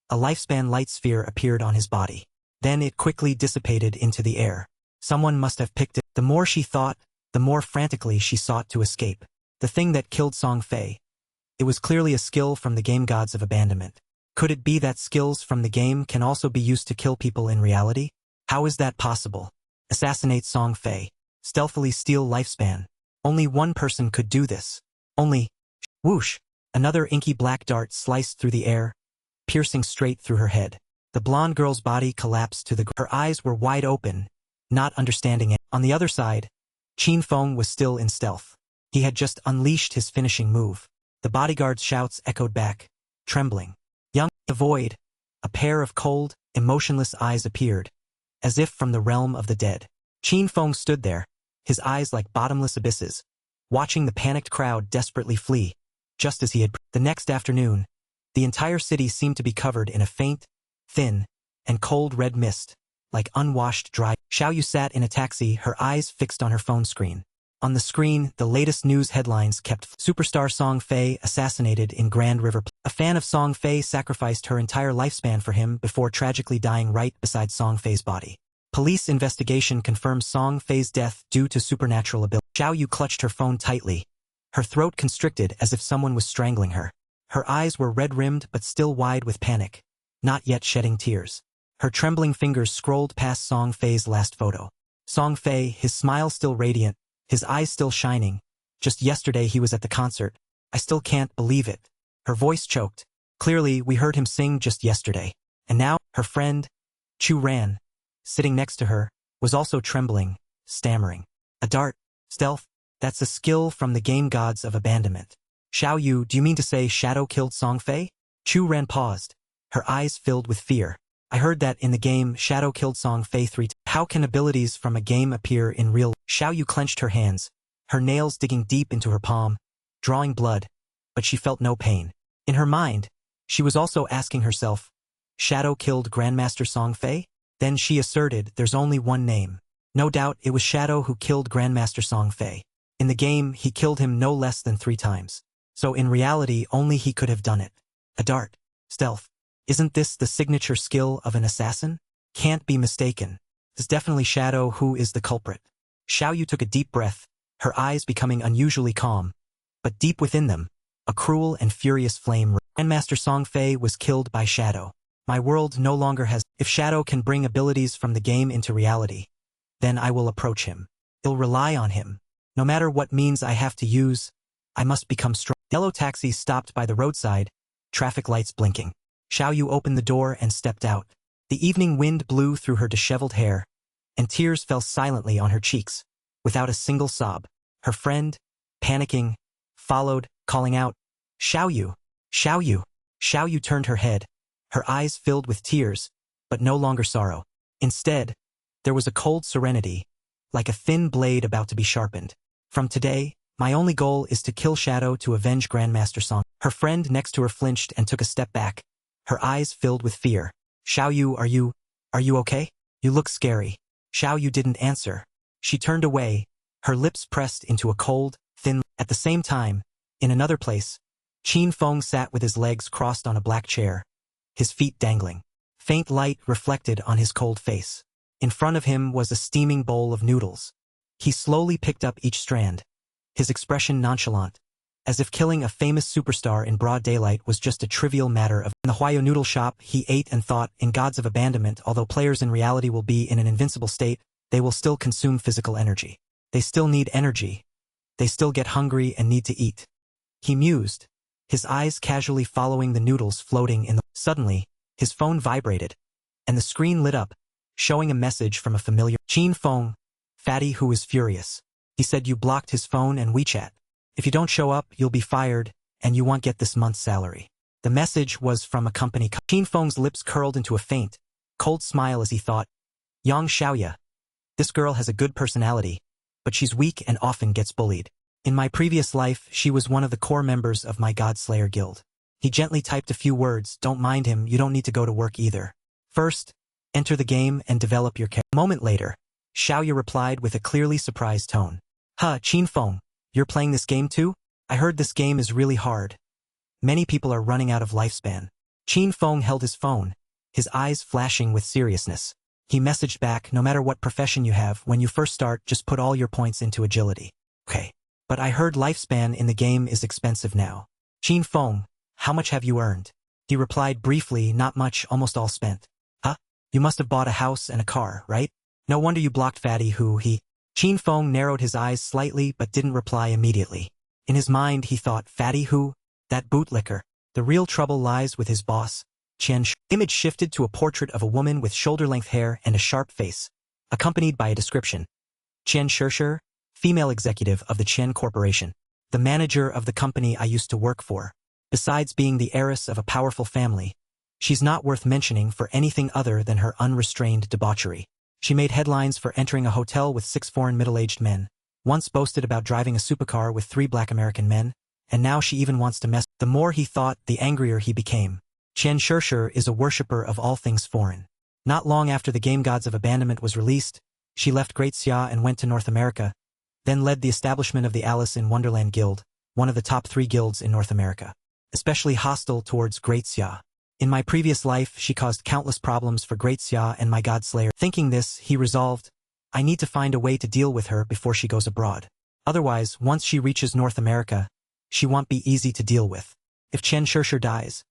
a lifespan light sphere appeared on his body. Then it quickly dissipated into the air. Someone must have picked it. The more she thought, the more frantically she sought to escape. The thing that killed Song Fei. It was clearly a skill from the game gods of abandonment. Could it be that skills from the game can also be used to kill people in reality? How is that possible? Assassinate Song Fei. Stealthily steal lifespan. Only one person could do this. Only. Whoosh! Another inky black dart sliced through the air, piercing straight through her head. The blonde girl's body collapsed to the ground. Her eyes were wide open, not understanding it. On the other side, Qin Feng was still in stealth. He had just unleashed his finishing move. The bodyguard's shouts echoed back, trembling. The void, a pair of cold, emotionless eyes appeared, as if from the realm of the dead. Qin Feng stood there, his eyes like bottomless abysses, watching the panicked crowd desperately flee, just as he had. The next afternoon, the entire city seemed to be covered in a faint, thin, and cold red mist, like unwashed dry. Xiao Yu sat in a taxi, her eyes fixed on her phone screen. On the screen, the latest news headlines kept. Superstar Song Fei assassinated in Grand River. A fan of Song Fei sacrificed her entire lifespan for him before tragically dying right beside Song Fei's body. Police investigation confirms Song Fei's death due to supernatural ability. Xiao Yu clutched her phone tightly, her throat constricted as if someone was strangling her. Her eyes were red-rimmed but still wide with panic, not yet shedding tears. Her trembling fingers scrolled past Song Fei's last photo. Song Fei, his smile still radiant, his eyes still shining. Just yesterday he was at the concert. I still can't believe it. Her voice choked. Clearly, we heard him sing just yesterday. And now, her friend, Chu Ran, sitting next to her, was also trembling, stammering. A dart, stealth, that's a skill from the game gods of abandonment. Xiao Yu, do you mean to say Shadow killed Song Fei? Chu Ran paused, her eyes filled with fear. I heard that in the game, Shadow killed Song Fei 3 times. How can abilities from a game appear in real? Xiao Yu clenched her hands, her nails digging deep into her palm, drawing blood, but she felt no pain. In her mind, she was also asking herself, Shadow killed Grandmaster Song Fei? Then she asserted there's only one name. No doubt it was Shadow who killed Grandmaster Song Fei. In the game, he killed him no less than 3 times. So in reality, only he could have done it. A dart. Stealth. Isn't this the signature skill of an assassin? Can't be mistaken. It's definitely Shadow who is the culprit. Xiao Yu took a deep breath, her eyes becoming unusually calm. But deep within them, a cruel and furious flame. Grandmaster Song Fei was killed by Shadow. My world no longer has. If Shadow can bring abilities from the game into reality, then I will approach him. I'll rely on him. No matter what means I have to use, I must become strong. Yellow taxi stopped by the roadside, traffic lights blinking. Xiao Yu opened the door and stepped out. The evening wind blew through her disheveled hair, and tears fell silently on her cheeks, without a single sob. Her friend, panicking, followed, calling out, Xiaoyu, Xiaoyu. Xiaoyu turned her head, her eyes filled with tears, but no longer sorrow. Instead, there was a cold serenity, like a thin blade about to be sharpened. From today, my only goal is to kill Shadow to avenge Grandmaster Song. Her friend next to her flinched and took a step back, her eyes filled with fear. Xiaoyu, are you okay? You look scary. Xiaoyu didn't answer. She turned away, her lips pressed into a cold, thin. At the same time, in another place, Qin Feng sat with his legs crossed on a black chair, his feet dangling. Faint light reflected on his cold face. In front of him was a steaming bowl of noodles. He slowly picked up each strand, his expression nonchalant, as if killing a famous superstar in broad daylight was just a trivial matter of. In the Huayo noodle shop, he ate and thought, in gods of abandonment, although players in reality will be in an invincible state, they will still consume physical energy. They still need energy. They still get hungry and need to eat. He mused, his eyes casually following the noodles floating in the. Suddenly, his phone vibrated, and the screen lit up, showing a message from a familiar. Qin Feng, Fatty, who was furious. He said you blocked his phone and WeChat. If you don't show up, you'll be fired, and you won't get this month's salary. The message was from a company. Qin Feng's lips curled into a faint, cold smile as he thought, Yang Xiaoya. This girl has a good personality, but she's weak and often gets bullied. In my previous life, she was one of the core members of my Godslayer guild. He gently typed a few words, don't mind him, you don't need to go to work either. First, enter the game and develop your character. A moment later, Xiaoya replied with a clearly surprised tone. Qin Feng, you're playing this game too? I heard this game is really hard. Many people are running out of lifespan. Qin Feng held his phone, his eyes flashing with seriousness. He messaged back, no matter what profession you have, when you first start, just put all your points into agility. Okay. But I heard lifespan in the game is expensive now. Qin Feng, how much have you earned? He replied briefly, not much, almost all spent. Huh? You must have bought a house and a car, right? No wonder you blocked Fatty who he. Qin Feng narrowed his eyes slightly but didn't reply immediately. In his mind he thought, Fatty who? That bootlicker. The real trouble lies with his boss, Qian. Image shifted to a portrait of a woman with shoulder-length hair and a sharp face, accompanied by a description. Qian Shishir, female executive of the Qian Corporation, the manager of the company I used to work for. Besides being the heiress of a powerful family, she's not worth mentioning for anything other than her unrestrained debauchery. She made headlines for entering a hotel with 6 foreign middle-aged men, once boasted about driving a supercar with 3 black American men, and now she even wants to mess. The more he thought, the angrier he became. Qian Shishir is a worshipper of all things foreign. Not long after the game Gods of Abandonment was released, she left Great Xia and went to North America, then led the establishment of the Alice in Wonderland Guild, one of the top 3 guilds in North America, especially hostile towards Great Xia. In my previous life, she caused countless problems for Great Xia and my Godslayer. Thinking this, he resolved, I need to find a way to deal with her before she goes abroad. Otherwise, once she reaches North America, she won't be easy to deal with. If Qian Shishir dies,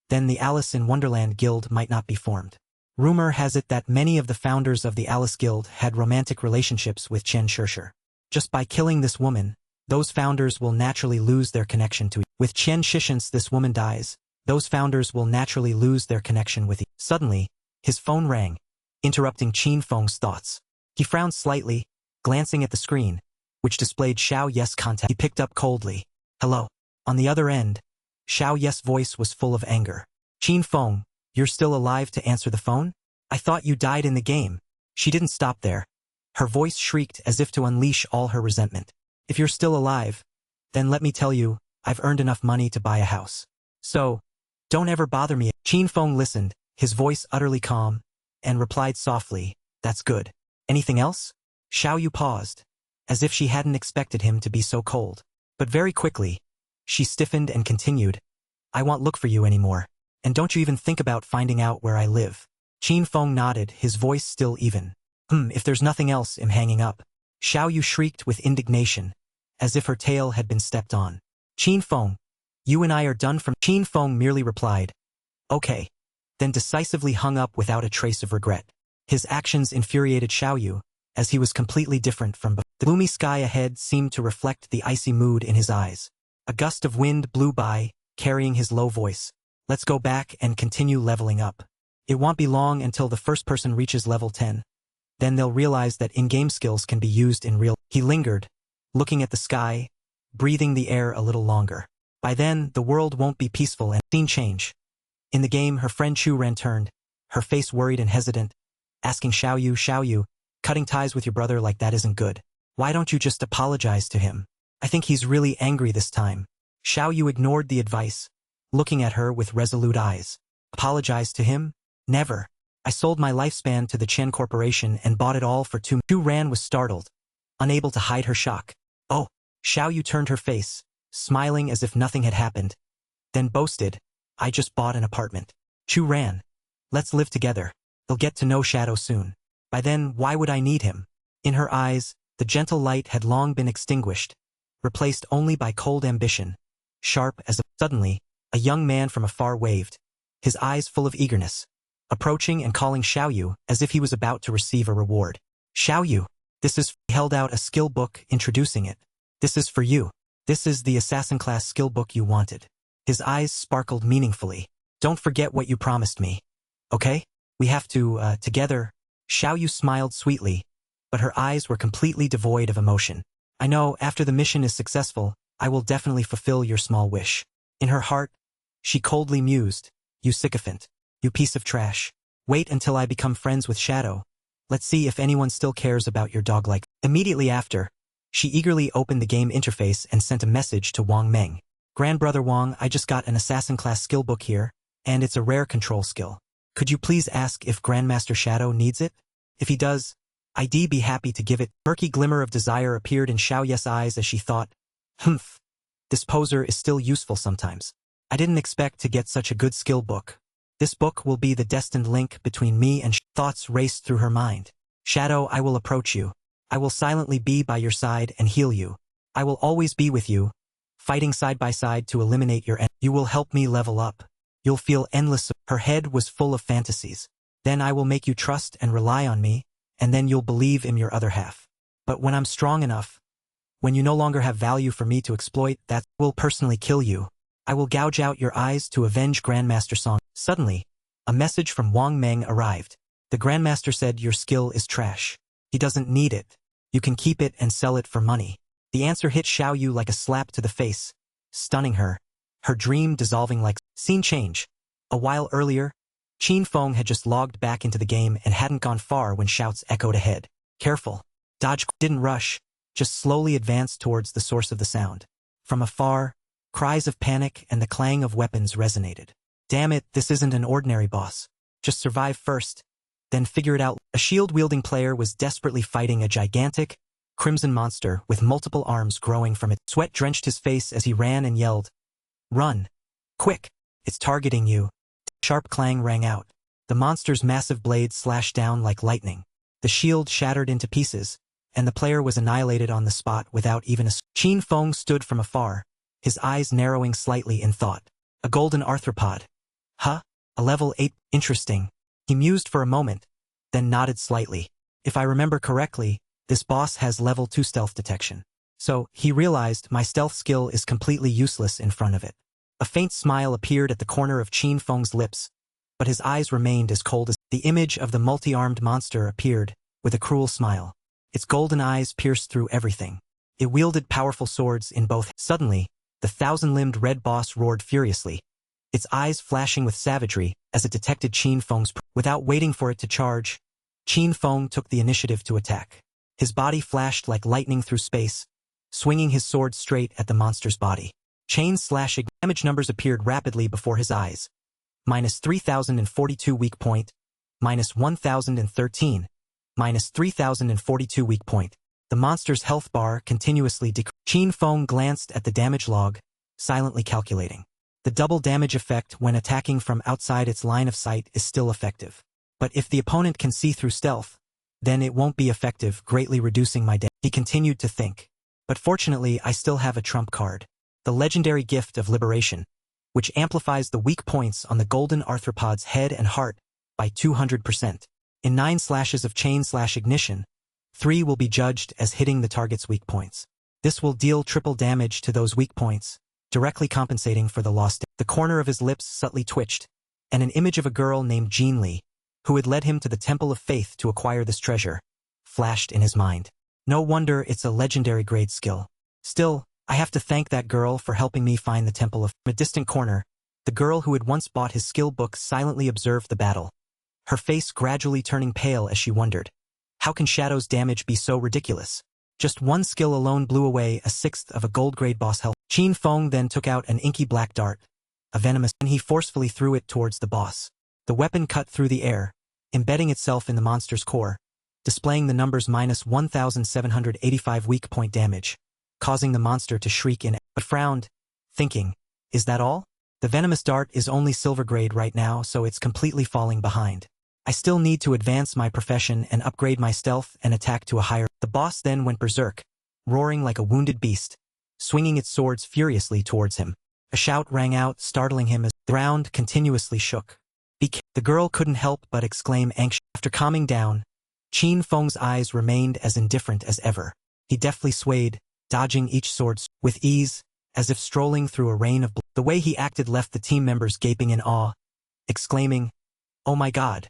then the Alice in Wonderland Guild might not be formed. Rumor has it that many of the founders of the Alice Guild had romantic relationships with Qian Shishir. Just by killing this woman, those founders will naturally lose their connection to. With Qian Shishir, this woman dies, those founders will naturally lose their connection with. Suddenly, his phone rang, interrupting Qin Feng's thoughts. He frowned slightly, glancing at the screen, which displayed Xiao Ye's contact. He picked up coldly. Hello. On the other end, Xiao Ye's voice was full of anger. Qin Feng, you're still alive to answer the phone? I thought you died in the game. She didn't stop there. Her voice shrieked as if to unleash all her resentment. If you're still alive, then let me tell you, I've earned enough money to buy a house. So, don't ever bother me. Qin Feng listened, his voice utterly calm, and replied softly, that's good. Anything else? Xiao Yu paused, as if she hadn't expected him to be so cold. But very quickly, she stiffened and continued, I won't look for you anymore. And don't you even think about finding out where I live. Qin Feng nodded, his voice still even. If there's nothing else, I'm hanging up. Xiao Yu shrieked with indignation, as if her tail had been stepped on. Qin Feng, you and I are done from. Qin Feng merely replied, okay, then decisively hung up without a trace of regret. His actions infuriated Xiao Yu, as he was completely different from before. The gloomy sky ahead seemed to reflect the icy mood in his eyes. A gust of wind blew by, carrying his low voice. Let's go back and continue leveling up. It won't be long until the first person reaches level 10. Then they'll realize that in-game skills can be used in real. He lingered, looking at the sky, breathing the air a little longer. By then, the world won't be peaceful and scene change. In the game, her friend Chu Ran turned, her face worried and hesitant, asking Xiaoyu, cutting ties with your brother like that isn't good. Why don't you just apologize to him? I think he's really angry this time. Xiaoyu ignored the advice, looking at her with resolute eyes. Apologize to him? Never. I sold my lifespan to the Chen Corporation and bought it all for 2. Chu Ran was startled, unable to hide her shock. Oh, Xiaoyu turned her face, smiling as if nothing had happened, then boasted, I just bought an apartment. Chu Ran. Let's live together. He'll get to know Shadow soon. By then, why would I need him? In her eyes, the gentle light had long been extinguished, replaced only by cold ambition, sharp as a... Suddenly, a young man from afar waved, his eyes full of eagerness, approaching and calling Xiaoyu as if he was about to receive a reward. Xiaoyu, this is... He held out a skill book introducing it. This is for you. This is the assassin class skill book you wanted. His eyes sparkled meaningfully. Don't forget what you promised me. Okay? We have to, together. Xiaoyu smiled sweetly, but her eyes were completely devoid of emotion. I know, after the mission is successful, I will definitely fulfill your small wish. In her heart, she coldly mused, you sycophant. You piece of trash. Wait until I become friends with Shadow. Let's see if anyone still cares about your dog-like. Immediately after, she eagerly opened the game interface and sent a message to Wang Meng. Grandbrother Wang, I just got an assassin class skill book here, and it's a rare control skill. Could you please ask if Grandmaster Shadow needs it? If he does, I'd be happy to give it. Murky glimmer of desire appeared in Xiaoyu's eyes as she thought, humph, this poser is still useful sometimes. I didn't expect to get such a good skill book. This book will be the destined link between me and thoughts raced through her mind. Shadow, I will approach you. I will silently be by your side and heal you. I will always be with you, fighting side by side to eliminate your You will help me level up. You'll feel endless. Her head was full of fantasies. Then I will make you trust and rely on me, and then you'll believe in your other half. But when I'm strong enough, when you no longer have value for me to exploit, that will personally kill you. I will gouge out your eyes to avenge Grandmaster Song. Suddenly, a message from Wang Meng arrived. The Grandmaster said your skill is trash. He doesn't need it. You can keep it and sell it for money. The answer hit Xiaoyu like a slap to the face, stunning her, her dream dissolving like scene change. A while earlier, Qin Feng had just logged back into the game and hadn't gone far when shouts echoed ahead. Careful. Dodge didn't rush, just slowly advanced towards the source of the sound. From afar, cries of panic and the clang of weapons resonated. Damn it, this isn't an ordinary boss. Just survive first, then figure it out. A shield-wielding player was desperately fighting a gigantic, crimson monster with multiple arms growing from it. Sweat drenched his face as he ran and yelled, Run! Quick! It's targeting you. Sharp clang rang out. The monster's massive blade slashed down like lightning. The shield shattered into pieces, and the player was annihilated on the spot without even a... Qin Feng stood from afar, his eyes narrowing slightly in thought. A golden arthropod. Huh? A level 8? Interesting. He mused for a moment, then nodded slightly. If I remember correctly, this boss has level 2 stealth detection. So, he realized my stealth skill is completely useless in front of it. A faint smile appeared at the corner of Qin Feng's lips, but his eyes remained as cold as... The image of the multi-armed monster appeared, with a cruel smile. Its golden eyes pierced through everything. It wielded powerful swords in both... Suddenly, the thousand-limbed red boss roared furiously, its eyes flashing with savagery as it detected Qin Feng's... Without waiting for it to charge, Qin Feng took the initiative to attack. His body flashed like lightning through space, swinging his sword straight at the monster's body. Chain slash damage numbers appeared rapidly before his eyes. Minus 3042 weak point, minus 1013, minus 3042 weak point. The monster's health bar continuously decreased. Qin Feng glanced at the damage log, silently calculating. The double damage effect when attacking from outside its line of sight is still effective. But if the opponent can see through stealth, then it won't be effective, greatly reducing my damage. He continued to think. But fortunately, I still have a trump card. The legendary gift of liberation, which amplifies the weak points on the golden arthropod's head and heart by 200%. In 9 slashes of chain slash ignition, 3 will be judged as hitting the target's weak points. This will deal triple damage to those weak points, directly compensating for the lost. The corner of his lips subtly twitched, and an image of a girl named Jean Li, who had led him to the Temple of Faith to acquire this treasure, flashed in his mind. No wonder it's a legendary grade skill. Still, I have to thank that girl for helping me find the Temple of... From a distant corner, the girl who had once bought his skill book silently observed the battle, her face gradually turning pale as she wondered, how can Shadow's damage be so ridiculous? Just one skill alone blew away a sixth of a gold-grade boss health. Qin Feng then took out an inky black dart, a venomous, and he forcefully threw it towards the boss. The weapon cut through the air, embedding itself in the monster's core, displaying the numbers -1,785 weak point damage, causing the monster to shriek but frowned, thinking, is that all? The venomous dart is only silver grade right now, so it's completely falling behind. I still need to advance my profession and upgrade my stealth and attack to a higher... The boss then went berserk, roaring like a wounded beast, swinging its swords furiously towards him. A shout rang out, startling him as the ground continuously shook. The girl couldn't help but exclaim anxiously. After calming down, Qin Feng's eyes remained as indifferent as ever. He deftly swayed, dodging each sword with ease, as if strolling through a rain of blood. The way he acted left the team members gaping in awe, exclaiming, "Oh my god!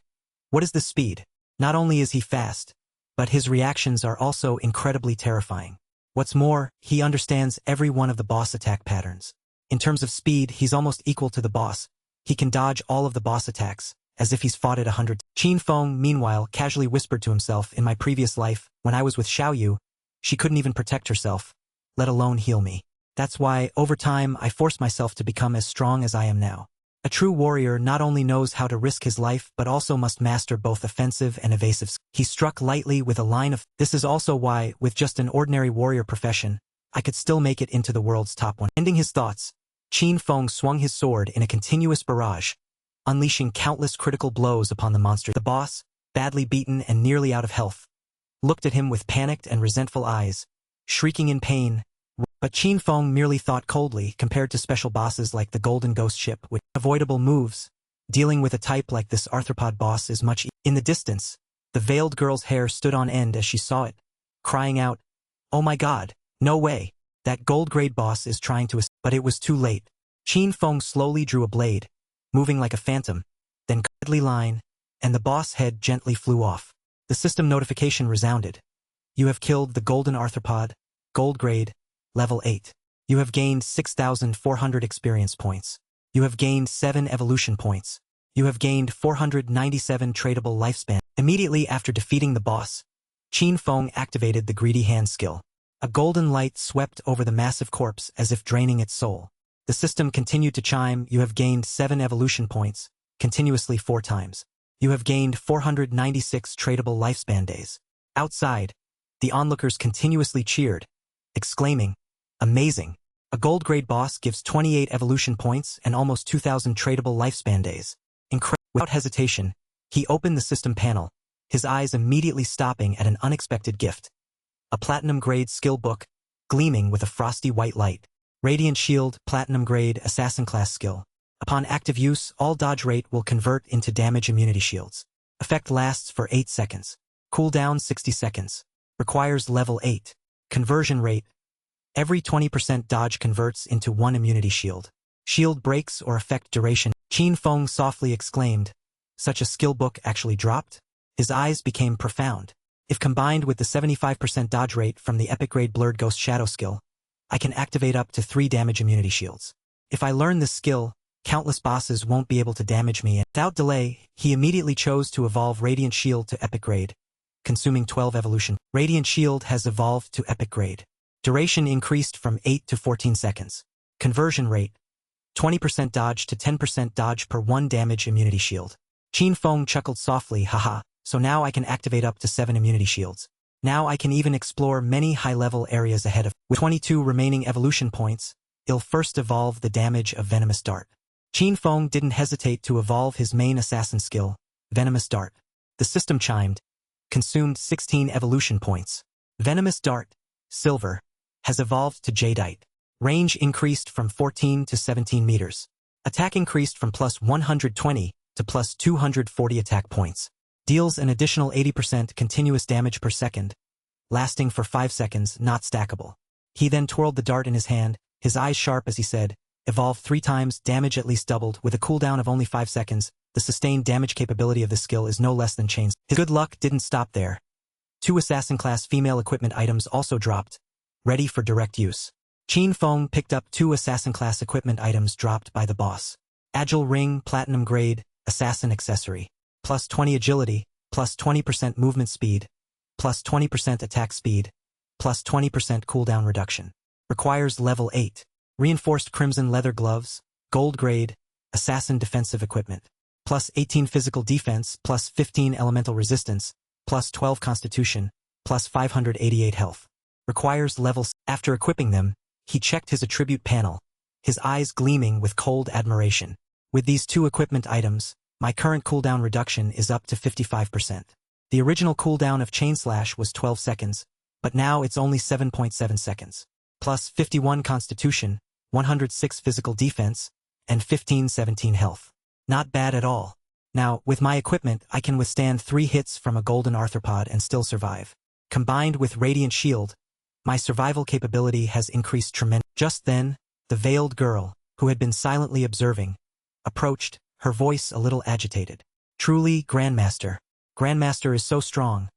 What is this speed? Not only is he fast, but his reactions are also incredibly terrifying. What's more, he understands every one of the boss attack patterns. In terms of speed, he's almost equal to the boss. He can dodge all of the boss attacks, as if he's fought it 100 times." Qin Feng, meanwhile, casually whispered to himself, in my previous life, when I was with Xiaoyu, she couldn't even protect herself, let alone heal me. That's why, over time, I forced myself to become as strong as I am now. A true warrior not only knows how to risk his life but also must master both offensive and evasive skills. He struck lightly with a line of... This is also why, with just an ordinary warrior profession, I could still make it into the world's top 1. Ending his thoughts, Qin Feng swung his sword in a continuous barrage, unleashing countless critical blows upon the monster. The boss, badly beaten and nearly out of health, looked at him with panicked and resentful eyes, shrieking in pain. But Qin Feng merely thought coldly compared to special bosses like the Golden Ghost Ship with avoidable moves. Dealing with a type like this arthropod boss is much easier. In the distance, the veiled girl's hair stood on end as she saw it, crying out, "Oh my god, no way! That gold-grade boss is trying to..." But it was too late. Qin Feng slowly drew a blade, moving like a phantom, then deadly line, and the boss head gently flew off. The system notification resounded. You have killed the golden arthropod, gold grade, level 8. You have gained 6,400 experience points. You have gained 7 evolution points. You have gained 497 tradable lifespan. Immediately after defeating the boss, Qin Feng activated the greedy hand skill. A golden light swept over the massive corpse as if draining its soul. The system continued to chime. You have gained 7 evolution points, continuously 4 times. You have gained 496 tradable lifespan days. Outside, the onlookers continuously cheered, exclaiming, "Amazing! A gold-grade boss gives 28 evolution points and almost 2,000 tradable lifespan days." Without hesitation, he opened the system panel, his eyes immediately stopping at an unexpected gift. A platinum-grade skill book, gleaming with a frosty white light. Radiant Shield, platinum-grade assassin class skill. Upon active use, all dodge rate will convert into damage immunity shields. Effect lasts for 8 seconds. Cooldown 60 seconds. Requires level 8. Conversion rate. Every 20% dodge converts into 1 immunity shield. Shield breaks or effect duration. Qin Feng softly exclaimed, "Such a skill book actually dropped?" His eyes became profound. If combined with the 75% dodge rate from the epic grade Blurred Ghost Shadow skill, I can activate up to 3 damage immunity shields. If I learn this skill, countless bosses won't be able to damage me. Without delay, he immediately chose to evolve Radiant Shield to epic grade, consuming 12 evolution. Radiant Shield has evolved to epic grade. Duration increased from 8 to 14 seconds. Conversion rate, 20% dodge to 10% dodge per 1 damage immunity shield. Qin Feng chuckled softly, "Haha, so now I can activate up to 7 immunity shields. Now I can even explore many high-level areas ahead of." With 22 remaining evolution points, he'll first evolve the damage of Venomous Dart. Qin Feng didn't hesitate to evolve his main assassin skill, Venomous Dart. The system chimed, consumed 16 evolution points. Venomous Dart, Silver, has evolved to Jadeite. Range increased from 14 to 17 meters. Attack increased from plus 120 to plus 240 attack points. Deals an additional 80% continuous damage per second, lasting for 5 seconds, not stackable. He then twirled the dart in his hand, his eyes sharp as he said, "Evolve 3 times, damage at least doubled, with a cooldown of only 5 seconds, The sustained damage capability of this skill is no less than chains. His good luck didn't stop there. 2 assassin-class female equipment items also dropped, ready for direct use. Qin Feng picked up 2 assassin-class equipment items dropped by the boss. Agile Ring, Platinum Grade, Assassin Accessory. Plus 20 agility, plus 20% movement speed, plus 20% attack speed, plus 20% cooldown reduction. Requires level 8. Reinforced Crimson Leather Gloves, Gold Grade, Assassin Defensive Equipment. Plus 18 Physical Defense, plus 15 Elemental Resistance, plus 12 Constitution, plus 588 Health. Requires level. After equipping them, he checked his attribute panel, his eyes gleaming with cold admiration. With these 2 equipment items, my current cooldown reduction is up to 55%. The original cooldown of Chain Slash was 12 seconds, but now it's only 7.7 seconds. Plus 51 Constitution, 106 Physical Defense, and 17 Health. Not bad at all. Now, with my equipment, I can withstand 3 hits from a golden arthropod and still survive. Combined with Radiant Shield, my survival capability has increased tremendously. Just then, the veiled girl, who had been silently observing, approached, her voice a little agitated. Truly, Grandmaster. Grandmaster is so strong,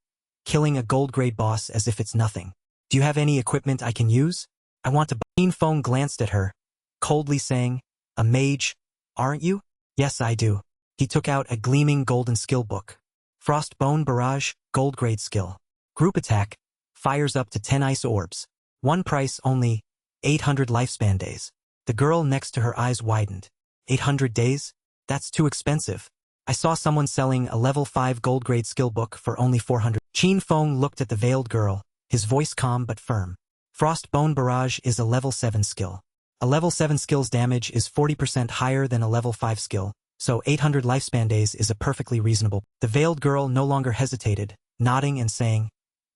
killing a gold-grade boss as if it's nothing. Do you have any equipment I can use? I want to. Qin Feng glanced at her, coldly saying, "A mage, aren't you?" "Yes, I do." He took out a gleaming golden skill book. Frostbone Barrage, gold grade skill. Group attack, fires up to 10 ice orbs. 1 price only, 800 lifespan days. The girl next to her eyes widened. 800 days? That's too expensive. I saw someone selling a level 5 gold grade skill book for only 400. Qin Feng looked at the veiled girl, his voice calm but firm. Frostbone Barrage is a level 7 skill. A level 7 skill's damage is 40% higher than a level 5 skill, so 800 lifespan days is a perfectly reasonable. The veiled girl no longer hesitated, nodding and saying,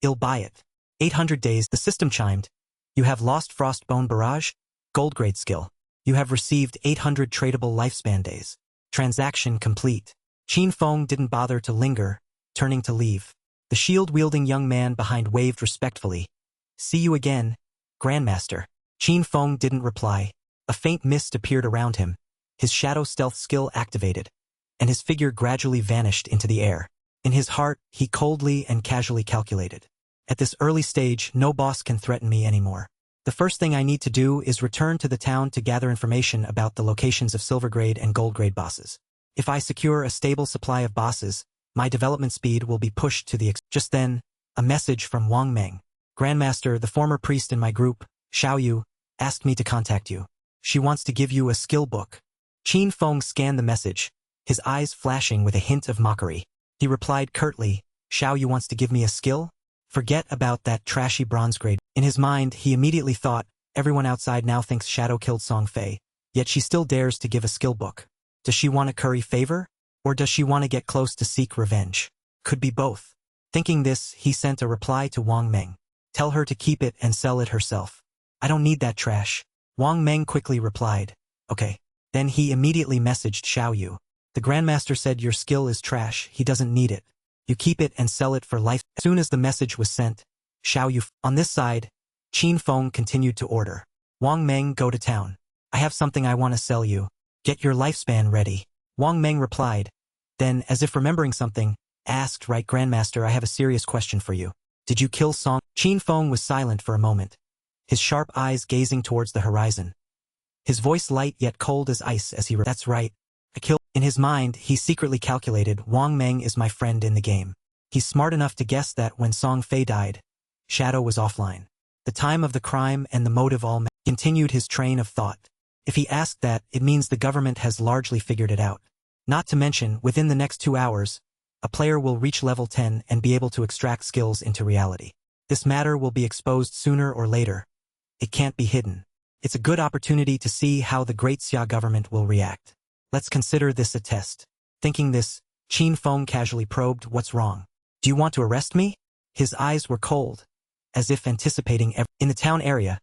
"I'll buy it." 800 days, the system chimed. You have lost Frostbone Barrage, gold grade skill. You have received 800 tradable lifespan days. Transaction complete. Qin Feng didn't bother to linger, turning to leave. The shield-wielding young man behind waved respectfully. "See you again, Grandmaster." Qin Feng didn't reply. A faint mist appeared around him. His shadow stealth skill activated, and his figure gradually vanished into the air. In his heart, he coldly and casually calculated. At this early stage, no boss can threaten me anymore. The first thing I need to do is return to the town to gather information about the locations of silver grade and gold grade bosses. If I secure a stable supply of bosses, my development speed will be pushed to the Just then, a message from Wang Meng. "Grandmaster, the former priest in my group, Xiao Yu, asked me to contact you. She wants to give you a skill book." Qin Feng scanned the message, his eyes flashing with a hint of mockery. He replied curtly, "Xiao Yu wants to give me a skill? Forget about that trashy bronze grade." In his mind, he immediately thought, everyone outside now thinks Shadow killed Song Fei, yet she still dares to give a skill book. Does she want to curry favor? Or does she want to get close to seek revenge? Could be both. Thinking this, he sent a reply to Wang Meng. "Tell her to keep it and sell it herself. I don't need that trash." Wang Meng quickly replied, "Okay." Then he immediately messaged Xiao Yu. "The Grandmaster said your skill is trash, he doesn't need it. You keep it and sell it for life." As soon as the message was sent, Xiao Yu. On this side, Qin Feng continued to order. "Wang Meng, go to town. I have something I want to sell you. Get your lifespan ready." Wang Meng replied. Then, as if remembering something, asked, "Right, Grandmaster, I have a serious question for you. Did you kill Song?" Qin Feng was silent for a moment, his sharp eyes gazing towards the horizon. His voice light yet cold as ice as he "That's right. I killed." In his mind, he secretly calculated Wang Meng is my friend in the game. He's smart enough to guess that when Song Fei died, Shadow was offline. The time of the crime and the motive all continued his train of thought. If he asked that, it means the government has largely figured it out. Not to mention, within the next 2 hours, a player will reach level 10 and be able to extract skills into reality. This matter will be exposed sooner or later. It can't be hidden. It's a good opportunity to see how the Great Xia government will react. Let's consider this a test. Thinking this, Qin Feng casually probed, "What's wrong? Do you want to arrest me?" His eyes were cold, as if anticipating In the town area,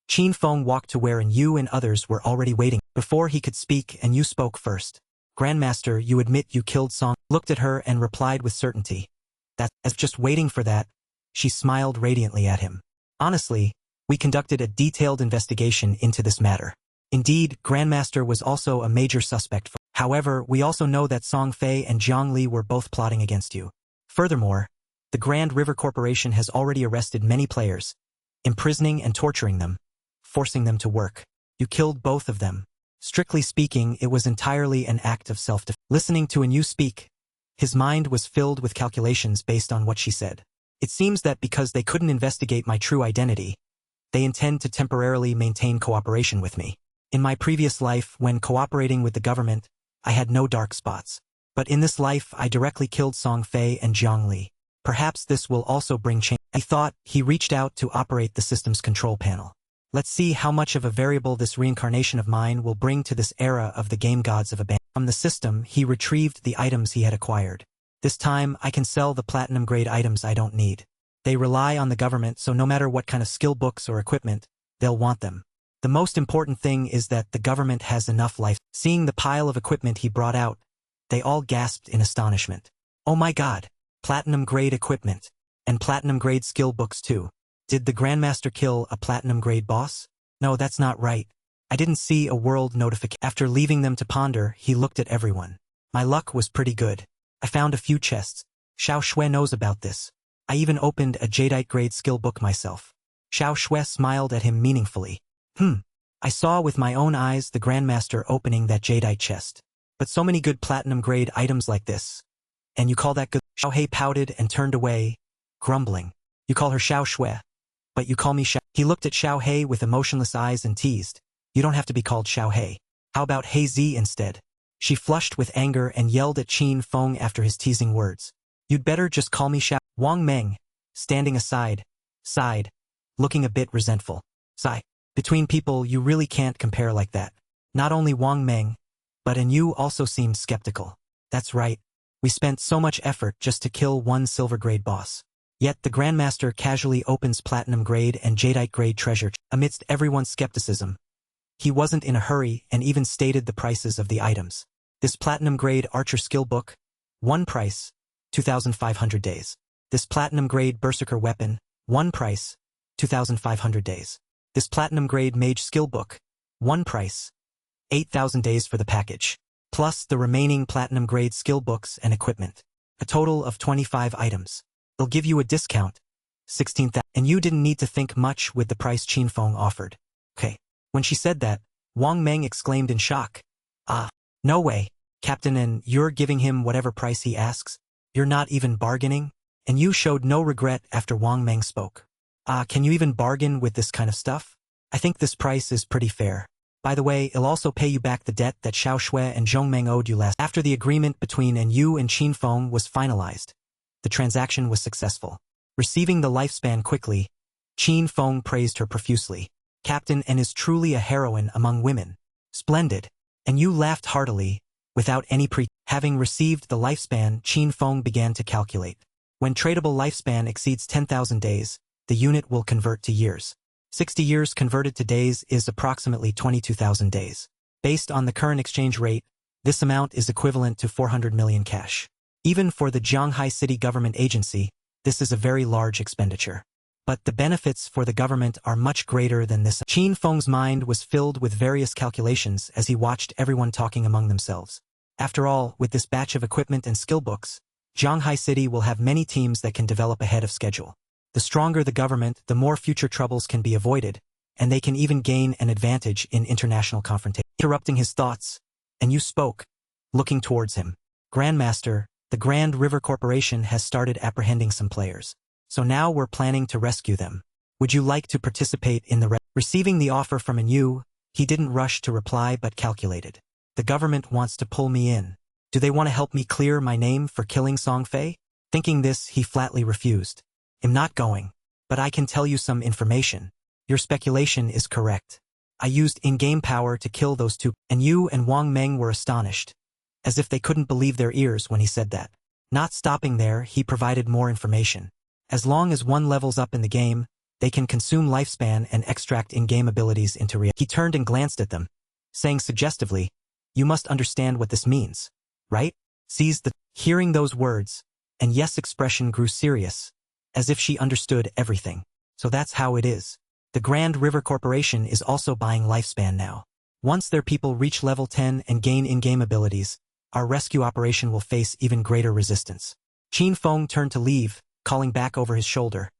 Qin Feng walked to where Yu and others were already waiting. Before he could speak, Yu spoke first. "Grandmaster, you admit you killed Song?" Looked at her and replied with certainty. "That's as just waiting for that." She smiled radiantly at him. "Honestly, we conducted a detailed investigation into this matter. Indeed, Grandmaster was also a major suspect for However, we also know that Song Fei and Jiang Li were both plotting against you. Furthermore, the Grand River Corporation has already arrested many players, imprisoning and torturing them, forcing them to work. You killed both of them. Strictly speaking, it was entirely an act of self-defense. Listening to Enyu speak, his mind was filled with calculations based on what she said. It seems that because they couldn't investigate my true identity, they intend to temporarily maintain cooperation with me. In my previous life, when cooperating with the government, I had no dark spots. But in this life, I directly killed Song Fei and Jiang Li. Perhaps this will also bring change. He thought. He reached out to operate the system's control panel. Let's see how much of a variable this reincarnation of mine will bring to this era of the game gods of abandon. From the system, he retrieved the items he had acquired. This time, I can sell the platinum-grade items I don't need. They rely on the government, so no matter what kind of skill books or equipment, they'll want them. The most important thing is that the government has enough life. Seeing the pile of equipment he brought out, they all gasped in astonishment. Oh my god! Platinum-grade equipment. And platinum-grade skill books too. Did the Grandmaster kill a platinum-grade boss? No, that's not right. I didn't see a world notification. After leaving them to ponder, he looked at everyone. My luck was pretty good. I found a few chests. Xiao Shui knows about this. I even opened a Jadeite-grade skill book myself. Xiao Shui smiled at him meaningfully. I saw with my own eyes the Grandmaster opening that Jadeite chest. But so many good platinum-grade items like this. And you call that good? Xiao He pouted and turned away, grumbling. You call her Xiao Shui, but you call me Xiao. He looked at Xiao He with emotionless eyes and teased. You don't have to be called Xiao He. How about He Zi instead? She flushed with anger and yelled at Qin Feng after his teasing words. You'd better just call me Xiao. Wang Meng, standing aside, sighed, looking a bit resentful. Sigh. Between people, you really can't compare like that. Not only Wang Meng, but Enyu also seemed skeptical. That's right. We spent so much effort just to kill one silver-grade boss. Yet the Grandmaster casually opens platinum-grade and Jadeite-grade treasure. Amidst everyone's skepticism, he wasn't in a hurry and even stated the prices of the items. This platinum-grade archer skill book, one price, 2,500 days. This platinum-grade berserker weapon, one price, 2,500 days. This platinum-grade mage skill book, one price, 8,000 days for the package, plus the remaining platinum-grade skill books and equipment. A total of 25 items. They'll give you a discount, 16,000. And you didn't need to think much with the price Qin Feng offered. Okay. When she said that, Wang Meng exclaimed in shock. Ah, no way, Captain, and you're giving him whatever price he asks? You're not even bargaining? And you showed no regret after Wang Meng spoke. Can you even bargain with this kind of stuff? I think this price is pretty fair. By the way, it'll also pay you back the debt that Xiao Shui and Zhong Meng owed you last. After the agreement between Enyu and Qin Feng was finalized, the transaction was successful. Receiving the lifespan quickly, Qin Feng praised her profusely. Captain and is truly a heroine among women. Splendid. Enyu laughed heartily, without any Having received the lifespan, Qin Feng began to calculate. When tradable lifespan exceeds 10,000 days, the unit will convert to years. 60 years converted to days is approximately 22,000 days. Based on the current exchange rate, this amount is equivalent to 400 million cash. Even for the Jianghai City Government Agency, this is a very large expenditure. But the benefits for the government are much greater than this. Qin Feng's mind was filled with various calculations as he watched everyone talking among themselves. After all, with this batch of equipment and skill books, Jianghai City will have many teams that can develop ahead of schedule. The stronger the government, the more future troubles can be avoided, and they can even gain an advantage in international confrontation. Interrupting his thoughts, and you spoke, looking towards him. Grandmaster, the Grand River Corporation has started apprehending some players. So now we're planning to rescue them. Would you like to participate in the Receiving the offer from Enyu, he didn't rush to reply but calculated. The government wants to pull me in. Do they want to help me clear my name for killing Song Fei? Thinking this, he flatly refused. I'm not going. But I can tell you some information. Your speculation is correct. I used in-game power to kill those two. Enyu and Wang Meng were astonished, as if they couldn't believe their ears when he said that. Not stopping there, he provided more information. As long as one levels up in the game, they can consume lifespan and extract in-game abilities into reality. He turned and glanced at them, saying suggestively, you must understand what this means, right? Hearing those words, and Yes' expression grew serious, as if she understood everything. So that's how it is. The Grand River Corporation is also buying lifespan now. Once their people reach level 10 and gain in-game abilities, our rescue operation will face even greater resistance. Qin Feng turned to leave, calling back over his shoulder.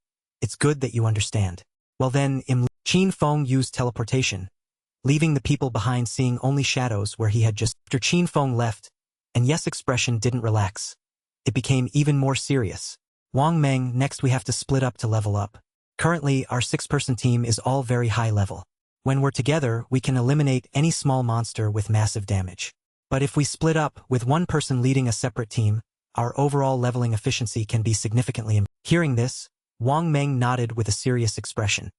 It's good that you understand. Well then, Qin Feng used teleportation, leaving the people behind seeing only shadows where he had just. After Qin Feng left, and Yes' expression didn't relax. It became even more serious. Wang Meng, next we have to split up to level up. Currently, our 6-person team is all very high level. When we're together, we can eliminate any small monster with massive damage. But if we split up, with one person leading a separate team, our overall leveling efficiency can be significantly improved. Hearing this, Wang Meng nodded with a serious expression.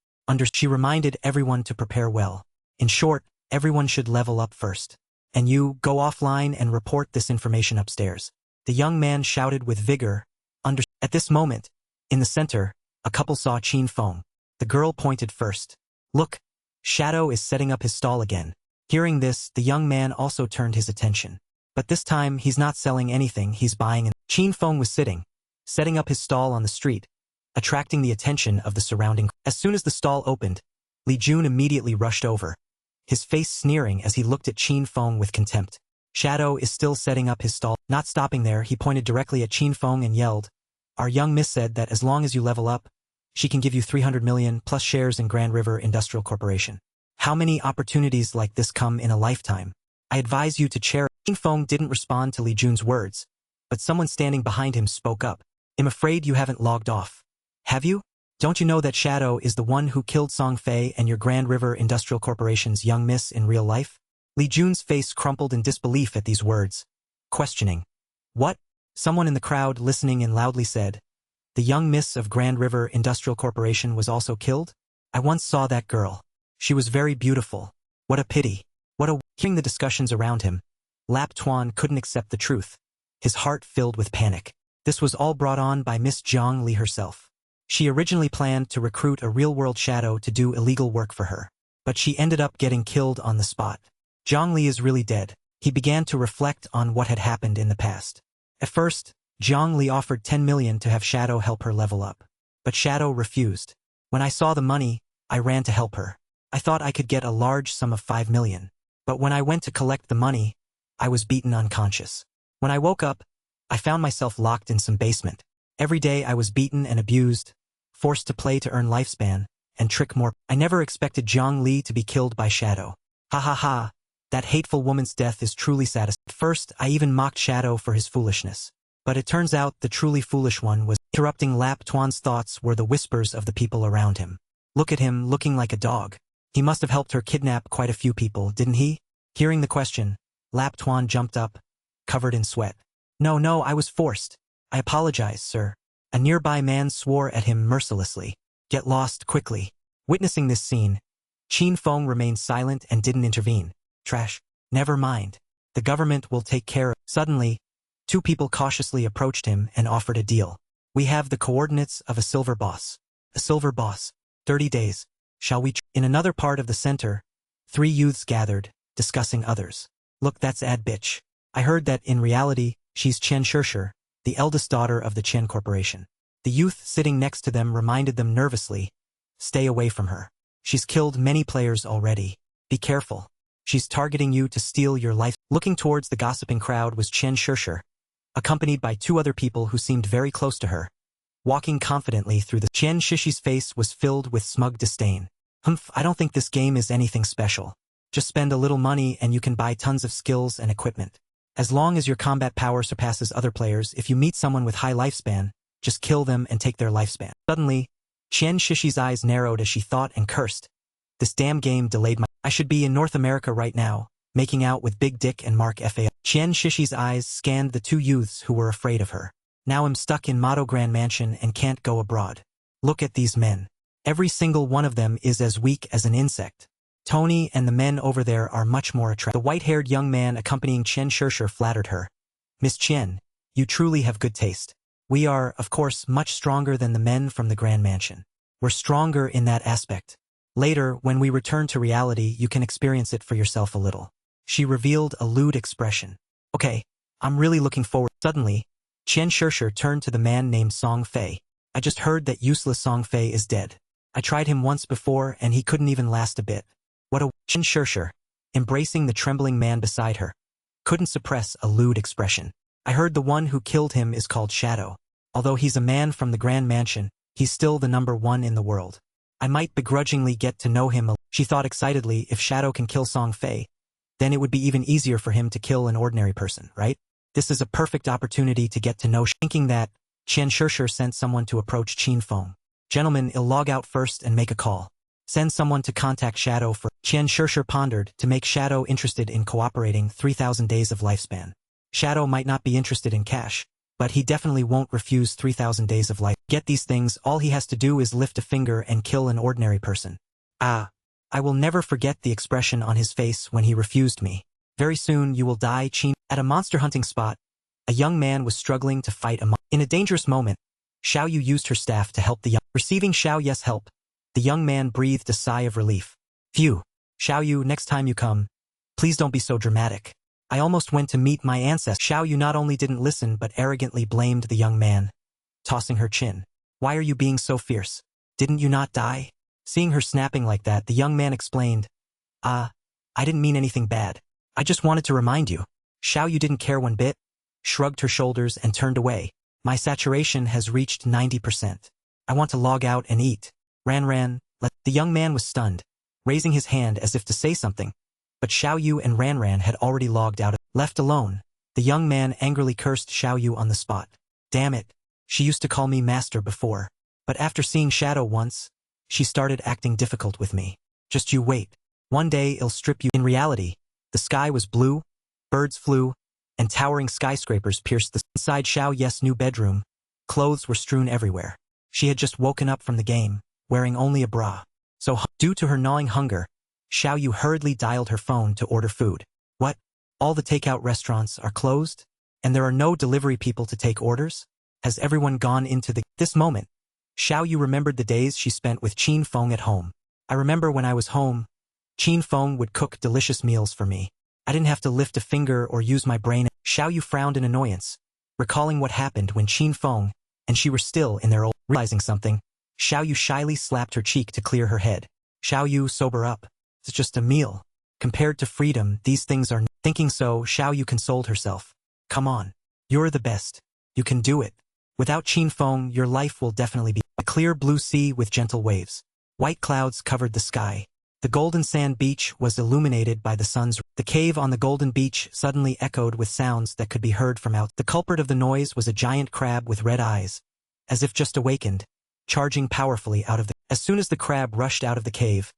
She reminded everyone to prepare well. In short, everyone should level up first. And you, go offline and report this information upstairs. The young man shouted with vigor. At this moment, in the center, a couple saw Qin Feng. The girl pointed first. Look, Shadow is setting up his stall again. Hearing this, the young man also turned his attention. But this time, he's not selling anything, he's buying and Qin Feng was sitting, setting up his stall on the street, attracting the attention of the surrounding. As soon as the stall opened, Li Jun immediately rushed over, his face sneering as he looked at Qin Feng with contempt. Shadow is still setting up his stall. Not stopping there, he pointed directly at Qin Feng and yelled, "Our young miss said that as long as you level up, she can give you 300 million plus shares in Grand River Industrial Corporation. How many opportunities like this come in a lifetime? I advise you to cherish." Qin Feng didn't respond to Li Jun's words, but someone standing behind him spoke up. "I'm afraid you haven't logged off. Have you? Don't you know that Shadow is the one who killed Song Fei and your Grand River Industrial Corporation's young miss in real life?" Li Jun's face crumpled in disbelief at these words, questioning. "What?" Someone in the crowd listening in loudly said. "The young miss of Grand River Industrial Corporation was also killed? I once saw that girl. She was very beautiful. What a pity. What a..." Hearing the discussions around him, Lap Tuan couldn't accept the truth. His heart filled with panic. This was all brought on by Miss Zhang Li herself. She originally planned to recruit a real-world Shadow to do illegal work for her, but she ended up getting killed on the spot. Zhang Li is really dead. He began to reflect on what had happened in the past. At first, Zhang Li offered 10 million to have Shadow help her level up. But Shadow refused. When I saw the money, I ran to help her. I thought I could get a large sum of 5 million. But when I went to collect the money, I was beaten unconscious. When I woke up, I found myself locked in some basement. Every day I was beaten and abused, forced to play to earn lifespan, and trick more. I never expected Zhang Li to be killed by Shadow. Ha ha ha, that hateful woman's death is truly satisfying. At first, I even mocked Shadow for his foolishness. But it turns out the truly foolish one was. Interrupting Lap Tuan's thoughts were the whispers of the people around him. Look at him, looking like a dog. He must have helped her kidnap quite a few people, didn't he? Hearing the question, Lap Tuan jumped up, covered in sweat. No, I was forced. I apologize, sir. A nearby man swore at him mercilessly. Get lost quickly. Witnessing this scene, Qin Feng remained silent and didn't intervene. Trash. Never mind. The government will take care of. Suddenly, two people cautiously approached him and offered a deal. We have the coordinates of a silver boss. A silver boss. 30 days. Shall we? In another part of the center, 3 youths gathered, discussing others. Look, that's Ad Bitch. I heard that in reality, she's Chen Shishir, the eldest daughter of the Chen Corporation. The youth sitting next to them reminded them nervously, stay away from her. She's killed many players already. Be careful. She's targeting you to steal your life. Looking towards the gossiping crowd was Chen Shishir, accompanied by 2 other people who seemed very close to her. Walking confidently through the Chen Shishi's face was filled with smug disdain. I don't think this game is anything special. Just spend a little money and you can buy tons of skills and equipment. As long as your combat power surpasses other players, if you meet someone with high lifespan, just kill them and take their lifespan. Suddenly, Chen Shishi's eyes narrowed as she thought and cursed. This damn game delayed my... I should be in North America right now, making out with Big Dick and Mark Fa. Chen Shishi's eyes scanned the 2 youths who were afraid of her. Now I'm stuck in Mado Grand Mansion and can't go abroad. Look at these men. Every single one of them is as weak as an insect. Tony and the men over there are much more attractive. The white-haired young man accompanying Chen Shishir flattered her. Miss Chen, you truly have good taste. We are, of course, much stronger than the men from the Grand Mansion. We're stronger in that aspect. Later, when we return to reality, you can experience it for yourself a little. She revealed a lewd expression. Okay, I'm really looking forward. Suddenly, Chen Shishir turned to the man named Song Fei. I just heard that useless Song Fei is dead. I tried him once before and he couldn't even last a bit. What a... Chen Shishir. embracing the trembling man beside her. Couldn't suppress a lewd expression. I heard the one who killed him is called Shadow. Although he's a man from the Grand Mansion, he's still the #1 in the world. I might begrudgingly get to know him. She thought excitedly, if Shadow can kill Song Fei, then it would be even easier for him to kill an ordinary person, right? This is a perfect opportunity to get to know. Thinking that, Qian Shishir sent someone to approach Qin Feng. Gentlemen, I'll log out first and make a call. Send someone to contact Shadow for. Qian Shishir pondered to make Shadow interested in cooperating 3,000 days of lifespan. Shadow might not be interested in cash, but he definitely won't refuse 3,000 days of life. Get these things, all he has to do is lift a finger and kill an ordinary person. Ah, I will never forget the expression on his face when he refused me. Very soon you will die, Qin. At a monster hunting spot, a young man was struggling to fight a monster. In a dangerous moment, Xiao Yu used her staff to help the young. Receiving Xiao Yu's help, the young man breathed a sigh of relief. Phew, Xiao Yu, next time you come, please don't be so dramatic. I almost went to meet my ancestor. Xiao Yu not only didn't listen but arrogantly blamed the young man, tossing her chin. Why are you being so fierce? Didn't you not die? Seeing her snapping like that, the young man explained, I didn't mean anything bad. I just wanted to remind you. Xiao Yu didn't care one bit, shrugged her shoulders and turned away. My saturation has reached 90%. I want to log out and eat. Ran. The young man was stunned, raising his hand as if to say something, but Xiao Yu and Ran had already logged out. Left alone, the young man angrily cursed Xiao Yu on the spot. Damn it, she used to call me master before, but after seeing Shadow once, she started acting difficult with me. Just you wait. One day I'll strip you. In reality, the sky was blue, birds flew, and towering skyscrapers pierced the. Inside Xiao Yu's new bedroom, clothes were strewn everywhere. She had just woken up from the game, wearing only a bra. So, due to her gnawing hunger, Xiao Yu hurriedly dialed her phone to order food. What? All the takeout restaurants are closed? And there are no delivery people to take orders? Has everyone gone into the... This moment, Xiao Yu remembered the days she spent with Qin Feng at home. I remember when I was home, Qin Feng would cook delicious meals for me. I didn't have to lift a finger or use my brain. Xiao Yu frowned in annoyance, recalling what happened when Qin Feng and she were still in their old... Realizing something, Xiao Yu shyly slapped her cheek to clear her head. Xiao Yu, sober up. It's just a meal. Compared to freedom, these things are... Thinking so, Xiao Yu consoled herself. Come on. You're the best. You can do it. Without Qin Feng, your life will definitely be a clear blue sea with gentle waves. White clouds covered the sky. The golden sand beach was illuminated by the sun's... The cave on the golden beach suddenly echoed with sounds that could be heard from out. The culprit of the noise was a giant crab with red eyes, as if just awakened, charging powerfully out of the... As soon as the crab rushed out of the cave,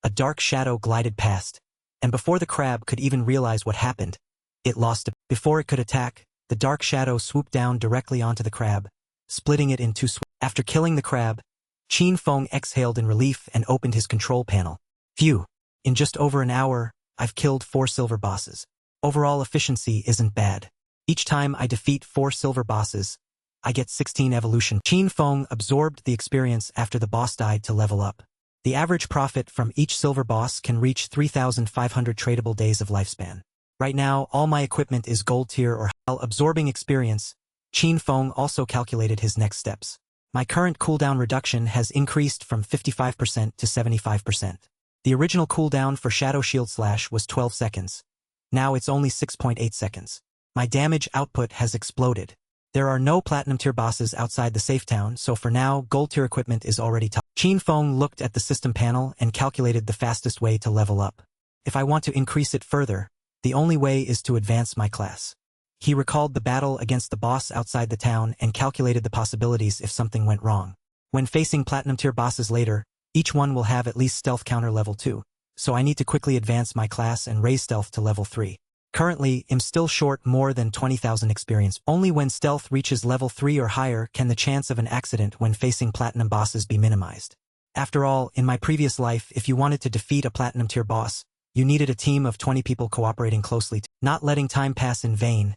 a dark shadow glided past, and before the crab could even realize what happened, it lost a... Before it could attack, the dark shadow swooped down directly onto the crab, splitting it in two. After killing the crab, Qin Feng exhaled in relief and opened his control panel. Phew, in just over an hour, I've killed 4 silver bosses. Overall efficiency isn't bad. Each time I defeat 4 silver bosses, I get 16 evolution. Qin Feng absorbed the experience after the boss died to level up. The average profit from each silver boss can reach 3,500 tradable days of lifespan. Right now, all my equipment is gold tier or while absorbing experience. Qin Feng also calculated his next steps. My current cooldown reduction has increased from 55% to 75%. The original cooldown for Shadow Shield Slash was 12 seconds. Now it's only 6.8 seconds. My damage output has exploded. There are no platinum tier bosses outside the safe town, so for now, gold tier equipment is already top. Qin Feng looked at the system panel and calculated the fastest way to level up. If I want to increase it further, the only way is to advance my class. He recalled the battle against the boss outside the town and calculated the possibilities if something went wrong. When facing platinum tier bosses later, each one will have at least stealth counter level 2, so I need to quickly advance my class and raise stealth to level 3. Currently, I'm still short more than 20,000 experience. Only when stealth reaches level 3 or higher can the chance of an accident when facing platinum bosses be minimized. After all, in my previous life, if you wanted to defeat a platinum tier boss, you needed a team of 20 people cooperating closely, not letting time pass in vain.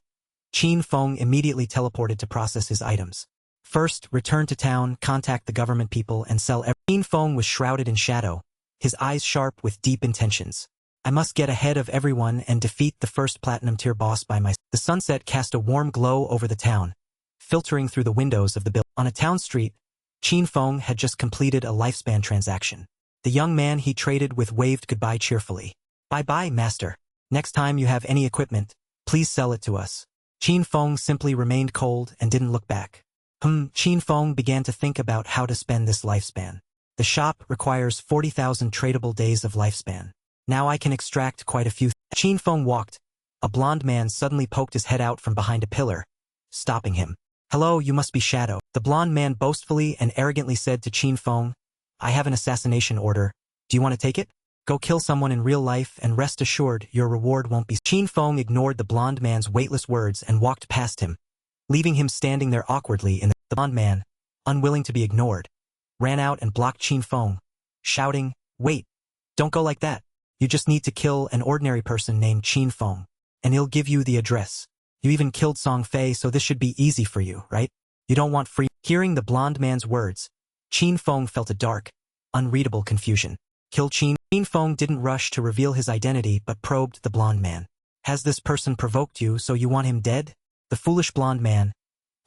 Qin Feng immediately teleported to process his items. First, return to town, contact the government people, and sell everything. Qin Feng was shrouded in shadow, his eyes sharp with deep intentions. I must get ahead of everyone and defeat the first platinum tier boss by myself. The sunset cast a warm glow over the town, filtering through the windows of the building. On a town street, Qin Feng had just completed a lifespan transaction. The young man he traded with waved goodbye cheerfully. Bye-bye, master. Next time you have any equipment, please sell it to us. Qin Feng simply remained cold and didn't look back. Qin Feng began to think about how to spend this lifespan. The shop requires 40,000 tradable days of lifespan. Now I can extract quite a few. Qin Feng walked. A blond man suddenly poked his head out from behind a pillar, stopping him. Hello, you must be Shadow. The blond man boastfully and arrogantly said to Qin Feng, I have an assassination order. Do you want to take it? Go kill someone in real life and rest assured your reward won't be. Qin Feng ignored the blond man's weightless words and walked past him, leaving him standing there awkwardly in the blond man, unwilling to be ignored, ran out and blocked Qin Feng, shouting, Wait, don't go like that. You just need to kill an ordinary person named Qin Feng, and he'll give you the address. You even killed Song Fei, so this should be easy for you, right? You don't want free. Hearing the blond man's words, Qin Feng felt a dark, unreadable confusion. Kill Qin. Qin Feng didn't rush to reveal his identity but probed the blond man. Has this person provoked you so you want him dead? The foolish blond man,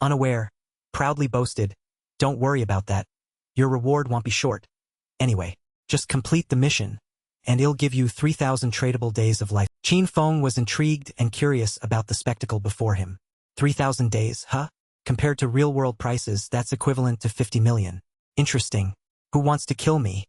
unaware, proudly boasted, Don't worry about that. Your reward won't be short. Anyway, just complete the mission, and it'll give you 3,000 tradable days of life. Qin Feng was intrigued and curious about the spectacle before him. 3,000 days, huh? Compared to real-world prices, that's equivalent to 50 million. Interesting. Who wants to kill me?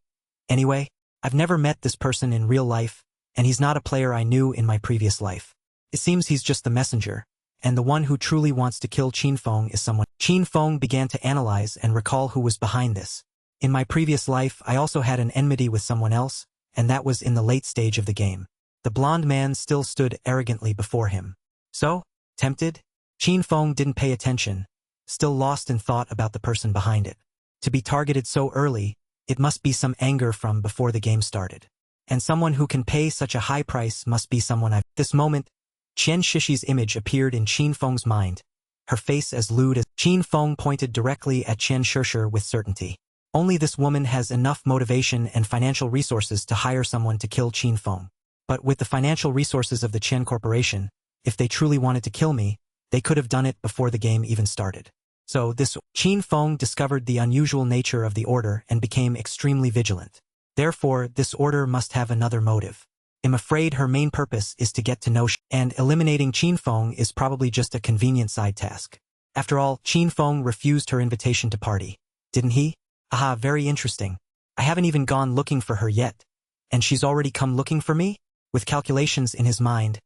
Anyway, I've never met this person in real life, and he's not a player I knew in my previous life. It seems he's just the messenger, and the one who truly wants to kill Qin Feng is someone. Qin Feng began to analyze and recall who was behind this. In my previous life, I also had an enmity with someone else, and that was in the late stage of the game. The blond man still stood arrogantly before him. So, tempted? Qin Feng didn't pay attention, still lost in thought about the person behind it. To be targeted so early, it must be some anger from before the game started. And someone who can pay such a high price must be someone I've. This moment, Qian Shishi's image appeared in Qin Feng's mind, her face as lewd as. Qin Feng pointed directly at Qian Shishi with certainty. Only this woman has enough motivation and financial resources to hire someone to kill Qin Feng. But with the financial resources of the Qian Corporation, if they truly wanted to kill me, they could have done it before the game even started. So this Qin Feng discovered the unusual nature of the order and became extremely vigilant. Therefore, this order must have another motive. I'm afraid her main purpose is to get to know and eliminating Qin Feng is probably just a convenient side task. After all, Qin Feng refused her invitation to party. Didn't he? Aha, very interesting. I haven't even gone looking for her yet. And she's already come looking for me? With calculations in his mind,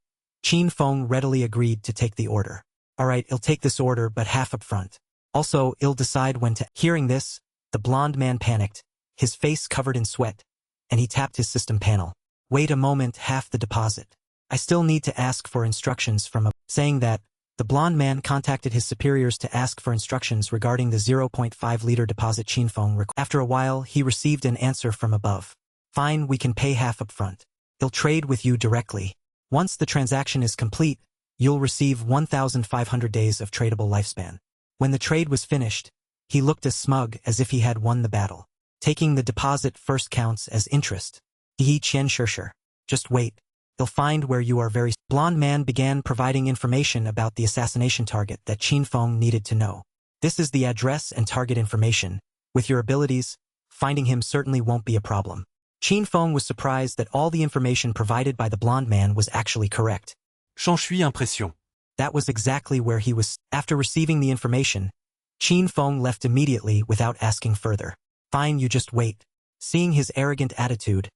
Qin Feng readily agreed to take the order. Alright, I'll take this order but half up front. Also, I'll decide when to. Hearing this, the blond man panicked, his face covered in sweat, and he tapped his system panel. Wait a moment, half the deposit. I still need to ask for instructions from a. Saying that, the blond man contacted his superiors to ask for instructions regarding the 0.5-liter deposit Qin Feng requested. After a while, he received an answer from above. Fine, we can pay half up front. I'll trade with you directly. Once the transaction is complete, you'll receive 1,500 days of tradable lifespan. When the trade was finished, he looked as smug as if he had won the battle. Taking the deposit first counts as interest. Qian Shishi. Just wait. You'll find where you are very. Blond man began providing information about the assassination target that Qin Feng needed to know. This is the address and target information. With your abilities, finding him certainly won't be a problem. Qin Feng was surprised that all the information provided by the blond man was actually correct. J'en suis impression. That was exactly where he was. After receiving the information, Qin Feng left immediately without asking further. Fine, you just wait. Seeing his arrogant attitude,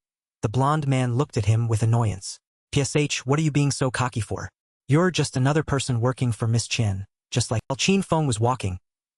the blond man looked at him with annoyance. PSH, what are you being so cocky for? You're just another person working for Miss Qian, just like. While Qin Feng was walking,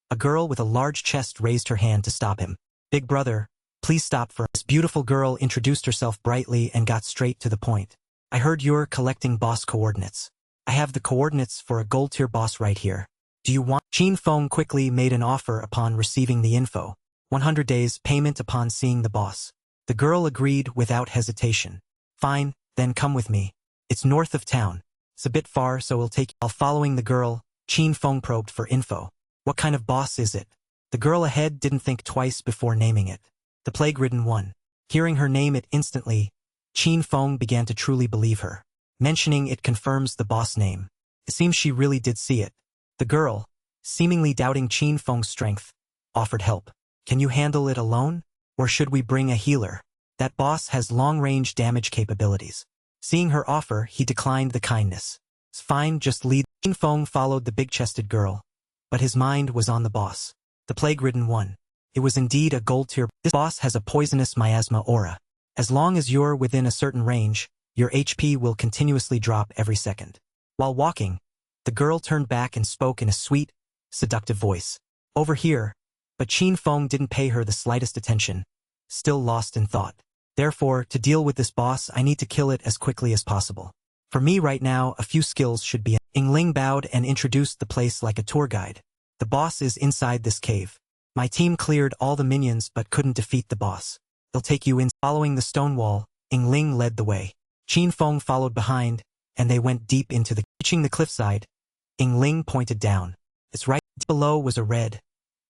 a girl with a large chest raised her hand to stop him. Big brother, please stop for. This beautiful girl introduced herself brightly and got straight to the point. I heard you're collecting boss coordinates. I have the coordinates for a gold-tier boss right here. Do you want? Qin Feng quickly made an offer upon receiving the info. 100 days payment upon seeing the boss. The girl agreed without hesitation. Fine, then come with me. It's north of town. It's a bit far, so we'll take. While following the girl, Qin Feng probed for info. What kind of boss is it? The girl ahead didn't think twice before naming it. The plague-ridden one. Hearing her name it instantly, Qin Feng began to truly believe her. Mentioning it confirms the boss name. It seems she really did see it. The girl, seemingly doubting Qin Feng's strength, offered help. Can you handle it alone? Or should we bring a healer? That boss has long-range damage capabilities. Seeing her offer, he declined the kindness. It's fine, just lead. Qin Feng followed the big-chested girl, but his mind was on the boss. The plague-ridden one. It was indeed a gold tier. This boss has a poisonous miasma aura. As long as you're within a certain range, your HP will continuously drop every second. While walking, the girl turned back and spoke in a sweet, seductive voice. Over here. But Qin Feng didn't pay her the slightest attention, still lost in thought. Therefore, to deal with this boss, I need to kill it as quickly as possible. For me right now, a few skills should be. Yingling bowed and introduced the place like a tour guide. The boss is inside this cave. My team cleared all the minions but couldn't defeat the boss. They'll take you in. Following the stone wall, Yingling led the way. Qin Feng followed behind, and they went deep into the. Reaching the cliffside, Yingling pointed down. It's right below was a red,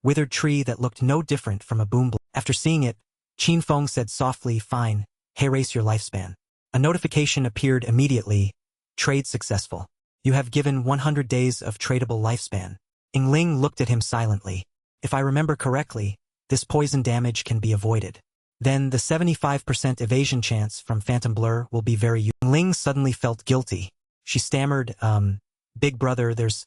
withered tree that looked no different from a boom. After seeing it, Qin Feng said softly, "Fine, erase your lifespan." A notification appeared immediately. Trade successful. You have given 100 days of tradable lifespan. Yingling looked at him silently. If I remember correctly, this poison damage can be avoided. Then the 75% evasion chance from Phantom Blur will be very useful. Yingling suddenly felt guilty. She stammered, "Big brother, there's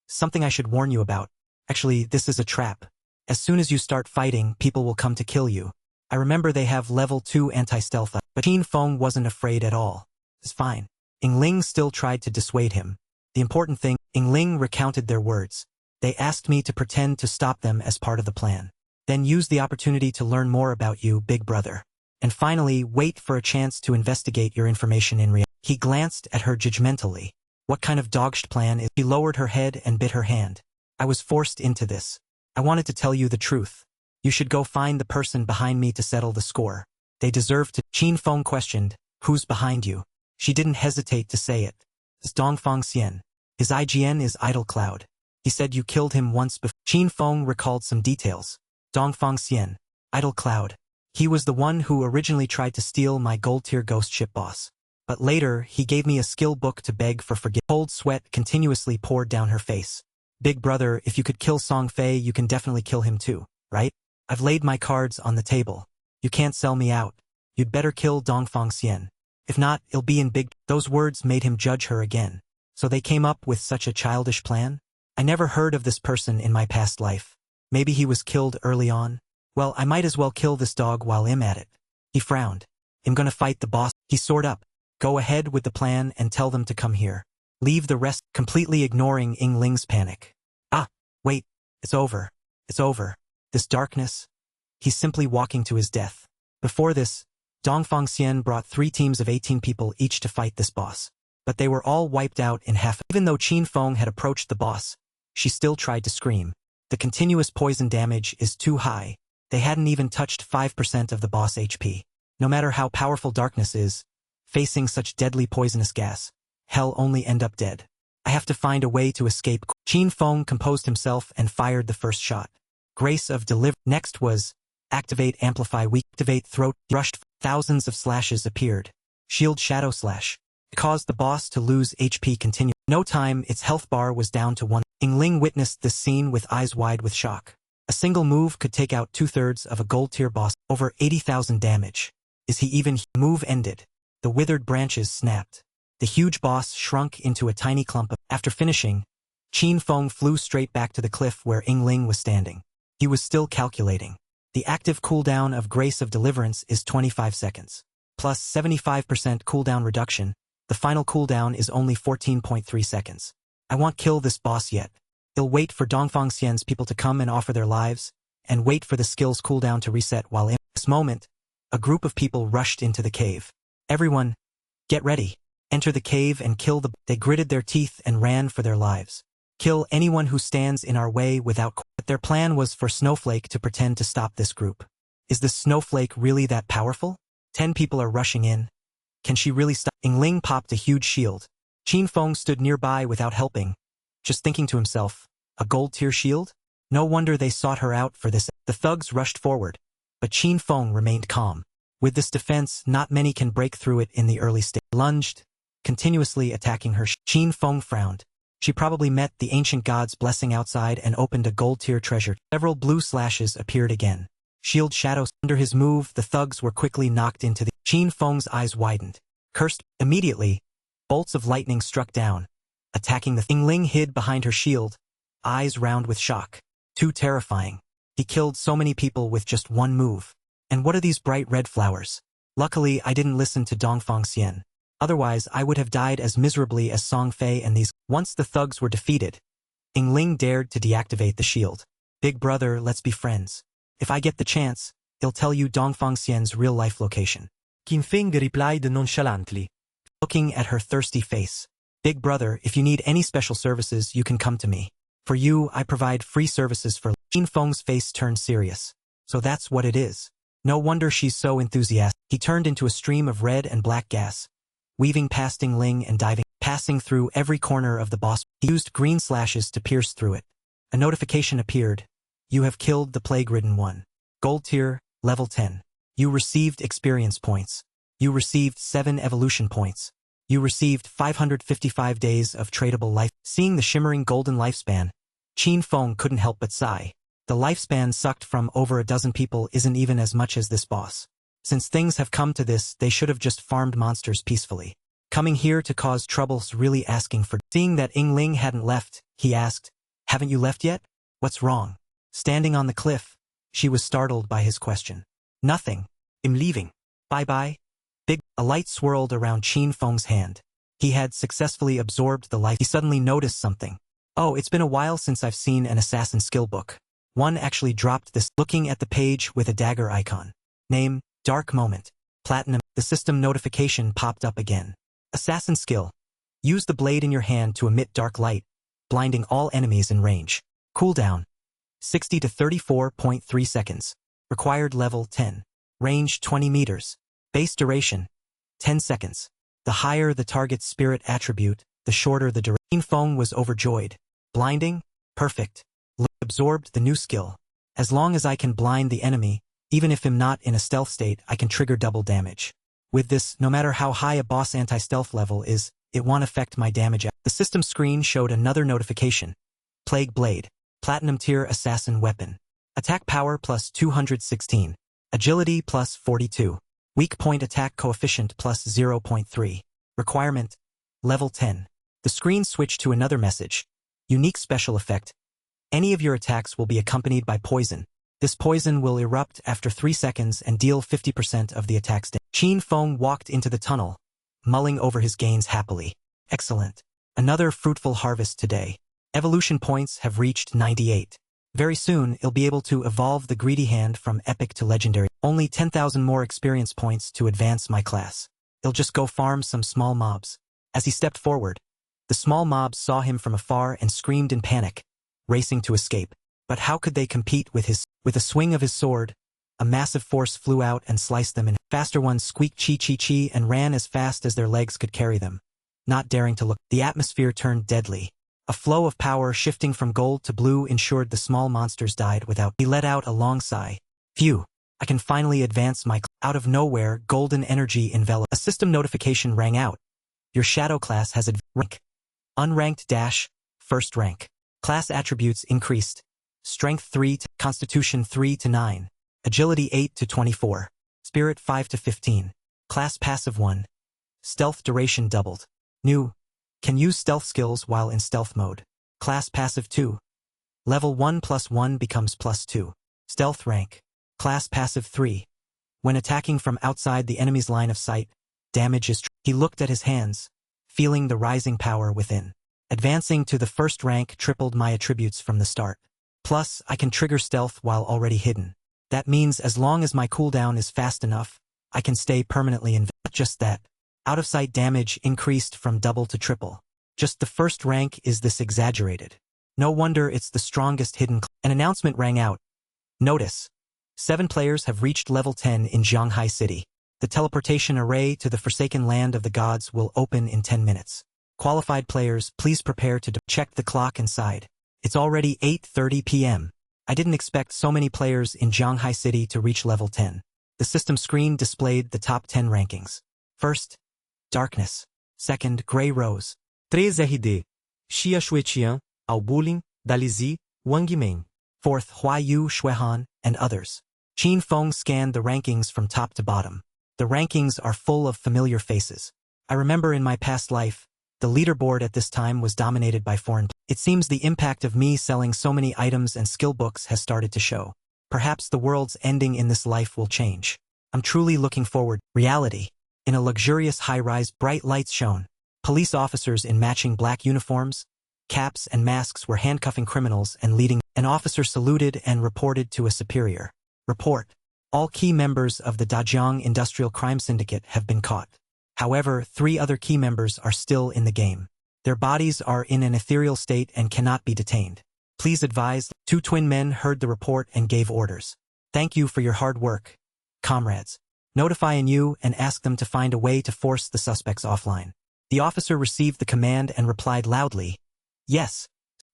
something I should warn you about. Actually, this is a trap. As soon as you start fighting, people will come to kill you. I remember they have level 2 anti-stealth." But Qin Feng wasn't afraid at all. It's fine. Yingling still tried to dissuade him. The important thing, Yingling recounted their words. They asked me to pretend to stop them as part of the plan. Then use the opportunity to learn more about you, big brother. And finally, wait for a chance to investigate your information in reality. He glanced at her judgmentally. What kind of dogshit plan is? She lowered her head and bit her hand. I was forced into this. I wanted to tell you the truth. You should go find the person behind me to settle the score. They deserve to. Qin Feng questioned, "Who's behind you?" She didn't hesitate to say it. It's Dongfang Xian. His IGN is Idle Cloud. He said you killed him once before. Qin Feng recalled some details. Dongfang Xian, Idle Cloud. He was the one who originally tried to steal my gold-tier ghost ship boss. But later, he gave me a skill book to beg for forgiveness. Cold sweat continuously poured down her face. Big brother, if you could kill Song Fei, you can definitely kill him too, right? I've laid my cards on the table. You can't sell me out. You'd better kill Dongfang Xian. If not, it'll be in big. Those words made him judge her again. So they came up with such a childish plan? I never heard of this person in my past life. Maybe he was killed early on? Well, I might as well kill this dog while I'm at it. He frowned. I'm gonna fight the boss. He soared up. Go ahead with the plan and tell them to come here. Leave the rest, completely ignoring Yingling's panic. Ah, wait. It's over. It's over. This darkness? He's simply walking to his death. Before this, Dongfang Xian brought 3 teams of 18 people each to fight this boss. But they were all wiped out in half. Even though Qin Feng had approached the boss, she still tried to scream. The continuous poison damage is too high. They hadn't even touched 5% of the boss HP. No matter how powerful darkness is, facing such deadly poisonous gas, hell only end up dead. I have to find a way to escape. Qin Feng composed himself and fired the first shot. Grace of deliver. Next was, activate amplify weak. Activate throat. Rushed. Thousands of slashes appeared. Shield shadow slash. It caused the boss to lose HP continue. No time, its health bar was down to 1. Yingling witnessed this scene with eyes wide with shock. A single move could take out 2/3 of a gold-tier boss. Over 80,000 damage. Is he even? Move ended. The withered branches snapped. The huge boss shrunk into a tiny clump. After finishing, Qin Feng flew straight back to the cliff where Yingling was standing. He was still calculating. The active cooldown of Grace of Deliverance is 25 seconds. Plus 75% cooldown reduction, the final cooldown is only 14.3 seconds. I won't kill this boss yet. I'll wait for Dongfang Xian's people to come and offer their lives, and wait for the skill's cooldown to reset while in this moment, a group of people rushed into the cave. Everyone, get ready. Enter the cave and kill the. They gritted their teeth and ran for their lives. Kill anyone who stands in our way without. But their plan was for Snowflake to pretend to stop this group. Is the Snowflake really that powerful? 10 people are rushing in. Can she really stop? Yingling popped a huge shield. Qin Feng stood nearby without helping, just thinking to himself, a gold-tier shield? No wonder they sought her out for this. The thugs rushed forward, but Qin Feng remained calm. With this defense, not many can break through it in the early stage. Lunged, continuously attacking her. Qin Feng frowned. She probably met the ancient god's blessing outside and opened a gold-tier treasure. Several blue slashes appeared again. Shield shadows. Under his move, the thugs were quickly knocked into the. Qin Feng's eyes widened. Cursed. Immediately, bolts of lightning struck down, attacking the Yingling hid behind her shield, eyes round with shock. Too terrifying. He killed so many people with just one move. And what are these bright red flowers? Luckily, I didn't listen to Dongfang Xian. Otherwise, I would have died as miserably as Song Fei and these. Once the thugs were defeated, Yingling dared to deactivate the shield. Big brother, let's be friends. If I get the chance, I'll tell you Dongfang Xian's real-life location. Qin Feng replied nonchalantly, looking at her thirsty face. Big brother, if you need any special services, you can come to me. For you, I provide free services for. Qin Feng's face turned serious. So that's what it is. No wonder she's so enthusiastic. He turned into a stream of red and black gas, weaving past Yingling and diving, passing through every corner of the boss. He used green slashes to pierce through it. A notification appeared. You have killed the plague-ridden one. Gold tier, level 10. You received experience points. You received 7 evolution points. You received 555 days of tradable life. Seeing the shimmering golden lifespan, Qin Feng couldn't help but sigh. The lifespan sucked from over a dozen people isn't even as much as this boss. Since things have come to this, they should have just farmed monsters peacefully. Coming here to cause trouble's really asking for. Seeing that Yingling hadn't left, he asked, haven't you left yet? What's wrong? Standing on the cliff, she was startled by his question. Nothing. I'm leaving. Bye-bye. A light swirled around Qin Feng's hand. He had successfully absorbed the life. He suddenly noticed something. Oh, it's been a while since I've seen an assassin skill book. One actually dropped this, looking at the page with a dagger icon. Name, Dark Moment. Platinum. The system notification popped up again. Assassin skill. Use the blade in your hand to emit dark light, blinding all enemies in range. Cooldown. 60 to 34.3 seconds. Required level 10. Range 20 meters. Base duration. 10 seconds. The higher the target's spirit attribute, the shorter the duration. Qin Feng was overjoyed. Blinding? Perfect. Absorbed the new skill. As long as I can blind the enemy, even if I'm not in a stealth state, I can trigger double damage. With this, no matter how high a boss anti-stealth level is, it won't affect my damage. The system screen showed another notification. Plague Blade. Platinum tier assassin weapon. Attack power plus 216. Agility plus 42. Weak point attack coefficient plus 0.3. Requirement. Level 10. The screen switched to another message. Unique special effect. Any of your attacks will be accompanied by poison. This poison will erupt after 3 seconds and deal 50% of the attack's damage. Qin Feng walked into the tunnel, mulling over his gains happily. Excellent. Another fruitful harvest today. Evolution points have reached 98. Very soon, he'll be able to evolve the greedy hand from epic to legendary. Only 10,000 more experience points to advance my class. He'll just go farm some small mobs. As he stepped forward, the small mobs saw him from afar and screamed in panic, racing to escape. But how could they compete with his? With a swing of his sword, a massive force flew out and sliced them in. Faster ones squeaked chi-chi-chi and ran as fast as their legs could carry them. Not daring to look, the atmosphere turned deadly. A flow of power shifting from gold to blue ensured the small monsters died without. He let out a long sigh. Phew, I can finally advance my. Out of nowhere, golden energy enveloped. A system notification rang out. Your shadow class has rank. Unranked dash, first rank. Class attributes increased. Strength 3 to Constitution 3 to 9. Agility 8 to 24. Spirit 5 to 15. Class passive 1. Stealth duration doubled. New. Can use stealth skills while in stealth mode. Class passive 2. Level 1 plus 1 becomes plus 2. Stealth rank. Class passive 3. When attacking from outside the enemy's line of sight, damage is. He looked at his hands, feeling the rising power within. Advancing to the first rank tripled my attributes from the start. Plus, I can trigger stealth while already hidden. That means as long as my cooldown is fast enough, I can stay permanently invisible. Not just that. Out-of-sight damage increased from double to triple. Just the first rank is this exaggerated. No wonder it's the strongest hidden. An announcement rang out. Notice. 7 players have reached level 10 in Zhanghai City. The teleportation array to the Forsaken Land of the Gods will open in 10 minutes. Qualified players, please prepare to check the clock inside. It's already 8:30 p.m. I didn't expect so many players in Zhanghai City to reach level 10. The system screen displayed the top 10 rankings. First, Darkness. Second, Grey Rose. 3 RD. Xia Shuiqian, Ao Bulin, Dalizi, Wang Yimeng. Fourth, Huayu Shuehan, and others. Qin Feng scanned the rankings from top to bottom. The rankings are full of familiar faces. I remember in my past life, the leaderboard at this time was dominated by foreign. It seems the impact of me selling so many items and skill books has started to show. Perhaps the world's ending in this life will change. I'm truly looking forward. Reality. In a luxurious high-rise, bright lights shone. Police officers in matching black uniforms, caps and masks were handcuffing criminals and leading. An officer saluted and reported to a superior. Report. All key members of the Dajiang Industrial Crime Syndicate have been caught. However, 3 other key members are still in the game. Their bodies are in an ethereal state and cannot be detained. Please advise. 2 twin men heard the report and gave orders. Thank you for your hard work, comrades. Notify you and ask them to find a way to force the suspects offline. The officer received the command and replied loudly, yes.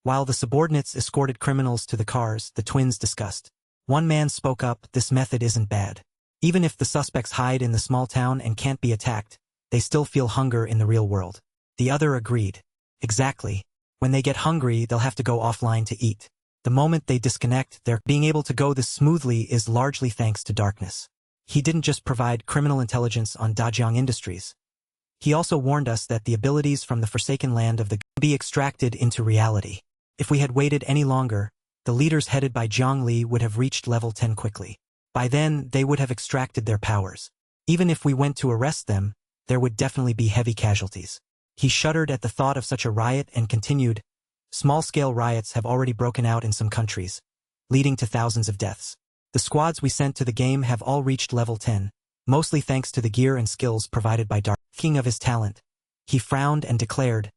While the subordinates escorted criminals to the cars, the twins discussed. One man spoke up, this method isn't bad. Even if the suspects hide in the small town and can't be attacked, they still feel hunger in the real world. The other agreed. Exactly. When they get hungry, they'll have to go offline to eat. The moment they disconnect, their being able to go this smoothly is largely thanks to darkness. He didn't just provide criminal intelligence on Dajiang Industries. He also warned us that the abilities from the Forsaken Land of the be extracted into reality. If we had waited any longer, the leaders headed by Zhang Li would have reached level 10 quickly. By then, they would have extracted their powers. Even if we went to arrest them, there would definitely be heavy casualties. He shuddered at the thought of such a riot and continued, small-scale riots have already broken out in some countries, leading to thousands of deaths. The squads we sent to the game have all reached level 10, mostly thanks to the gear and skills provided by Dark. King of his talent, he frowned and declared,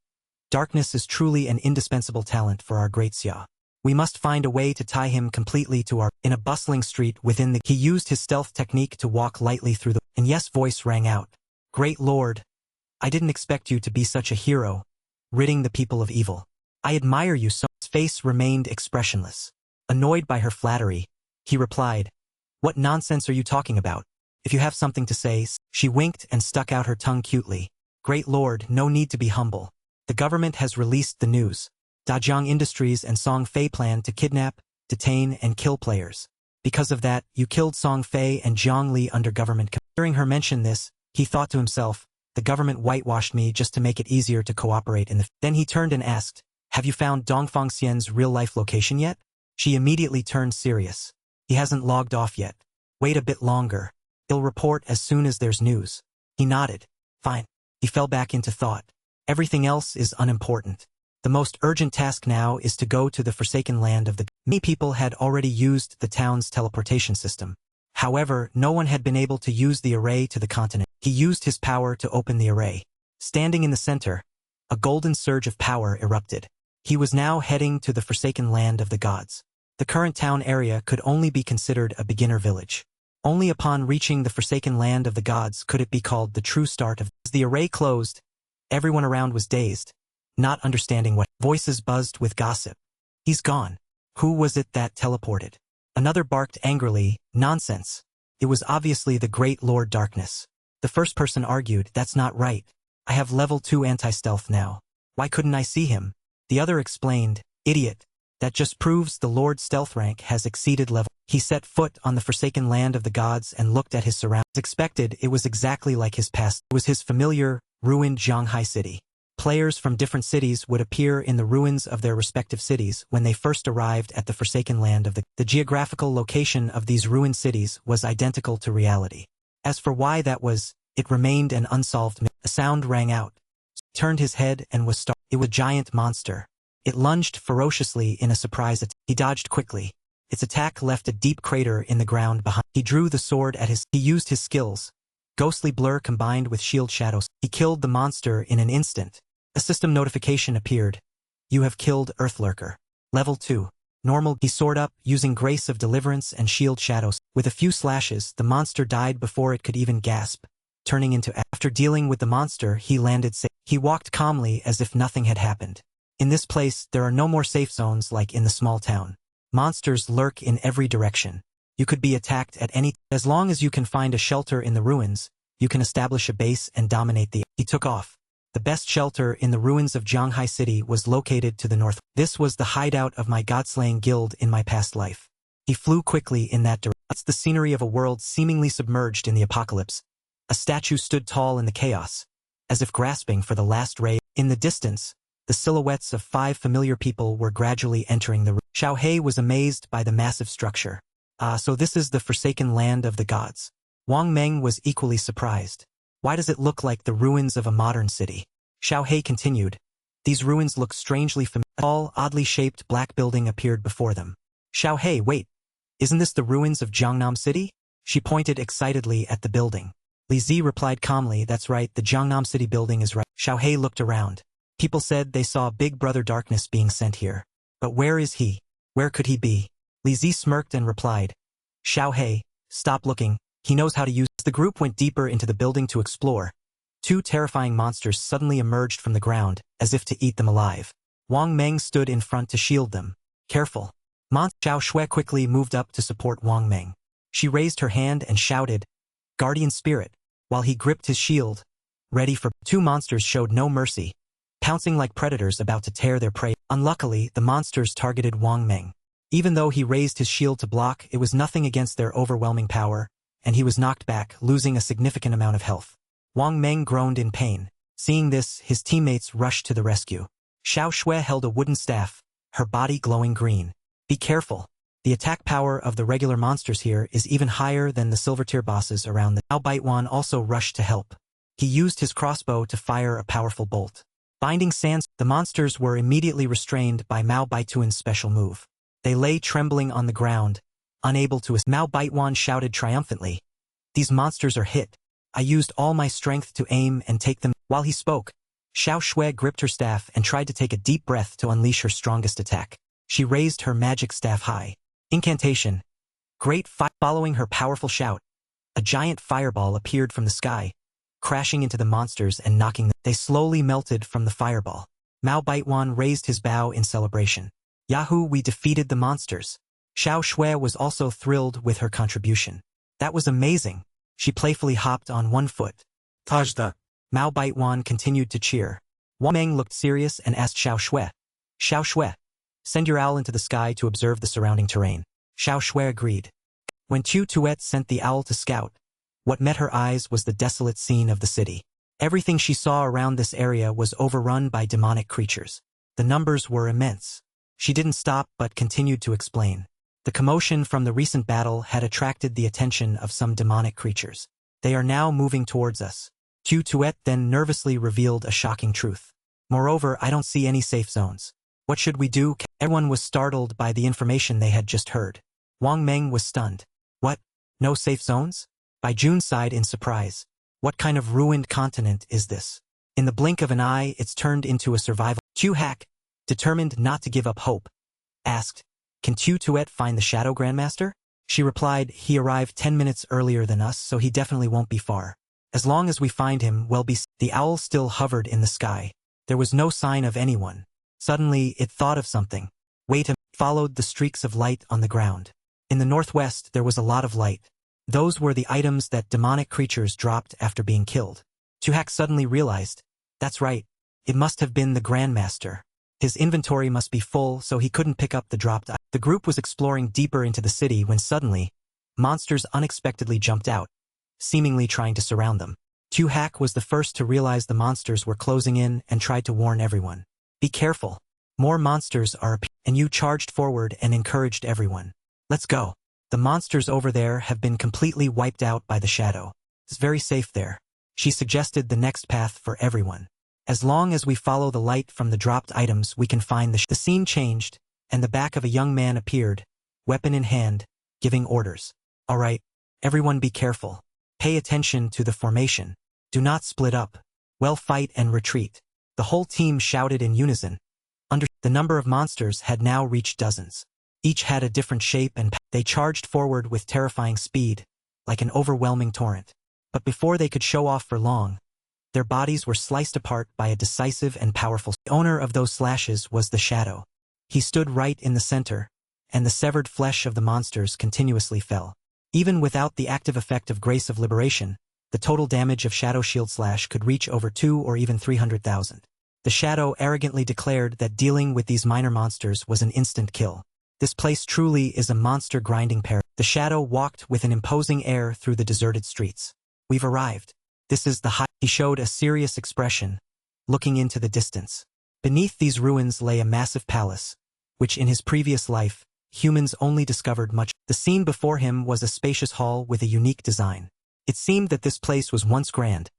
darkness is truly an indispensable talent for our great Xia. We must find a way to tie him completely to our. In a bustling street within the. He used his stealth technique to walk lightly through the. And Yes' voice rang out. Great Lord, I didn't expect you to be such a hero, ridding the people of evil. I admire you so. His face remained expressionless. Annoyed by her flattery, he replied, what nonsense are you talking about? If you have something to say. She winked and stuck out her tongue cutely. Great Lord, no need to be humble. The government has released the news. Dajiang Industries and Song Fei plan to kidnap, detain, and kill players. Because of that, you killed Song Fei and Zhang Li under government. Hearing her mention this, he thought to himself, the government whitewashed me just to make it easier to cooperate in the. Then he turned and asked, have you found Dongfang Xian's real-life location yet? She immediately turned serious. He hasn't logged off yet. Wait a bit longer. He'll report as soon as there's news. He nodded. Fine. He fell back into thought. Everything else is unimportant. The most urgent task now is to go to the Forsaken Land of the. Many people had already used the town's teleportation system. However, no one had been able to use the array to the continent. He used his power to open the array. Standing in the center, a golden surge of power erupted. He was now heading to the Forsaken Land of the gods. The current town area could only be considered a beginner village. Only upon reaching the Forsaken Land of the gods could it be called the true start of. As the array closed, everyone around was dazed, not understanding what. Voices buzzed with gossip. He's gone. Who was it that teleported? Another barked angrily, nonsense. It was obviously the great Lord Darkness. The first person argued, that's not right. I have level 2 anti-stealth now. Why couldn't I see him? The other explained, idiot. That just proves the Lord's stealth rank has exceeded level. He set foot on the Forsaken Land of the gods and looked at his surroundings. As expected, it was exactly like his past. It was his familiar, ruined Zhanghai city. Players from different cities would appear in the ruins of their respective cities when they first arrived at the Forsaken Land of the. The geographical location of these ruined cities was identical to reality. As for why that was, it remained an unsolved mystery. A sound rang out. He turned his head and was startled. It was a giant monster. It lunged ferociously in a surprise attack. He dodged quickly. Its attack left a deep crater in the ground behind. He drew the sword at his. He used his skills. Ghostly blur combined with shield shadows. He killed the monster in an instant. A system notification appeared. You have killed Earthlurker. Level 2. Normal. He soared up, using Grace of Deliverance and Shield Shadows. With a few slashes, the monster died before it could even gasp, turning into. After dealing with the monster, he landed safe. He walked calmly as if nothing had happened. In this place, there are no more safe zones like in the small town. Monsters lurk in every direction. You could be attacked at any. As long as you can find a shelter in the ruins, you can establish a base and dominate the. He took off. The best shelter in the ruins of Zhanghai City was located to the north. This was the hideout of my godslaying guild in my past life. He flew quickly in that direction. It's the scenery of a world seemingly submerged in the apocalypse. A statue stood tall in the chaos. as if grasping for the last ray. In the distance, the silhouettes of 5 familiar people were gradually entering the room. Xiaohei was amazed by the massive structure. So this is the forsaken land of the gods. Wang Meng was equally surprised. Why does it look like the ruins of a modern city? Xiaohei continued. These ruins look strangely familiar. A tall, oddly shaped black building appeared before them. Xiaohei, wait. Isn't this the ruins of Jiangnam City? She pointed excitedly at the building. Li Zi replied calmly, that's right, the Jiangnam City building is right. Xiaohei looked around. People said they saw Big Brother Darkness being sent here. But where is he? Where could he be? Li Zi smirked and replied. Xiaohei, stop looking, he knows how to use. As the group went deeper into the building to explore, 2 terrifying monsters suddenly emerged from the ground, as if to eat them alive. Wang Meng stood in front to shield them. Careful. Xiao Shui quickly moved up to support Wang Meng. She raised her hand and shouted, Guardian Spirit, while he gripped his shield, ready for. 2 monsters showed no mercy, pouncing like predators about to tear their prey. Unluckily, the monsters targeted Wang Meng. Even though he raised his shield to block, it was nothing against their overwhelming power, and he was knocked back, losing a significant amount of health. Wang Meng groaned in pain. Seeing this, his teammates rushed to the rescue. Xiao Shui held a wooden staff, her body glowing green. Be careful. The attack power of the regular monsters here is even higher than the silver-tier bosses around the. Mao Baituan also rushed to help. He used his crossbow to fire a powerful bolt. Binding sands, the monsters were immediately restrained by Mao Baituan's special move. They lay trembling on the ground, unable to. Mao Baituan shouted triumphantly, These monsters are hit. I used all my strength to aim and take them. While he spoke, Xiao Shui gripped her staff and tried to take a deep breath to unleash her strongest attack. She raised her magic staff high. Incantation. Great fire. Following her powerful shout, a giant fireball appeared from the sky, crashing into the monsters and knocking them. They slowly melted from the fireball. Mao Baituan raised his bow in celebration. Yahoo, we defeated the monsters. Xiao Shui was also thrilled with her contribution. That was amazing. She playfully hopped on one foot. Tajda. Mao Baituan continued to cheer. Wang Meng looked serious and asked Xiao Shui. Xiao Shui, send your owl into the sky to observe the surrounding terrain. Xiao Shui agreed. When Chu Tuet sent the owl to scout, what met her eyes was the desolate scene of the city. Everything she saw around this area was overrun by demonic creatures. The numbers were immense. She didn't stop but continued to explain. The commotion from the recent battle had attracted the attention of some demonic creatures. They are now moving towards us. Chu Tuet then nervously revealed a shocking truth. Moreover, I don't see any safe zones. What should we do? Everyone was startled by the information they had just heard. Wang Meng was stunned. What? No safe zones? Bai Jun sighed in surprise. What kind of ruined continent is this? In the blink of an eye, it's turned into a survival. Chu Hack, determined not to give up hope, asked, Can Chu Tuet find the Shadow Grandmaster? She replied, He arrived 10 minutes earlier than us, so he definitely won't be far. As long as we find him, we'll be. The owl still hovered in the sky. There was no sign of anyone. Suddenly, it thought of something. Wait a minute. Followed the streaks of light on the ground. In the northwest, there was a lot of light. Those were the items that demonic creatures dropped after being killed. Chuhak suddenly realized, that's right, it must have been the Grandmaster. His inventory must be full, so he couldn't pick up the dropped items. The group was exploring deeper into the city when suddenly, monsters unexpectedly jumped out, seemingly trying to surround them. Chuhak was the first to realize the monsters were closing in and tried to warn everyone. Be careful. More monsters are appearing. And you charged forward and encouraged everyone. Let's go. The monsters over there have been completely wiped out by the shadow. It's very safe there. She suggested the next path for everyone. As long as we follow the light from the dropped items, we can find the scene changed, and the back of a young man appeared, weapon in hand, giving orders. All right, everyone be careful. Pay attention to the formation. Do not split up. Well, fight and retreat. The whole team shouted in unison. The number of monsters had now reached dozens. Each had a different shape and they charged forward with terrifying speed, like an overwhelming torrent. But before they could show off for long, their bodies were sliced apart by a decisive and powerful. The owner of those slashes was the Shadow. He stood right in the center, and the severed flesh of the monsters continuously fell. Even without the active effect of Grace of Liberation, the total damage of Shadow Shield Slash could reach over 2 or even 300,000. The Shadow arrogantly declared that dealing with these minor monsters was an instant kill. This place truly is a monster grinding paradise. The Shadow walked with an imposing air through the deserted streets. We've arrived. This is the high. He showed a serious expression, looking into the distance. Beneath these ruins lay a massive palace, which in his previous life, humans only discovered much. The scene before him was a spacious hall with a unique design. It seemed that this place was once grand,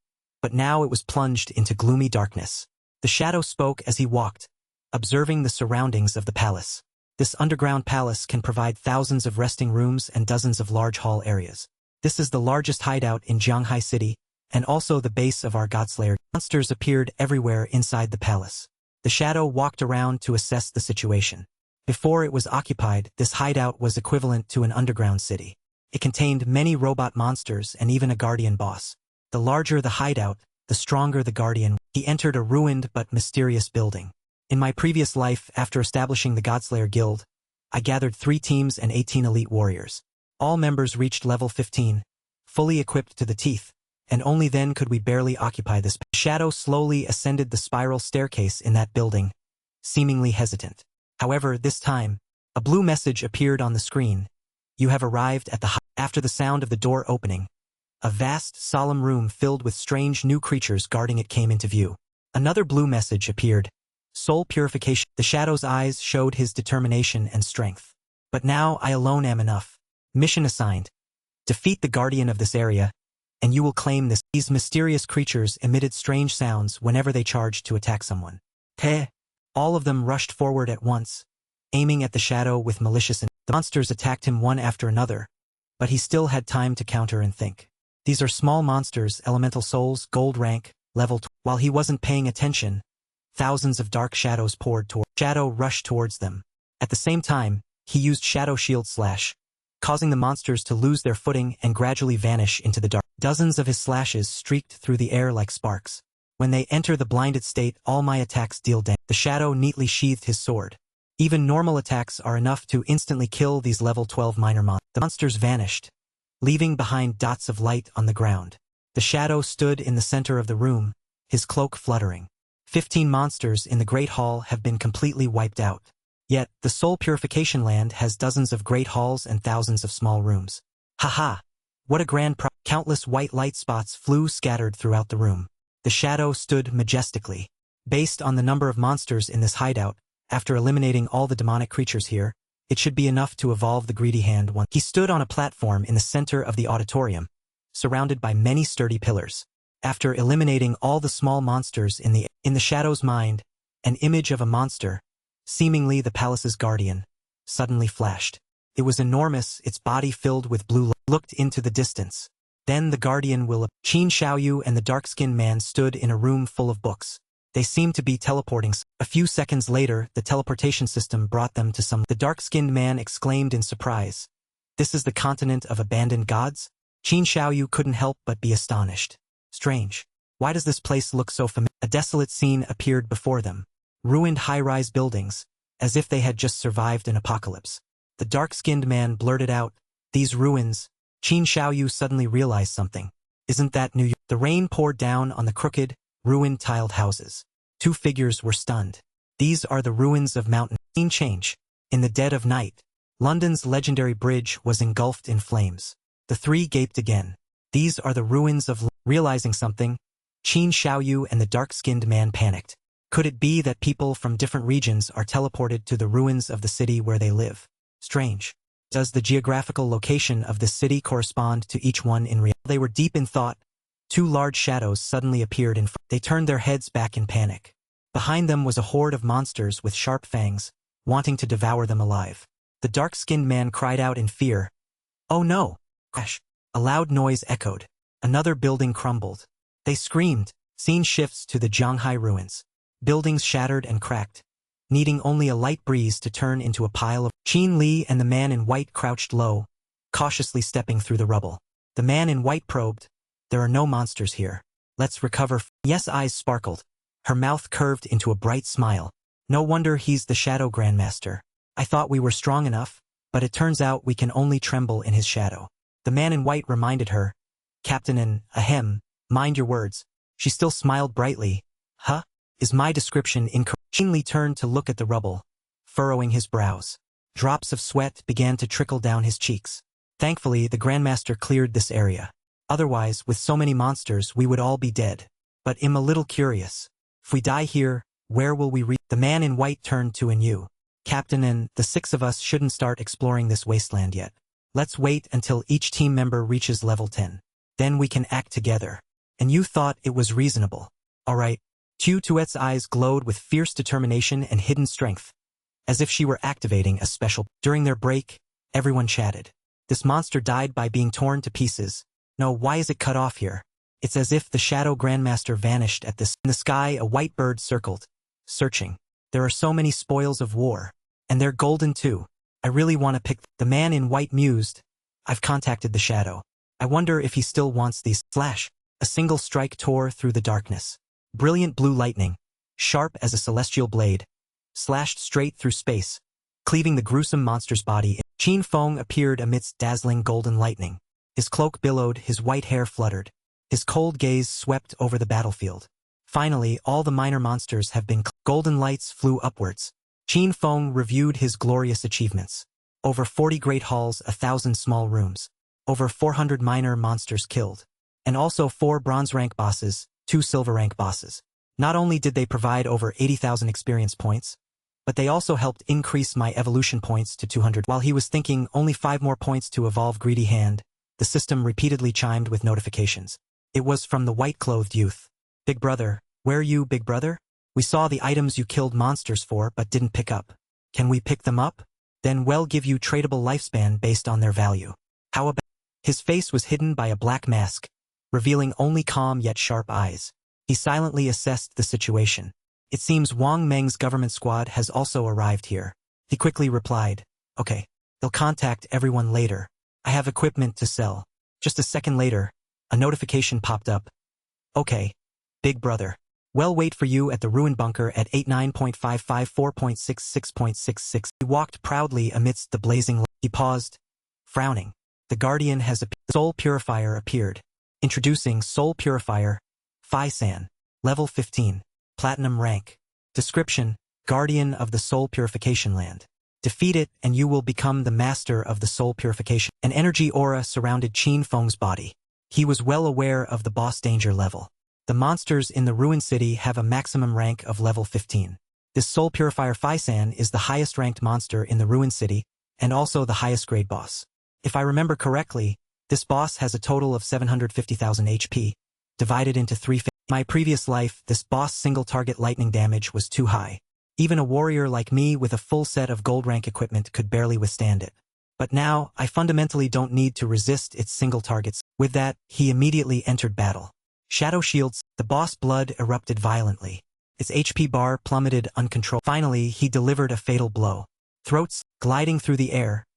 but now it was plunged into gloomy darkness. The shadow spoke as he walked, observing the surroundings of the palace. This underground palace can provide thousands of resting rooms and dozens of large hall areas. This is the largest hideout in Jianghai City, and also the base of our Godslayer. Monsters appeared everywhere inside the palace. The shadow walked around to assess the situation. Before it was occupied, this hideout was equivalent to an underground city. It contained many robot monsters and even a guardian boss. The larger the hideout, the stronger the guardian. He entered a ruined but mysterious building. In my previous life, after establishing the Godslayer Guild, I gathered 3 teams and 18 elite warriors. All members reached level 15, fully equipped to the teeth, and only then could we barely occupy this. Shadow slowly ascended the spiral staircase in that building, seemingly hesitant. However, this time, a blue message appeared on the screen. You have arrived at the After the sound of the door opening, a vast, solemn room filled with strange new creatures guarding it came into view. Another blue message appeared. Soul purification. The shadow's eyes showed his determination and strength. But now I alone am enough. Mission assigned. Defeat the guardian of this area, and you will claim this. These mysterious creatures emitted strange sounds whenever they charged to attack someone. Heh! All of them rushed forward at once, aiming at the shadow with malicious intent. The monsters attacked him one after another, but he still had time to counter and think. These are small monsters, elemental souls, gold rank, level 2. While he wasn't paying attention, thousands of dark shadows poured toward. Shadow rushed towards them. At the same time, he used Shadow Shield Slash, causing the monsters to lose their footing and gradually vanish into the dark. Dozens of his slashes streaked through the air like sparks. When they enter the blinded state, all my attacks deal damage. The shadow neatly sheathed his sword. Even normal attacks are enough to instantly kill these level 12 minor monsters. The monsters vanished, leaving behind dots of light on the ground. The shadow stood in the center of the room, his cloak fluttering. 15 monsters in the Great Hall have been completely wiped out. Yet, the Soul Purification Land has dozens of great halls and thousands of small rooms. Haha! What a grand Countless white light spots flew scattered throughout the room. The shadow stood majestically. Based on the number of monsters in this hideout, after eliminating all the demonic creatures here, it should be enough to evolve the greedy hand once. He stood on a platform in the center of the auditorium, surrounded by many sturdy pillars. After eliminating all the small monsters in the shadow's mind, an image of a monster, seemingly the palace's guardian, suddenly flashed. It was enormous, its body filled with blue light. Looked into the distance. Then the guardian will appear. Qin Xiaoyu and the dark-skinned man stood in a room full of books. They seemed to be teleporting. A few seconds later, the teleportation system brought them to some. The dark-skinned man exclaimed in surprise. This is the continent of abandoned gods? Qin Xiaoyu couldn't help but be astonished. Strange. Why does this place look so familiar? A desolate scene appeared before them. Ruined high-rise buildings, as if they had just survived an apocalypse. The dark-skinned man blurted out, "These ruins." Qin Xiaoyu suddenly realized something. Isn't that New York? The rain poured down on the crooked, ruined tiled houses. 2 figures were stunned. These are the ruins of Mountain. Scene change. In the dead of night, London's legendary bridge was engulfed in flames. The 3 gaped again. These are the ruins of. Realizing something, Qin Xiaoyu and the dark-skinned man panicked. Could it be that people from different regions are teleported to the ruins of the city where they live? Strange. Does the geographical location of this city correspond to each one in reality? They were deep in thought. 2 large shadows suddenly appeared in front. They turned their heads back in panic. Behind them was a horde of monsters with sharp fangs, wanting to devour them alive. The dark-skinned man cried out in fear. Oh no! Crash! A loud noise echoed. Another building crumbled. They screamed. Scene shifts to the Jianghai ruins. Buildings shattered and cracked, needing only a light breeze to turn into a pile of. Qin Li and the man in white crouched low, cautiously stepping through the rubble. The man in white probed. There are no monsters here. Let's recover. Yes' eyes sparkled. Her mouth curved into a bright smile. No wonder he's the Shadow Grandmaster. I thought we were strong enough, but it turns out we can only tremble in his shadow. The man in white reminded her. Captain and, ahem, mind your words. She still smiled brightly. Huh? Is my description incorrect? Qin Li turned to look at the rubble, furrowing his brows. Drops of sweat began to trickle down his cheeks. Thankfully, the Grandmaster cleared this area. Otherwise, with so many monsters, we would all be dead. But I'm a little curious. If we die here, where will we reach? The man in white turned to Anu. Captain, and the 6 of us shouldn't start exploring this wasteland yet. Let's wait until each team member reaches level 10. Then we can act together. And you thought it was reasonable. Alright. Tuet's eyes glowed with fierce determination and hidden strength, as if she were activating a special. During their break, everyone chatted. This monster died by being torn to pieces. No, why is it cut off here? It's as if the Shadow Grandmaster vanished at this. In the sky, a white bird circled, searching. There are so many spoils of war. And they're golden too. I really want to pick. The man in white mused. I've contacted the Shadow. I wonder if he still wants these. Flash. A single strike tore through the darkness. Brilliant blue lightning, sharp as a celestial blade, slashed straight through space, cleaving the gruesome monster's body. Qin Feng appeared amidst dazzling golden lightning. His cloak billowed, his white hair fluttered. His cold gaze swept over the battlefield. Finally, all the minor monsters have been. Golden lights flew upwards. Qin Feng reviewed his glorious achievements. Over 40 great halls, 1,000 small rooms. Over 400 minor monsters killed. And also 4 bronze rank bosses, 2 silver rank bosses. Not only did they provide over 80,000 experience points, but they also helped increase my evolution points to 200. While he was thinking only 5 more points to evolve Greedy Hand, the system repeatedly chimed with notifications. It was from the white-clothed youth. Big brother, where are you, big brother? We saw the items you killed monsters for but didn't pick up. Can we pick them up? Then we'll give you tradable lifespan based on their value. How about? His face was hidden by a black mask, revealing only calm yet sharp eyes. He silently assessed the situation. It seems Wang Meng's government squad has also arrived here. He quickly replied, okay, they'll contact everyone later. I have equipment to sell. Just a second later, a notification popped up. Okay, big brother. We'll wait for you at the ruin bunker at 89.554.66.66. He walked proudly amidst the blazing light. He paused, frowning. The guardian has appeared. Soul Purifier appeared. Introducing Soul Purifier, Fai-san, level 15, platinum rank. Description: Guardian of the Soul Purification Land. Defeat it and you will become the master of the soul purification. An energy aura surrounded Qin Feng's body. He was well aware of the boss danger level. The monsters in the ruin city have a maximum rank of level 15. This Soul Purifier Fai-san is the highest ranked monster in the ruin city and also the highest grade boss. If I remember correctly, this boss has a total of 750,000 HP, divided into 3 phases. In my previous life, this boss single target lightning damage was too high. Even a warrior like me with a full set of gold rank equipment could barely withstand it. But now, I fundamentally don't need to resist its single targets. With that, he immediately entered battle. Shadow shields, the boss blood erupted violently. Its HP bar plummeted uncontrolled. Finally, he delivered a fatal blow. Throats, gliding through the air.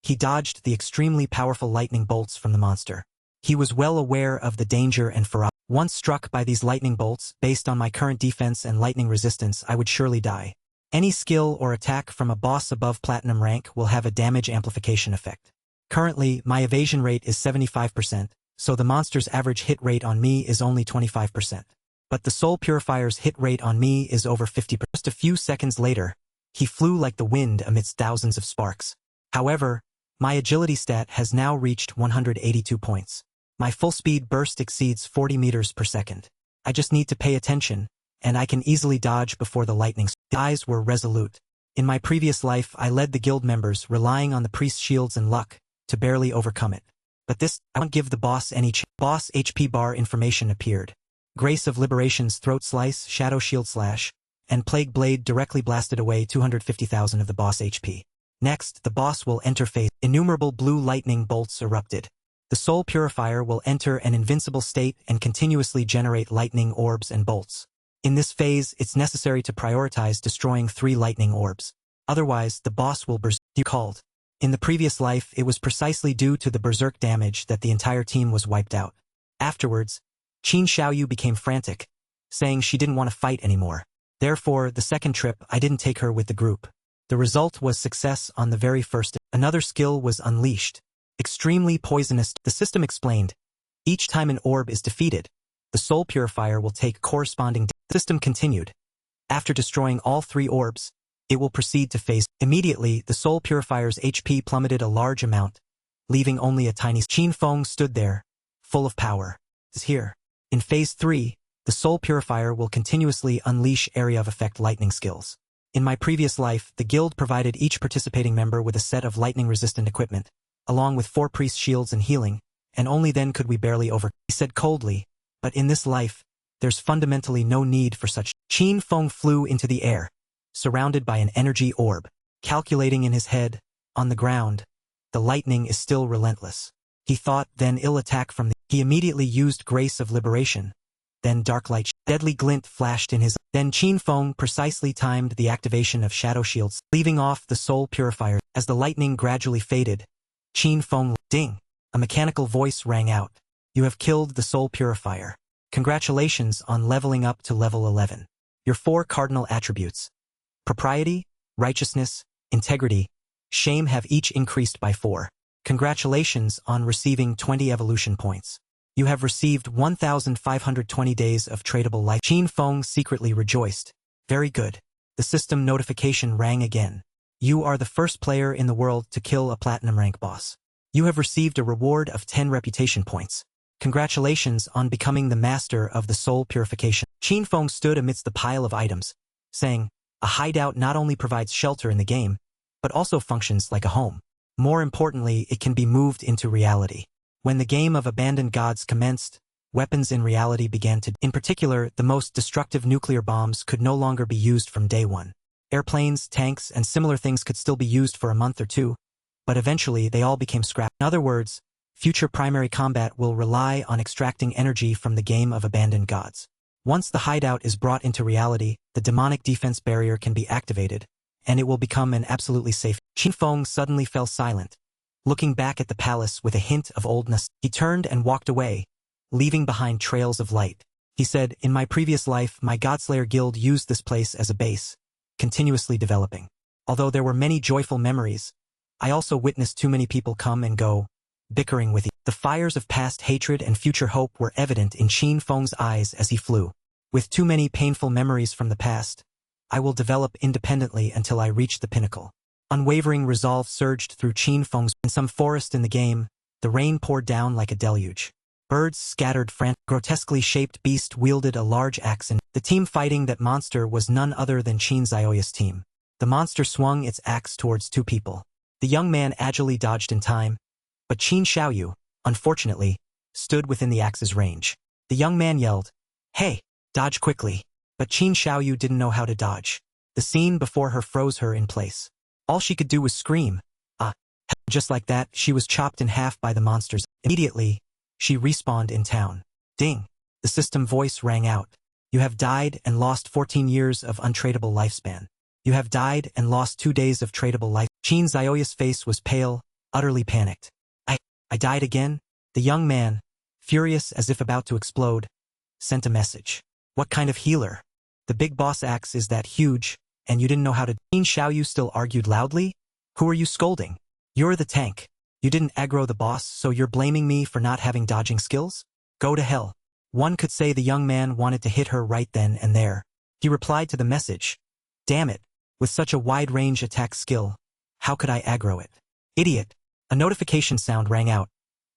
He dodged the extremely powerful lightning bolts from the monster. He was well aware of the danger and ferocity. Once struck by these lightning bolts, based on my current defense and lightning resistance, I would surely die. Any skill or attack from a boss above platinum rank will have a damage amplification effect. Currently, my evasion rate is 75%, so the monster's average hit rate on me is only 25%. But the Soul Purifier's hit rate on me is over 50%. Just a few seconds later, he flew like the wind amidst thousands of sparks. However, my agility stat has now reached 182 points. My full speed burst exceeds 40 meters per second. I just need to pay attention, and I can easily dodge before the lightning. The eyes were resolute. In my previous life, I led the guild members, relying on the priest's shields and luck to barely overcome it. But this, I won't give the boss any chance. Boss HP bar information appeared. Grace of Liberation's throat slice, shadow shield slash, and plague blade directly blasted away 250,000 of the boss HP. Next, the boss will enter phase. Innumerable blue lightning bolts erupted. The Soul Purifier will enter an invincible state and continuously generate lightning orbs and bolts. In this phase, it's necessary to prioritize destroying 3 lightning orbs. Otherwise, the boss will berserk. You called. In the previous life, it was precisely due to the berserk damage that the entire team was wiped out. Afterwards, Qin Xiaoyu became frantic, saying she didn't want to fight anymore. Therefore, the second trip, I didn't take her with the group. The result was success on the very first. Another skill was unleashed. Extremely poisonous. The system explained. Each time an orb is defeated, the Soul Purifier will take corresponding. The system continued. After destroying all 3 orbs, it will proceed to phase. Immediately, the Soul Purifier's HP plummeted a large amount, leaving only a tiny. Qin Feng stood there, full of power, is here. In Phase 3, the Soul Purifier will continuously unleash area of effect lightning skills. In my previous life, the guild provided each participating member with a set of lightning-resistant equipment, along with 4 priest shields and healing, and only then could we barely he said coldly, but in this life, there's fundamentally no need for such. Qin Feng flew into the air, surrounded by an energy orb, calculating in his head, on the ground, the lightning is still relentless. He thought, then ill attack from the. He immediately used Grace of Liberation. Then dark light, deadly glint flashed in his. Then Qin Feng precisely timed the activation of shadow shields, leaving off the soul purifier. As the lightning gradually faded, Qin Feng, ding, a mechanical voice rang out. You have killed the soul purifier. Congratulations on leveling up to level 11. Your 4 cardinal attributes, propriety, righteousness, integrity, shame have each increased by 4. Congratulations on receiving 20 evolution points. You have received 1,520 days of tradable life. Qin Feng secretly rejoiced. Very good. The system notification rang again. You are the first player in the world to kill a platinum rank boss. You have received a reward of 10 reputation points. Congratulations on becoming the master of the soul purification. Qin Feng stood amidst the pile of items, saying, a hideout not only provides shelter in the game, but also functions like a home. More importantly, it can be moved into reality. When the game of abandoned gods commenced, weapons in reality began to. In particular, the most destructive nuclear bombs could no longer be used from day one. Airplanes, tanks, and similar things could still be used for a month or 2, but eventually they all became scrap. In other words, future primary combat will rely on extracting energy from the game of abandoned gods. Once the hideout is brought into reality, the demonic defense barrier can be activated, and it will become an absolutely safe. Qin Feng suddenly fell silent, looking back at the palace with a hint of oldness. He turned and walked away, leaving behind trails of light. He said, in my previous life, my Godslayer guild used this place as a base, continuously developing. Although there were many joyful memories, I also witnessed too many people come and go, bickering with each. The fires of past hatred and future hope were evident in Qin Feng's eyes as he flew. With too many painful memories from the past, I will develop independently until I reach the pinnacle. Unwavering resolve surged through Qin Feng's. In some forest in the game, the rain poured down like a deluge. Birds scattered frantic. Grotesquely shaped beast wielded a large axe and the team fighting that monster was none other than Qin Zioya's team. The monster swung its axe towards 2 people. The young man agilely dodged in time, but Qin Xiaoyu, unfortunately, stood within the axe's range. The young man yelled, hey, dodge quickly. But Qin Xiaoyu didn't know how to dodge. The scene before her froze her in place. All she could do was scream. Just like that, she was chopped in half by the monsters. Immediately, she respawned in town. Ding! The system voice rang out. You have died and lost 14 years of untradeable lifespan. You have died and lost 2 days of tradable life. Qin Zioya's face was pale, utterly panicked. I died again? The young man, furious as if about to explode, sent a message. What kind of healer? The big boss axe is that huge, and you didn't know how to. Qin Xiaoyu still argued loudly. Who are you scolding? You're the tank. You didn't aggro the boss, so you're blaming me for not having dodging skills? Go to hell. One could say the young man wanted to hit her right then and there. He replied to the message. Damn it. With such a wide-range attack skill, how could I aggro it? Idiot. A notification sound rang out.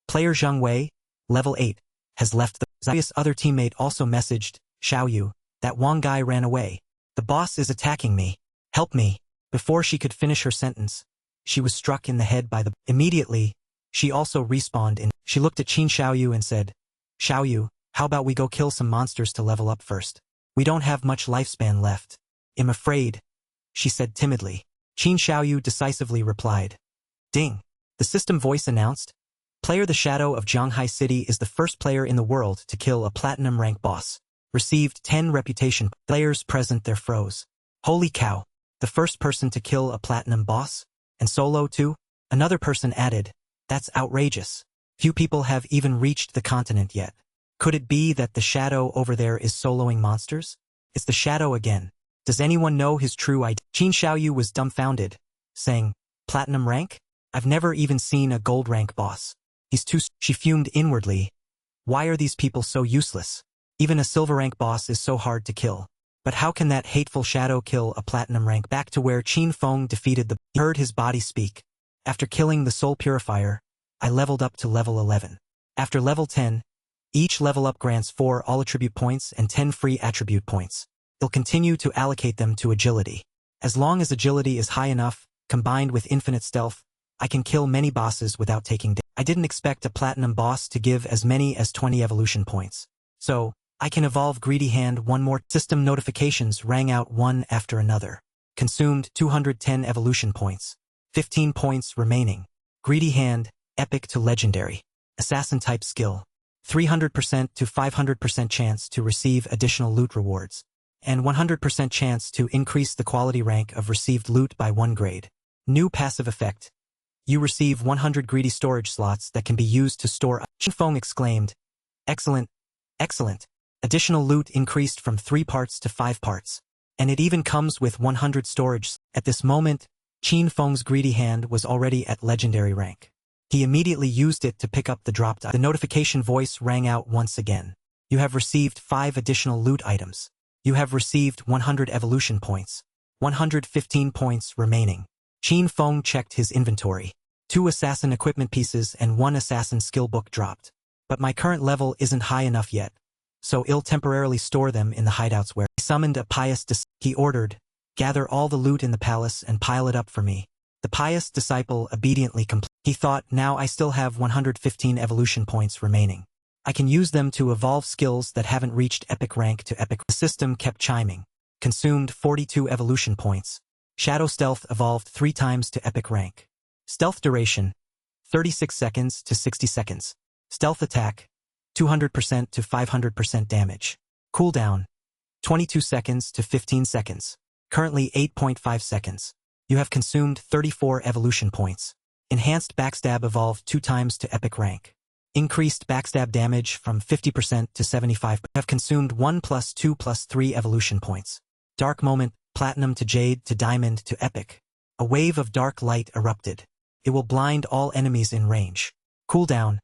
Player Zheng Wei, level 8, has left the. Zioya's other teammate also messaged, Xiaoyu, that Wang guy ran away. The boss is attacking me. Help me. Before she could finish her sentence, she was struck in the head by the. Immediately, she also respawned in. She looked at Qin Xiaoyu and said, Xiaoyu, how about we go kill some monsters to level up first? We don't have much lifespan left. I'm afraid, she said timidly. Qin Xiaoyu decisively replied. Ding! The system voice announced. Player the Shadow of Zhanghai City is the first player in the world to kill a platinum rank boss. Received 10 reputation. Players present there froze. Holy cow! The first person to kill a platinum boss? And solo too? Another person added. That's outrageous. Few people have even reached the continent yet. Could it be that the shadow over there is soloing monsters? It's the shadow again. Does anyone know his true identity? Qin Xiaoyu was dumbfounded, saying, Platinum rank? I've never even seen a gold rank boss. He's too. She fumed inwardly. Why are these people so useless? Even a silver rank boss is so hard to kill. But how can that hateful shadow kill a platinum rank? Back to where Qin Feng defeated the. He heard his body speak. After killing the soul purifier, I leveled up to level 11. After level 10, each level up grants 4 all attribute points and 10 free attribute points. You'll continue to allocate them to agility. As long as agility is high enough, combined with infinite stealth, I can kill many bosses without taking damage. I didn't expect a platinum boss to give as many as 20 evolution points. So, I can evolve Greedy Hand one more. System notifications rang out one after another. Consumed 210 evolution points. 15 points remaining. Greedy Hand, epic to legendary. Assassin type skill. 300% to 500% chance to receive additional loot rewards. And 100% chance to increase the quality rank of received loot by 1 grade. New passive effect. You receive 100 greedy storage slots that can be used to store. Qinfeng exclaimed, "Excellent, excellent." Additional loot increased from 3 parts to 5 parts. And it even comes with 100 storage. At this moment, Qinfeng's Greedy Hand was already at legendary rank. He immediately used it to pick up the dropped item. The notification voice rang out once again. You have received 5 additional loot items. You have received 100 evolution points. 115 points remaining. Qinfeng checked his inventory. 2 assassin equipment pieces and 1 assassin skill book dropped. But my current level isn't high enough yet, so I'll temporarily store them in the hideouts where he summoned a pious disciple. He ordered, "Gather all the loot in the palace and pile it up for me." The pious disciple obediently complied. He thought, now I still have 115 evolution points remaining. I can use them to evolve skills that haven't reached epic rank to epic. The system kept chiming. Consumed 42 evolution points. Shadow Stealth evolved 3 times to epic rank. Stealth duration, 36 seconds to 60 seconds. Stealth attack, 200% to 500% damage. Cooldown, 22 seconds to 15 seconds. Currently 8.5 seconds. You have consumed 34 evolution points. Enhanced Backstab evolved 2 times to epic rank. Increased backstab damage from 50% to 75%. Have consumed 1 + 2 + 3 evolution points. Dark Moment, Platinum to Jade to Diamond to Epic. A wave of dark light erupted. It will blind all enemies in range. Cooldown,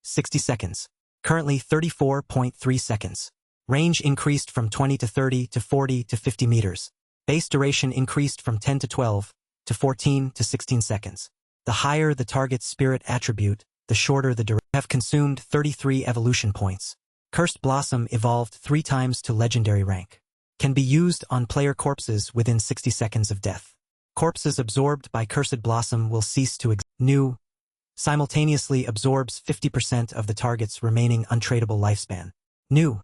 60 seconds. Currently 34.3 seconds. Range increased from 20 to 30 to 40 to 50 meters. Base duration increased from 10 to 12 to 14 to 16 seconds. The higher the target's spirit attribute, the shorter the duration. Have consumed 33 evolution points. Cursed Blossom evolved 3 times to legendary rank. Can be used on player corpses within 60 seconds of death. Corpses absorbed by Cursed Blossom will cease to exist. New. Simultaneously absorbs 50% of the target's remaining untradeable lifespan. New.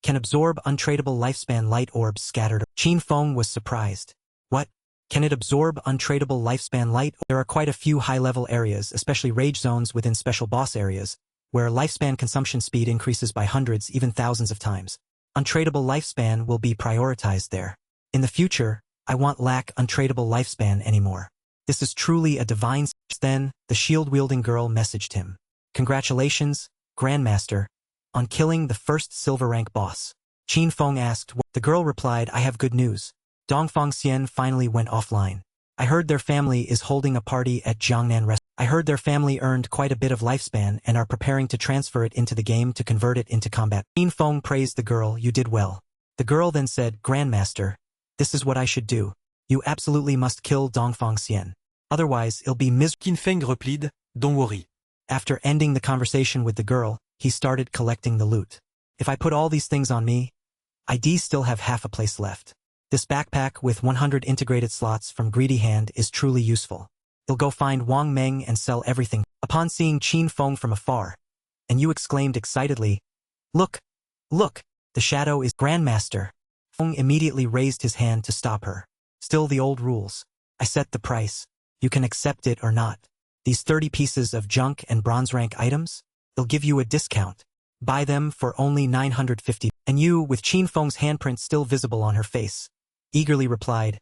Can absorb untradeable lifespan light orbs scattered. Qinfeng was surprised. What? Can it absorb untradeable lifespan light? There are quite a few high-level areas, especially rage zones within special boss areas, where lifespan consumption speed increases by hundreds, even thousands of times. Untradeable lifespan will be prioritized there. In the future, I won't lack untradeable lifespan anymore. This is truly a divine. Then, the shield-wielding girl messaged him. Congratulations, Grandmaster, on killing the first silver rank boss. Qinfeng asked. The girl replied, I have good news. Dongfang Xian finally went offline. I heard their family is holding a party at Jiangnan Restaurant. I heard their family earned quite a bit of lifespan and are preparing to transfer it into the game to convert it into combat. Qinfeng praised the girl, you did well. The girl then said, Grandmaster, this is what I should do. You absolutely must kill Dongfang Xian. Otherwise, it'll be miserable. Qinfeng replied, don't worry. After ending the conversation with the girl, he started collecting the loot. If I put all these things on me, I'd still have half a place left. This backpack with 100 integrated slots from Greedy Hand is truly useful. You'll go find Wang Meng and sell everything. Upon seeing Qinfeng from afar, and you exclaimed excitedly, Look! Look! The shadow is Grandmaster. Feng immediately raised his hand to stop her. Still the old rules. I set the price. You can accept it or not. These 30 pieces of junk and bronze rank items, they'll give you a discount. Buy them for only 950. And you, with Qinfeng's handprint still visible on her face, eagerly replied,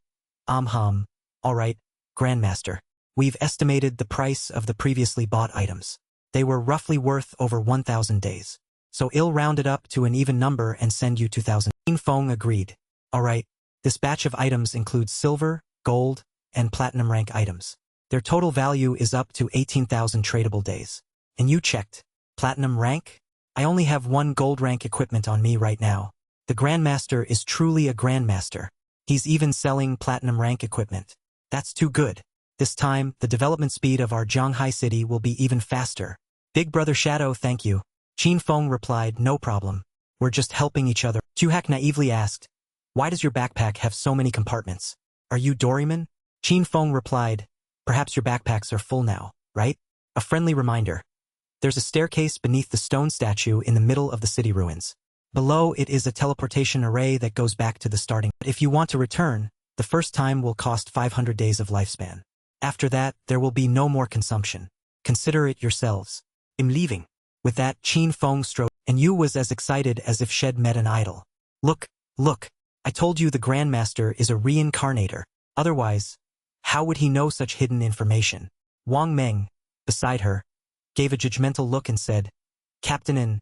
all right, Grandmaster. We've estimated the price of the previously bought items. They were roughly worth over 1,000 days. So I'll round it up to an even number and send you 2,000. Qinfeng agreed. All right, this batch of items includes silver, gold, and platinum rank items. Their total value is up to 18,000 tradable days. And you checked. Platinum rank? I only have 1 gold rank equipment on me right now. The Grandmaster is truly a Grandmaster. He's even selling platinum rank equipment. That's too good. This time, the development speed of our Zhanghai city will be even faster. Big Brother Shadow, thank you. Qin Feng replied, no problem. We're just helping each other. Chuhak naively asked, why does your backpack have so many compartments? Are you Doraemon? Qin Feng replied, perhaps your backpacks are full now, right? A friendly reminder. There's a staircase beneath the stone statue in the middle of the city ruins. Below it is a teleportation array that goes back to the starting. If you want to return, the first time will cost 500 days of lifespan. After that, there will be no more consumption. Consider it yourselves. I'm leaving. With that, Qin Feng strode, and Yu was as excited as if she'd met an idol. Look, look, I told you the Grandmaster is a reincarnator. Otherwise, how would he know such hidden information? Wang Meng, beside her, gave a judgmental look and said, Captain In,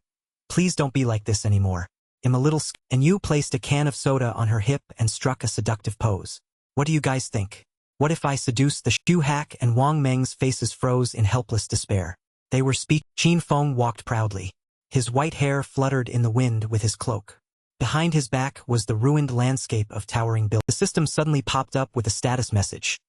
please don't be like this anymore. I'm a little and Yu placed a can of soda on her hip and struck a seductive pose. What do you guys think? What if I seduce the Chuhak? And Wang Meng's faces froze in helpless despair. They were Qin Feng walked proudly. His white hair fluttered in the wind with his cloak. Behind his back was the ruined landscape of towering buildings. The system suddenly popped up with a status message.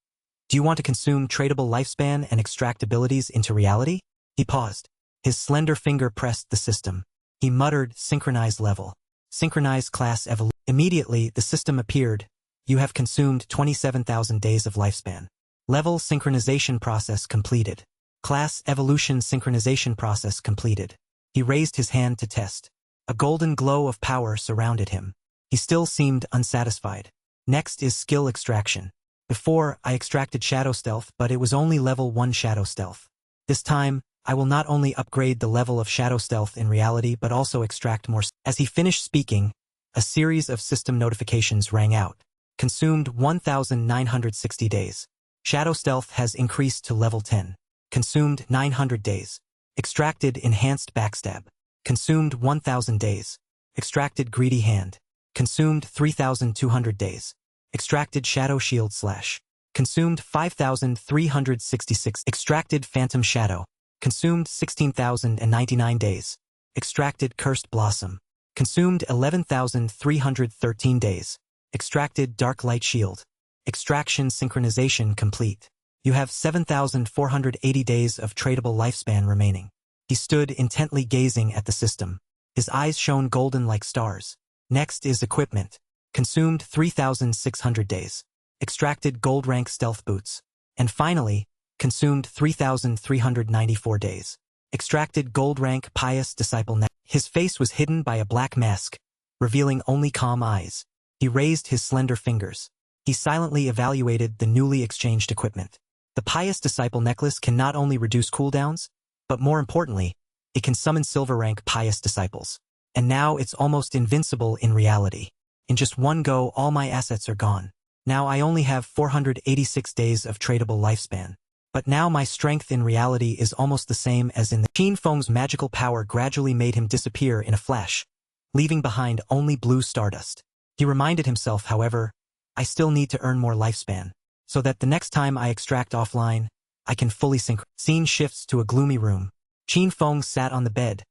Do you want to consume tradable lifespan and extract abilities into reality? He paused. His slender finger pressed the system. He muttered, synchronize level. Synchronize class evolution. Immediately, the system appeared. You have consumed 27,000 days of lifespan. Level synchronization process completed. Class evolution synchronization process completed. He raised his hand to test. A golden glow of power surrounded him. He still seemed unsatisfied. Next is skill extraction. Before, I extracted Shadow Stealth, but it was only level 1 Shadow Stealth. This time, I will not only upgrade the level of Shadow Stealth in reality but also extract more. As he finished speaking, a series of system notifications rang out. Consumed 1,960 days. Shadow Stealth has increased to level 10. Consumed 900 days. Extracted Enhanced Backstab. Consumed 1,000 days. Extracted Greedy Hand. Consumed 3,200 days. Extracted Shadow Shield Slash. Consumed 5,366. Extracted Phantom Shadow. Consumed 16,099 days. Extracted Cursed Blossom. Consumed 11,313 days. Extracted Dark Light Shield. Extraction synchronization complete. You have 7,480 days of tradable lifespan remaining. He stood intently gazing at the system. His eyes shone golden like stars. Next is equipment. Consumed 3,600 days. Extracted Gold Rank Stealth Boots. And finally, consumed 3,394 days. Extracted Gold Rank Pious Disciple. His face was hidden by a black mask, revealing only calm eyes. He raised his slender fingers. He silently evaluated the newly exchanged equipment. The Pious Disciple necklace can not only reduce cooldowns, but more importantly, it can summon silver rank Pious Disciples. And now it's almost invincible in reality. In just one go, all my assets are gone. Now I only have 486 days of tradable lifespan. But now my strength in reality is almost the same as in the Qin Feng's magical power gradually made him disappear in a flash, leaving behind only blue stardust. He reminded himself, however, I still need to earn more lifespan, so that the next time I extract offline, I can fully sync. Scene shifts to a gloomy room. Qin Feng sat on the bed,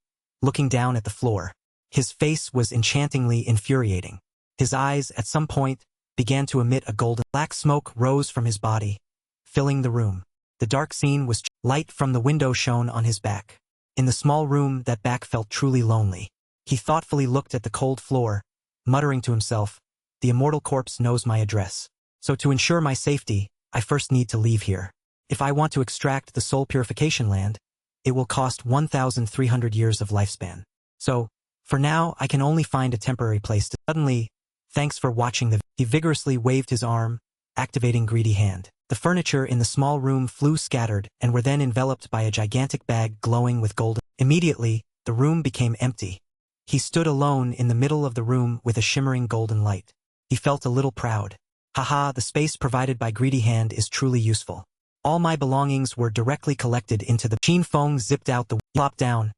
looking down at the floor. His face was enchantingly infuriating. His eyes, at some point, began to emit a golden black smoke rose from his body, filling the room. The dark scene was light from the window shone on his back. In the small room, that back felt truly lonely. He thoughtfully looked at the cold floor, muttering to himself, the immortal corpse knows my address. So to ensure my safety, I first need to leave here. If I want to extract the soul purification land, it will cost 1,300 years of lifespan. So, for now, I can only find a temporary place to. Suddenly, thanks for watching the. He vigorously waved his arm, activating Greedy Hand. The furniture in the small room flew scattered and were then enveloped by a gigantic bag glowing with gold. Immediately, the room became empty. He stood alone in the middle of the room with a shimmering golden light. He felt a little proud. Haha, the space provided by Greedy Hand is truly useful. All my belongings were directly collected into the. Qin Feng zipped out the. Plopped down,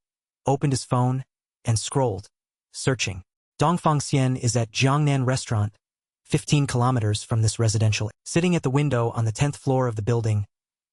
opened his phone, and scrolled, searching. Dongfang Xian is at Jiangnan Restaurant, 15 kilometers from this residential. Sitting at the window on the 10th floor of the building,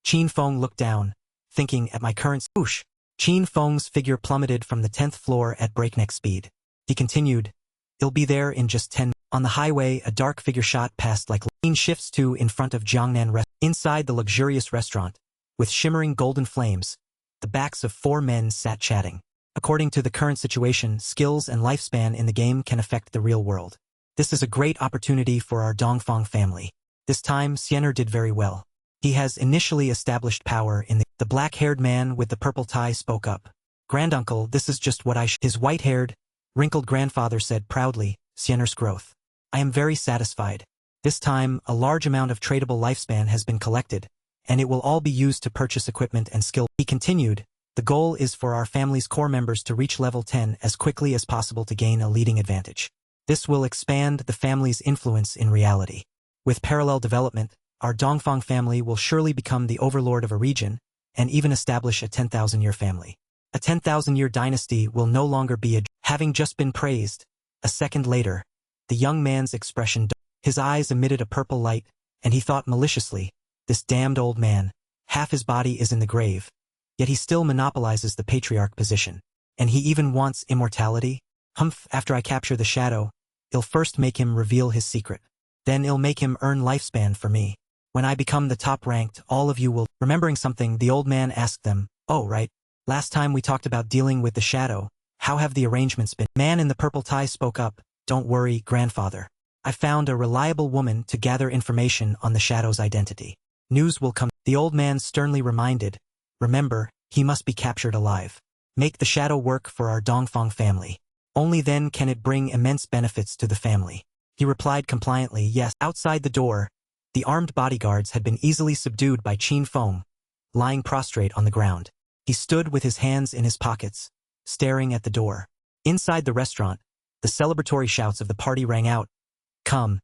Qin Feng looked down, thinking at my current. Whoosh! Qin Feng's figure plummeted from the 10th floor at breakneck speed. He continued, "It'll be there in just 10 minutes. On the highway, a dark figure shot past like. Scene shifts to in front of Jiangnan Restaurant. Inside the luxurious restaurant, with shimmering golden flames, the backs of 4 men sat chatting. According to the current situation, skills and lifespan in the game can affect the real world. This is a great opportunity for our Dongfang family. This time, Xiener did very well. He has initially established power in the black-haired man with the purple tie spoke up. Granduncle, this is just what his white-haired, wrinkled grandfather said proudly, Xiener's growth. I am very satisfied. This time, a large amount of tradable lifespan has been collected, and it will all be used to purchase equipment and skill. He continued, the goal is for our family's core members to reach level 10 as quickly as possible to gain a leading advantage. This will expand the family's influence in reality. With parallel development, our Dongfang family will surely become the overlord of a region, and even establish a 10,000-year family. A 10,000-year dynasty will no longer be having just been praised. A second later, the young man's expression, his eyes emitted a purple light, and he thought maliciously, this damned old man, half his body is in the grave, yet he still monopolizes the patriarch position. And he even wants immortality? Humph, after I capture the shadow, I'll first make him reveal his secret. Then I'll make him earn lifespan for me. When I become the top-ranked, all of you will... Remembering something, the old man asked them, oh, right. Last time we talked about dealing with the shadow. How have the arrangements been? Man in the purple tie spoke up, don't worry, grandfather. I found a reliable woman to gather information on the shadow's identity. News will come. The old man sternly reminded, remember, he must be captured alive. Make the shadow work for our Dongfang family. Only then can it bring immense benefits to the family. He replied compliantly, yes. Outside the door, the armed bodyguards had been easily subdued by Qin Feng, lying prostrate on the ground. He stood with his hands in his pockets, staring at the door. Inside the restaurant, the celebratory shouts of the party rang out. Come,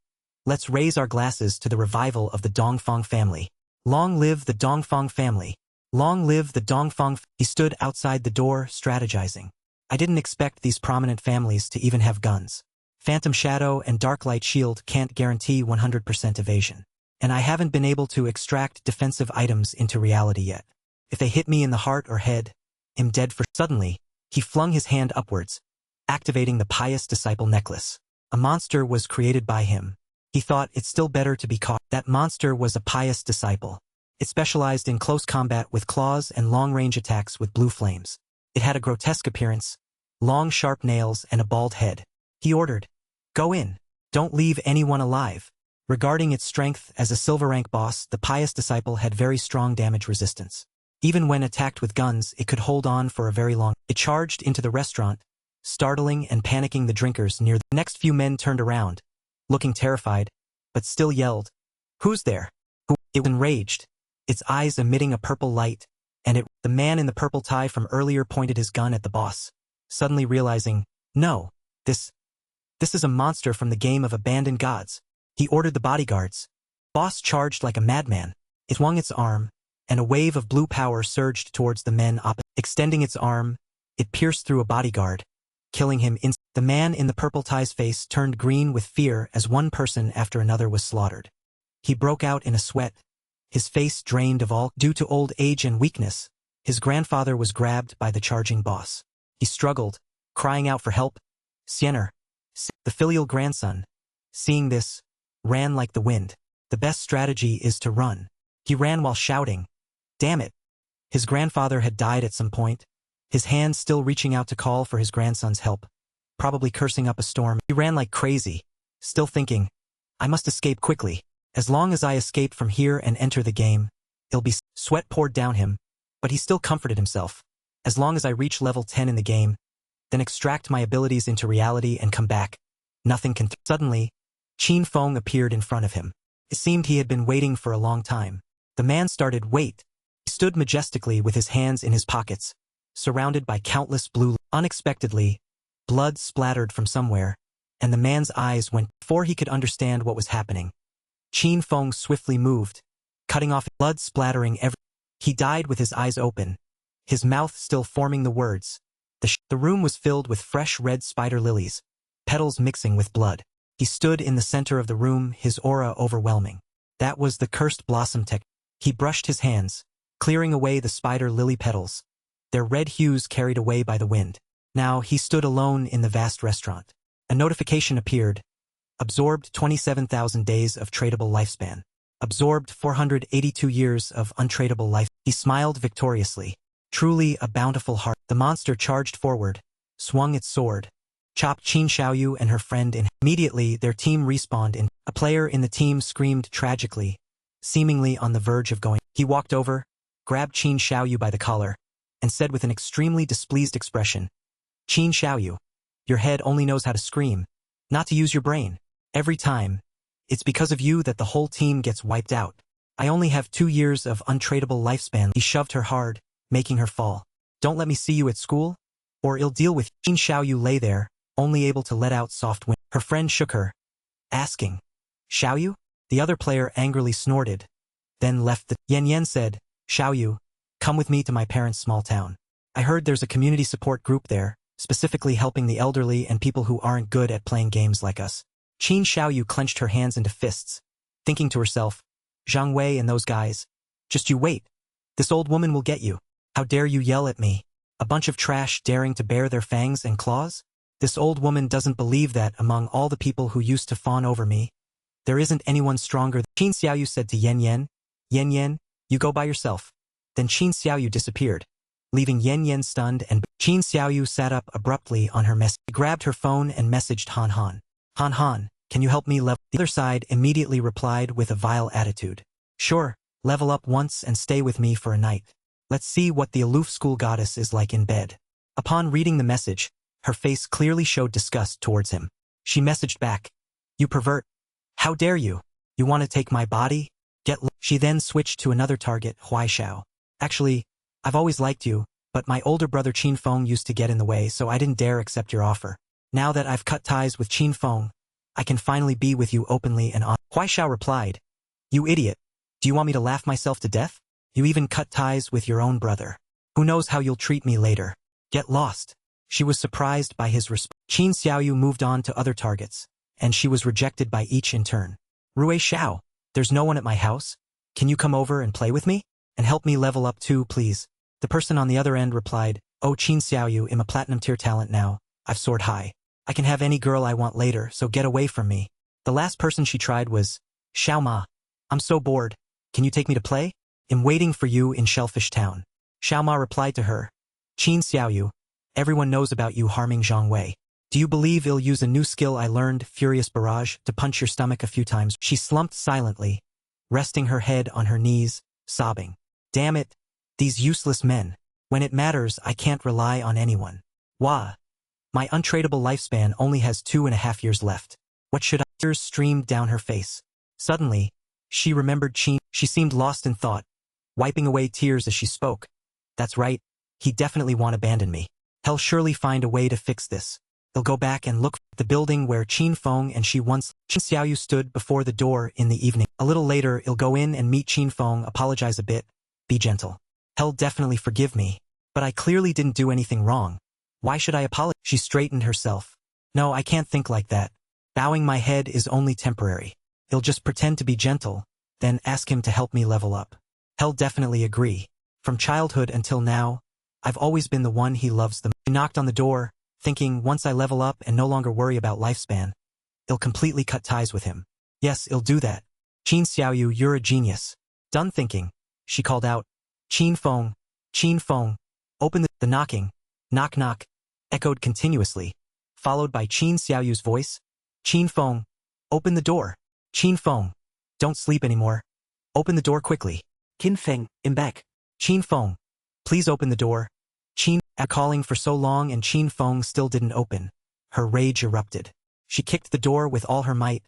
let's raise our glasses to the revival of the Dongfang family. Long live the Dongfang family. Long live the Dongfang. He stood outside the door, strategizing. I didn't expect these prominent families to even have guns. Phantom Shadow and Darklight Shield can't guarantee 100% evasion. And I haven't been able to extract defensive items into reality yet. If they hit me in the heart or head, I'm dead for... Suddenly, he flung his hand upwards, activating the Pious Disciple necklace. A monster was created by him. He thought it's still better to be caught. That monster was a Pious Disciple. It specialized in close combat with claws and long-range attacks with blue flames. It had a grotesque appearance, long sharp nails and a bald head. He ordered, go in. Don't leave anyone alive. Regarding its strength as a silver rank boss, the Pious Disciple had very strong damage resistance. Even when attacked with guns, it could hold on for a very long. It charged into the restaurant, startling and panicking the drinkers near. The next few men turned around, looking terrified, but still yelled, who's there? Who? It was enraged, its eyes emitting a purple light, and the man in the purple tie from earlier pointed his gun at the boss, suddenly realizing, no, this is a monster from the game of abandoned gods. He ordered the bodyguards. Boss charged like a madman. It swung its arm, and a wave of blue power surged towards the men opposite. Extending its arm, it pierced through a bodyguard, killing him instantly. The man in the purple tie's face turned green with fear as one person after another was slaughtered. He broke out in a sweat, his face drained of all. Due to old age and weakness, his grandfather was grabbed by the charging boss. He struggled, crying out for help. Xiener, the filial grandson, seeing this, ran like the wind. The best strategy is to run. He ran while shouting, damn it. His grandfather had died at some point, his hand still reaching out to call for his grandson's help, probably cursing up a storm. He ran like crazy, still thinking, I must escape quickly. As long as I escape from here and enter the game, it'll be... Sweat poured down him, but he still comforted himself. As long as I reach level 10 in the game, then extract my abilities into reality and come back, nothing can... Suddenly, Qin Feng appeared in front of him. It seemed he had been waiting for a long time. The man started, wait. He stood majestically with his hands in his pockets, surrounded by countless blue... Unexpectedly, blood splattered from somewhere, and the man's eyes went... Before he could understand what was happening, Qin Feng swiftly moved, cutting off blood splattering every... He died with his eyes open, his mouth still forming the words. The room was filled with fresh red spider lilies, petals mixing with blood. He stood in the center of the room, his aura overwhelming. That was the cursed blossom tech. He brushed his hands, clearing away the spider lily petals, their red hues carried away by the wind. Now he stood alone in the vast restaurant. A notification appeared. Absorbed 27,000 days of tradable lifespan. Absorbed 482 years of untradable life. He smiled victoriously. Truly a bountiful heart. The monster charged forward, swung its sword, chopped Qin Xiaoyu and her friend in. Immediately, their team respawned in. A player in the team screamed tragically, seemingly on the verge of going. He walked over, grabbed Qin Xiaoyu by the collar, and said with an extremely displeased expression, "Qin Xiaoyu, your head only knows how to scream, not to use your brain. Every time, it's because of you that the whole team gets wiped out. I only have 2 years of untradeable lifespan." He shoved her hard, making her fall. "Don't let me see you at school, or I'll deal with you." Qin Xiaoyu lay there, only able to let out soft wind. Her friend shook her, asking, "Xiaoyu?" The other player angrily snorted, then left the. Yan said, "Xiaoyu, come with me to my parents' small town. I heard there's a community support group there, specifically helping the elderly and people who aren't good at playing games like us." Qin Xiaoyu clenched her hands into fists, thinking to herself, "Zhang Wei and those guys. Just you wait. This old woman will get you. How dare you yell at me? A bunch of trash daring to bare their fangs and claws? This old woman doesn't believe that among all the people who used to fawn over me, there isn't anyone stronger." Qin Xiaoyu said to Yan Yan, you go by yourself. Then Qin Xiaoyu disappeared, leaving Yan stunned, and Qin Xiaoyu sat up abruptly on her mess. She grabbed her phone and messaged Han Han. Han, can you help me level? The other side immediately replied with a vile attitude. "Sure, level up once and stay with me for a night. Let's see what the aloof school goddess is like in bed." Upon reading the message, her face clearly showed disgust towards him. She messaged back, "You pervert. How dare you? You want to take my body? Get low." She then switched to another target, Huaishao. "Actually, I've always liked you, but my older brother Qin Feng used to get in the way, so I didn't dare accept your offer. Now that I've cut ties with Qin Feng, I can finally be with you openly and honestly." Huaishao replied, "You idiot. Do you want me to laugh myself to death? You even cut ties with your own brother. Who knows how you'll treat me later? Get lost." She was surprised by his response. Qin Xiaoyu moved on to other targets, and she was rejected by each in turn. "Rui Xiao, there's no one at my house. Can you come over and play with me? And help me level up too, please?" The person on the other end replied, "Oh, Qin Xiaoyu, I'm a platinum tier talent now. I've soared high. I can have any girl I want later, so get away from me." The last person she tried was, "Xiao Ma, I'm so bored. Can you take me to play? I'm waiting for you in Shellfish Town." Xiao Ma replied to her, "Qin Xiaoyu, everyone knows about you harming Zhang Wei. Do you believe I'll use a new skill I learned, Furious Barrage, to punch your stomach a few times?" She slumped silently, resting her head on her knees, sobbing. "Damn it, these useless men. When it matters, I can't rely on anyone. Wah. My untradeable lifespan only has 2.5 years left. What should I?" Tears streamed down her face. Suddenly, she remembered Qin. She seemed lost in thought, wiping away tears as she spoke. "That's right, he definitely won't abandon me. He'll surely find a way to fix this. He'll go back and look for the building where Qin Feng and she once." Qin Xiaoyu stood before the door in the evening. A little later, he'll go in and meet Qin Feng, apologize a bit, be gentle. "He'll definitely forgive me, but I clearly didn't do anything wrong. Why should I apologize?" She straightened herself. "No, I can't think like that. Bowing my head is only temporary. He'll just pretend to be gentle, then ask him to help me level up. He'll definitely agree. From childhood until now, I've always been the one he loves the most." She knocked on the door, thinking once I level up and no longer worry about lifespan, I'll completely cut ties with him. "Yes, I'll do that. Qin Xiaoyu, you're a genius." Done thinking, she called out, Qin Feng, open the knocking, knock knock, echoed continuously, followed by Qin Xiaoyu's voice, "Qin Feng, open the door. Qin Feng, don't sleep anymore. Open the door quickly." Qin Feng, I'm back. "Qin Feng, please open the door." After calling for so long and Qin Feng still didn't open, her rage erupted. She kicked the door with all her might,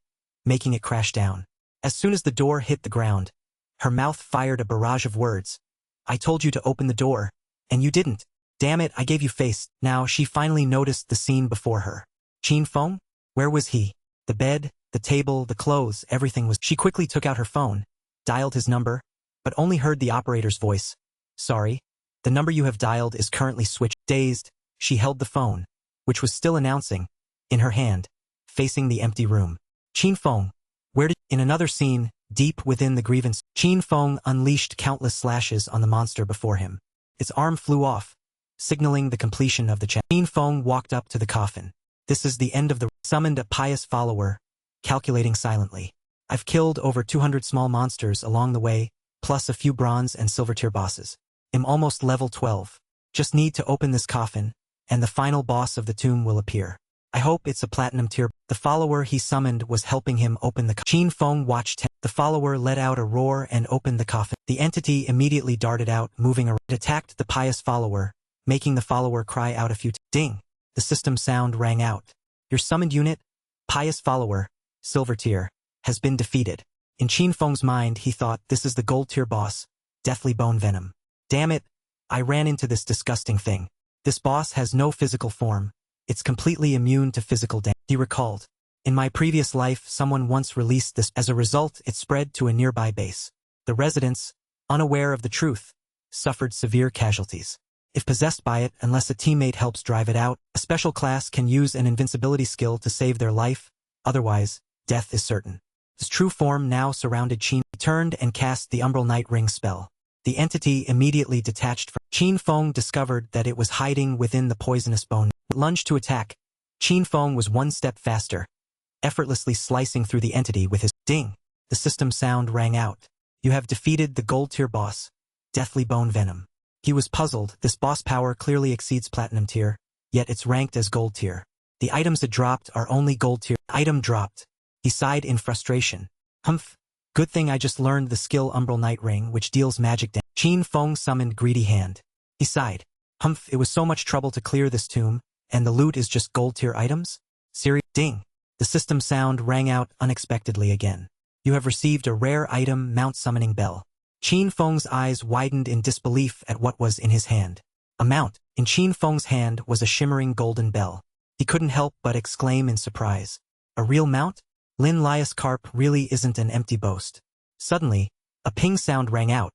making it crash down. As soon as the door hit the ground, her mouth fired a barrage of words. "I told you to open the door, and you didn't. Damn it, I gave you face." Now she finally noticed the scene before her. Qin Feng? Where was he? The bed, the table, the clothes, everything was. She quickly took out her phone, dialed his number, but only heard the operator's voice. "Sorry, the number you have dialed is currently switched." Dazed, she held the phone, which was still announcing, in her hand, facing the empty room. "Qin Feng, where did..." In another scene, deep within the grievance, Qin Feng unleashed countless slashes on the monster before him. Its arm flew off, signaling the completion of the chapter. Qin Feng walked up to the coffin. "This is the end of the..." Summoned a pious follower, calculating silently. "I've killed over 200 small monsters along the way, plus a few bronze and silver tier bosses. I'm almost level 12. Just need to open this coffin, and the final boss of the tomb will appear. I hope it's a platinum tier. The follower he summoned was helping him open the coffin. Qin Feng watched him. The follower let out a roar and opened the coffin. The entity immediately darted out, moving around. It attacked the pious follower, making the follower cry out a few times. Ding! The system sound rang out. Your summoned unit, pious follower, silver tier, has been defeated. In Qin Feng's mind, he thought, this is the gold tier boss, Deathly Bone Venom. Damn it, I ran into this disgusting thing. This boss has no physical form. It's completely immune to physical damage. He recalled. In my previous life, someone once released this. As a result, it spread to a nearby base. The residents, unaware of the truth, suffered severe casualties. If possessed by it, unless a teammate helps drive it out, a special class can use an invincibility skill to save their life. Otherwise, death is certain. His true form now surrounded Qin. He turned and cast the Umbral Night Ring spell. The entity immediately detached from Qin Feng, discovered that it was hiding within the poisonous bone. It lunged to attack. Qin Feng was one step faster, effortlessly slicing through the entity with his ding. The system sound rang out. You have defeated the gold tier boss, Deathly Bone Venom. He was puzzled. This boss power clearly exceeds platinum tier, yet it's ranked as gold tier. The items it dropped are only gold tier. Item dropped. He sighed in frustration. Humph. Good thing I just learned the skill Umbral Night Ring, which deals magic damage. Qin Feng summoned Greedy Hand. He sighed. Humph, it was so much trouble to clear this tomb, and the loot is just gold tier items? Serious? Ding. The system sound rang out unexpectedly again. You have received a rare item, Mount Summoning Bell. Qin Feng's eyes widened in disbelief at what was in his hand. A mount. In Qin Feng's hand was a shimmering golden bell. He couldn't help but exclaim in surprise. A real mount? Lin Lias Carp really isn't an empty boast. Suddenly, a ping sound rang out.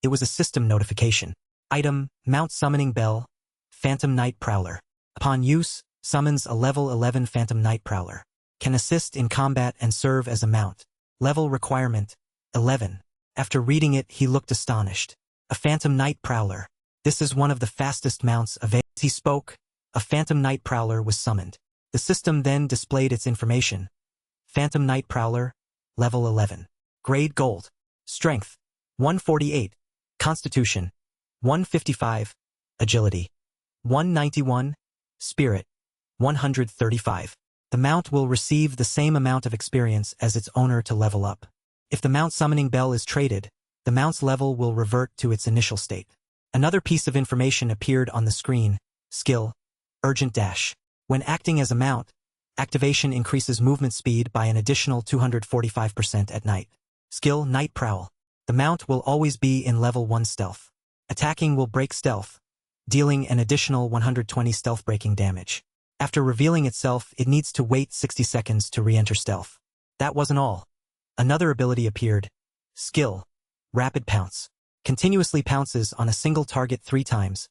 It was a system notification. Item, Mount Summoning Bell, Phantom Night Prowler. Upon use, summons a level 11 Phantom Night Prowler. Can assist in combat and serve as a mount. Level requirement, 11. After reading it, he looked astonished. A Phantom Night Prowler. This is one of the fastest mounts available. As he spoke, a Phantom Night Prowler was summoned. The system then displayed its information. Phantom Night Prowler, level 11. Grade Gold. Strength, 148. Constitution, 155. Agility, 191. Spirit, 135. The mount will receive the same amount of experience as its owner to level up. If the Mount Summoning Bell is traded, the mount's level will revert to its initial state. Another piece of information appeared on the screen. Skill, Urgent Dash. When acting as a mount, activation increases movement speed by an additional 245% at night. Skill, Night Prowl. The mount will always be in level 1 stealth. Attacking will break stealth, dealing an additional 120 stealth breaking damage. After revealing itself, it needs to wait 60 seconds to re-enter stealth. That wasn't all. Another ability appeared. Skill, Rapid Pounce. Continuously pounces on a single target 3 times,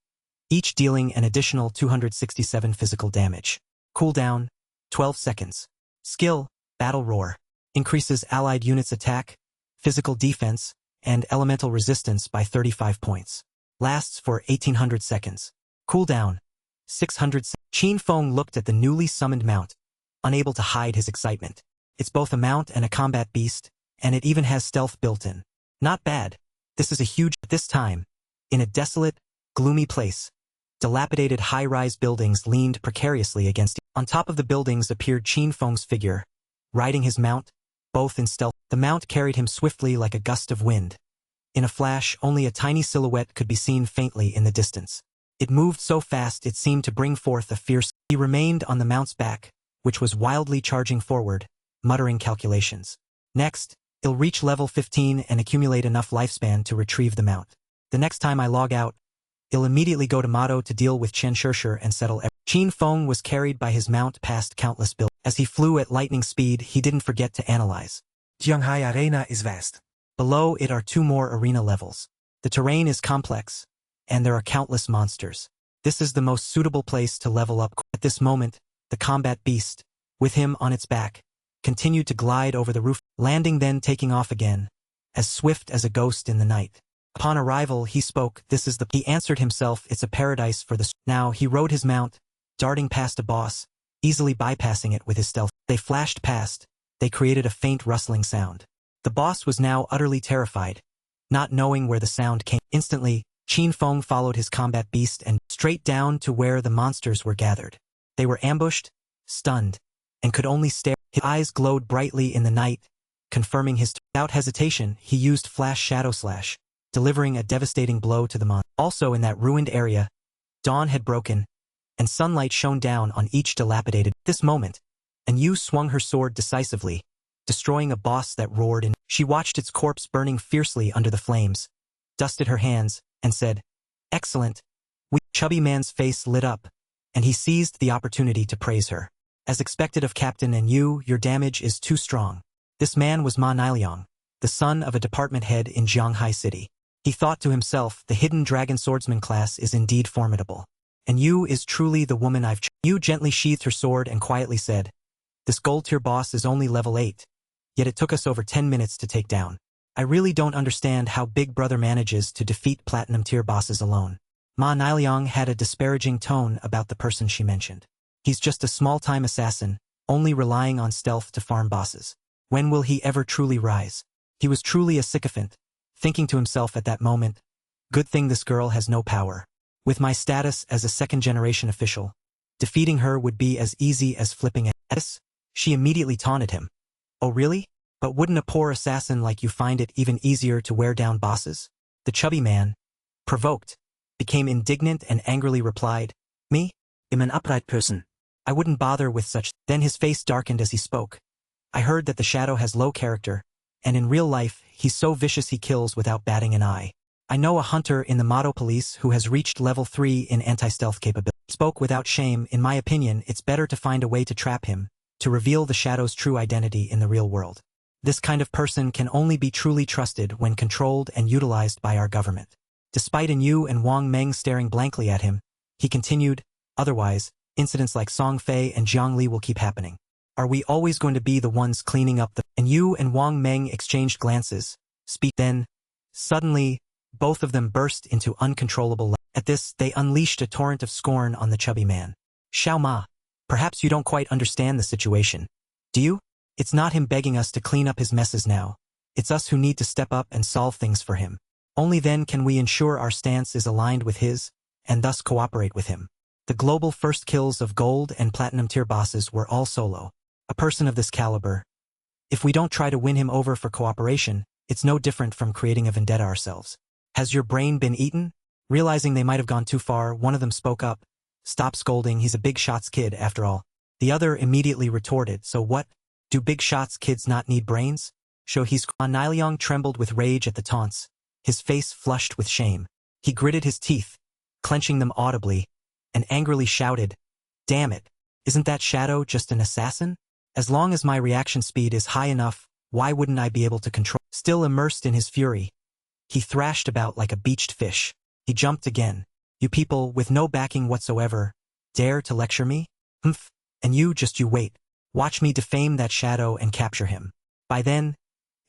each dealing an additional 267 physical damage. Cooldown, 12 seconds. Skill, Battle Roar. Increases allied units' attack, physical defense, and elemental resistance by 35 points. Lasts for 1800 seconds. Cooldown, 600 seconds. Qin Feng looked at the newly summoned mount, unable to hide his excitement. It's both a mount and a combat beast, and it even has stealth built in. Not bad. This is a huge... At this time, in a desolate, gloomy place, dilapidated high-rise buildings leaned precariously against... On top of the buildings appeared Qin Feng's figure, riding his mount, both in stealth. The mount carried him swiftly like a gust of wind. In a flash, only a tiny silhouette could be seen faintly in the distance. It moved so fast it seemed to bring forth a fierce... He remained on the mount's back, which was wildly charging forward, muttering calculations. Next, he'll reach level 15 and accumulate enough lifespan to retrieve the mount. The next time I log out, he'll immediately go to Mado to deal with Chen Shishir and settle everything. Qin Feng was carried by his mount past countless buildings. As he flew at lightning speed, he didn't forget to analyze. Jianghai Arena is vast. Below it are 2 more arena levels. The terrain is complex, and there are countless monsters. This is the most suitable place to level up. At this moment, the combat beast, with him on its back, continued to glide over the roof, landing then taking off again, as swift as a ghost in the night. Upon arrival, he spoke, He answered himself, it's a paradise for the... Now he rode his mount, darting past a boss, easily bypassing it with his stealth. They flashed past. They created a faint rustling sound. The boss was now utterly terrified, not knowing where the sound came. Instantly, Qin Feng followed his combat beast and straight down to where the monsters were gathered. They were ambushed, stunned, and could only stare. His eyes glowed brightly in the night, confirming his. Without hesitation, he used Flash Shadow Slash, delivering a devastating blow to the monster. Also in that ruined area, dawn had broken, and sunlight shone down on each dilapidated. This moment, Yu swung her sword decisively, destroying a boss that roared in. She watched its corpse burning fiercely under the flames, dusted her hands, and said, "Excellent." Chubby man's face lit up, and he seized the opportunity to praise her. As expected of Captain Yu, your damage is too strong. This man was Ma Niliang, the son of a department head in Jianghai City. He thought to himself, the hidden dragon swordsman class is indeed formidable. And Yu is truly the woman I've chosen. Yu gently sheathed her sword and quietly said, "This gold tier boss is only level 8, yet it took us over 10 minutes to take down. I really don't understand how Big Brother manages to defeat platinum tier bosses alone." Ma Niliang had a disparaging tone about the person she mentioned. He's just a small-time assassin, only relying on stealth to farm bosses. When will he ever truly rise? He was truly a sycophant, thinking to himself at that moment, good thing this girl has no power. With my status as a second-generation official, defeating her would be as easy as flipping a S. She immediately taunted him. Oh really? But wouldn't a poor assassin like you find it even easier to wear down bosses? The chubby man, provoked, became indignant and angrily replied, "Me? I'm an upright person. I wouldn't bother with such." Then his face darkened as he spoke. "I heard that the shadow has low character, and in real life, he's so vicious he kills without batting an eye. I know a hunter in the Motto Police who has reached level 3 in anti-stealth capability." Spoke without shame. In my opinion, it's better to find a way to trap him, to reveal the shadow's true identity in the real world. This kind of person can only be truly trusted when controlled and utilized by our government. Despite Yu and Wang Meng staring blankly at him, he continued, "Otherwise, incidents like Song Fei and Jiang Li will keep happening. Are we always going to be the ones cleaning up the—" And Yu and Wang Meng exchanged glances. Then, suddenly, both of them burst into uncontrollable laughter. At this, they unleashed a torrent of scorn on the chubby man. "Xiao Ma, perhaps you don't quite understand the situation. Do you? It's not him begging us to clean up his messes now. It's us who need to step up and solve things for him. Only then can we ensure our stance is aligned with his, and thus cooperate with him." The global first kills of gold and platinum tier bosses were all solo. A person of this caliber. If we don't try to win him over for cooperation, it's no different from creating a vendetta ourselves. Has your brain been eaten? Realizing they might have gone too far, one of them spoke up. "Stop scolding, he's a big shots kid after all." The other immediately retorted, "So what? Do big shots kids not need brains?" Niliang trembled with rage at the taunts, his face flushed with shame. He gritted his teeth, clenching them audibly, and angrily shouted, "Damn it, isn't that shadow just an assassin? As long as my reaction speed is high enough, why wouldn't I be able to control?" Still immersed in his fury, he thrashed about like a beached fish. He jumped again. "You people, with no backing whatsoever, dare to lecture me? Humph, and you wait. Watch me defame that shadow and capture him. By then,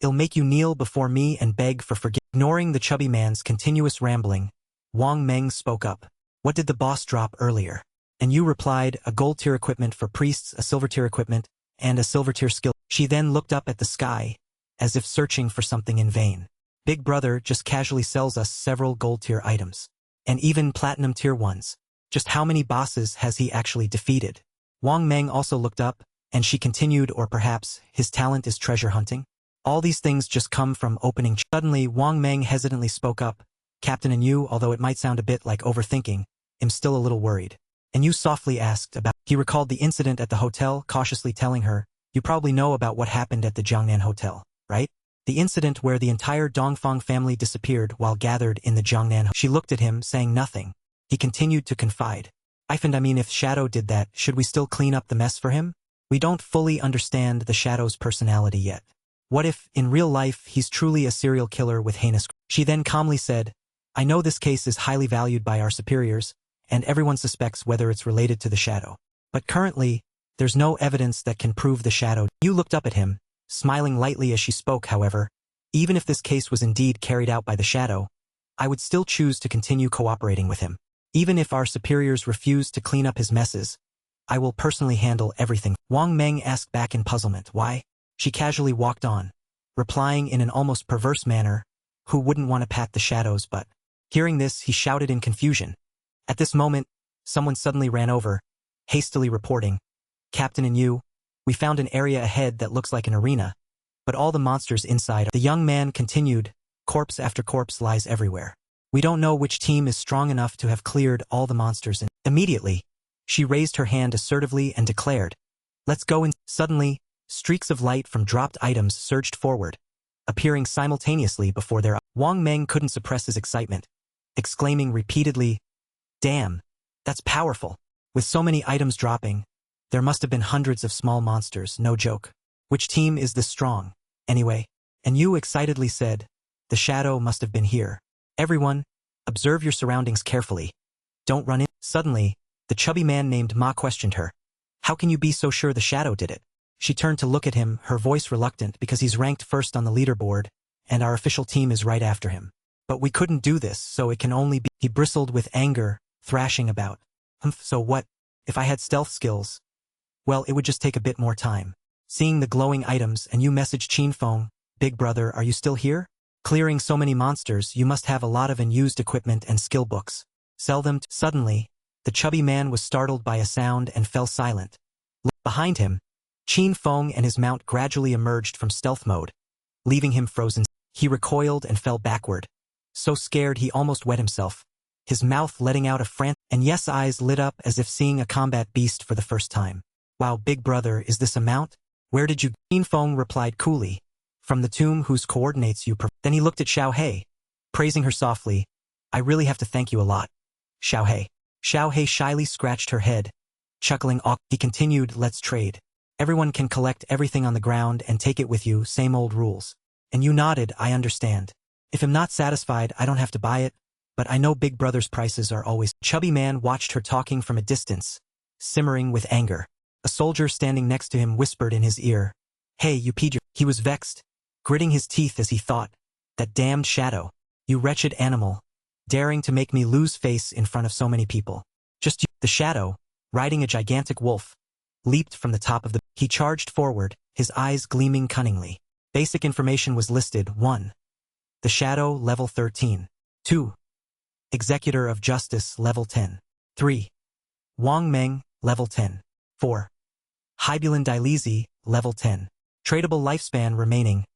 I'll make you kneel before me and beg for forgiveness." Ignoring the chubby man's continuous rambling, Wang Meng spoke up. "What did the boss drop earlier?" And Yu replied, "A gold tier equipment for priests, a silver tier equipment, and a silver tier skill." She then looked up at the sky, as if searching for something in vain. "Big Brother just casually sells us several gold tier items. And even platinum tier ones. Just how many bosses has he actually defeated?" Wang Meng also looked up, and she continued, "Or perhaps, his talent is treasure hunting? All these things just come from opening." Suddenly, Wang Meng hesitantly spoke up. "Captain Yu, although it might sound a bit like overthinking, I'm still a little worried." And Yu softly asked about. He recalled the incident at the hotel, cautiously telling her, "You probably know about what happened at the Jiangnan Hotel, right? The incident where the entire Dongfang family disappeared while gathered in the Jiangnan." She looked at him, saying nothing. He continued to confide. I mean, if Shadow did that, should we still clean up the mess for him? We don't fully understand the Shadow's personality yet. What if, in real life, he's truly a serial killer with heinous..." She then calmly said, "I know this case is highly valued by our superiors, and everyone suspects whether it's related to the Shadow. But currently, there's no evidence that can prove the Shadow." Yu looked up at him, smiling lightly as she spoke. "However, even if this case was indeed carried out by the Shadow, I would still choose to continue cooperating with him. Even if our superiors refuse to clean up his messes, I will personally handle everything." Wang Meng asked back in puzzlement, "Why?" She casually walked on, replying in an almost perverse manner, "Who wouldn't want to pat the Shadow's butt? Hearing this, he shouted in confusion. At this moment, someone suddenly ran over, hastily reporting, "Captain and you, we found an area ahead that looks like an arena, but all the monsters inside." The young man continued, "Corpse after corpse lies everywhere. We don't know which team is strong enough to have cleared all the monsters in." Immediately, she raised her hand assertively and declared, "Let's go in." Suddenly, streaks of light from dropped items surged forward, appearing simultaneously before their eyes. Wang Meng couldn't suppress his excitement, exclaiming repeatedly, "Damn, that's powerful. With so many items dropping, there must have been hundreds of small monsters, no joke. Which team is this strong, anyway?" And Yu excitedly said, "The shadow must have been here. Everyone, observe your surroundings carefully. Don't run in." Suddenly, the chubby man named Ma questioned her. "How can you be so sure the shadow did it?" She turned to look at him, her voice reluctant because he's ranked first on the leaderboard, and our official team is right after him. "But we couldn't do this, so it can only be—" He bristled with anger, thrashing about. So what? If I had stealth skills? Well, it would just take a bit more time." Seeing the glowing items, and you messaged Qinfeng, "Big brother, are you still here? Clearing so many monsters, you must have a lot of unused equipment and skill books. Sell them." Suddenly, the chubby man was startled by a sound and fell silent. Behind him, Qinfeng and his mount gradually emerged from stealth mode, leaving him frozen. He recoiled and fell backward, so scared he almost wet himself, his mouth letting out a frantic, and yes, eyes lit up as if seeing a combat beast for the first time. "Wow, big brother, is this a mount? Where did you—" Qinfeng replied coolly, "From the tomb whose coordinates you Then he looked at Xiaohei, praising her softly, "I really have to thank you a lot, Xiaohei." Xiaohei shyly scratched her head, chuckling. He continued, "Let's trade. Everyone can collect everything on the ground and take it with you, same old rules." And you nodded, "I understand. If I'm not satisfied, I don't have to buy it, but I know big brother's prices are always—" Chubby man watched her talking from a distance, simmering with anger. A soldier standing next to him whispered in his ear, "Hey, you peed your—" He was vexed, gritting his teeth as he thought, "That damned shadow. You wretched animal, daring to make me lose face in front of so many people. Just you." The shadow, riding a gigantic wolf, leaped from the top of the... He charged forward, his eyes gleaming cunningly. Basic information was listed. 1. The Shadow, level 13. 2. Executor of Justice, level 10. 3. Wang Meng, level 10. 4. Hybulin Dilezi, level 10. Tradable lifespan remaining,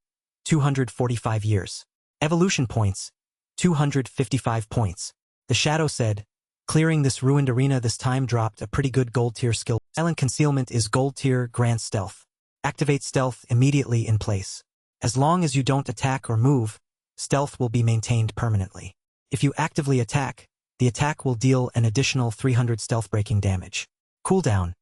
245 years. Evolution points, 255 points. The shadow said, "Clearing this ruined arena this time dropped a pretty good gold tier skill. Silent concealment is gold tier grant stealth. Activate stealth immediately in place. As long as you don't attack or move, stealth will be maintained permanently. If you actively attack, the attack will deal an additional 300 stealth breaking damage. Cooldown,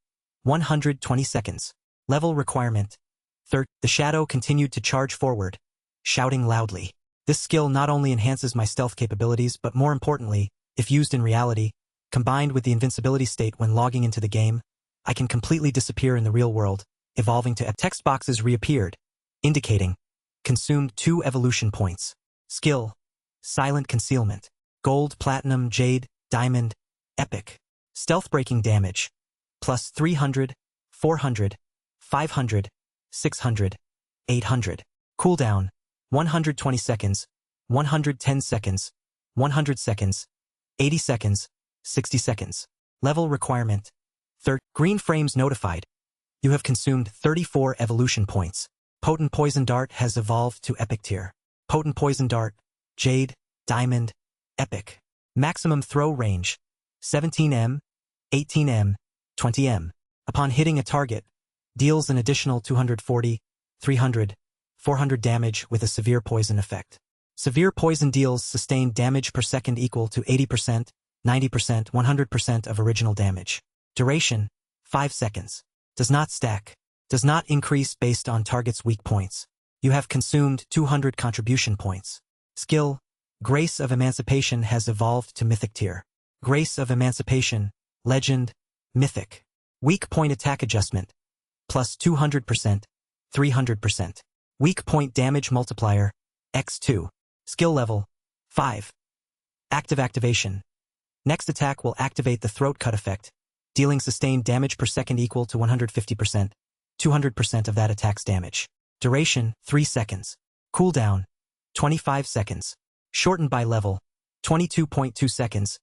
120 seconds. Level requirement, 30. The shadow continued to charge forward, shouting loudly. "This skill not only enhances my stealth capabilities, but more importantly, if used in reality, combined with the invincibility state when logging into the game, I can completely disappear in the real world, evolving to..." Text boxes reappeared, indicating, "Consumed 2 evolution points. Skill, Silent Concealment. Gold, Platinum, Jade, Diamond, Epic. Stealth breaking damage, plus 300, 400, 500, 600, 800. Cooldown, 120 seconds, 110 seconds, 100 seconds, 80 seconds, 60 seconds. Level requirement, 30. Green frames notified. You have consumed 34 evolution points. Potent Poison Dart has evolved to Epic tier. Potent Poison Dart, Jade, Diamond, Epic. Maximum throw range, 17m, 18m, 20m. Upon hitting a target, deals an additional 240, 300, 400 damage with a severe poison effect. Severe poison deals sustained damage per second equal to 80%, 90%, 100% of original damage. Duration, 5 seconds. Does not stack. Does not increase based on target's weak points. You have consumed 200 contribution points. Skill, Grace of Emancipation has evolved to Mythic tier. Grace of Emancipation, Legend, Mythic. Weak point attack adjustment, plus 200%, 300%. Weak point damage multiplier, x2. Skill level, 5. Active activation. Next attack will activate the throat cut effect, dealing sustained damage per second equal to 150%, 200% of that attack's damage. Duration, 3 seconds. Cooldown, 25 seconds. Shortened by level, 22.2 seconds.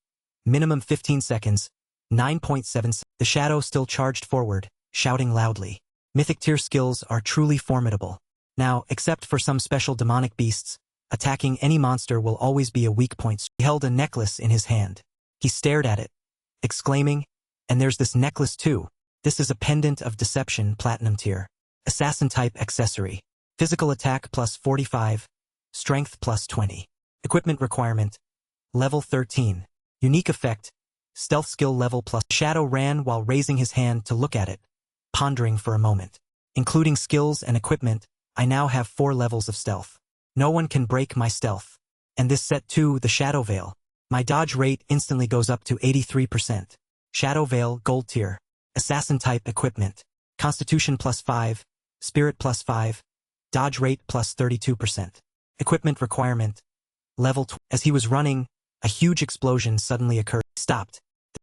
Minimum 15 seconds. 9.7 The shadow still charged forward, shouting loudly. Mythic tier skills are truly formidable. Now, except for some special demonic beasts, attacking any monster will always be a weak point. He held a necklace in his hand. He stared at it, exclaiming, "And there's this necklace too. This is a pendant of deception platinum tier. Assassin type accessory. Physical attack plus 45. Strength plus 20. Equipment requirement. Level 13. Unique effect. Stealth skill level plus." Shadow ran while raising his hand to look at it, pondering for a moment. Including skills and equipment, I now have 4 levels of stealth. No one can break my stealth. And this set too, the Shadow Veil. My dodge rate instantly goes up to 83%. Shadow Veil Gold tier. Assassin type equipment. Constitution plus 5. Spirit plus 5. Dodge rate plus 32%. Equipment requirement. Level 2. As he was running, a huge explosion suddenly occurred. He stopped.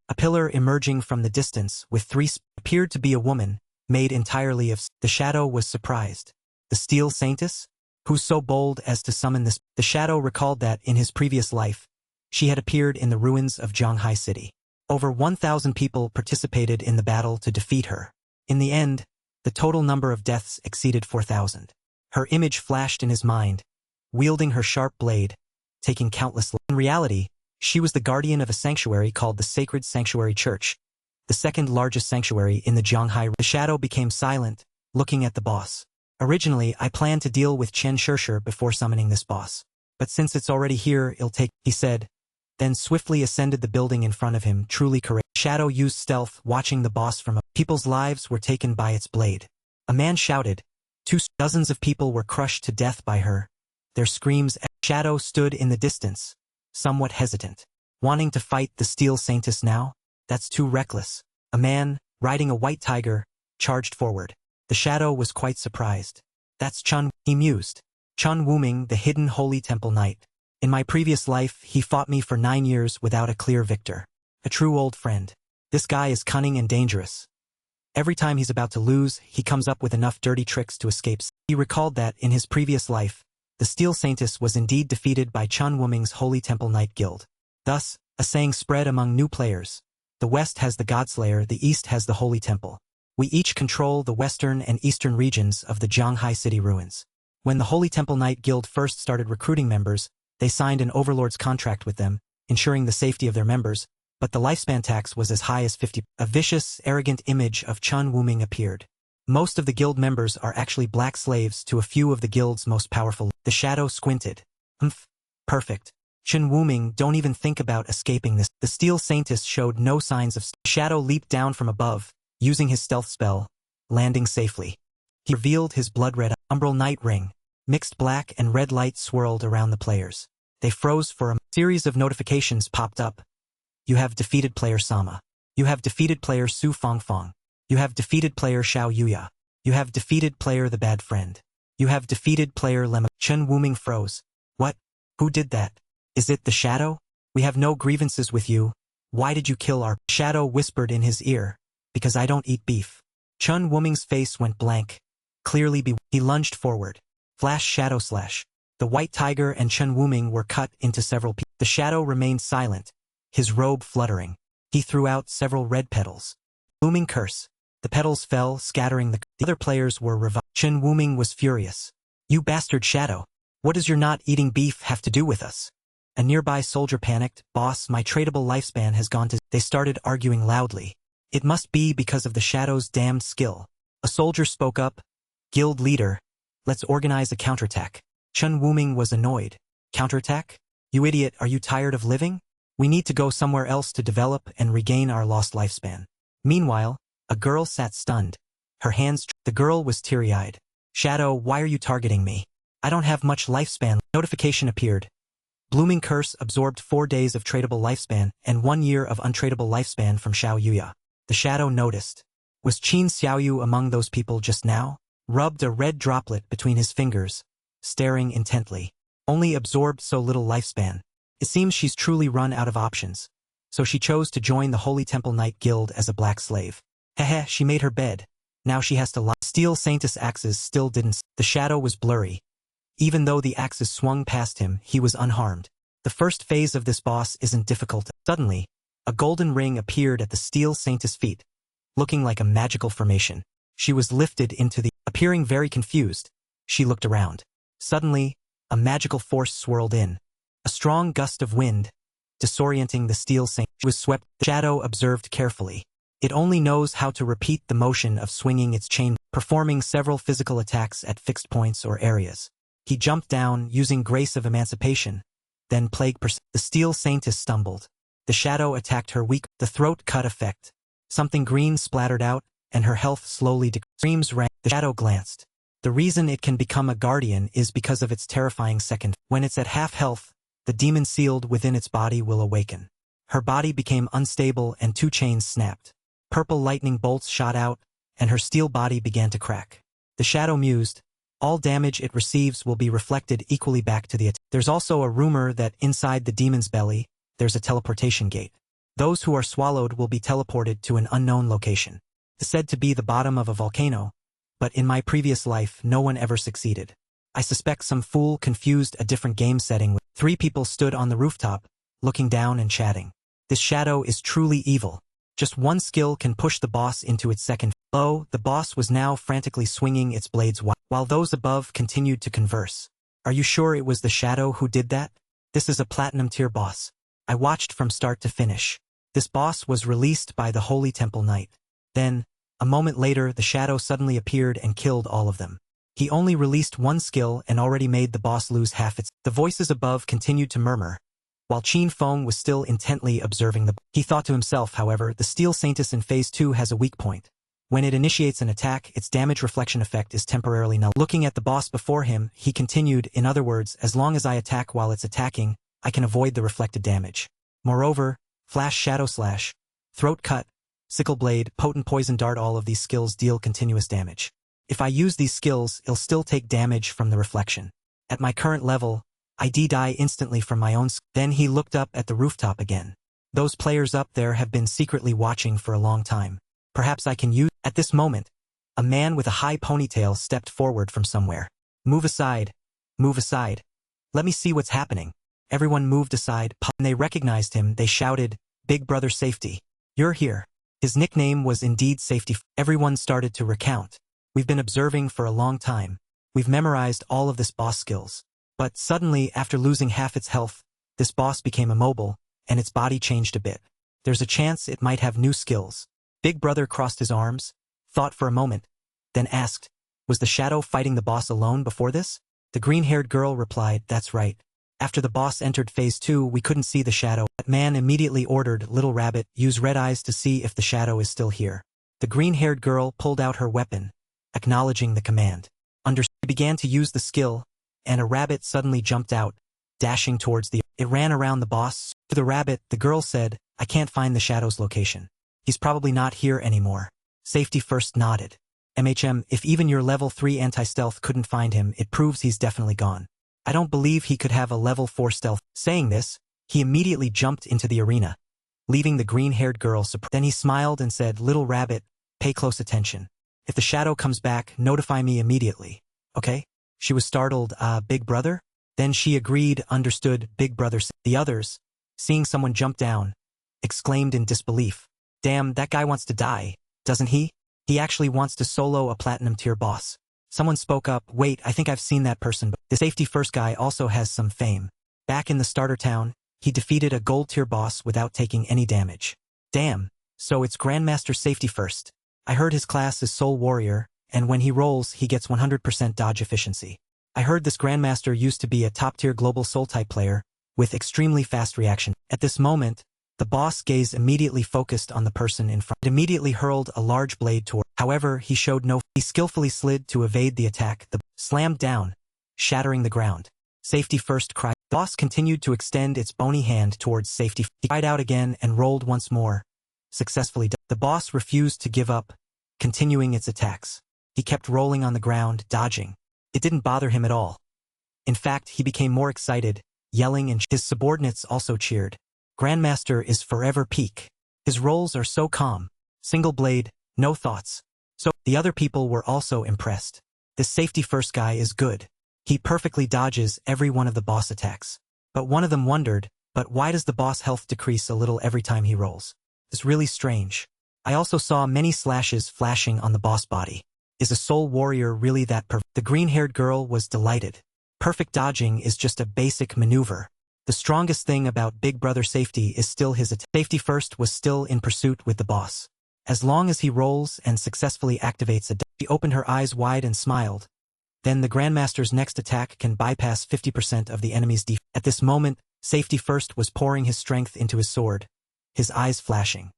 A pillar emerging from the distance with 3 appeared to be a woman, made entirely of. The shadow was surprised. The Steel Saintess? Who's so bold as to summon this? The shadow recalled that in his previous life, she had appeared in the ruins of Zhanghai City. Over 1,000 people participated in the battle to defeat her. In the end, the total number of deaths exceeded 4,000. Her image flashed in his mind, wielding her sharp blade, taking countless lives. In reality, she was the guardian of a sanctuary called the Sacred Sanctuary Church, the second largest sanctuary in the Zhanghai. The shadow became silent, looking at the boss. Originally, I planned to deal with Chen Shirsher before summoning this boss. But since it's already here, it'll take, he said, then swiftly ascended the building in front of him, truly courageous. Shadow used stealth, watching the boss from a. People's lives were taken by its blade. A man shouted. Dozens of people were crushed to death by her. Their screams. Shadow stood in the distance, somewhat hesitant. Wanting to fight the Steel Saintess now? That's too reckless. A man, riding a white tiger, charged forward. The shadow was quite surprised. That's Chun, he mused. Chun Wuming, the hidden holy temple knight. In my previous life, he fought me for 9 years without a clear victor. A true old friend. This guy is cunning and dangerous. Every time he's about to lose, he comes up with enough dirty tricks to escape. He recalled that, in his previous life, the Steel Saintess was indeed defeated by Chun Wuming's Holy Temple Knight Guild. Thus, a saying spread among new players. The West has the Godslayer, the East has the Holy Temple. We each control the western and eastern regions of the Zhanghai City ruins. When the Holy Temple Knight Guild first started recruiting members, they signed an overlord's contract with them, ensuring the safety of their members, but the lifespan tax was as high as 50. A vicious, arrogant image of Chun Wuming appeared. Most of the guild members are actually black slaves to a few of the guild's most powerful. The shadow squinted. Perfect. Chun Wuming, don't even think about escaping this. The Steel Saintess showed no signs of. Shadow leaped down from above, using his stealth spell, landing safely. He revealed his blood-red umbral night ring. Mixed black and red light swirled around the players. They froze for a series of notifications popped up. You have defeated player Sama. You have defeated player Su Fongfong. You have defeated player Xiao Yuya. You have defeated player the bad friend. You have defeated player Lemma. Chun Wuming froze. What? Who did that? Is it the shadow? We have no grievances with you. Why did you kill our shadow? Whispered in his ear. Because I don't eat beef. Chun Wuming's face went blank. Clearly he lunged forward. Flash shadow slash. The white tiger and Chun Wuming were cut into several pieces. The shadow remained silent, his robe fluttering. He threw out several red petals. Booming curse. The petals fell, scattering the other players were revived. Chun Wuming was furious. You bastard shadow. What does your not eating beef have to do with us? A nearby soldier panicked. Boss, my tradable lifespan has gone to. They started arguing loudly. It must be because of the shadow's damned skill. A soldier spoke up. Guild leader. Let's organize a counterattack. Chun Wuming was annoyed. Counterattack? You idiot, are you tired of living? We need to go somewhere else to develop and regain our lost lifespan. Meanwhile, a girl sat stunned. Her hands. The girl was teary-eyed. Shadow, why are you targeting me? I don't have much lifespan. Notification appeared. Blooming Curse absorbed 4 days of tradable lifespan and 1 year of untradable lifespan from Xiao Yuya. The shadow noticed. Was Qin Xiaoyu among those people just now? Rubbed a red droplet between his fingers, staring intently. Only absorbed so little lifespan. It seems she's truly run out of options. So she chose to join the Holy Temple Knight Guild as a black slave. Heh, she made her bed. Now she has to lie. Steel Saintess axes still didn't. The shadow was blurry. Even though the axes swung past him, he was unharmed. The first phase of this boss isn't difficult. Suddenly, a golden ring appeared at the steel saintess feet, looking like a magical formation. She was lifted into the... Appearing very confused, she looked around. Suddenly, a magical force swirled in. A strong gust of wind, disorienting the steel saint. She was swept. The shadow observed carefully. It only knows how to repeat the motion of swinging its chain, performing several physical attacks at fixed points or areas. He jumped down, using grace of emancipation. Then the steel saintess stumbled. The shadow attacked her weak. The throat cut effect. Something green splattered out, and her health slowly decreased. Screams rang. The shadow glanced. The reason it can become a guardian is because of its terrifying second. When it's at half health, the demon sealed within its body will awaken. Her body became unstable and 2 chains snapped. Purple lightning bolts shot out, and her steel body began to crack. The shadow mused, all damage it receives will be reflected equally back to the attack. There's also a rumor that inside the demon's belly, there's a teleportation gate. Those who are swallowed will be teleported to an unknown location. It's said to be the bottom of a volcano, but in my previous life no one ever succeeded. I suspect some fool confused a different game setting. 3 people stood on the rooftop, looking down and chatting. This shadow is truly evil. Just one skill can push the boss into its second. Oh, the boss was now frantically swinging its blades while those above continued to converse. Are you sure it was the shadow who did that? This is a platinum tier boss. I watched from start to finish. This boss was released by the Holy Temple Knight. Then, a moment later, the shadow suddenly appeared and killed all of them. He only released one skill and already made the boss lose half its... The voices above continued to murmur, while Qin Feng was still intently observing the... He thought to himself, however, the Steel Saintess in Phase 2 has a weak point. When it initiates an attack, its damage reflection effect is temporarily null. Looking at the boss before him, he continued, in other words, as long as I attack while it's attacking, I can avoid the reflected damage. Moreover, Flash Shadow Slash, Throat Cut, Sickle Blade, Potent Poison Dart, all of these skills deal continuous damage. If I use these skills, it'll still take damage from the reflection. At my current level, I die instantly from my own. Then he looked up at the rooftop again. Those players up there have been secretly watching for a long time. Perhaps I can use... At this moment, a man with a high ponytail stepped forward from somewhere. Move aside. Move aside. Let me see what's happening. Everyone moved aside. When they recognized him, they shouted, Big Brother Safety. You're here. His nickname was indeed Safety. Everyone started to recount. We've been observing for a long time. We've memorized all of this boss skills. But suddenly, after losing half its health, this boss became immobile, and its body changed a bit. There's a chance it might have new skills. Big Brother crossed his arms, thought for a moment, then asked, was the shadow fighting the boss alone before this? The green-haired girl replied, that's right. After the boss entered Phase 2, we couldn't see the shadow. That man immediately ordered Little Rabbit, use red eyes to see if the shadow is still here. The green-haired girl pulled out her weapon, acknowledging the command. She began to use the skill, and a rabbit suddenly jumped out, dashing towards the... It ran around the boss. To the rabbit, the girl said, I can't find the shadow's location. He's probably not here anymore. Safety First nodded. If even your level 3 anti-stealth couldn't find him, it proves he's definitely gone. I don't believe he could have a level 4 stealth. Saying this, he immediately jumped into the arena, leaving the green-haired girl surprised. Then he smiled and said, Little Rabbit, pay close attention. If the shadow comes back, notify me immediately. Okay? She was startled, Big Brother? Then she agreed, understood, Big Brother. The others, seeing someone jump down, exclaimed in disbelief. Damn, that guy wants to die, doesn't he? He actually wants to solo a platinum tier boss. Someone spoke up, wait, I think I've seen that person, but the Safety First guy also has some fame. Back in the starter town, he defeated a gold tier boss without taking any damage. Damn, so it's Grandmaster Safety First. I heard his class is Soul Warrior, and when he rolls, he gets 100% dodge efficiency. I heard this Grandmaster used to be a top-tier global soul-type player, with extremely fast reaction. At this moment, the boss gaze immediately focused on the person in front. It immediately hurled a large blade toward. However, he showed no... He skillfully slid to evade the attack. The slammed down, shattering the ground. Safety First cried. The boss continued to extend its bony hand towards Safety. He cried out again and rolled once more. Successfully done. The boss refused to give up, continuing its attacks. He kept rolling on the ground, dodging. It didn't bother him at all. In fact, he became more excited, yelling, and his subordinates also cheered. Grandmaster is forever peak. His rolls are so calm. Single blade, no thoughts. So, the other people were also impressed. This Safety First guy is good. He perfectly dodges every one of the boss attacks. But one of them wondered, but why does the boss health decrease a little every time he rolls? It's really strange. I also saw many slashes flashing on the boss body. Is a soul warrior really that The green-haired girl was delighted. Perfect dodging is just a basic maneuver. The strongest thing about Big Brother Safety is still his attack. Safety First was still in pursuit with the boss. As long as he rolls and successfully activates she opened her eyes wide and smiled. Then the Grandmaster's next attack can bypass 50% of the enemy's defense. At this moment, Safety First was pouring his strength into his sword, his eyes flashing.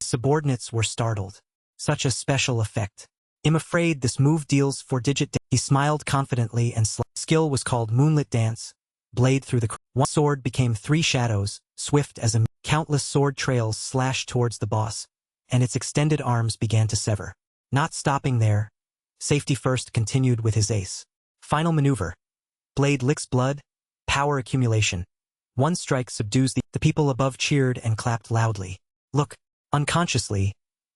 Subordinates were startled. Such a special effect. I'm afraid this move deals 4-digit. He smiled confidently and skill was called Moonlit Dance. Blade through the one sword became 3 shadows, swift as a countless sword trails slashed towards the boss, and its extended arms began to sever. Not stopping there, Safety First continued with his ace. Final maneuver. Blade licks blood, power accumulation. One strike subdues the people above cheered and clapped loudly. Look, unconsciously,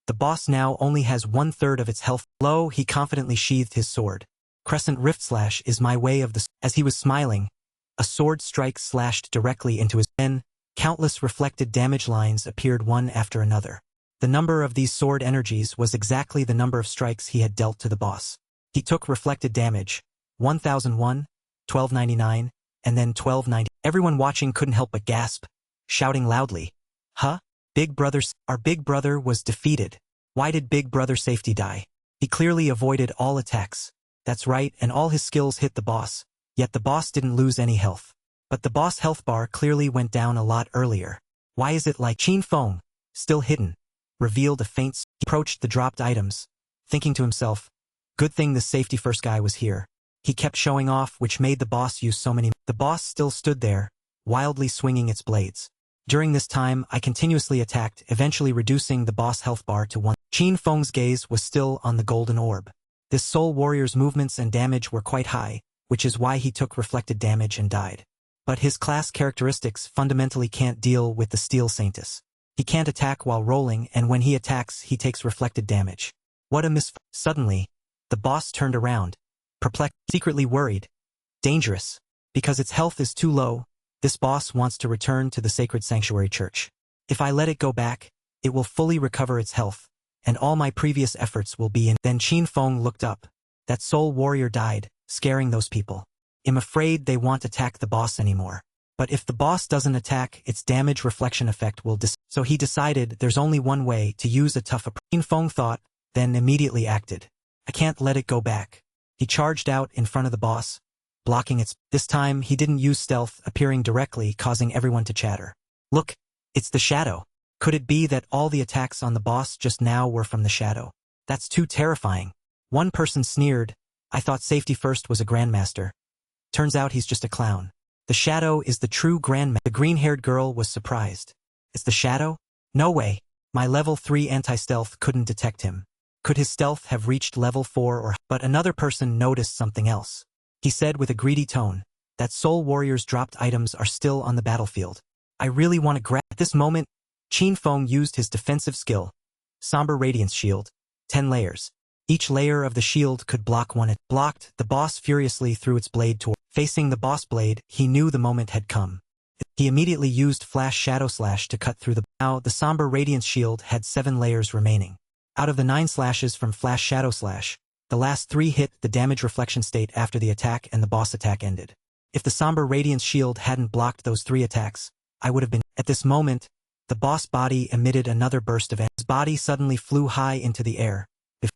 the boss now only has 1/3 of its health. Lo, he confidently sheathed his sword. Crescent Rift Slash is my way of the... As he was smiling, a sword strike slashed directly into his... Then, countless reflected damage lines appeared one after another. The number of these sword energies was exactly the number of strikes he had dealt to the boss. He took reflected damage, 1001, 1299, and then 1290. Everyone watching couldn't help but gasp, shouting loudly, "Huh? Our Big Brother was defeated. Why did Big Brother Safety die? He clearly avoided all attacks. That's right, and all his skills hit the boss, yet the boss didn't lose any health. But the boss health bar clearly went down a lot earlier. Why is it like Qin Feng, still hidden, revealed a faint... He approached the dropped items, thinking to himself, good thing this Safety First guy was here. He kept showing off, which made the boss use so many... The boss still stood there, wildly swinging its blades. During this time, I continuously attacked, eventually reducing the boss health bar to 1. Qin Feng's gaze was still on the golden orb. This soul warrior's movements and damage were quite high, which is why he took reflected damage and died. But his class characteristics fundamentally can't deal with the Steel Saintess. He can't attack while rolling, and when he attacks, he takes reflected damage. What a Suddenly, the boss turned around, perplexed, secretly worried. Dangerous. Because its health is too low, this boss wants to return to the sacred sanctuary church. If I let it go back, it will fully recover its health, and all my previous efforts will be in... Then Qin Feng looked up. That soul warrior died, scaring those people. I'm afraid they won't attack the boss anymore. But if the boss doesn't attack, its damage reflection effect will So he decided there's only one way to use a tough approach. Qin Feng thought, then immediately acted. I can't let it go back. He charged out in front of the boss, blocking its... This time, he didn't use stealth, appearing directly, causing everyone to chatter. Look, it's the shadow. Could it be that all the attacks on the boss just now were from the shadow? That's too terrifying. One person sneered, I thought Safety First was a grandmaster. Turns out he's just a clown. The shadow is the true grandmaster. The green-haired girl was surprised. It's the shadow? No way. My level 3 anti-stealth couldn't detect him. Could his stealth have reached level 4 or... But another person noticed something else. He said with a greedy tone, that soul warrior's dropped items are still on the battlefield. I really want to grab... At this moment, Qin Feng used his defensive skill, Somber Radiance Shield, 10 layers. Each layer of the shield could block one. It blocked, the boss furiously threw its blade toward... Facing the boss blade, he knew the moment had come. He immediately used Flash Shadow Slash to cut through the... Now, the Somber Radiance Shield had 7 layers remaining. Out of the 9 slashes from Flash Shadow Slash, the last 3 hit the damage reflection state after the attack and the boss attack ended. If the Somber Radiance Shield hadn't blocked those 3 attacks, I would have been... At this moment, the boss body emitted another burst of... His body suddenly flew high into the air.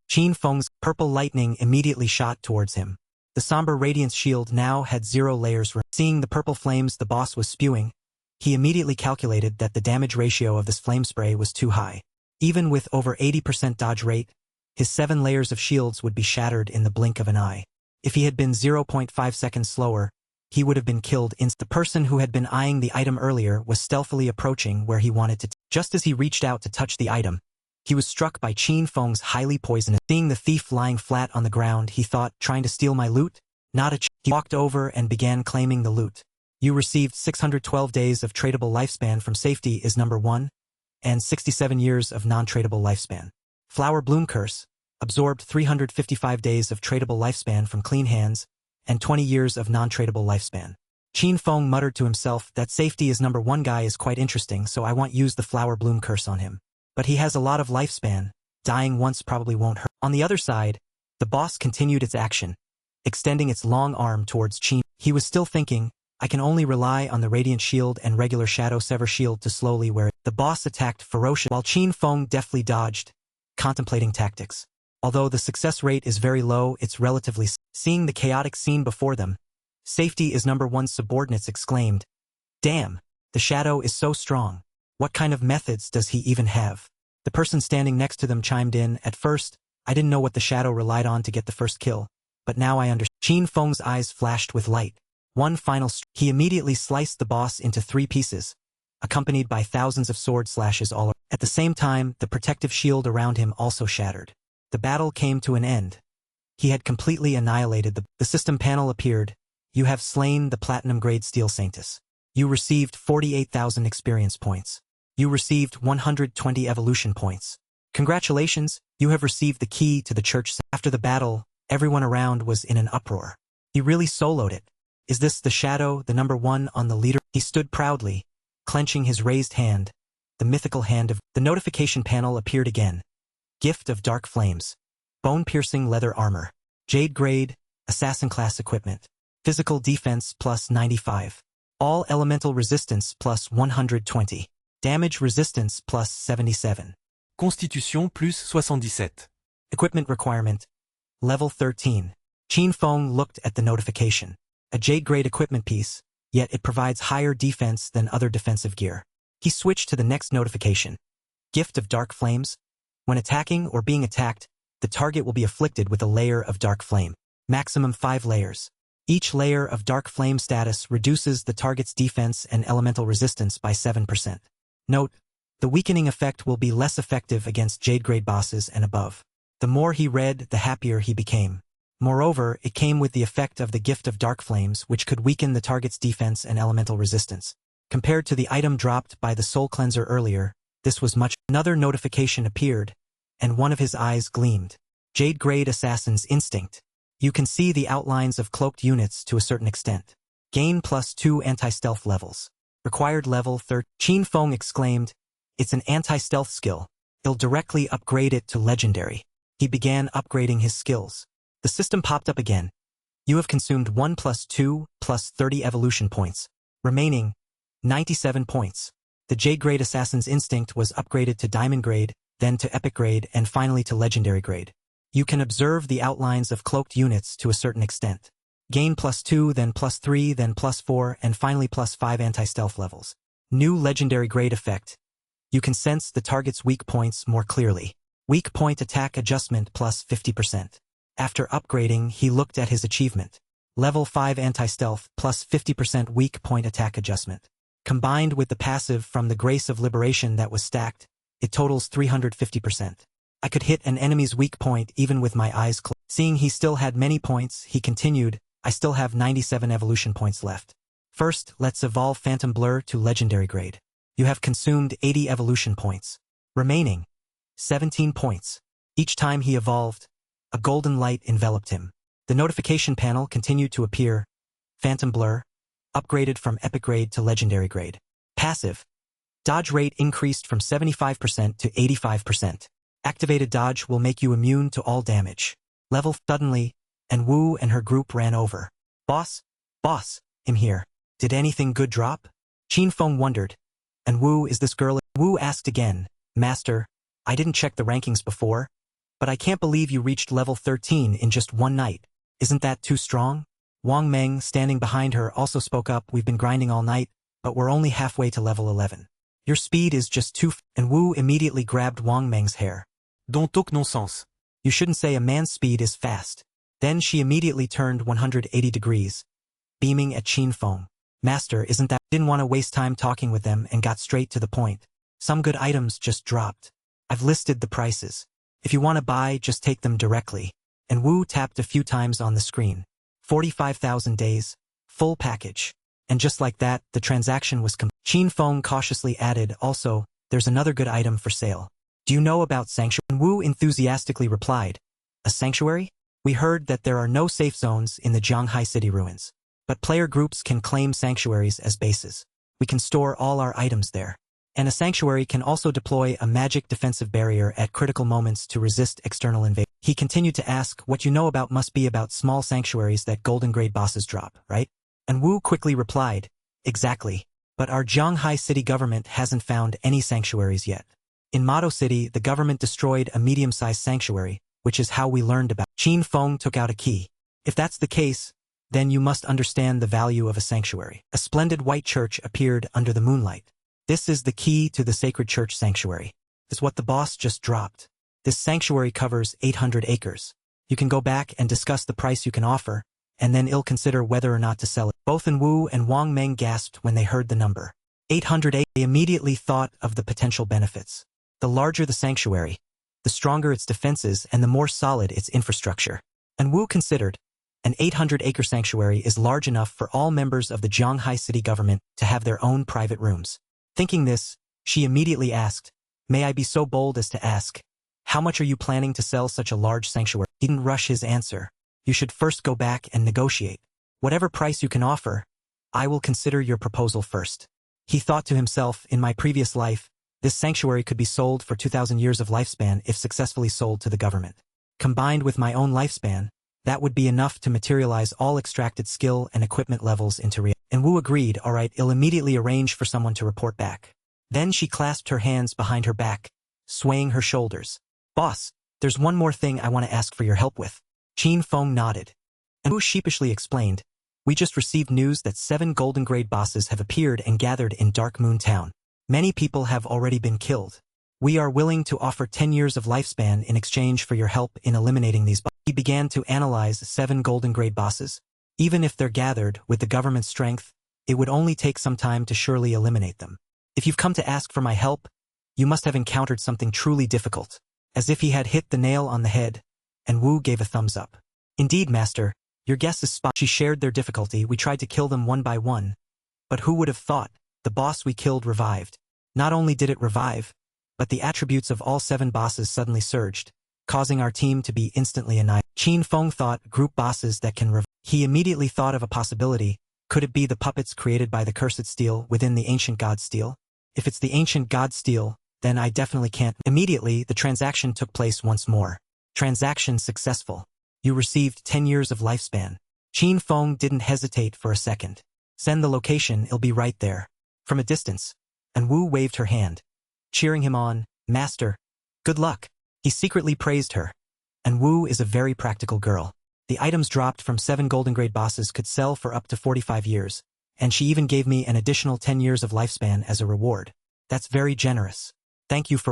Qin Feng's purple lightning immediately shot towards him. The Somber Radiance Shield now had 0 layers. Seeing the purple flames the boss was spewing, he immediately calculated that the damage ratio of this flame spray was too high. Even with over 80% dodge rate, his 7 layers of shields would be shattered in the blink of an eye. If he had been 0.5 seconds slower, he would have been killed instantly. The person who had been eyeing the item earlier was stealthily approaching where he wanted to. Just as he reached out to touch the item, he was struck by Qin Feng's highly poisonous... Seeing the thief lying flat on the ground, he thought, trying to steal my loot? Not a He walked over and began claiming the loot. You received 612 days of tradable lifespan from safety is number 1, and 67 years of non-tradable lifespan. Flower Bloom Curse, absorbed 355 days of tradable lifespan from clean hands, and 20 years of non-tradable lifespan. Qin Feng muttered to himself that safety is number one guy is quite interesting, so I won't use the flower bloom curse on him. But he has a lot of lifespan, dying once probably won't hurt. On the other side, the boss continued its action, extending its long arm towards Qin. He was still thinking, I can only rely on the Radiant Shield and regular Shadow Sever Shield to slowly wear it. The boss attacked ferociously while Qin Feng deftly dodged, contemplating tactics. Although the success rate is very low, it's relatively seeing the chaotic scene before them. Safety is number one, subordinates exclaimed. Damn, the shadow is so strong. What kind of methods does he even have? The person standing next to them chimed in. At first, I didn't know what the shadow relied on to get the first kill, but now I understand. Qin Feng's eyes flashed with light. One final he immediately sliced the boss into 3 pieces, accompanied by thousands of sword slashes all around. At the same time, the protective shield around him also shattered. The battle came to an end. He had completely annihilated the system panel appeared. You have slain the platinum-grade Steel Saintess. You received 48,000 experience points. You received 120 evolution points. Congratulations, you have received the key to the church. After the battle, everyone around was in an uproar. He really soloed it. Is this the shadow, the number one on the leader? He stood proudly, clenching his raised hand, the mythical hand of... The notification panel appeared again. Gift of Dark Flames. Bone-piercing leather armor. Jade grade, assassin class equipment. Physical defense plus 95. All elemental resistance plus 120. Damage resistance plus 77. Constitution plus 77. Equipment requirement. Level 13. Qin Feng looked at the notification. A Jade-grade equipment piece, yet it provides higher defense than other defensive gear. He switched to the next notification. Gift of Dark Flames. When attacking or being attacked, the target will be afflicted with a layer of Dark Flame. Maximum 5 layers. Each layer of Dark Flame status reduces the target's defense and elemental resistance by 7%. Note, the weakening effect will be less effective against Jade-grade bosses and above. The more he read, the happier he became. Moreover, it came with the effect of the Gift of Dark Flames, which could weaken the target's defense and elemental resistance. Compared to the item dropped by the Soul Cleanser earlier, this was much. Another notification appeared, and one of his eyes gleamed. Jade-grade Assassin's Instinct. You can see the outlines of cloaked units to a certain extent. Gain +2 anti-stealth levels. Required level 30. Qin Feng exclaimed, it's an anti-stealth skill. He'll directly upgrade it to legendary. He began upgrading his skills. The system popped up again. You have consumed 1 + 2 + 30 evolution points. Remaining, 97 points. The Jade-grade Assassin's Instinct was upgraded to Diamond grade, then to Epic grade, and finally to Legendary grade. You can observe the outlines of cloaked units to a certain extent. Gain +2, then +3, then +4, and finally +5 anti-stealth levels. New Legendary grade effect. You can sense the target's weak points more clearly. Weak point attack adjustment +50%. After upgrading, he looked at his achievement. Level 5 anti-stealth +50% weak point attack adjustment. Combined with the passive from the Grace of Liberation that was stacked, it totals 350%. I could hit an enemy's weak point even with my eyes closed. Seeing he still had many points, he continued, I still have 97 evolution points left. First, let's evolve Phantom Blur to Legendary grade. You have consumed 80 evolution points. Remaining, 17 points. Each time he evolved, a golden light enveloped him. The notification panel continued to appear. Phantom Blur, upgraded from Epic grade to Legendary grade. Passive. Dodge rate increased from 75% to 85%. Activated dodge will make you immune to all damage. Level suddenly, and Wu and her group ran over. Boss, I'm here. Did anything good drop? Qin Feng wondered. And Wu, is this girl? Wu asked again. Master, I didn't check the rankings before, but I can't believe you reached level 13 in just one night. Isn't that too strong? Wang Meng, standing behind her, also spoke up. We've been grinding all night, but we're only halfway to level 11. Your speed is just too and Wu immediately grabbed Wang Meng's hair. Don't talk nonsense. You shouldn't say a man's speed is fast. Then she immediately turned 180 degrees, beaming at Qin Feng. Master, isn't that... Didn't want to waste time talking with them and got straight to the point. Some good items just dropped. I've listed the prices. If you want to buy, just take them directly. And Wu tapped a few times on the screen. 45,000 days, full package. And just like that, the transaction was complete. Qin Feng cautiously added, also, there's another good item for sale. Do you know about Sanctuary? Wu enthusiastically replied, a sanctuary? We heard that there are no safe zones in the Jianghai city ruins. But player groups can claim sanctuaries as bases. We can store all our items there. And a sanctuary can also deploy a magic defensive barrier at critical moments to resist external invasion. He continued to ask, what you know about must be about small sanctuaries that golden grade bosses drop, right? And Wu quickly replied, exactly. But our Zhanghai city government hasn't found any sanctuaries yet. In Mado City, the government destroyed a medium-sized sanctuary, which is how we learned about. Qin Feng took out a key. If that's the case, then you must understand the value of a sanctuary. A splendid white church appeared under the moonlight. This is the key to the sacred church sanctuary. It's what the boss just dropped. This sanctuary covers 800 acres. You can go back and discuss the price you can offer, and then I'll consider whether or not to sell it. Both Wu and Wang Meng gasped when they heard the number. 800 acres. They immediately thought of the potential benefits. The larger the sanctuary, the stronger its defenses and the more solid its infrastructure. And Wu considered, an 800-acre sanctuary is large enough for all members of the Zhanghai city government to have their own private rooms. Thinking this, she immediately asked, may I be so bold as to ask, how much are you planning to sell such a large sanctuary? He didn't rush his answer. You should first go back and negotiate. Whatever price you can offer, I will consider your proposal first. He thought to himself, in my previous life, this sanctuary could be sold for 2,000 years of lifespan if successfully sold to the government. Combined with my own lifespan, that would be enough to materialize all extracted skill and equipment levels into reality. And Wu agreed, all right, I'll immediately arrange for someone to report back. Then she clasped her hands behind her back, swaying her shoulders. Boss, there's one more thing I want to ask for your help with. Qin Feng nodded. And Wu sheepishly explained, we just received news that 7 golden grade bosses have appeared and gathered in Dark Moon Town. Many people have already been killed. We are willing to offer 10 years of lifespan in exchange for your help in eliminating these bosses. He began to analyze 7 golden grade bosses. Even if they're gathered with the government's strength, it would only take some time to surely eliminate them. If you've come to ask for my help, you must have encountered something truly difficult. As if he had hit the nail on the head, and Wu gave a thumbs up. Indeed, master, your guess is spot. She shared their difficulty. We tried to kill them one by one. But who would have thought, the boss we killed revived. Not only did it revive, but the attributes of all 7 bosses suddenly surged, causing our team to be instantly annihilated. Qin Feng thought group bosses that can revive. He immediately thought of a possibility. Could it be the puppets created by the cursed steel within the ancient god steel? If it's the ancient god steel, then I definitely can't. Immediately, the transaction took place once more. Transaction successful. You received 10 years of lifespan. Qin Feng didn't hesitate for a second. Send the location, it'll be right there. From a distance. And Wu waved her hand, cheering him on. Master, good luck. He secretly praised her. And Wu is a very practical girl. The items dropped from 7 golden grade bosses could sell for up to 45 years, and she even gave me an additional 10 years of lifespan as a reward. That's very generous. Thank you for watching.